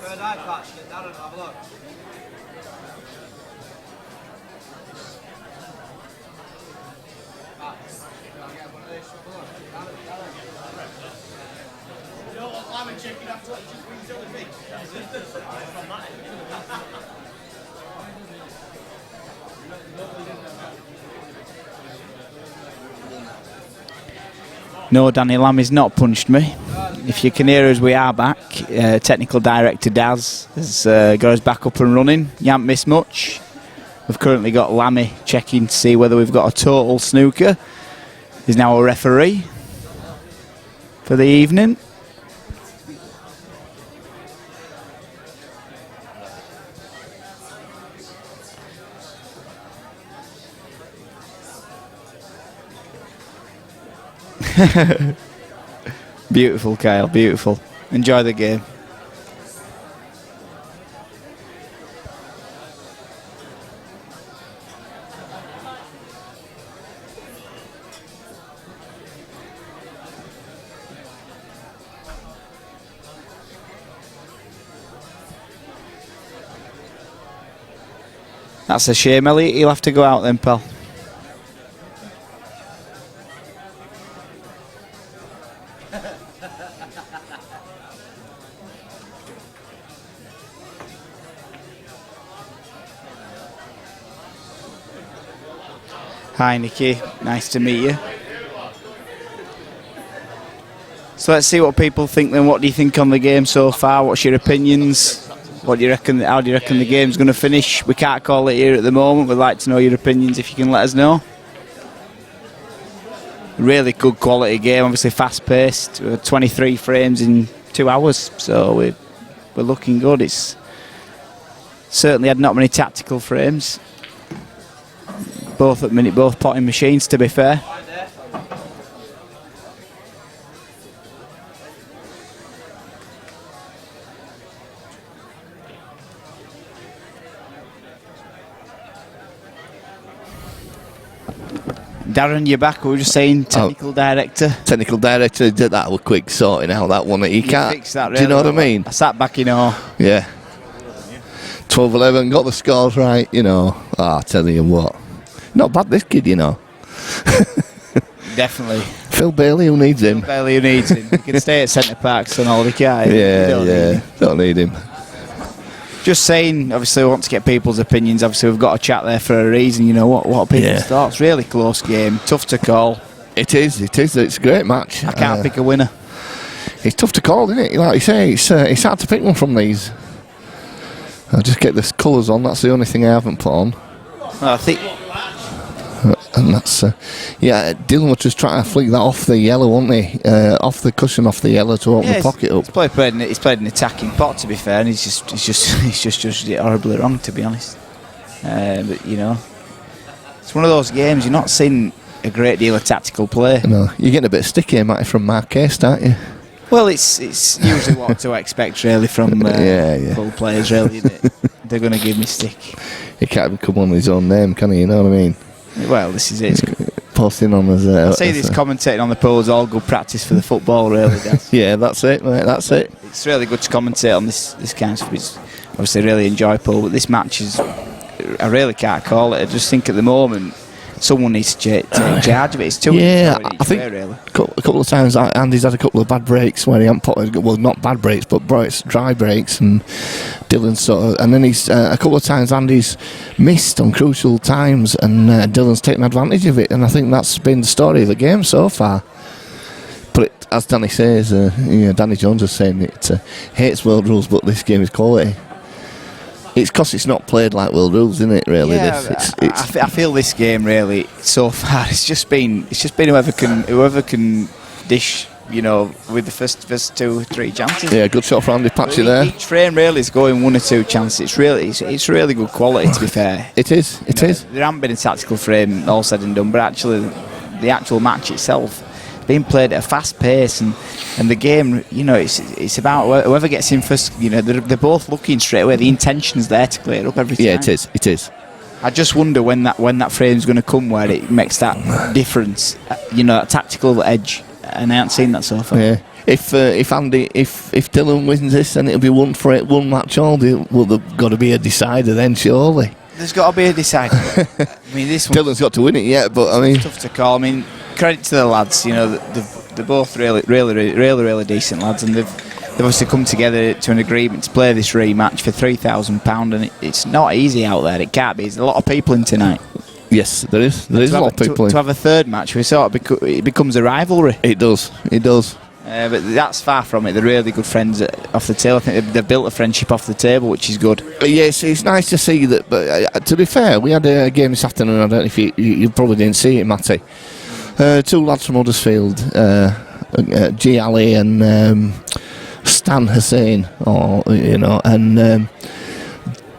Third eye patch, get down and have a look. No, Danny Lammy's not punched me. If you can hear us, we are back. Technical director Daz has got us back up and running. You haven't missed much. We've currently got Lammy checking to see whether we've got a total snooker. He's now a referee for the evening. Beautiful, Kyle, beautiful. Enjoy the game. That's a shame, Elliot. You'll have to go out then, pal. Hi Nikki, nice to meet you. So let's see what people think then. What do you think on the game so far? What's your opinions? What do you reckon? How do you reckon the game's going to finish? We can't call it here at the moment. We'd like to know your opinions if you can let us know. Really good quality game, obviously fast paced. 23 frames in 2 hours, so we're looking good. It's certainly had not many tactical frames. Both at minute, both potting machines, to be fair. Darren, you're back. We were just saying, technical director. Technical director did that with quick sorting out that one. He can't. Fixed that really. Do you know what I mean? I sat back in awe. Yeah. 12-11, got the scores right, you know. I tell you what. Not bad, this kid, you know. Definitely. Phil Bailey, who needs him? Phil Bailey, who needs him. He can stay at centre parks and all the can't. Don't need him. Just saying, obviously we want to get people's opinions. Obviously we've got a chat there for a reason, you know. What are people's thoughts? Really close game, tough to call. It is, it's a great match. I can't pick a winner. It's tough to call, isn't it? Like you say, it's hard to pick one from these. I'll just get the colours on, that's the only thing I haven't put on. Well, I think... And that's, Dylan was just trying to flick that off the yellow, wasn't he? Off the cushion, off the yellow to open the pocket up. He's played an attacking pot, to be fair, and he's just judged it horribly wrong, to be honest. But you know, it's one of those games you're not seeing a great deal of tactical play. No, you're getting a bit sticky, Matty, from Marquez, aren't you? Well, it's usually what to expect, really, from full players, really, isn't it? They're going to give me stick. He can't become on his own name, can he? You know what I mean? Well, this is it. Posting on as I say this commentating on the pool is all good practice for the football, really, guys. Yeah, that's it, mate. That's it. It's really good to commentate on this kind of stuff. It's obviously really enjoy pool, but this match is, I really can't call it. I just think at the moment someone needs to take charge of it. It's too I think really. A couple of times Andy's had a couple of bad breaks where he hasn't put, well, not bad breaks, but dry breaks, and Dylan's sort of, and then he's a couple of times Andy's missed on crucial times, and Dylan's taken advantage of it, and I think that's been the story of the game so far. But as Danny says, Danny Jones is saying it hates world rules, but this game is quality. It's because it's not played like world rules, isn't it? Really, I feel this game really so far. It's just been whoever can dish, you know, with the first 2 or 3 chances. Yeah, good shot for Andy Patchett there. Each frame really is going 1 or 2 chances. It's really good quality, to be fair. It is. It is. There hasn't been a tactical frame all said and done, but actually, the actual match itself, being played at a fast pace, and the game, you know, it's about whoever gets in first. You know, they're both looking straight away. The intention's there to clear up every time. Yeah, it is. I just wonder when that frame's going to come where it makes that difference. You know, that tactical edge, and I haven't seen that so far. Yeah. If Dylan wins this, then it'll be one match all. Well, there's got to be a decider then, surely. There's got to be a decider. I mean, this one, Dylan's got to win it yet, but I mean, it's tough to call. I mean, credit to the lads. You know, they're both really decent lads, and they've obviously come together to an agreement to play this rematch for £3,000, and it's not easy out there. It can't be. There's a lot of people in tonight. yes, there is a lot of people in. To have a third match, it becomes a rivalry. It does. But that's far from it. They're really good friends off the table. I think they've built a friendship off the table, which is good. Yes, it's nice to see that. But to be fair, we had a game this afternoon. I don't know if you probably didn't see it, Matty. Two lads from Huddersfield, G. Ali and Stan Hussain, and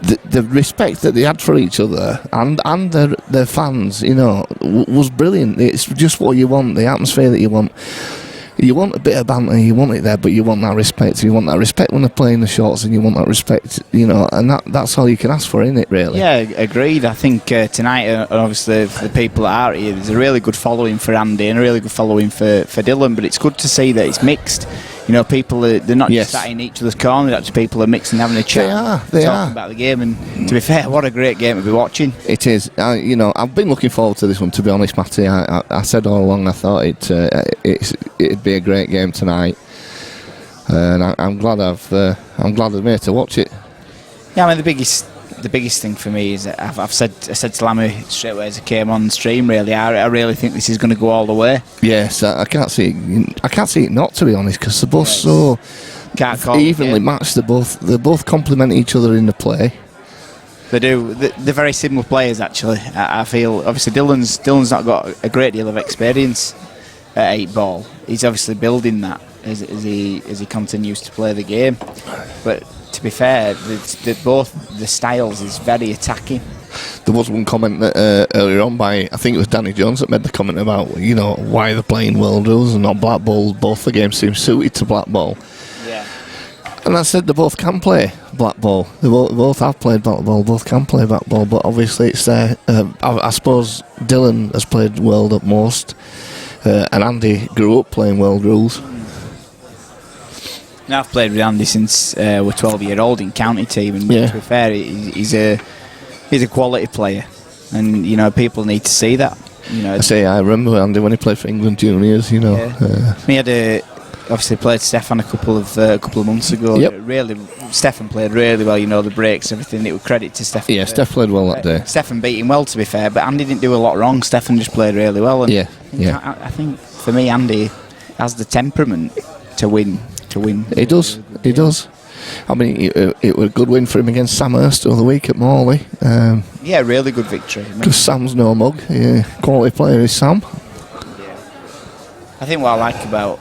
the respect that they had for each other and their fans, you know, was brilliant. It's just what you want, the atmosphere that you want. You want a bit of banter, you want it there, but you want that respect. You want that respect when they're playing the shots, and you want that respect, you know, and that's all you can ask for, isn't it, really? Yeah, agreed. I think tonight, obviously, for the people that are here, there's a really good following for Andy and a really good following for Dylan, but it's good to see that it's mixed. You know, people they're not just sat in each other's corner. Actually, people are mixing, having a chat, They talking are about the game. And to be fair, what a great game to be watching. It is. You know, I've been looking forward to this one. To be honest, Matty, I said all along I thought it'd be a great game tonight, and I'm glad I've been able to watch it. Yeah, I mean the biggest thing for me is that I said to Lammy straight away as I came on stream. Really, I really think this is going to go all the way. Yes, I can't see it not, to be honest, because they're both so evenly matched. They both complement each other in the play. They do. They're very similar players, actually. I feel obviously Dylan's not got a great deal of experience at 8 ball. He's obviously building that as he continues to play the game. But to be fair, both the styles is very attacking. There was one comment that, earlier on by, I think it was Danny Jones, that made the comment about, you know, why they're playing world rules and not black ball. Both the games seem suited to black ball. Yeah. And I said they both can play black ball. They both have played black ball. Both can play black ball. But obviously it's there. I suppose Dylan has played world at most, and Andy grew up playing world rules. Now I've played with Andy since we're 12-year-old in county team, and to be fair, he's a quality player, and you know people need to see that. You know, I remember Andy when he played for England juniors. You know, he had obviously played Stefan a couple of months ago. Yep. Really, Stefan played really well. You know, the breaks, everything. It was credit to Stefan. Yeah, Steph played well that day. Stefan beat him well, to be fair, but Andy didn't do a lot wrong. Stefan just played really well. And I think for me, Andy has the temperament to win. He does. I mean, it was a good win for him against Sam Hurst the other week at Morley. Really good victory. Because Sam's no mug. Yeah, quality player is Sam. I think what I like about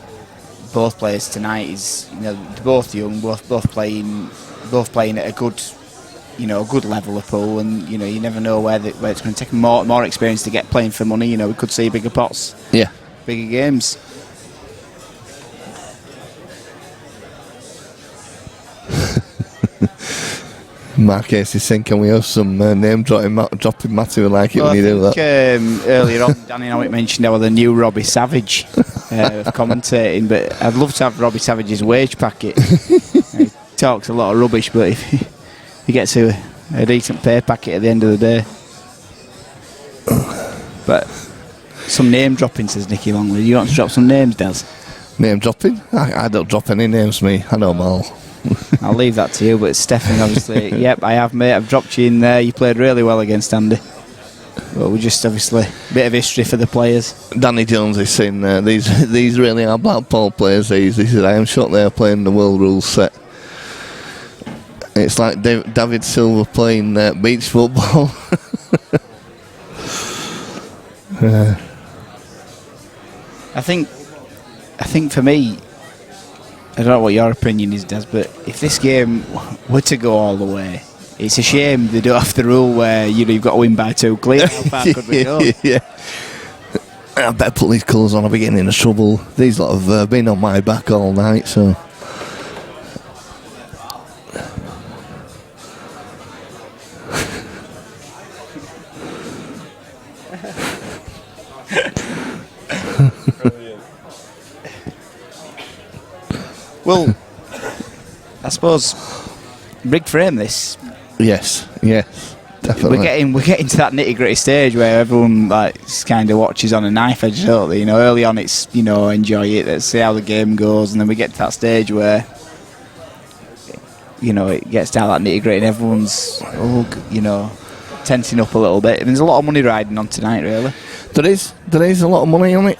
both players tonight is, you know, they're both young, both playing at a good level of pool, and you know you never know where it's going to take more experience to get playing for money. You know, we could see bigger pots, bigger games. Mark is saying, can we have some name dropping Matty? We like it when you do that. Earlier on, Danny Howitt mentioned how the new Robbie Savage commentating, but I'd love to have Robbie Savage's wage packet. He talks a lot of rubbish, but if he gets a decent pay packet at the end of the day. But some name dropping, says Nicky Longley. You want to drop some names, Des? Name dropping? I don't drop any names, me. I know them all. I'll leave that to you, but Stefan, obviously, yep, I have, mate. I've dropped you in there. You played really well against Andy. But we're just obviously a bit of history for the players. Danny Jones is saying these really are Blackpool players. He said, I am shocked they are playing the world rules set. It's like David Silva playing beach football. I think for me, I don't know what your opinion is, Des, but if this game were to go all the way, it's a shame they don't have the rule where you've got to win by 2 clear. How far could we go? Yeah. I better put these colours on. I'll be getting into trouble. These lot have been on my back all night, so. Well, I suppose rigged frame this. Yes, definitely. We're getting to that nitty gritty stage where everyone like kind of watches on a knife edge, don't they? You know, early on it's enjoy it, let's see how the game goes, and then we get to that stage where it gets down that nitty gritty and everyone's tensing up a little bit. And there's a lot of money riding on tonight, really. There is a lot of money on it.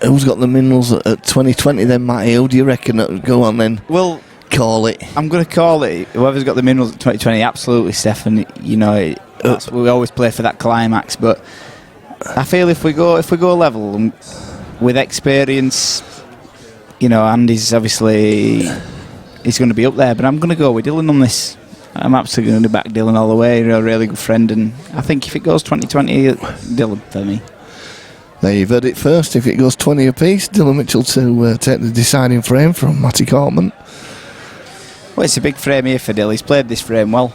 Who's got the minerals at 2020 then, Matty? Who do you reckon? Go on then. Well, call it. I'm going to call it. Whoever's got the minerals at 2020, absolutely, Stefan. We always play for that climax. But I feel if we go level and with experience, Andy's obviously he's going to be up there. But I'm going to go with Dylan on this. I'm absolutely going to back Dylan all the way. You're a really good friend, and I think if it goes 2020, Dylan for me. There, you've heard it first. If it goes 20 apiece, Dylan Mitchell to take the deciding frame from Matty Cortman. Well, it's a big frame here for Dylan. He's played this frame well.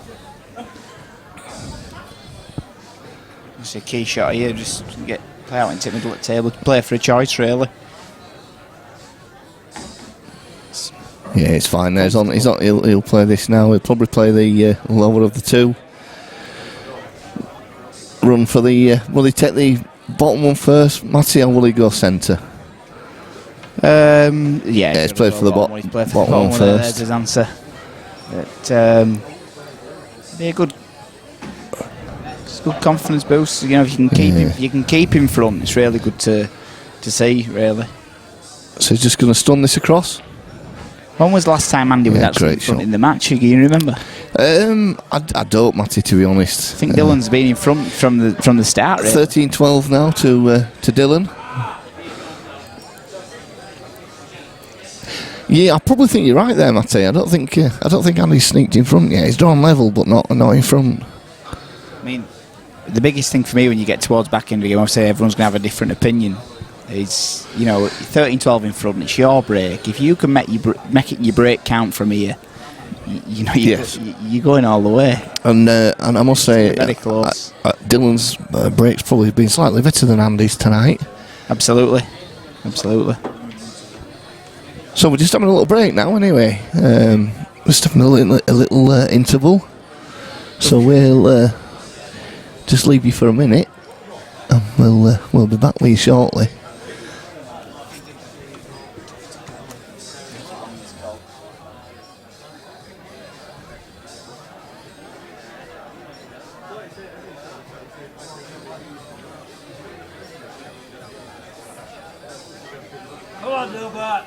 It's a key shot here. Just play out into the middle of the table. Play for a choice, really. Yeah, it's fine. He'll play this now. He'll probably play the lower of the two. Run for the. Will he take the bottom one first, Matty, or will he go centre? He's played for the bottom one first. There's his answer. But, be a good confidence boost. If you can keep him front, it's really good to see, really. So he's just going to stun this across. When was the last time Andy was actually in front in the match? Can you remember? I don't, Matty, to be honest. I think Dylan's been in front from the start. Really. 13-12 now to Dylan. Yeah, I probably think you're right there, Matty. I don't think Andy's sneaked in front yet. He's drawn level, but not in front. I mean, the biggest thing for me when you get towards back end of the game, I say everyone's going to have a different opinion. Is 13-12 in front. It's your break. If you can make your break count from here, you're going all the way. And I must say, very close. Dylan's break's probably been slightly better than Andy's tonight. Absolutely. So we're just having a little break now, anyway. We're just having a little interval. So we'll just leave you for a minute, and we'll be back with you shortly. Come on, Dilbert.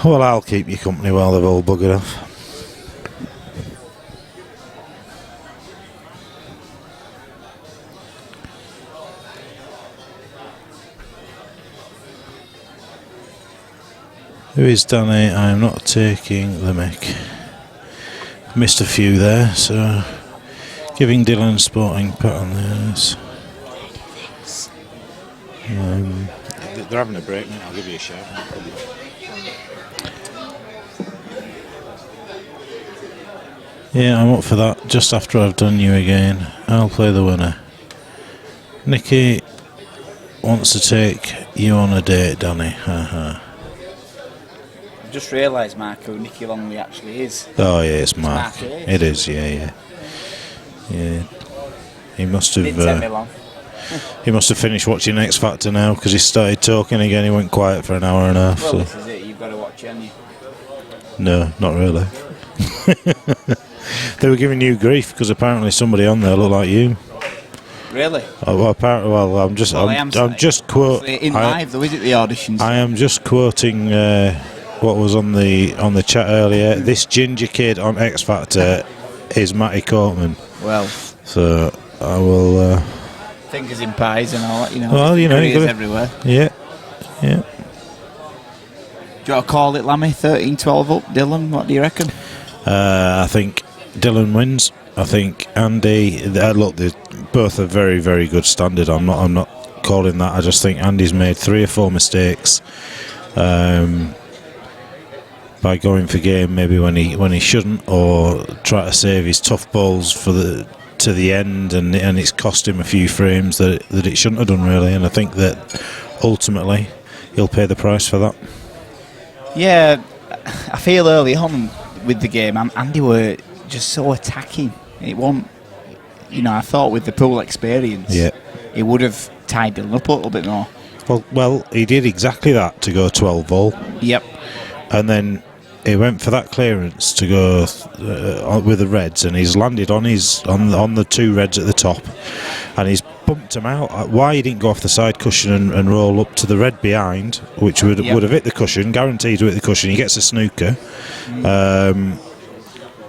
Well, I'll keep you company while they've all buggered off. Who is Danny? I'm not taking the mic. Missed a few there, so giving Dylan sporting pat on the eyes. They're having a break, mate. I'll give you a shout. Yeah, I'm up for that. Just after I've done you again, I'll play the winner. Nicky wants to take you on a date, Danny. Haha. I've just realised, Mark, who Nicky Longley actually is. Oh yeah, it's Mark. Mark, It is, yeah. He must have. Didn't take me long. He must have finished watching X Factor now because he started talking again. He went quiet for an hour and a half. Well, So. this is it. You've got to watch it, haven't you? No, not really. They were giving you grief because apparently somebody on there looked like you. Really? Oh, well, apparently, I'm just quoting. In live, though, is it the auditions? I am just quoting what was on the chat earlier. This ginger kid on X Factor is Matty Courtman. Well, so I will. Fingers in pies and all that, you know. Well, you know, careers everywhere. Yeah. Do you want to call it, Lammy? 13-12 up, Dylan. What do you reckon? I think Dylan wins. I think Andy. Look, they both are very, very good standard. I'm not calling that. I just think Andy's made 3 or 4 mistakes by going for game maybe when he shouldn't, or try to save his tough balls to the end, and it's cost him a few frames that it shouldn't have done really. And I think that ultimately he'll pay the price for that. Yeah, I feel early on with the game, Andy were just so attacking. It won't, I thought with the pool experience, it would have tied Dylan up a little bit more. Well, he did exactly that to go 12 ball. Yep. And then he went for that clearance to go with the reds, and he's landed on the 2 reds at the top, and he's bumped him out. Why he didn't go off the side cushion and roll up to the red behind, which would have hit the cushion, guaranteed to hit the cushion. He gets a snooker,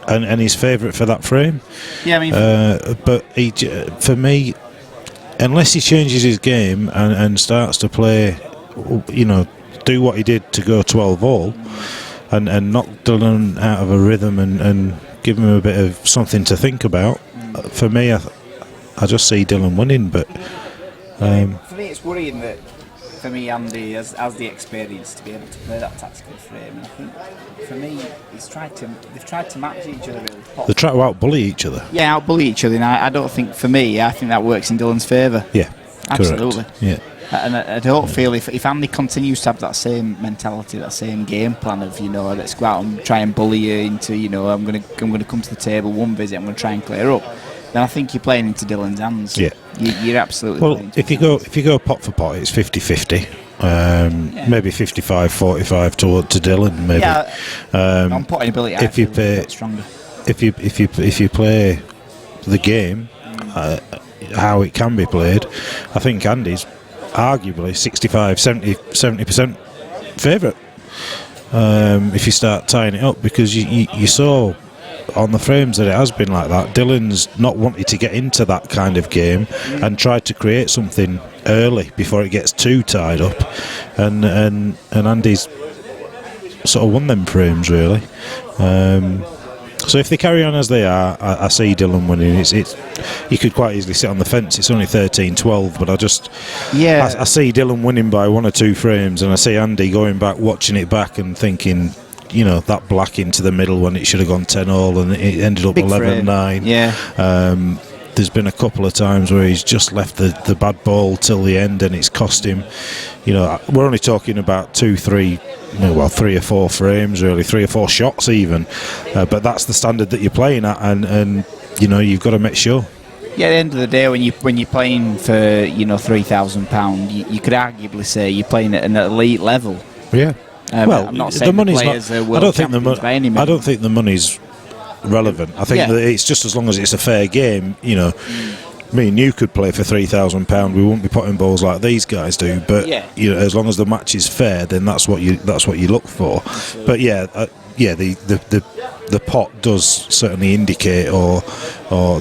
and he's favourite for that frame. Yeah, I mean, but for me, unless he changes his game and starts to play, do what he did to go 12 all. And knock Dylan out of a rhythm and give him a bit of something to think about. For me, I just see Dylan winning. But for me, it's worrying that for me, Andy has the experience to be able to play that tactical frame. And I think for me, they've tried to match each other really. They try to outbully each other. Yeah, outbully each other. And I don't think for me, I think that works in Dylan's favour. Yeah, absolutely. Correct. Yeah. And I don't feel if Andy continues to have that same mentality, that same game plan of let's go out and try and bully you into I'm going to come to the table one visit, I'm going to try and clear up, then I think you're playing into Dylan's hands. Yeah, you're absolutely. Well, if you go pot for pot, it's 50-50. Maybe 55-45 to Dylan. Maybe. Yeah, on potting ability, if you play stronger. If you play the game, how it can be played, I think Andy's arguably 65-70% favourite if you start tying it up, because you saw on the frames that it has been like that. Dylan's not wanted to get into that kind of game and tried to create something early before it gets too tied up, and Andy's sort of won them frames really. So if they carry on as they are, I see Dylan winning. It's you could quite easily sit on the fence. It's only 13-12, but I see Dylan winning by 1 or 2 frames, and I see Andy going back, watching it back, and thinking, that black into the middle when it should have gone 10-all, and it ended up 11-9. Yeah. There's been a couple of times where he's just left the bad ball till the end, and it's cost him. We're only talking about 2-3. 3 or 4 frames, really, 3 or 4 shots even, but that's the standard that you're playing at, and you've got to make sure. Yeah, at the end of the day, when you're playing for £3,000, you could arguably say you're playing at an elite level. Yeah. Well, I'm not saying the money's not. I don't think the money's relevant. I think that it's just as long as it's a fair game. me and you could play for £3,000. We wouldn't be putting balls like these guys do. But as long as the match is fair, then that's what you look for. But the pot does certainly indicate or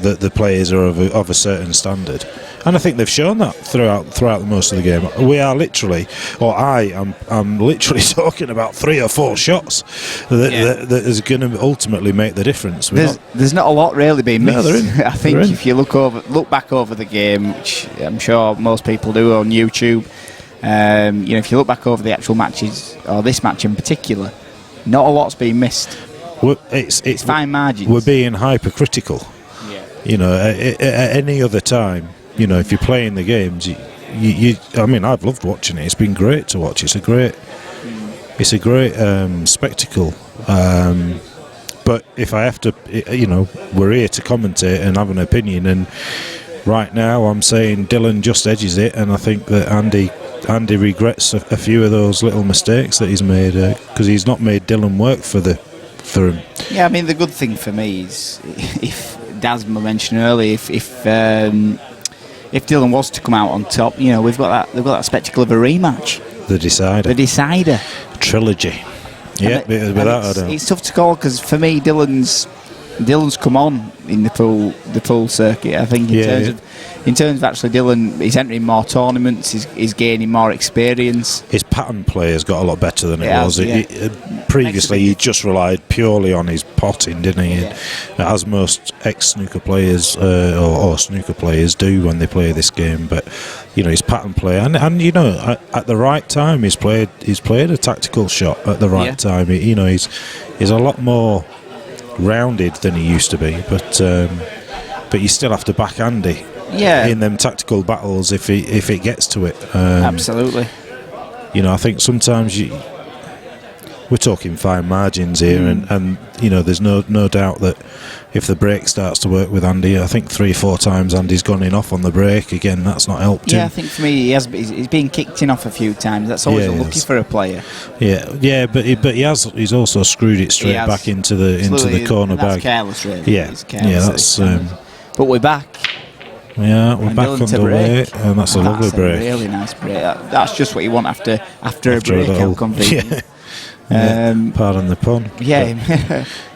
that the players are of a certain standard. And I think they've shown that throughout most of the game. We are literally, or I'm literally talking about 3 or 4 shots that is going to ultimately make the difference. There's not a lot really being missed. No, I think if you look back over the game, which I'm sure most people do on YouTube, if you look back over the actual matches, or this match in particular, not a lot's been missed. It's fine margins. We're being hypercritical. At any other time, if you're playing the games, I've loved watching it. It's been great to watch. It's a great spectacle. But if I have to, we're here to commentate and have an opinion. And right now, I'm saying Dylan just edges it, and I think that Andy regrets a few of those little mistakes that he's made because he's not made Dylan work for him. Yeah, the good thing for me is if Dasma mentioned earlier, if Dylan was to come out on top, they've got that spectacle of a rematch. The decider. Trilogy. Yeah, without a doubt. It's tough to call because for me, Dylan's come on in the pool circuit. I think in terms of actually Dylan, he's entering more tournaments. He's gaining more experience. His pattern play has got a lot better than it was. Previously, he just relied purely on his potting, didn't he? Yeah. As most ex-snooker players or snooker players do when they play this game. But his pattern play and at the right time, he's played a tactical shot at the right time. He's a lot more rounded than he used to be, but you still have to back Andy in them tactical battles if it gets to it. Absolutely. I think sometimes we're talking fine margins here, and there's no doubt that if the break starts to work with Andy, I think 3-4 times Andy's gone in off on the break. Again, that's not helped him. I think for me he's been kicked in off a few times. That's always unlucky for a player. But he's also screwed it straight back into the corner bag. That's careless, really. That's. But we're back. Yeah, we're back on the way, and that's a lovely break. Really nice break. That's just what you want after a break. How convenient. Pardon the pun. Yeah,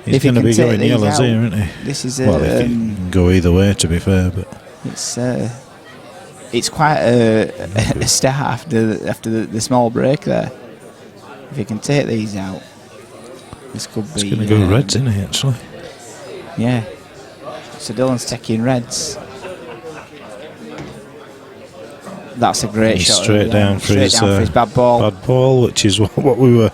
he's going to be going yellows here, isn't he? This is it can go either way, to be fair, but it's quite a start after the small break there. If you can take these out, this could be. It's going to go reds, isn't he? Actually. Yeah. So Dylan's taking reds. That's a great shot. Straight down for his bad ball. Bad ball, which is what we were.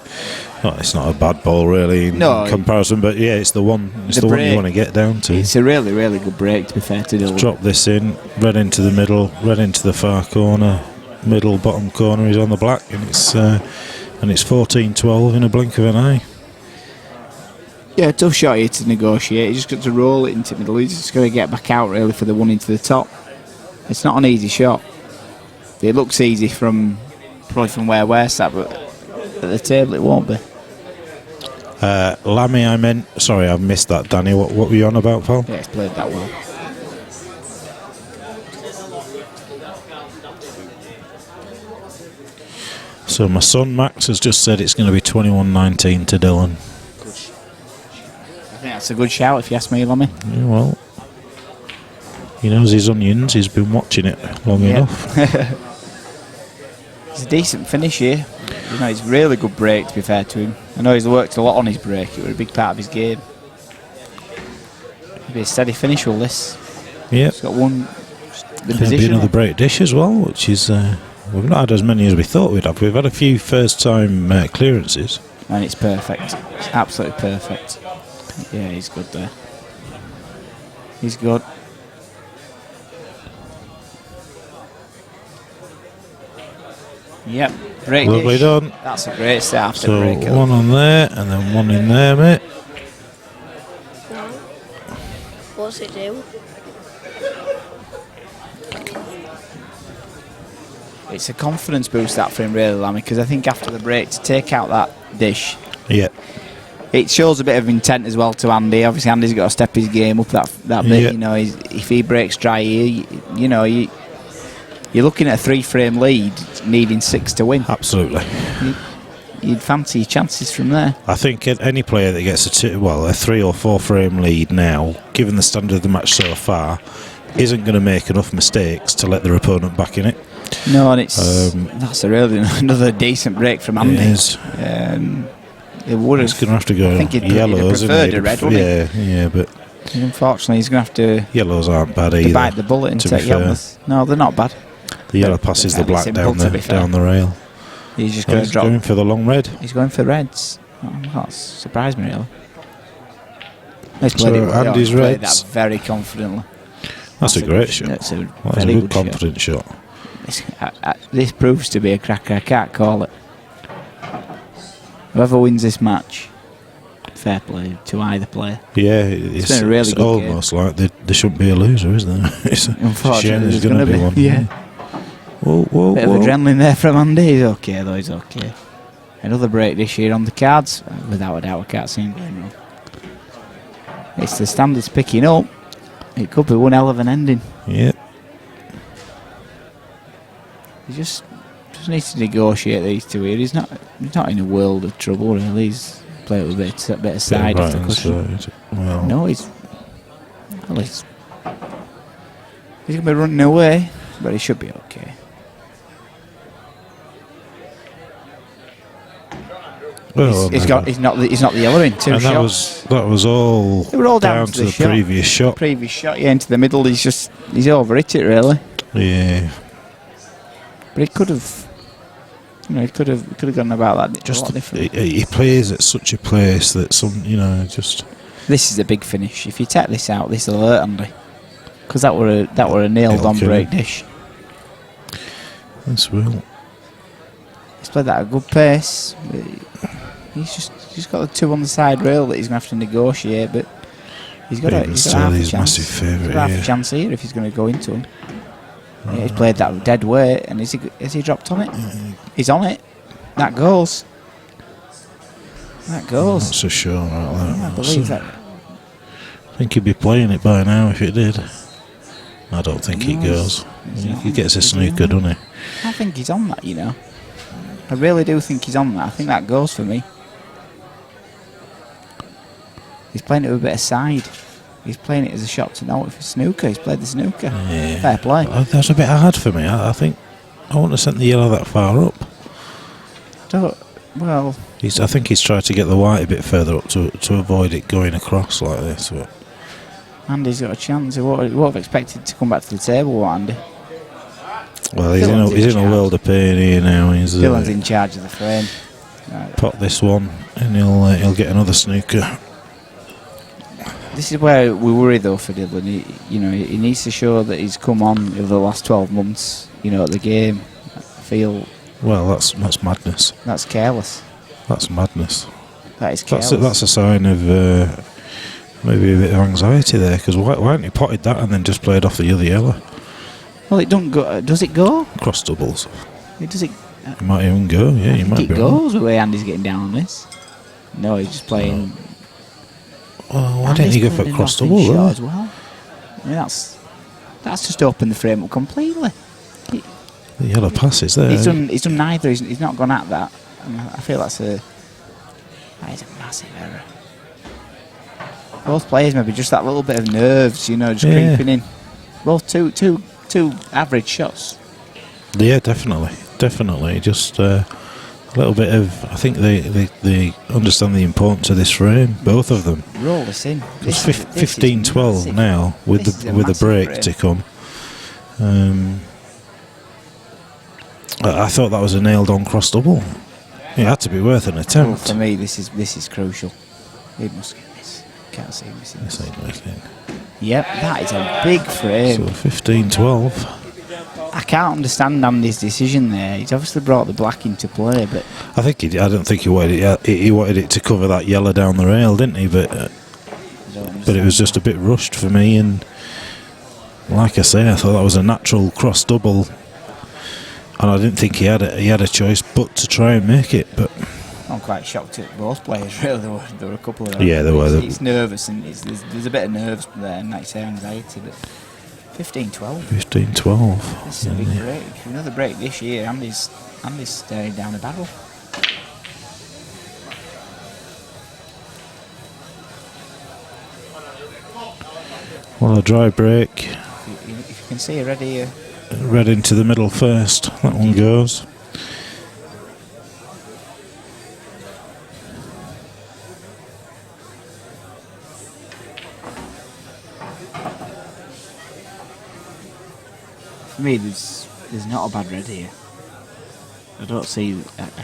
Oh, it's not a bad ball really in comparison, but it's the one. It's the one you want to get down to. It's a really, really good break, to be fair to Dylan. Drop this in, red into the middle, red into the far corner, middle bottom corner. He's on the black, and it's 14-12 in a blink of an eye. Yeah, tough shot here to negotiate. He's just got to roll it into the middle. He's just got to get back out really for the one into the top. It's not an easy shot. It looks easy probably from where we're sat, but at the table it won't be. Lammy, I meant. Sorry, I've missed that, Danny. What were you on about, pal? Yeah, he's played that well. So my son Max has just said it's going to be 21-19 to Dylan. I think that's a good shout if you ask me, Lammy. Yeah, well, he knows his onions. He's been watching it long enough. It's a decent finish here. It's a really good break, to be fair to him. I know he's worked a lot on his break. It was a big part of his game. It'll be a steady finish with this. Yeah. He's got one. There'll be another break dish as well, which is we've not had as many as we thought we'd have. We've had a few first-time clearances, and it's perfect. It's absolutely perfect. Yeah, he's good there. He's good. Yep, break lovely dish. Done. That's a great start after so break. One on there, and then one in there, mate. What's it do? It's a confidence boost that for him, really, Lammy, because I think after the break to take out that dish, it shows a bit of intent as well to Andy. Obviously, Andy's got to step his game up that bit. Yeah. You know, if he breaks dry here, you know, you're looking at a 3-frame lead, needing 6 to win. Absolutely. You'd fancy your chances from there. I think any player that gets a 3 or 4 frame lead now, given the standard of the match so far, isn't going to make enough mistakes to let their opponent back in it. No, and that's another decent break from Andy. It is. It would have. He's going to have to go I think he'd yellows. preferred a red, wouldn't he? Yeah, but unfortunately, he's going to have to. Yellows aren't bad either. Bite the bullet and to take be fair. yellows. No, they're not bad. The yellow passes the black simple, down the rail. He's just going to He's drop. going for the long red. He's going for reds. That's surprised me really. He's So Andy's played reds. that very confidently. That's a great shot. That's a That's very a good good confident shot. This proves to be a cracker. I can't call it. Whoever wins this match, fair play to either player. Yeah, It's been a really it's good almost like there shouldn't be a loser, is there? It's a shame Unfortunately, there's there's going to be gonna one. Yeah. Whoa. Bit of adrenaline there from Andy. He's okay though. He's okay. Another break this year on the cards. Without a doubt, I can't see him going wrong. It's the standards picking up. It could be one hell of an ending. Yeah. He just needs to negotiate these two here. He's not in a world of trouble really. He's playing with a bit of side off the cushion. Well, No, he's going to be running away, but he should be okay. well, He's not the yellow in 2 and shots. that was all They were all down down to to the the shot. previous shot. Previous shot, into the middle. He's overhit it really. Yeah. But it could have, he could have gone about that a lot different. He plays at such a place that just. This is a big finish. If you take this out, this will hurt Andy, because that were a nailed on kill break him. dish. This will. He's played that at a good pace. But he's got the 2 on the side rail that he's going to have to negotiate, but he's got half a his chance. massive favourite. Half a Yeah. chance here if he's going to go into him. Yeah, he's played that dead weight, and has he dropped on it? He's on it. That goes. That's a show, right? Yeah, I believe that. I think he'd be playing it by now if it did. I don't think he goes. He gets a snooker, doesn't he? I think he's on that, I really do think he's on that. I think that goes for me. He's playing it with a bit of side. He's playing it as a shot to know if it's snooker. He's played the snooker. Yeah. Fair play. That's a bit hard for me. I think I wouldn't have sent the yellow that far up. Well, I think he's tried to get the white a bit further up to avoid it going across like this. But Andy's got a chance. He won't have expected to come back to the table, what, Andy? well, he's in a world of pain here now. He's Dylan's in charge of the frame. Right. pot this one, and he'll get another snooker. This is where we worry though for Dylan. He needs to show that he's come on over the last 12 months. At the game. I feel Well, that's madness. that's careless. That's madness. That is careless. That's a sign of maybe a bit of anxiety there. Because why hadn't he potted that and then just played off the other yellow? Well, it don't go. Does it go? Cross doubles. Does it? He might even go. Yeah, he I might think be. it goes the way Andy's getting down on this. No, he's just playing. Well, why didn't he go for a cross double shot though? as well? I mean, that's just opened the frame up completely. The yellow pass is there. He's done neither. He's not gone at that. And I feel that is a massive error. Both players maybe just that little bit of nerves, just creeping in. Both two average shots. Yeah, definitely. Just a little bit of. I think they understand the importance of this frame, both of them. Roll this in. It's 15-12 now with the break frame. to come. I thought that was a nailed-on cross double. It had to be worth an Well, attempt. for me, this is crucial. He must get this. Can't see him missing This this. ain't working. Yep, that is a big frame. So 15-12. I can't understand Andy's decision there. He's obviously brought the black into play, but I don't think he wanted it. He wanted it to cover that yellow down the rail, didn't he? But it was just a bit rushed for me. And like I say, I thought that was a natural cross double, and I didn't think he had a choice but to try and make it. But I'm quite shocked at both players, really. There were a couple of them. Yeah, there were. It's nervous, and there's a bit of nerves there, and like you say, anxiety, but 15-12. 15-12. This is a big break. Another break this year. Andy's staring down the barrel. Well, a dry break. If you can see already here. Red into the middle first. That one goes. For me, there's not a bad red here. I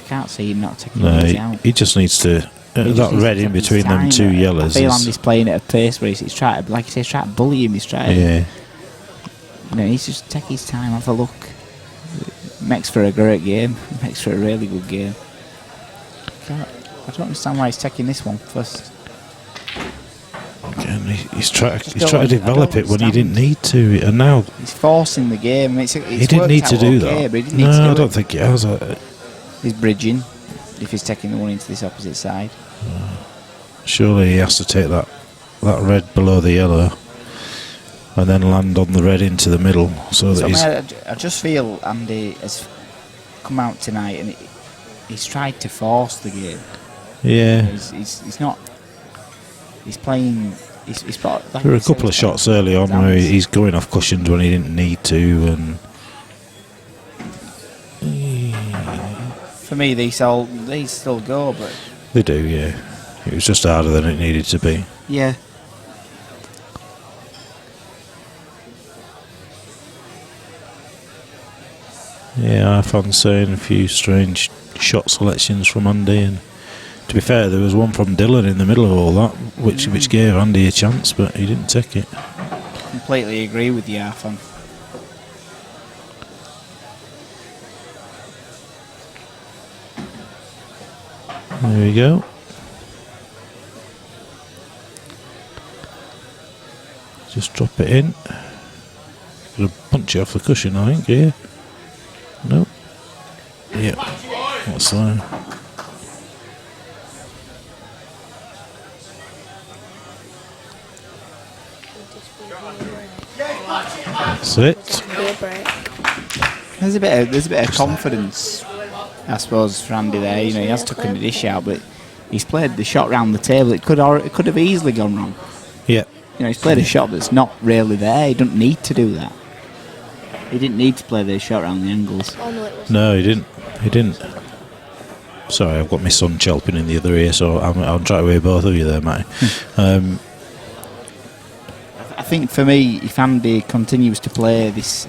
can't see him not taking it out. He just needs to. That red in between them two yellows. I feel Andy's playing at a pace where he's trying to, like you say, he's trying to bully him. He's trying. Yeah. He's just take his time, have a look. Makes for a great game. Makes for a really good game. I don't understand why he's taking this one first. Again, he's trying to develop it when he didn't need to, and now he's forcing the game. He didn't need to do that. But he didn't need to do I don't think he has. He's bridging if he's taking the one into this opposite side. Surely he has to take that red below the yellow and then land on the red into the middle. So that I just feel Andy has come out tonight and he's tried to force the game. Yeah. He's not. He's playing. He's got. Like there were a couple of shots early on where he's going off cushions when he didn't need to, and for me, they still go, but they do. Yeah, it was just harder than it needed to be. Yeah. Yeah, I found saying a few strange shot selections from Andy, and to be fair, there was one from Dylan in the middle of all that, which gave Andy a chance, but he didn't take it. Completely agree with you, Arfan. There we go. Just drop it in. Gonna punch it off the cushion, I think. Yeah. No. Yeah. That's fine. That's it. There's a bit of confidence, I suppose, for Andy there. He has taken the dish out, but he's played the shot round the table. It could have easily gone wrong. Yeah. He's played a shot that's not really there. He doesn't need to do that. He didn't need to play the shot round the angles. No, he didn't. He didn't. Sorry, I've got my son chelping in the other ear, so I'll try to hear both of you there, Matty. I think for me, if Andy continues to play this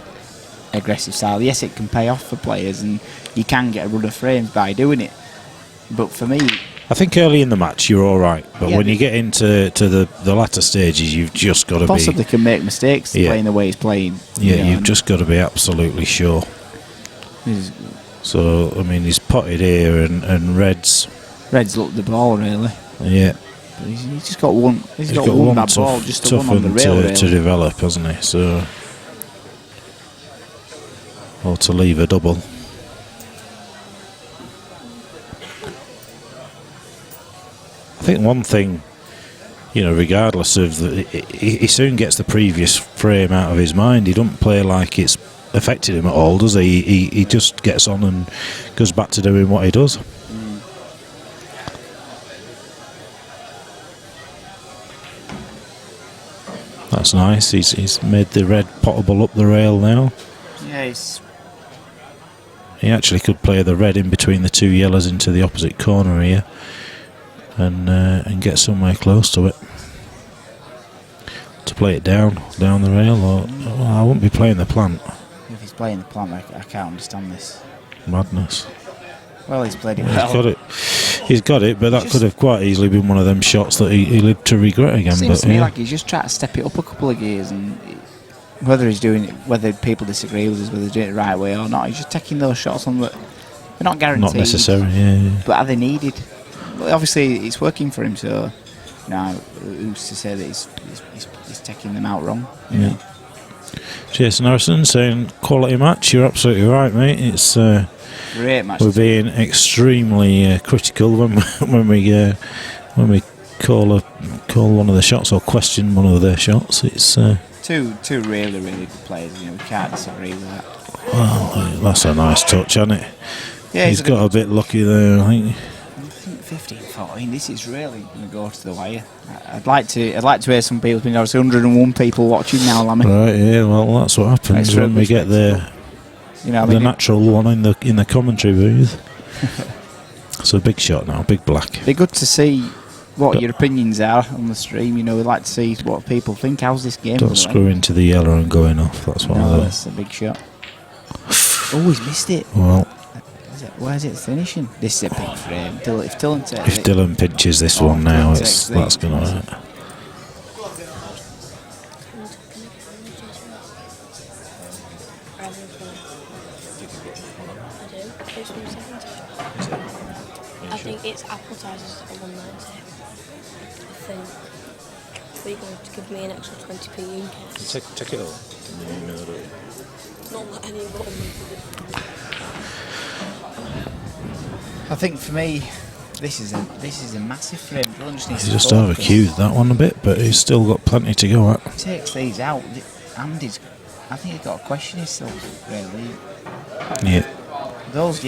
aggressive style, yes, it can pay off for players, and you can get a run of frames by doing it. But for me, I think early in the match you're all right, but when you get into the latter stages, you've just got to possibly can make mistakes playing the way he's playing. Yeah, you've just got to be absolutely sure. So I mean, he's potted here, and Red's looked the ball really. Yeah. But he's just got one. He's got one bad ball, just a one on the rail. To develop, hasn't he? So, or to leave a double. I think one thing, regardless of he soon gets the previous frame out of his mind. He doesn't play like it's affected him at all, does he? He just gets on and goes back to doing what he does. That's nice. He's made the red potable up the rail now. Yeah, he actually could play the red in between the two yellows into the opposite corner here, and get somewhere close to it. To play it down the rail, or I wouldn't be playing the plant. If he's playing the plant, I can't understand this. Madness. Well, he's played it well. He's got it, but that could have quite easily been one of them shots that he lived to regret again. Seems to me like he's just trying to step it up a couple of gears, and whether he's doing it, whether people disagree with us, whether he's doing it the right way or not, he's just taking those shots on that they're not guaranteed. Not necessary, yeah. But are they needed? Well, obviously, it's working for him, so now who's to say that he's taking them out wrong? Yeah. Jason Harrison saying, quality match. You're absolutely right, mate. It's Great match. we're being extremely critical when we call one of the shots or question one of their shots. It's two really good players. We can't disagree with that. well, that's a nice touch, isn't it? Yeah, he's got a bit lucky there, I think. 15-14. This is really going to go to the wire. I'd like to hear some people. There's 101 people watching now, Lammy. Right, yeah. Well, that's what happens when we get the natural one in the commentary booth. It's a big shot now, big black. Be good to see what your opinions are on the stream. We'd like to see what people think. How's this game? Don't screw into the yellow and going off. That's what I do. That's a big shot. Oh, he's missed it. Well, where's it finishing? This is a big frame. If Dylan pinches this one now, that's going to hurt. I think it's appetizers at 190. I think. But you're going to give me an extra 20p in case. Take it all. Not let any of it on me. I think for me, this is a massive frame. He's just overcued that one a bit, but he's still got plenty to go at. He takes these out. Andy's, I think he's got to question himself, really. Yeah. Those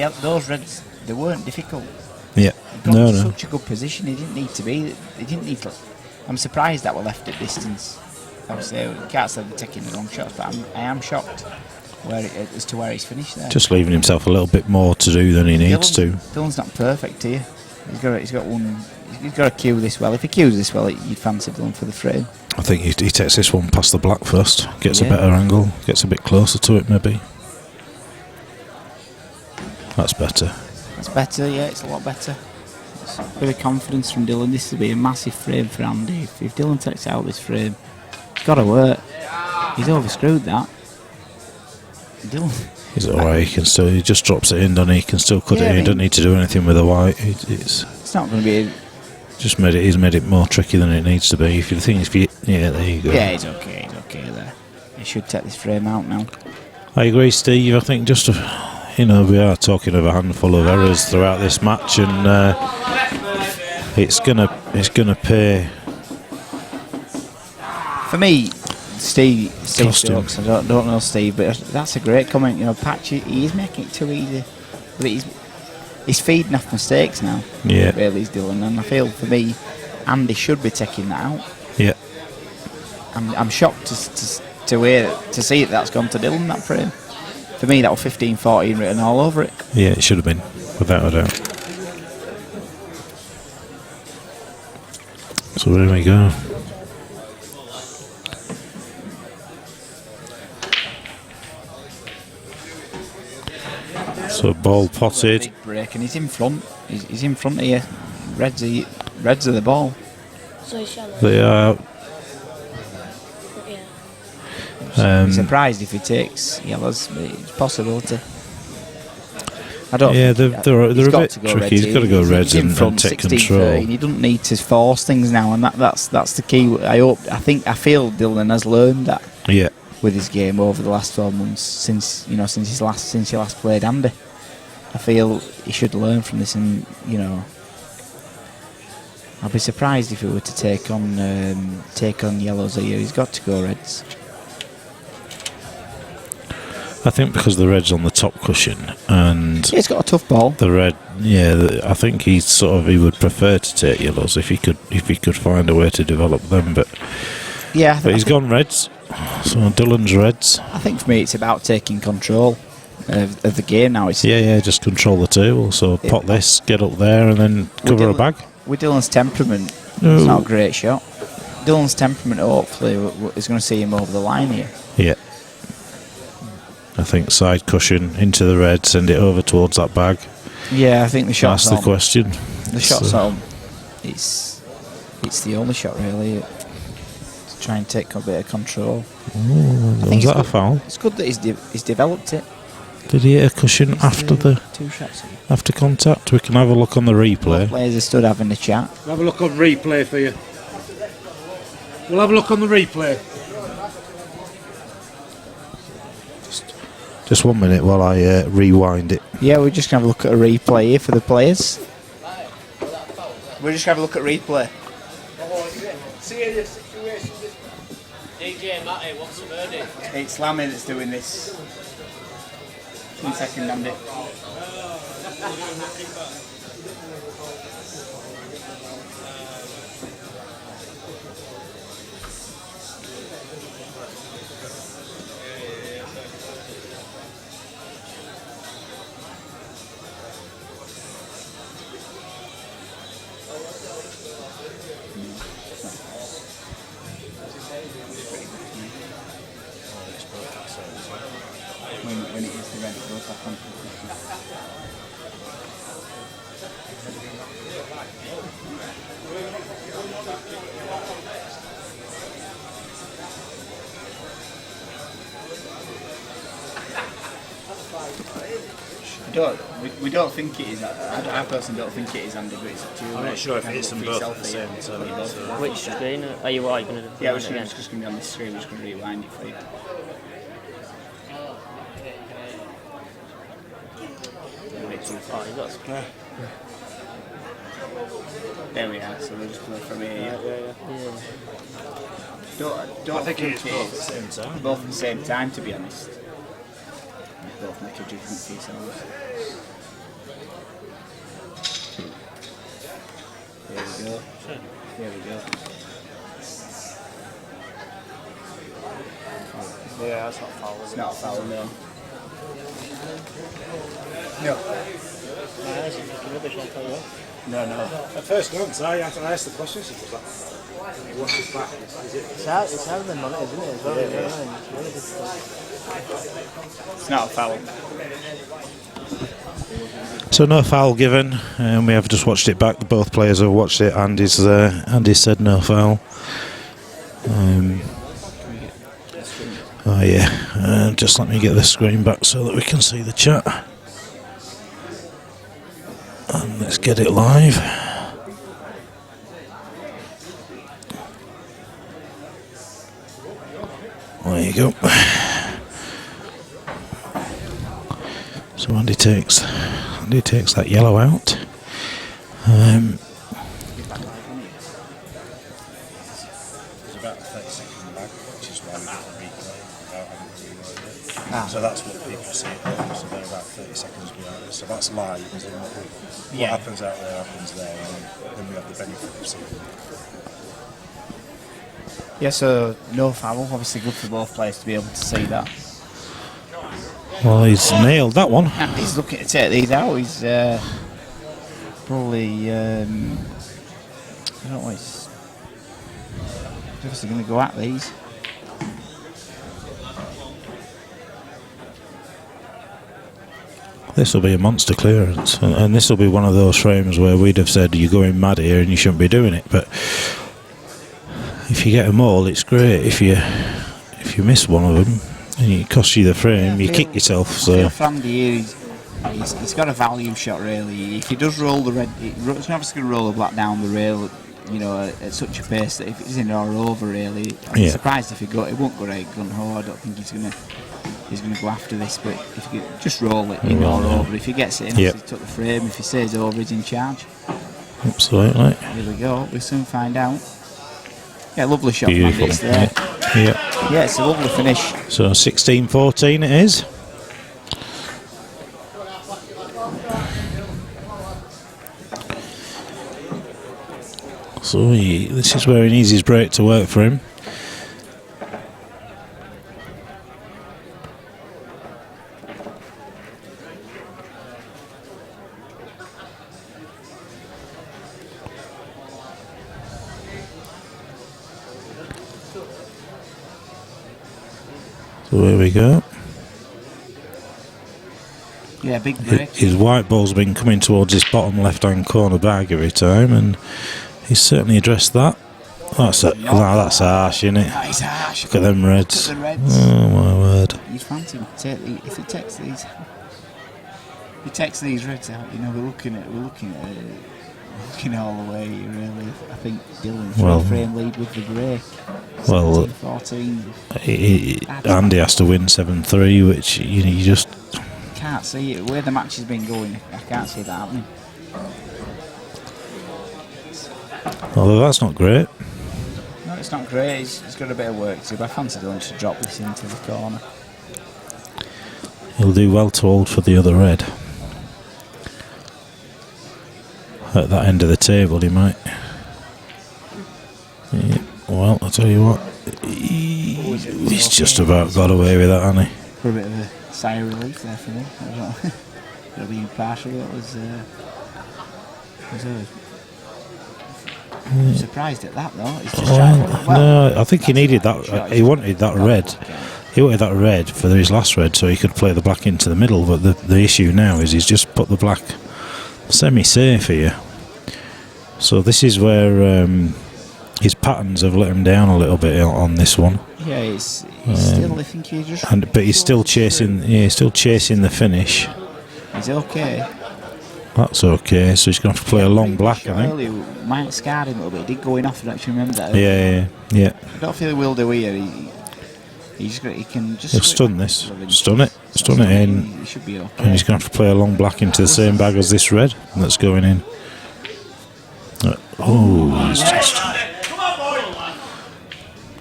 reds, they weren't difficult. Yeah. He got to such a good position. He didn't need to be. He didn't need to. I'm surprised that we're left at distance. Obviously, we can't say they're taking the wrong shots, but I am shocked as to where he's finished there. Just leaving himself a little bit more to do than he needs to. Dylan's not perfect here. He's got to cue this well. If he cues this well, you'd fancy Dylan for the frame. I think he takes this one past the black first, gets a better angle, gets a bit closer to it maybe. That's better. That's better, yeah, it's a lot better. It's a bit of confidence from Dylan. This will be a massive frame for Andy. If Dylan takes out this frame, it's got to work. He's overscrewed that. Dylan. He's alright, he just drops it in, doesn't he? He can still cut it in, he doesn't need to do anything with the white. It's not going to be... He's made it more tricky than it needs to be. If you think there you go. Yeah, he's okay there. He should take this frame out now. I agree, Steve. I think just we are talking of a handful of errors throughout this match, and it's gonna pay. For me, Steve Stokes, I don't know Steve, but that's a great comment. Patchett, he is making it too easy, but he's feeding off mistakes now. Yeah, really, he's doing, and I feel for me, Andy should be taking that out. Yeah, I'm shocked to see that's gone to Dylan, that frame. For me, that was 15-14 written all over it. Yeah, it should have been, without a doubt. So there we go. So ball potted. Big break, and he's in front. He's in front here. Reds are the ball. So he's shallow. They are. I'm surprised if he takes yellows, but it's a possibility. I don't. Yeah, they're a bit tricky. He's got to go reds and take control. He doesn't need to force things now, and that's the key. I feel Dylan has learned that. Yeah. With his game over the last 12 months since he last played Andy, I feel he should learn from this, and I'll be surprised if he were to take on yellows here. He's got to go reds. I think because the red's on the top cushion and he's got a tough ball. The red, I think he would prefer to take yellows if he could find a way to develop them. But he's gone reds, so Dylan's reds. I think for me it's about taking control of the game now. It's just control the table. So pot this, get up there, and then cover a bag. With Dylan's temperament, it's not a great shot. Dylan's temperament hopefully is going to see him over the line here. Yeah. I think side cushion into the red, send it over towards that bag. Yeah, I think the shot's That's the question. The shot's on. It's the only shot really to try and take a bit of control. Was that a foul? It's good that he's developed it. Did he hit a cushion after the 2 shots? After contact? We can have a look on the replay. Players are stood having a chat. We'll have a look on replay for you. We'll have a look on the replay. Just 1 minute while I rewind it. Yeah, we're just going to have a look at a replay here for the players. We're just going to have a look at replay. DJ Matty, what's the verdict? It's Lammy that's doing this. 1 second, Andy. When it is the red, it goes back onto the cushion. We don't think it is. I personally don't think it is, Andy, but it's up to you. I'm not sure if it's them both at the same time. Which screen are you going to do? Yeah, it's just going to be on this screen. We're just going to rewind it for you. Oh, you got a screen. There we are, so we'll just play from here. Yeah. Don't I think it is it both at the same time. Both at the same time, to be honest. Both make a judgment for yourselves. There we go. There we go. Yeah, that's not foul. It's not a foul, no. No. No. At first glance, I asked the question, so was that? He watched his back. Is it? It's harder than money, isn't it? It's very, very difficult. It's not a foul. So no foul given, and we have just watched it back. Both players have watched it. Andy's said no foul. Oh yeah, just let me get the screen back so that we can see the chat. And let's get it live. There you go. So Andy takes that yellow out. There's about a 30-second lag, which is why we got the replay without having to reload it. So that's what people see at home, so they're about 30 seconds behind us. So that's live, and then what happens out there happens there, and then we have the benefit of seeing it. Yeah, so no foul. Obviously good for both players to be able to see that. Well, he's nailed that one. And he's looking to take these out. He's probably I don't know. He's obviously going to go at these. This will be a monster clearance, and this will be one of those frames where we'd have said you're going mad here and you shouldn't be doing it. But if you get them all, it's great. If you miss one of them and it costs you the frame, you kick yourself. So I feel Andy here, he's got a value shot really. If he does roll the red, he's obviously going to roll the black down the rail, you know, at such a pace that if it's in or over really, I'm surprised if it won't go right gun ho. I don't think he's going to go after this, but if he just roll it in or over, if he gets it in, he took the frame. If he stays over, he's in charge. Absolutely. Here we go. We'll soon find out. Yeah, lovely shot from Andy there. Yeah, it's a lovely finish. So 16-14 it is. So this is where he needs his break to work for him. So here we go. Yeah, big break. His white ball's been coming towards his bottom left-hand corner bag every time, and he's certainly addressed that. That's harsh, isn't it? That is harsh. Look at them reds. Look at the reds. Oh my word! You'd fancy him if he takes these reds out. You know, we're looking all the way. Really, I think Dylan frame lead with the grey. 14. Andy has to win 7-3, which you just can't can't see it. Where the match has been going, I can't see that happening. Although that's not great. No, it's not great. He's got a bit of work to do, but I fancy Dillon to drop this into the corner. He'll do well to hold for the other red. At that end of the table, he might. Yeah, well, I'll tell you what. He's just about got away with that, hasn't he? For a bit of a sigh of relief there for me. I don't know. It'll be impartial. It was I'm surprised at that, though. He's just no, I think he needed that. He wanted that red. He wanted that red for his last red so he could play the black into the middle, but the issue now is he's just put the black semi-safe here. So this is where his patterns have let him down a little bit on this one. Yeah, he's still, I think he just... But he's still chasing. Yeah, he's still chasing the finish. He's okay. That's okay. So he's going to have to play a long black, I think. Earlier might have scarred him a little bit. He did go in off. I don't actually remember that. Yeah. I don't feel he will do here. He can just... He'll stun this. Stun it in. He should be okay. And he's going to have to play a long black into the same bag as this red that's going in. He's just...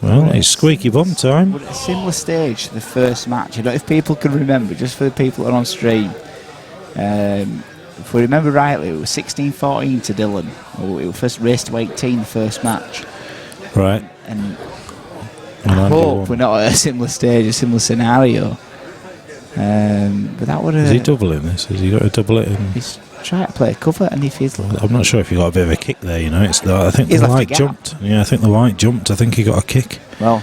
Well, it's squeaky bum time. But at a similar stage to the first match, I don't know if people can remember, just for the people that are on stream, if we remember rightly, it was 16-14 to Dillon. It was first raced to 18 the first match. Right. And I hope we're not at a similar stage, a similar scenario. But that would have... Is he doubling this? Has he got to double it? He's trying to play a cover and he feels... I'm not sure if he got a bit of a kick there, you know. I think the white jumped. Yeah, I think the white jumped. I think he got a kick. Well,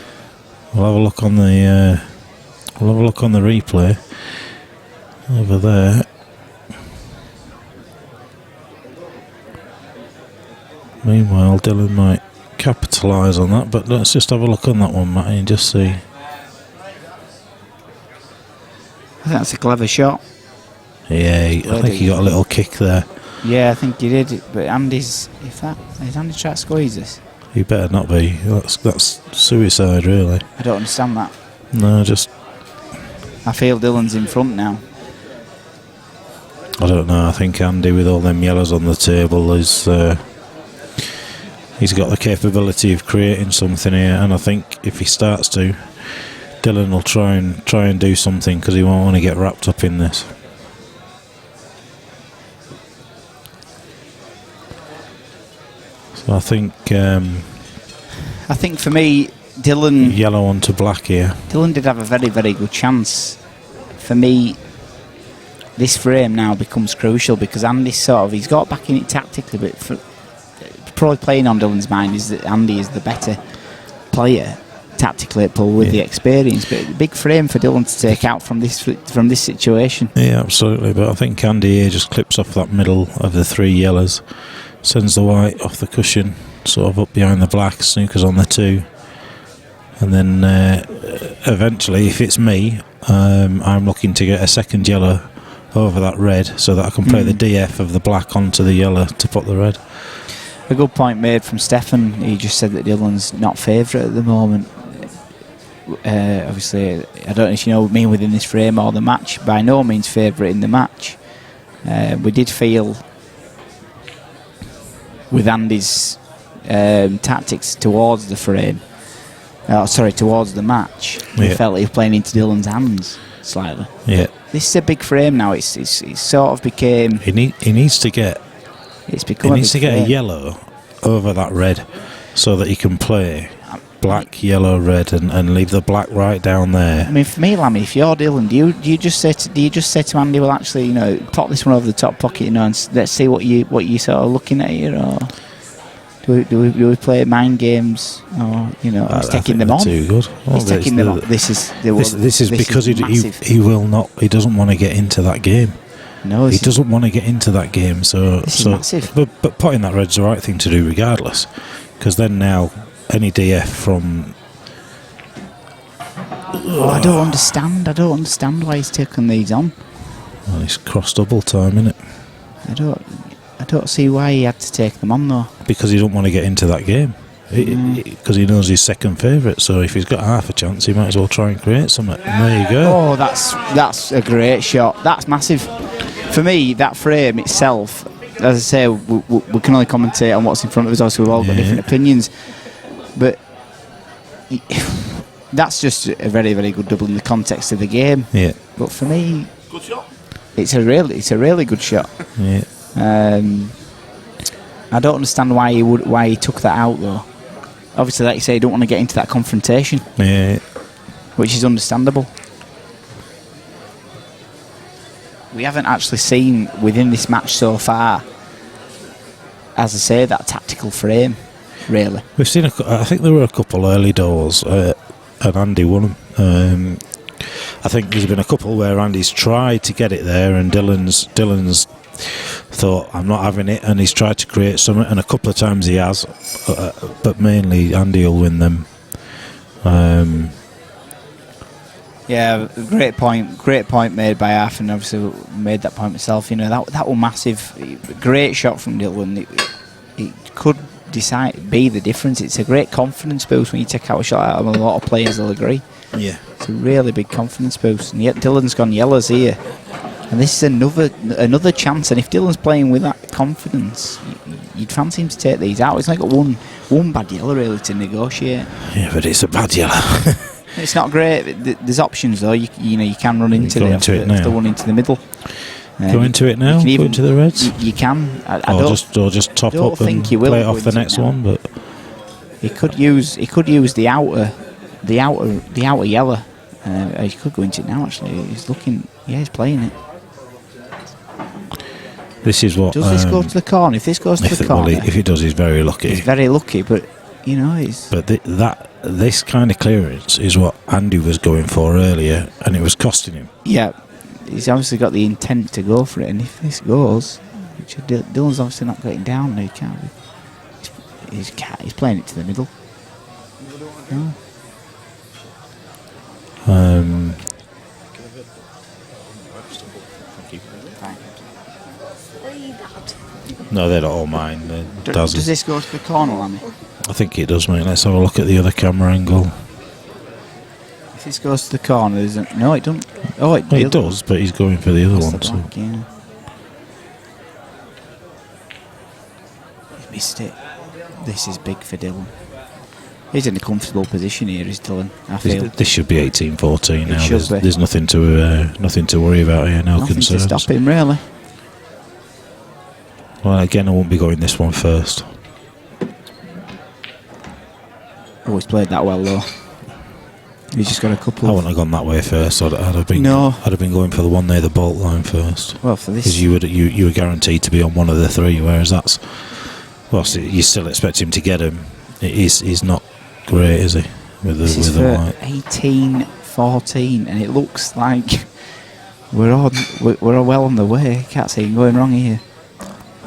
we'll have a look on the replay over there. Meanwhile, Dillon might capitalise on that, but let's just have a look on that one, Matty, and just see. I think that's a clever shot. Yeah, I think he got a little kick there. Yeah, I think he did. But Andy's... Is Andy trying to squeeze this? He better not be. That's suicide, really. I don't understand that. No, just... I feel Dillon's in front now. I don't know. I think Andy, with all them yellows on the table, is... he's got the capability of creating something here, and I think if he starts to, Dillon will try and do something because he won't want to get wrapped up in this. So I think for me, Dillon... Yellow onto black here. Dillon did have a very, very good chance. For me, this frame now becomes crucial because Andy's he's got back in it tactically, but probably playing on Dillon's mind is that Andy is the better player tactically at pull with the experience, but big frame for Dillon to take out from this situation. Yeah, absolutely. But I think Andy here just clips off that middle of the three yellows, sends the white off the cushion, sort of up behind the black, snookers on the two, and then eventually, if it's me, I'm looking to get a second yellow over that red so that I can play the DF of the black onto the yellow to put the red. A good point made from Stefan. He just said that Dillon's not favourite at the moment. Obviously, I don't know if you know what I mean within this frame or the match. By no means favourite in the match. We did feel with Andy's tactics towards the frame, towards the match, we felt he was playing into Dillon's hands slightly. Yeah. This is a big frame now. It's sort of became... He needs to get... It's become he needs to get a yellow over that red so that he can play black, yellow, red, and leave the black right down there. I mean, for me, Lammy, if you're Dillon, do you just say to Andy, well, actually, pop this one over the top pocket, and let's see what you sort of looking at here, or do we play mind games, or he's taking them on. Too good. He's taking them on. This is because he will not. He doesn't want to get into that game. No, he doesn't want to get into that game. So massive. But putting that red's the right thing to do regardless, because then now any DF from... I don't understand why he's taken these on. Well, it's cross double time, isn't it? I don't see why he had to take them on though. Because he don't want to get into that game. because he knows he's second favourite. So if he's got half a chance, he might as well try and create something. And there you go. Oh, that's a great shot. That's massive. For me, that frame itself, as I say, we can only commentate on what's in front of us. Obviously, we've all got different opinions, but that's just a very, very good double in the context of the game. Yeah. But for me, good shot. It's a really good shot. Yeah. I don't understand why he took that out though. Obviously, like you say, you don't want to get into that confrontation. Yeah. Which is understandable. We haven't actually seen within this match so far, as I say, that tactical frame, really. We've seen, I think there were a couple early doors, and Andy won them. I think there's been a couple where Andy's tried to get it there, and Dylan's thought, I'm not having it, and he's tried to create something, and a couple of times he has, but mainly Andy will win them. Yeah, great point made by Arf, and obviously made that point myself. You know, that was massive. Great shot from Dylan. It could be the difference. It's a great confidence boost when you take out a shot out of a lot of players will agree. Yeah, it's a really big confidence boost, and yet Dylan's gone yellows here, and this is another chance. And if Dylan's playing with that confidence, you'd fancy him to take these out. It's like got one bad yellow really to negotiate. Yeah, but it's a bad yellow. It's not great. There's options though. You can run into it if the one into the middle. Go into it now. Go into the Reds. You can. Or just top up and play it off the next one. But he could use the outer yellow. He could go into it now. Actually, he's looking. Yeah, he's playing it. This is what. Does this go to the corner? If this goes to the corner, if it does, he's very lucky. He's very lucky, but you know, he's. But this kind of clearance is what Andy was going for earlier, and it was costing him. Yeah, he's obviously got the intent to go for it, and if this goes, which Dylan's obviously not getting down now, he can't. He's playing it to the middle. No. No, they're not all mine. Does this go to the corner, Lammy? I think it does, mate. Let's have a look at the other camera angle. If this goes to the corner, no, it doesn't. Oh, it does, but he's going for the other one. So. Yeah. He's missed it. This is big for Dylan. He's in a comfortable position here, is Dylan. I feel this should be 18-14 now. Be. There's nothing to worry about here. No nothing concerns. To stop him, really. Well, again, I won't be going this one first. Always played that well though. He's just got a couple. I wouldn't have gone that way first. I'd have been going for the one near the bolt line first. Well, for this, because you were guaranteed to be on one of the three, whereas you still expect him to get him. He's not great, is he? With the white. 18-14, and it looks like we're well on the way. Can't see him going wrong here.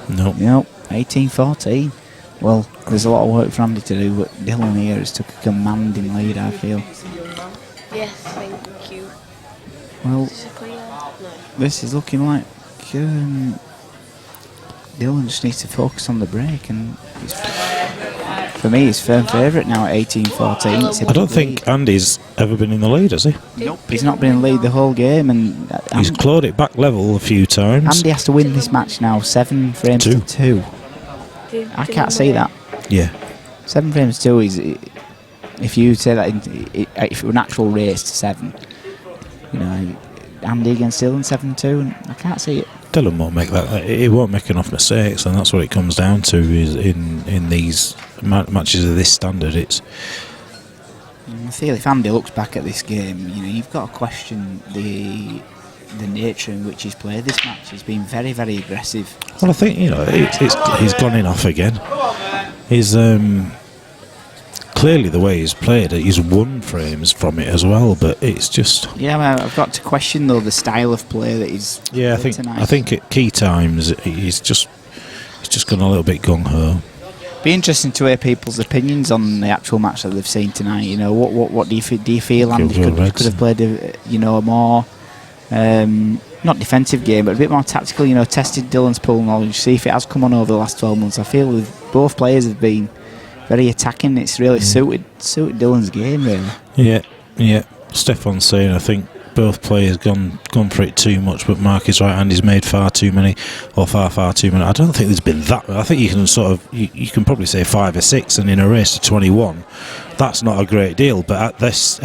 Nope. 18-14. Well, there's a lot of work for Andy to do, but Dylan here has took a commanding lead, I feel. Yes, thank you. Well, this is looking like Dylan just needs to focus on the break, and for me, he's firm favourite now at 18-14. I don't think Andy's ever been in the lead, has he? Nope, he's not been in the lead the whole game, and he's clawed it back level a few times. Andy has to win this match now, 7 frames to 2. I can't see that. Yeah. 7 frames to 2 is, if you say that, if it were an actual race to 7, Andy against Dylan 7-2, and I can't see it. Dylan won't make that. He won't make enough mistakes, and that's what it comes down to. Is in these matches of this standard, it's. I feel if Andy looks back at this game, you've got to question the nature in which he's played this match. He's been very, very aggressive. Well, I think he's gone in off again. He's clearly the way he's played it, he's won frames from it as well. But it's just I've got to question though the style of play that he's. Yeah, I think at key times he's just gone a little bit gung ho. Be interesting to hear people's opinions on the actual match that they've seen tonight. What do you feel Andy could have played a more. Not defensive game, but a bit more tactical. Tested Dylan's pool knowledge, see if it has come on over the last 12 months. I feel both players have been very attacking. It's really suited Dylan's game, really. Yeah. Stefan's saying, I think both players gone for it too much, but Mark is right, and he's made far too many. I don't think there's been that. I think you can you can probably say 5 or 6, and in a race to 21, that's not a great deal. But at this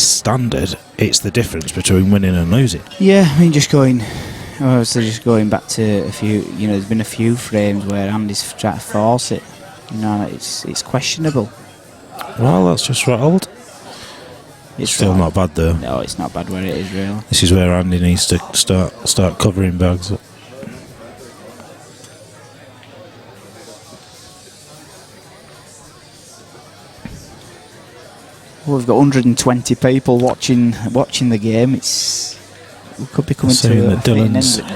standard, it's the difference between winning and losing. Yeah, I mean, just going back to a few. There's been a few frames where Andy's tried to force it. It's questionable. Well, that's just rattled. It's still not bad though. No, it's not bad where it is, really. This is where Andy needs to start covering bags up. Well, we've got 120 people watching the game. We could be coming to that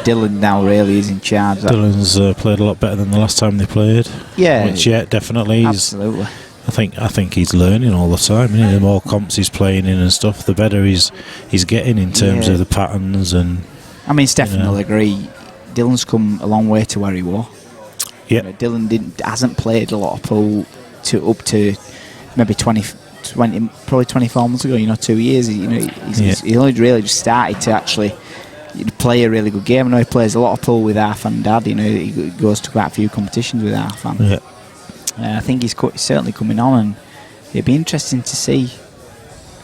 Dylan now really is in charge. Dylan's played a lot better than the last time they played. Yeah, definitely. Absolutely. I think he's learning all the time. The more comps he's playing in and stuff, the better he's getting in terms of the patterns. And I mean, Stefan will agree. Dylan's come a long way to where he was. Yeah, Dylan hasn't played a lot of pool up to maybe 20 probably 24 months ago. 2 years. He only really just started to actually play a really good game. I know he plays a lot of pool with Arf and Dad. He goes to quite a few competitions with Arf and. Yeah. I think he's certainly coming on, and it'd be interesting to see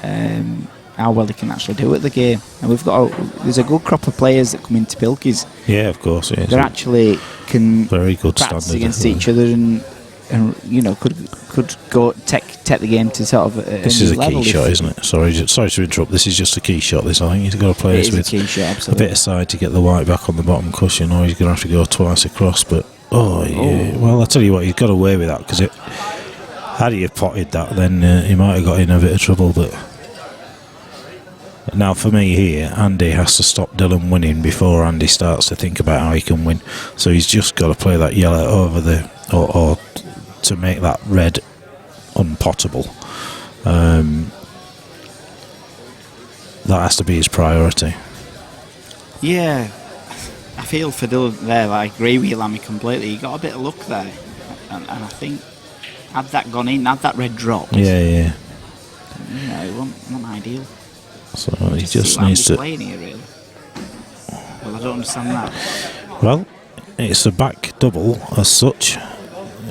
how well he can actually do at the game. And there's a good crop of players that come into Pilkies. Yeah, of course it is. They actually can very good practice standard against each other and could go take the game to sort of this is a key shot, isn't it? Sorry to interrupt. This is just a key shot. I think he's got to play this with a bit of side to get the white back on the bottom cushion, or he's going to have to go twice across. But yeah. Well, I'll tell you what, he's got away with that, because had he potted that, then he might have got in a bit of trouble. But now for me here, Andy has to stop Dylan winning before Andy starts to think about how he can win. So he's just got to play that yellow over or to make that red unpottable. That has to be his priority. Yeah, I feel for Dylan there. I agree with you, Lammy, completely. He got a bit of luck there, and I think had that gone in, had that red dropped. Yeah. It wasn't ideal. So he just needs to. Playing here, really. Well, I don't understand that. Well, it's a back double as such.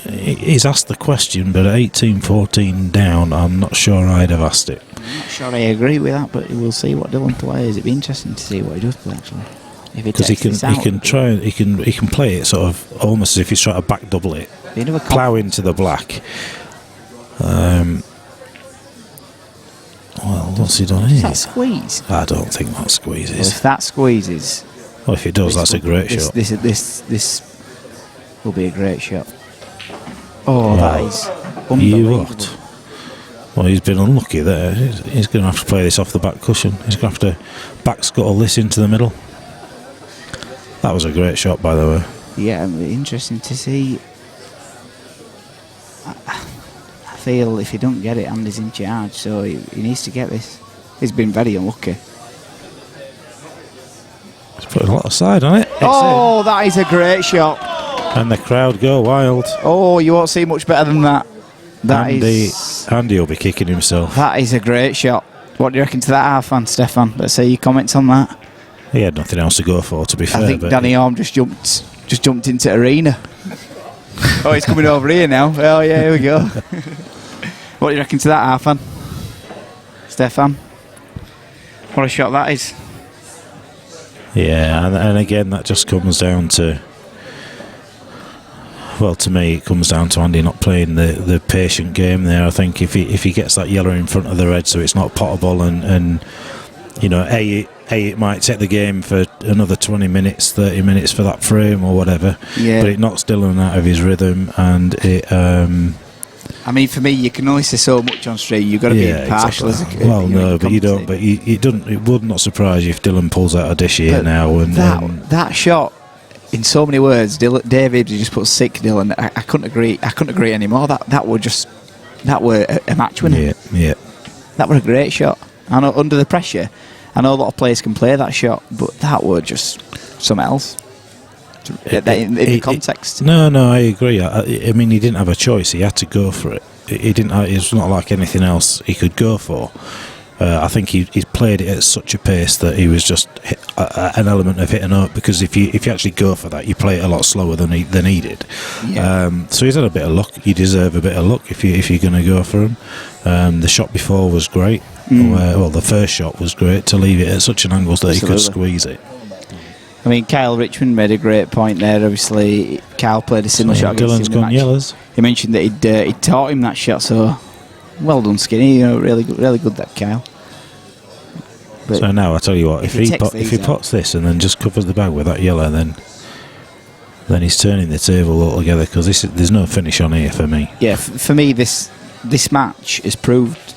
He's asked the question, but at 18-14 down, I'm not sure I'd have asked it. I'm not sure I agree with that, but we'll see what Dylan plays. It'd be interesting to see what he does play, actually. Because he can play it sort of almost as if he's trying to back double it, plough into the black. Well, what's he done here? Does that squeeze? I don't think that squeezes. Well, if that squeezes, well, if it does, that's a great shot. This will be a great shot. Oh, that is unbelievable. What? Well, he's been unlucky there. He's going to have to play this off the back cushion. He's going to have to back scuttle this into the middle. That was a great shot, by the way. Yeah, interesting to see. I feel if he don't get it, Andy's in charge, so he needs to get this. He's been very unlucky. He's putting a lot of side on it. Oh, that is a great shot. And the crowd go wild. Oh, you won't see much better than that. Andy will be kicking himself. That is a great shot. What do you reckon to that, Arfan, Stefan? Let's see your comments on that. He had nothing else to go for, to be fair. I think Danny Orme just jumped into arena. Oh, he's coming over here now. Oh yeah, here we go. What do you reckon to that, Arfan? Stefan? What a shot that is. Yeah, and again, that just comes down to, well, to me, it comes down to Andy not playing the patient game there. I think if he gets that yellow in front of the red, so it's not pottable, and you know, it might take the game for another 20 minutes, 30 minutes for that frame or whatever. Yeah. But it knocks Dylan out of his rhythm, and it. I mean, for me, you can only say so much on stream. You've got to be impartial. Exactly. Well, no, but you don't. But it doesn't. It would not surprise you if Dylan pulls out a dish here but now. And that shot, in so many words, David just put sick Dylan. I couldn't agree. I couldn't agree anymore. That were a match winner. Yeah. That were a great shot. I know under the pressure, I know a lot of players can play that shot, but that were just something else. In the context. No, I agree. I mean, he didn't have a choice. He had to go for it. he didn't. It's not like anything else he could go for. I think he played it at such a pace that he was just an element of hitting up, because if you actually go for that, you play it a lot slower than he did. Yeah. So he's had a bit of luck. You deserve a bit of luck if you're going to go for him. The shot before was great. Well, the first shot was great to leave it at such an angle that he could squeeze it. I mean, Kyle Richmond made a great point there. Obviously, Kyle played a similar shot against Dylan's him in the gone match. yellows. He mentioned that he'd taught him that shot, so well done, Skinny. You know, really good that Kyle. But so now I tell you what, if he pots this and then just covers the bag with that yellow, then he's turning the table altogether, because there's no finish on here for me. Yeah, for me, this match has proved,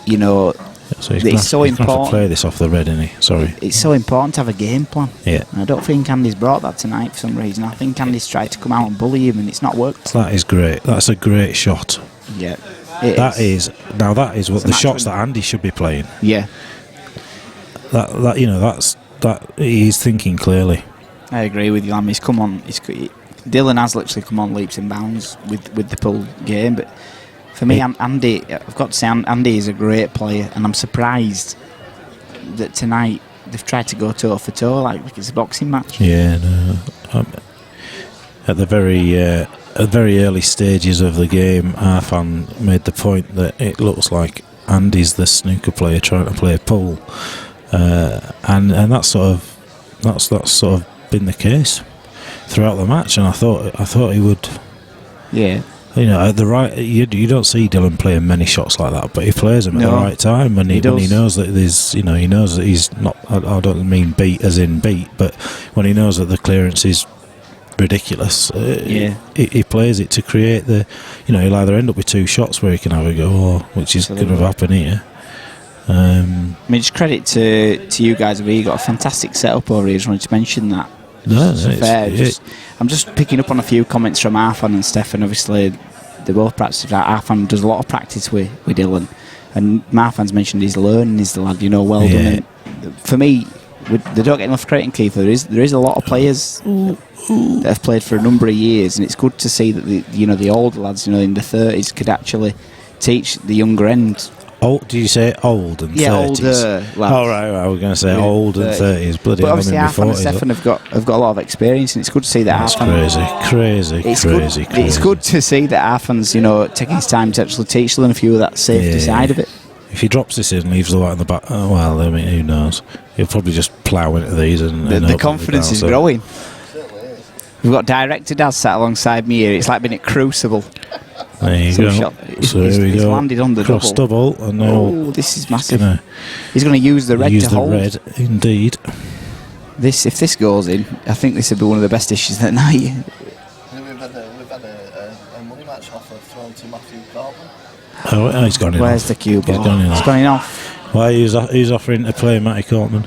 you know, so that it's so he's going to important. play this off the red, isn't he? Sorry. It's so important to have a game plan. Yeah. And I don't think Andy's brought that tonight for some reason. I think Andy's tried to come out and bully him, and it's not worked. That is great. That's a great shot. Yeah. That is what the shots that Andy should be playing. Yeah. That he's thinking clearly. I agree with you, Lam. Dylan has literally come on leaps and bounds with the pull game, but for me, Andy, I've got to say, Andy is a great player, and I'm surprised that tonight they've tried to go toe for toe like it's a boxing match. Yeah, no. At the very early stages of the game, Arfan made the point that it looks like Andy's the snooker player trying to play pool, and that's sort of been the case throughout the match. And I thought he would. Yeah. You know, at the right, you don't see Dylan playing many shots like that, but he plays them at the right time when he knows that there's, he knows that he's not. I don't mean beat as in beat, but when he knows that the clearance is ridiculous, he plays it to create the. He'll either end up with two shots where he can have a go, which is going to happen here. I mean, just credit to you guys. You got a fantastic setup over here. Just wanted to mention that. No, I'm just picking up on a few comments from Arfan and Stefan. Obviously, they both practice. Arfan does a lot of practice with Dylan, and Marfan's mentioned he's learning. He's the lad, well done. And for me, they don't get enough credit in Keith. There is a lot of players that have played for a number of years, and it's good to see that the older lads, in the 30s, could actually teach the younger end. Old? Do you say old and 30s? Yeah, older lads. Oh, right. I was going to say old and 30s. Bloody but obviously, Arfan and Stefan have got a lot of experience, and it's good to see that. That's Arfan, crazy. It's good to see that Arfan's, taking his time to actually teach them a few of that safety side of it. If he drops this in and leaves the white on the back, who knows? He'll probably just plough into these and the confidence is growing. We've got Director Daz sat alongside me here. It's like being at Crucible. There you go. So here we he's go. Landed on the cross double. And now this is massive. He's going to use the red to hold. Use the red, indeed. If this goes in, I think this will be one of the best dishes that night. We've had a money match offer thrown to Matthew Cartman. Oh, he's gone in. Where's the cue ball? He's gone in off. Why who's offering to play Matty Cartman?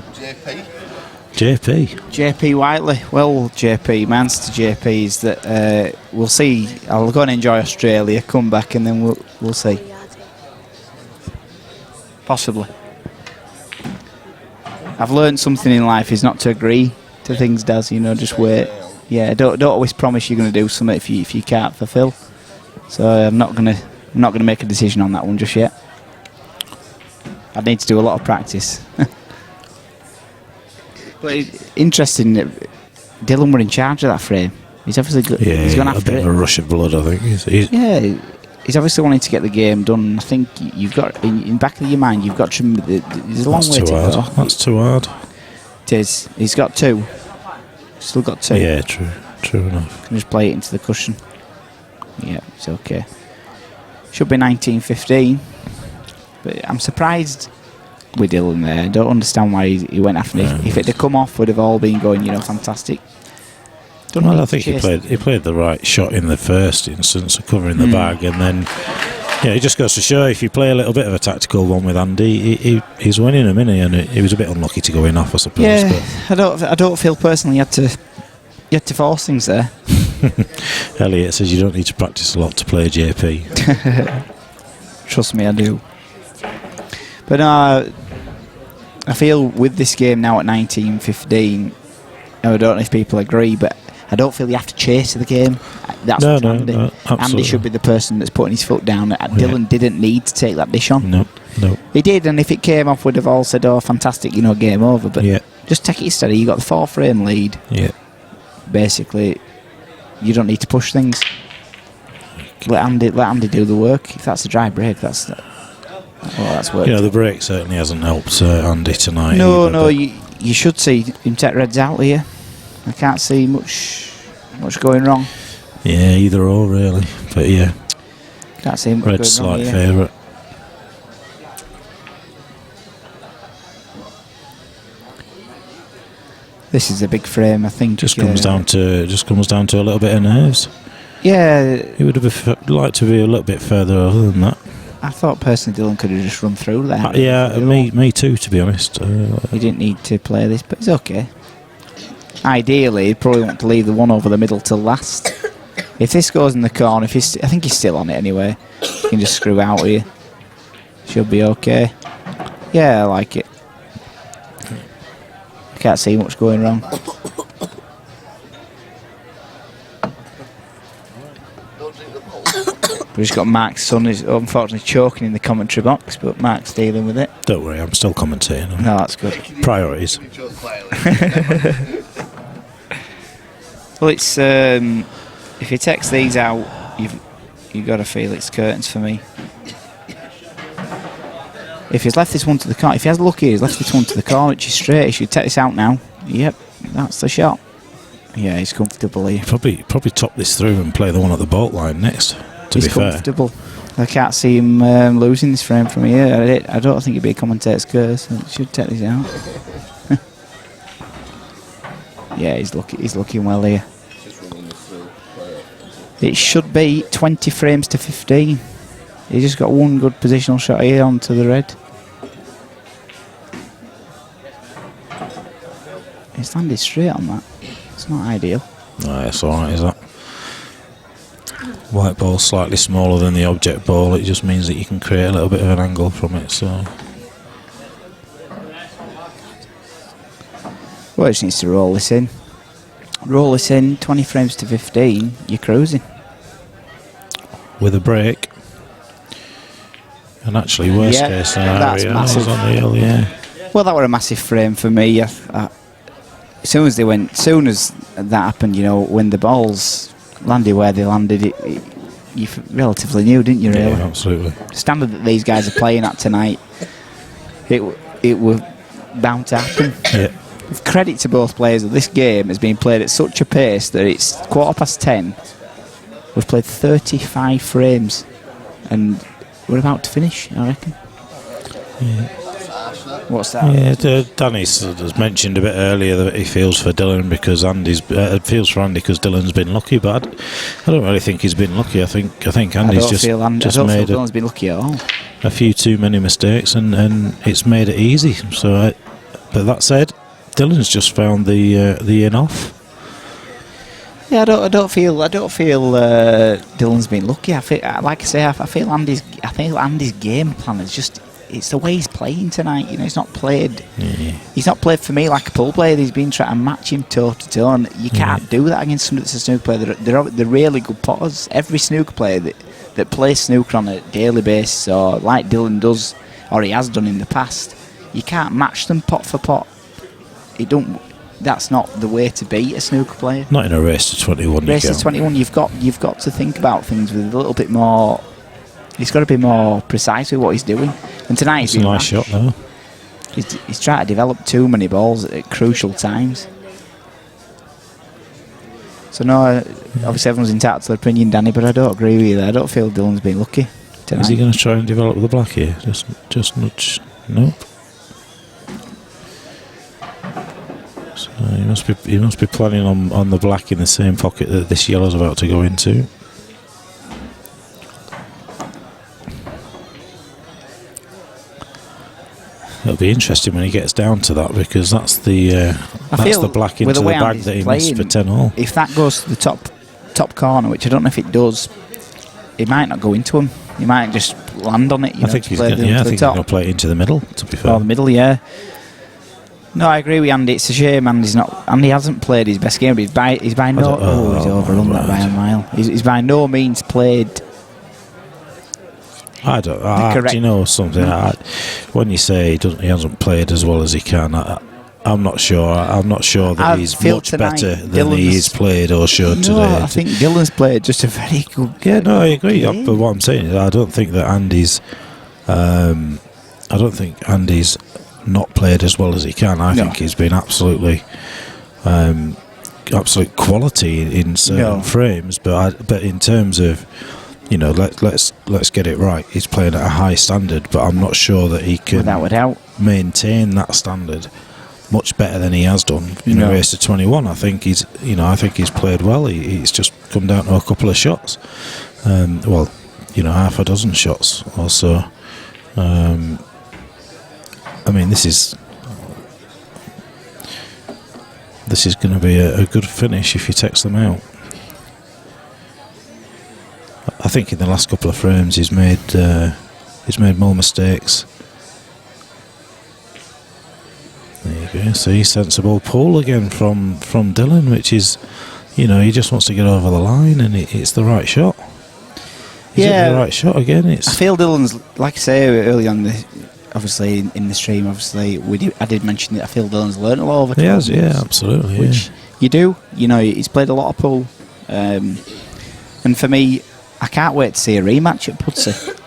JP Whiteley. Well, JP, my answer to JP is that we'll see. I'll go and enjoy Australia, come back, and then we'll see. Possibly. I've learned something in life is not to agree to things, Daz. Just wait. Yeah, don't always promise you're going to do something if you can't fulfil. So I'm not going to make a decision on that one just yet. I need to do a lot of practice. But it's interesting that Dylan were in charge of that frame. He's obviously good. Yeah, he's gone after a bit it. of a rush of blood, I think. He's obviously wanting to get the game done. I think you've got in the back of your mind, you've got to remember that there's a long way to go. That's too hard. It is. He's got two. Still got two. Yeah, true enough. Can just play it into the cushion. Yeah, it's okay. Should be 19-15. But I'm surprised with Dylan there. I don't understand why he went after me. If it had come off, we'd have all been going, fantastic. I think he played the right shot in the first instance of covering the bag, and then it just goes to show if you play a little bit of a tactical one with Andy, he's winning him, isn't he? And he was a bit unlucky to go in off, I suppose. Yeah, but I don't feel personally you had to force things there. Elliot says you don't need to practice a lot to play JP. Trust me, I do. But I feel with this game now at 19-15, I don't know if people agree, but I don't feel you have to chase the game. That's No. Absolutely. Andy should be the person that's putting his foot down. Dylan didn't need to take that dish on. No. He did, and if it came off, we'd have all said, "Oh, fantastic, game over." But just take it steady. You got the 4-frame lead. Yeah. Basically, you don't need to push things. Let Andy do the work. If that's a dry break, that's worked. The break certainly hasn't helped Andy tonight. No, you should see him take reds out here. I can't see much going wrong. Yeah, either or really, but yeah. Can't see much Red's going wrong slight here. favourite. This is a big frame, I think. Just comes down to a little bit of nerves. Yeah. He would have liked to be a little bit further other than that. I thought personally Dylan could have just run through there. Me too, to be honest. He didn't need to play this, but it's okay. Ideally, he'd probably want to leave the one over the middle till last. If this goes in the corner, I think he's still on it anyway. You can just screw out here. Should be okay. Yeah, I like it. I can't see much going wrong. We've just got Mark's son who's unfortunately choking in the commentary box, but Mark's dealing with it. Don't worry, I'm still commentating. No, that's good. Priorities. Well, it's if he takes these out, you've got to feel it's curtains for me. If he's left this one to the corner, if he has lucky, he's left this one to the corner, which is straight. He should take this out now. Yep, that's the shot. Yeah, he's comfortable here. Probably top this through and play the one at the bolt line next. He's comfortable. I can't see him losing this frame from here. I don't think it'd be a commentator's curse. So should take this out. Yeah, he's looking well here. It should be 20 frames to 15. He's just got one good positional shot here onto the red. He's landed straight on that. It's not ideal. No, it's alright, is that? White ball slightly smaller than the object ball. It just means that you can create a little bit of an angle from it. So, well, it just needs to roll this in. Roll this in. 20 frames to 15. You're cruising. With a break. And actually, worst case scenario, that's massive. On the hill, yeah. Well, that were a massive frame for me. As soon as that happened, when the balls landed where they landed, you relatively knew, didn't you? Really, yeah, absolutely. Standard that these guys are playing at tonight, it was bound to happen. Yeah. Credit to both players. This game has been played at such a pace that it's 10:15. We've played 35 frames, and we're about to finish, I reckon. Yeah. What's that? Yeah, Danny has mentioned a bit earlier that he feels for Dylan because feels for Andy because Dylan's been lucky, but I don't really think he's been lucky. I think Andy's just feel Dylan's been lucky at all. A few too many mistakes, and it's made it easy. So, but that said, Dylan's just found the in off. Yeah, I don't feel Dylan's been lucky. I feel Andy's game plan is just. It's the way he's playing tonight. He's not played. Yeah. He's not played for me like a pool player. He's been trying to match him toe to toe, and you can't do that against somebody that's a snooker player. They're really good potters. Every snooker player that plays snooker on a daily basis, or like Dylan does, or he has done in the past, you can't match them pot for pot. That's not the way to beat a snooker player. Not in a race to 21. Race to 21, you've got to think about things with a little bit more. He's got to be more precise with what he's doing. And tonight he's been a nice shot though. He's trying to develop too many balls at crucial times. So no, obviously everyone's entitled to their opinion, Danny, but I don't agree with you there. I don't feel Dylan's been lucky tonight. Is he going to try and develop the black here? Just nudge? Nope. So he must be planning on the black in the same pocket that this yellow's about to go into. It'll be interesting when he gets down to that because that's the black into the bag that he missed for 10 all. If that goes to the top corner, which I don't know if it does, it might not go into him. He might just land on it. I think he's going to play it into the middle. To be fair, the middle, yeah. No, I agree with Andy. It's a shame Andy hasn't played his best game, but he's by no... he's overrun that by a mile. He's by no means played... I don't... do you know something? When you say he hasn't played as well as he can, I'm not sure. I'm not sure that he's much better than he's played or showed today. I think Dylan's played just a very good game. Yeah, no, I agree. But what I'm saying is I don't think that Andy's... I don't think Andy's not played as well as he can. I think he's been absolute quality in certain frames, but in terms of, you know, let's get it right. He's playing at a high standard, but I'm not sure that he can maintain that standard much better than he has done in a race to 21. I think he's played well. He's just come down to a couple of shots. Well, you know, half a dozen shots also. I mean, this is going to be a good finish if he takes them out. I think in the last couple of frames he's made more mistakes. There you go. See, sensible pull again from Dylan, which is, you know, he just wants to get over the line, and it's the right shot. Is it the right shot again? I feel Dylan's, like I say early on, obviously in the stream, I did mention that I feel Dylan's learnt a lot over time. He has, yeah, absolutely. Which you do. You know, he's played a lot of pool. And for me, I can't wait to see a rematch at Pudsey.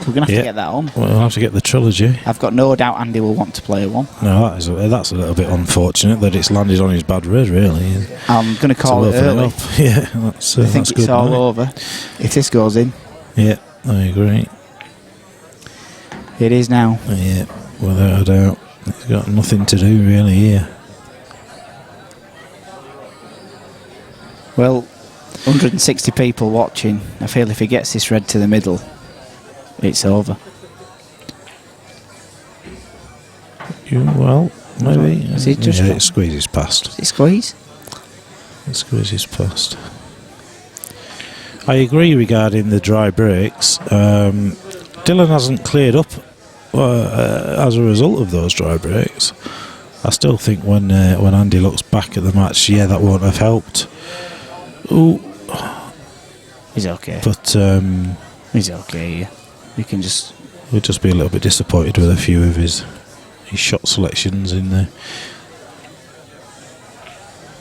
We're going to have to get that on. We'll have to get the trilogy. I've got no doubt Andy will want to play one. No, that's a little bit unfortunate that it's landed on his bad red, really. I'm going to call it early. Yeah, that's I think it's all over if this goes in. Yeah, I agree. It is now. Yeah, without a doubt. He's got nothing to do really here. Well, 160 people watching. I feel if he gets this red to the middle, it's over. Well, maybe. Is it just it squeezes past. Does it squeeze? It squeezes past. I agree regarding the dry brakes. Dylan hasn't cleared up as a result of those dry brakes. I still think when Andy looks back at the match, that won't have helped. Ooh. He's okay. But he's okay. Yeah. We'll just be a little bit disappointed with a few of his shot selections in there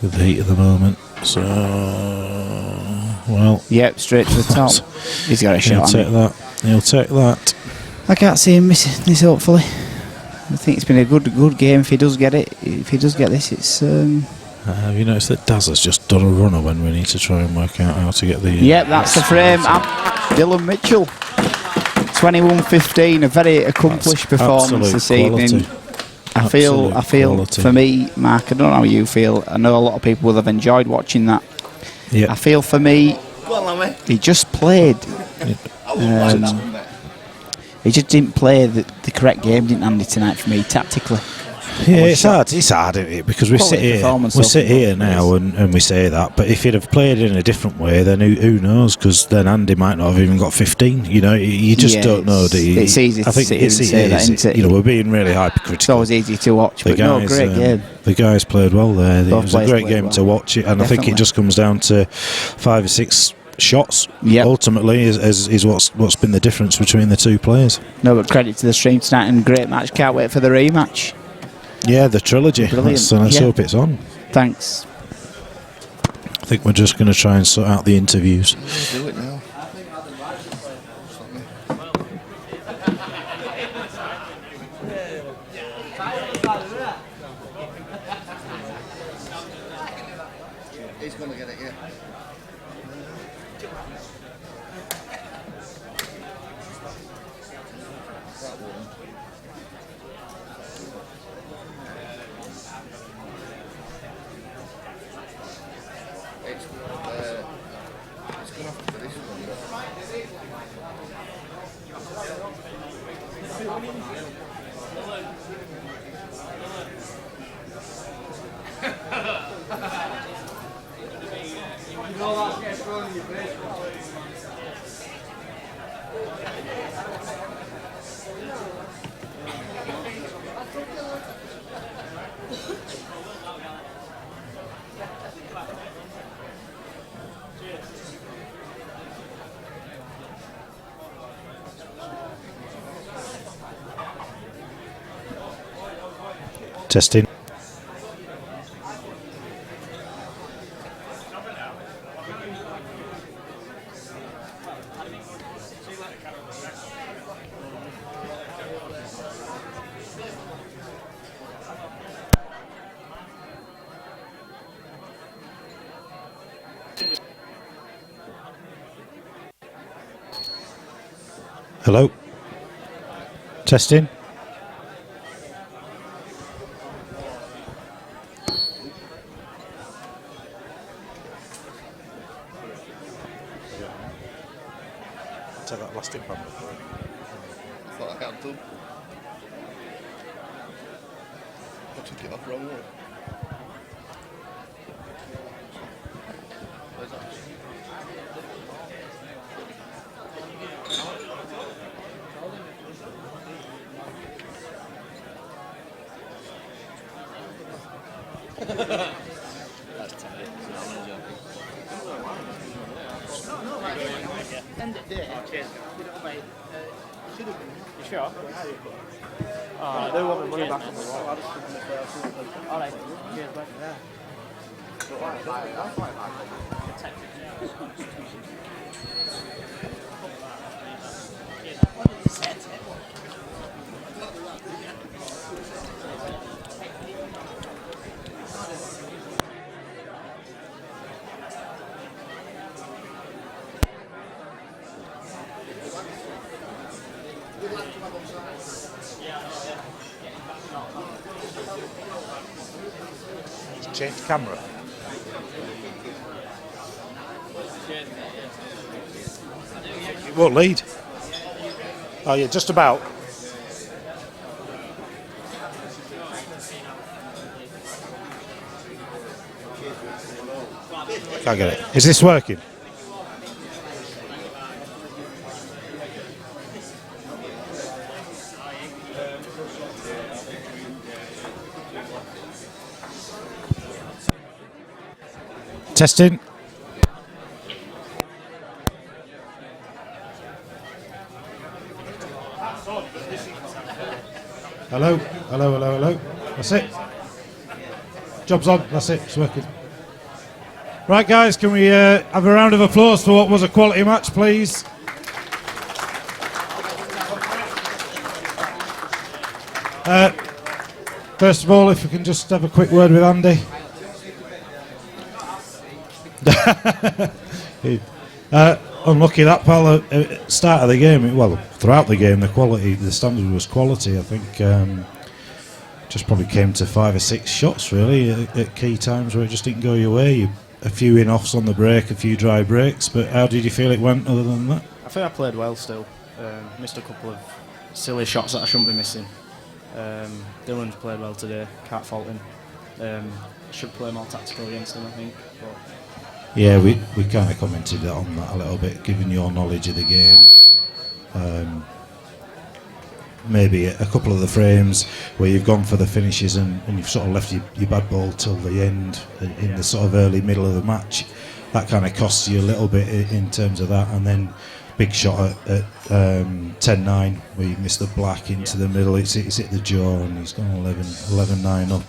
with the heat of the moment. So, well, yep, straight to the top. He's got a shot. He'll take that. I can't see him missing this. Hopefully, I think it's been a good game. If he does get it, if he does get this, it's. Have you noticed that Daz has just done a runner when we need to try and work out how to get the... Yep, that's the frame. Dylan Mitchell, 21-15, a very accomplished performance this evening. I feel quality. For me, Mark, I don't know how you feel. I know a lot of people will have enjoyed watching that. Yep. I feel for me, he just played. He just didn't play the correct game, didn't Andy, tonight for me, tactically. Yeah, it's hard, isn't it? Because we sit here now and we say that, but if he'd have played in a different way, then who knows? Because then Andy might not have even got 15. You know, you just don't know. It's easy to sit here and say that, isn't it? You know, we're being really hypercritical. It's always easy to watch, but no, great game. The guys played well there. It was a great game to watch it, and definitely. I think it just comes down to 5 or 6 shots. Ultimately, is what's been the difference between the two players. No, but credit to the stream tonight and great match. Can't wait for the rematch. Yeah, the trilogy. Let's hope it's on. Thanks. I think we're just going to try and sort out the interviews. Do it now. He's going to get it, yeah. Testing. Hello. Testing. Take that last tip on. I thought I had done. I took it off wrong way. Where's that? That's tight. End it there. Cheers. Wait. You sure? I do want the money back on the wall. Alright. Cheers, mate. Yeah. Change camera. It won't lead. Oh yeah, just about. Can't get it. Is this working? Testing. Hello, hello, hello, hello. That's it. Job's on. That's it. It's working. Right, guys, can we have a round of applause for what was a quality match, please? First of all, if we can just have a quick word with Andy. Unlucky that, pal. Start of the game, well, throughout the game, the standard was quality. I think just probably came to 5 or 6 shots really at key times where it just didn't go your way. A few in-offs on the break, a few dry breaks. But how did you feel it went? Other than that, I think I played well still. Missed a couple of silly shots that I shouldn't be missing. Dylan's played well today. Can't fault him. Should play more tactical against him, I think. But yeah, we kind of commented on that a little bit, given your knowledge of the game. Maybe a couple of the frames where you've gone for the finishes and you've sort of left your bad ball till the end in the sort of early middle of the match. That kind of costs you a little bit in terms of that. And then big shot at 10-9 where you missed the black into the middle. It's hit the jaw and he's gone 11-9 up.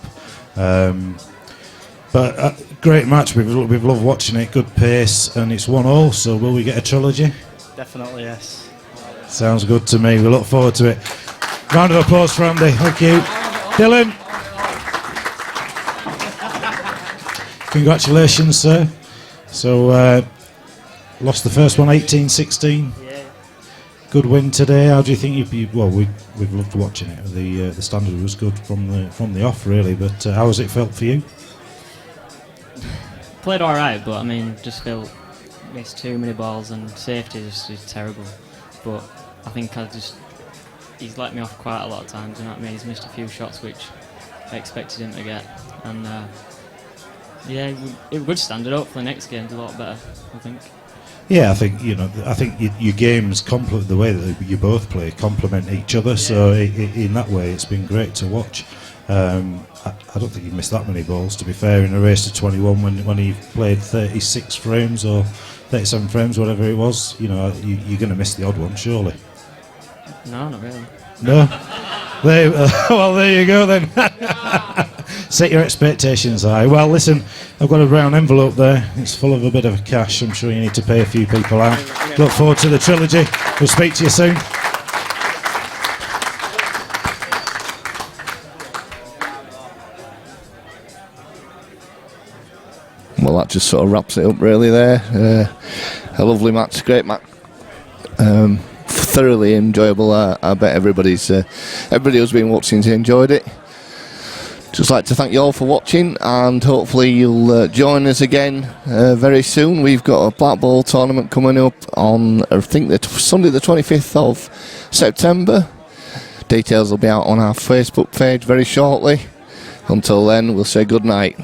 But great match. We've loved watching it. Good pace, and it's 1-1. So will we get a trilogy? definitely yes. Sounds good to me. We look forward to it. Round of applause for Andy. Thank you. Dylan. Congratulations, sir. So, lost the first one 18-16. Yeah. Good win today. How do you think we've loved watching it. The standard was good from the off, really. But how has it felt for you? Played all right, but I mean, just felt missed too many balls and safety is terrible. But I think he's let me off quite a lot of times. You know what I mean? He's missed a few shots which I expected him to get, and yeah, it would stand it up for the next game's a lot better, I think. Yeah, I think your games complement the way that you both play, complement each other. Yeah. So in that way, it's been great to watch. I don't think you've missed that many balls, to be fair, in a race to 21 when he played 36 frames or 37 frames, whatever it was. You know, you're going to miss the odd one, surely. No, not really. No. There you go then. Set your expectations high. Well, listen, I've got a brown envelope there. It's full of a bit of cash. I'm sure you need to pay a few people out. Look forward to the trilogy. We'll speak to you soon. Well, that just sort of wraps it up really there. A lovely match, great match. Thoroughly enjoyable. I bet everybody who's been watching enjoyed it. Just like to thank you all for watching, and hopefully you'll join us again very soon. We've got a Black Ball tournament coming up on, I think, Sunday the 25th of September. Details will be out on our Facebook page very shortly. Until then, we'll say good night.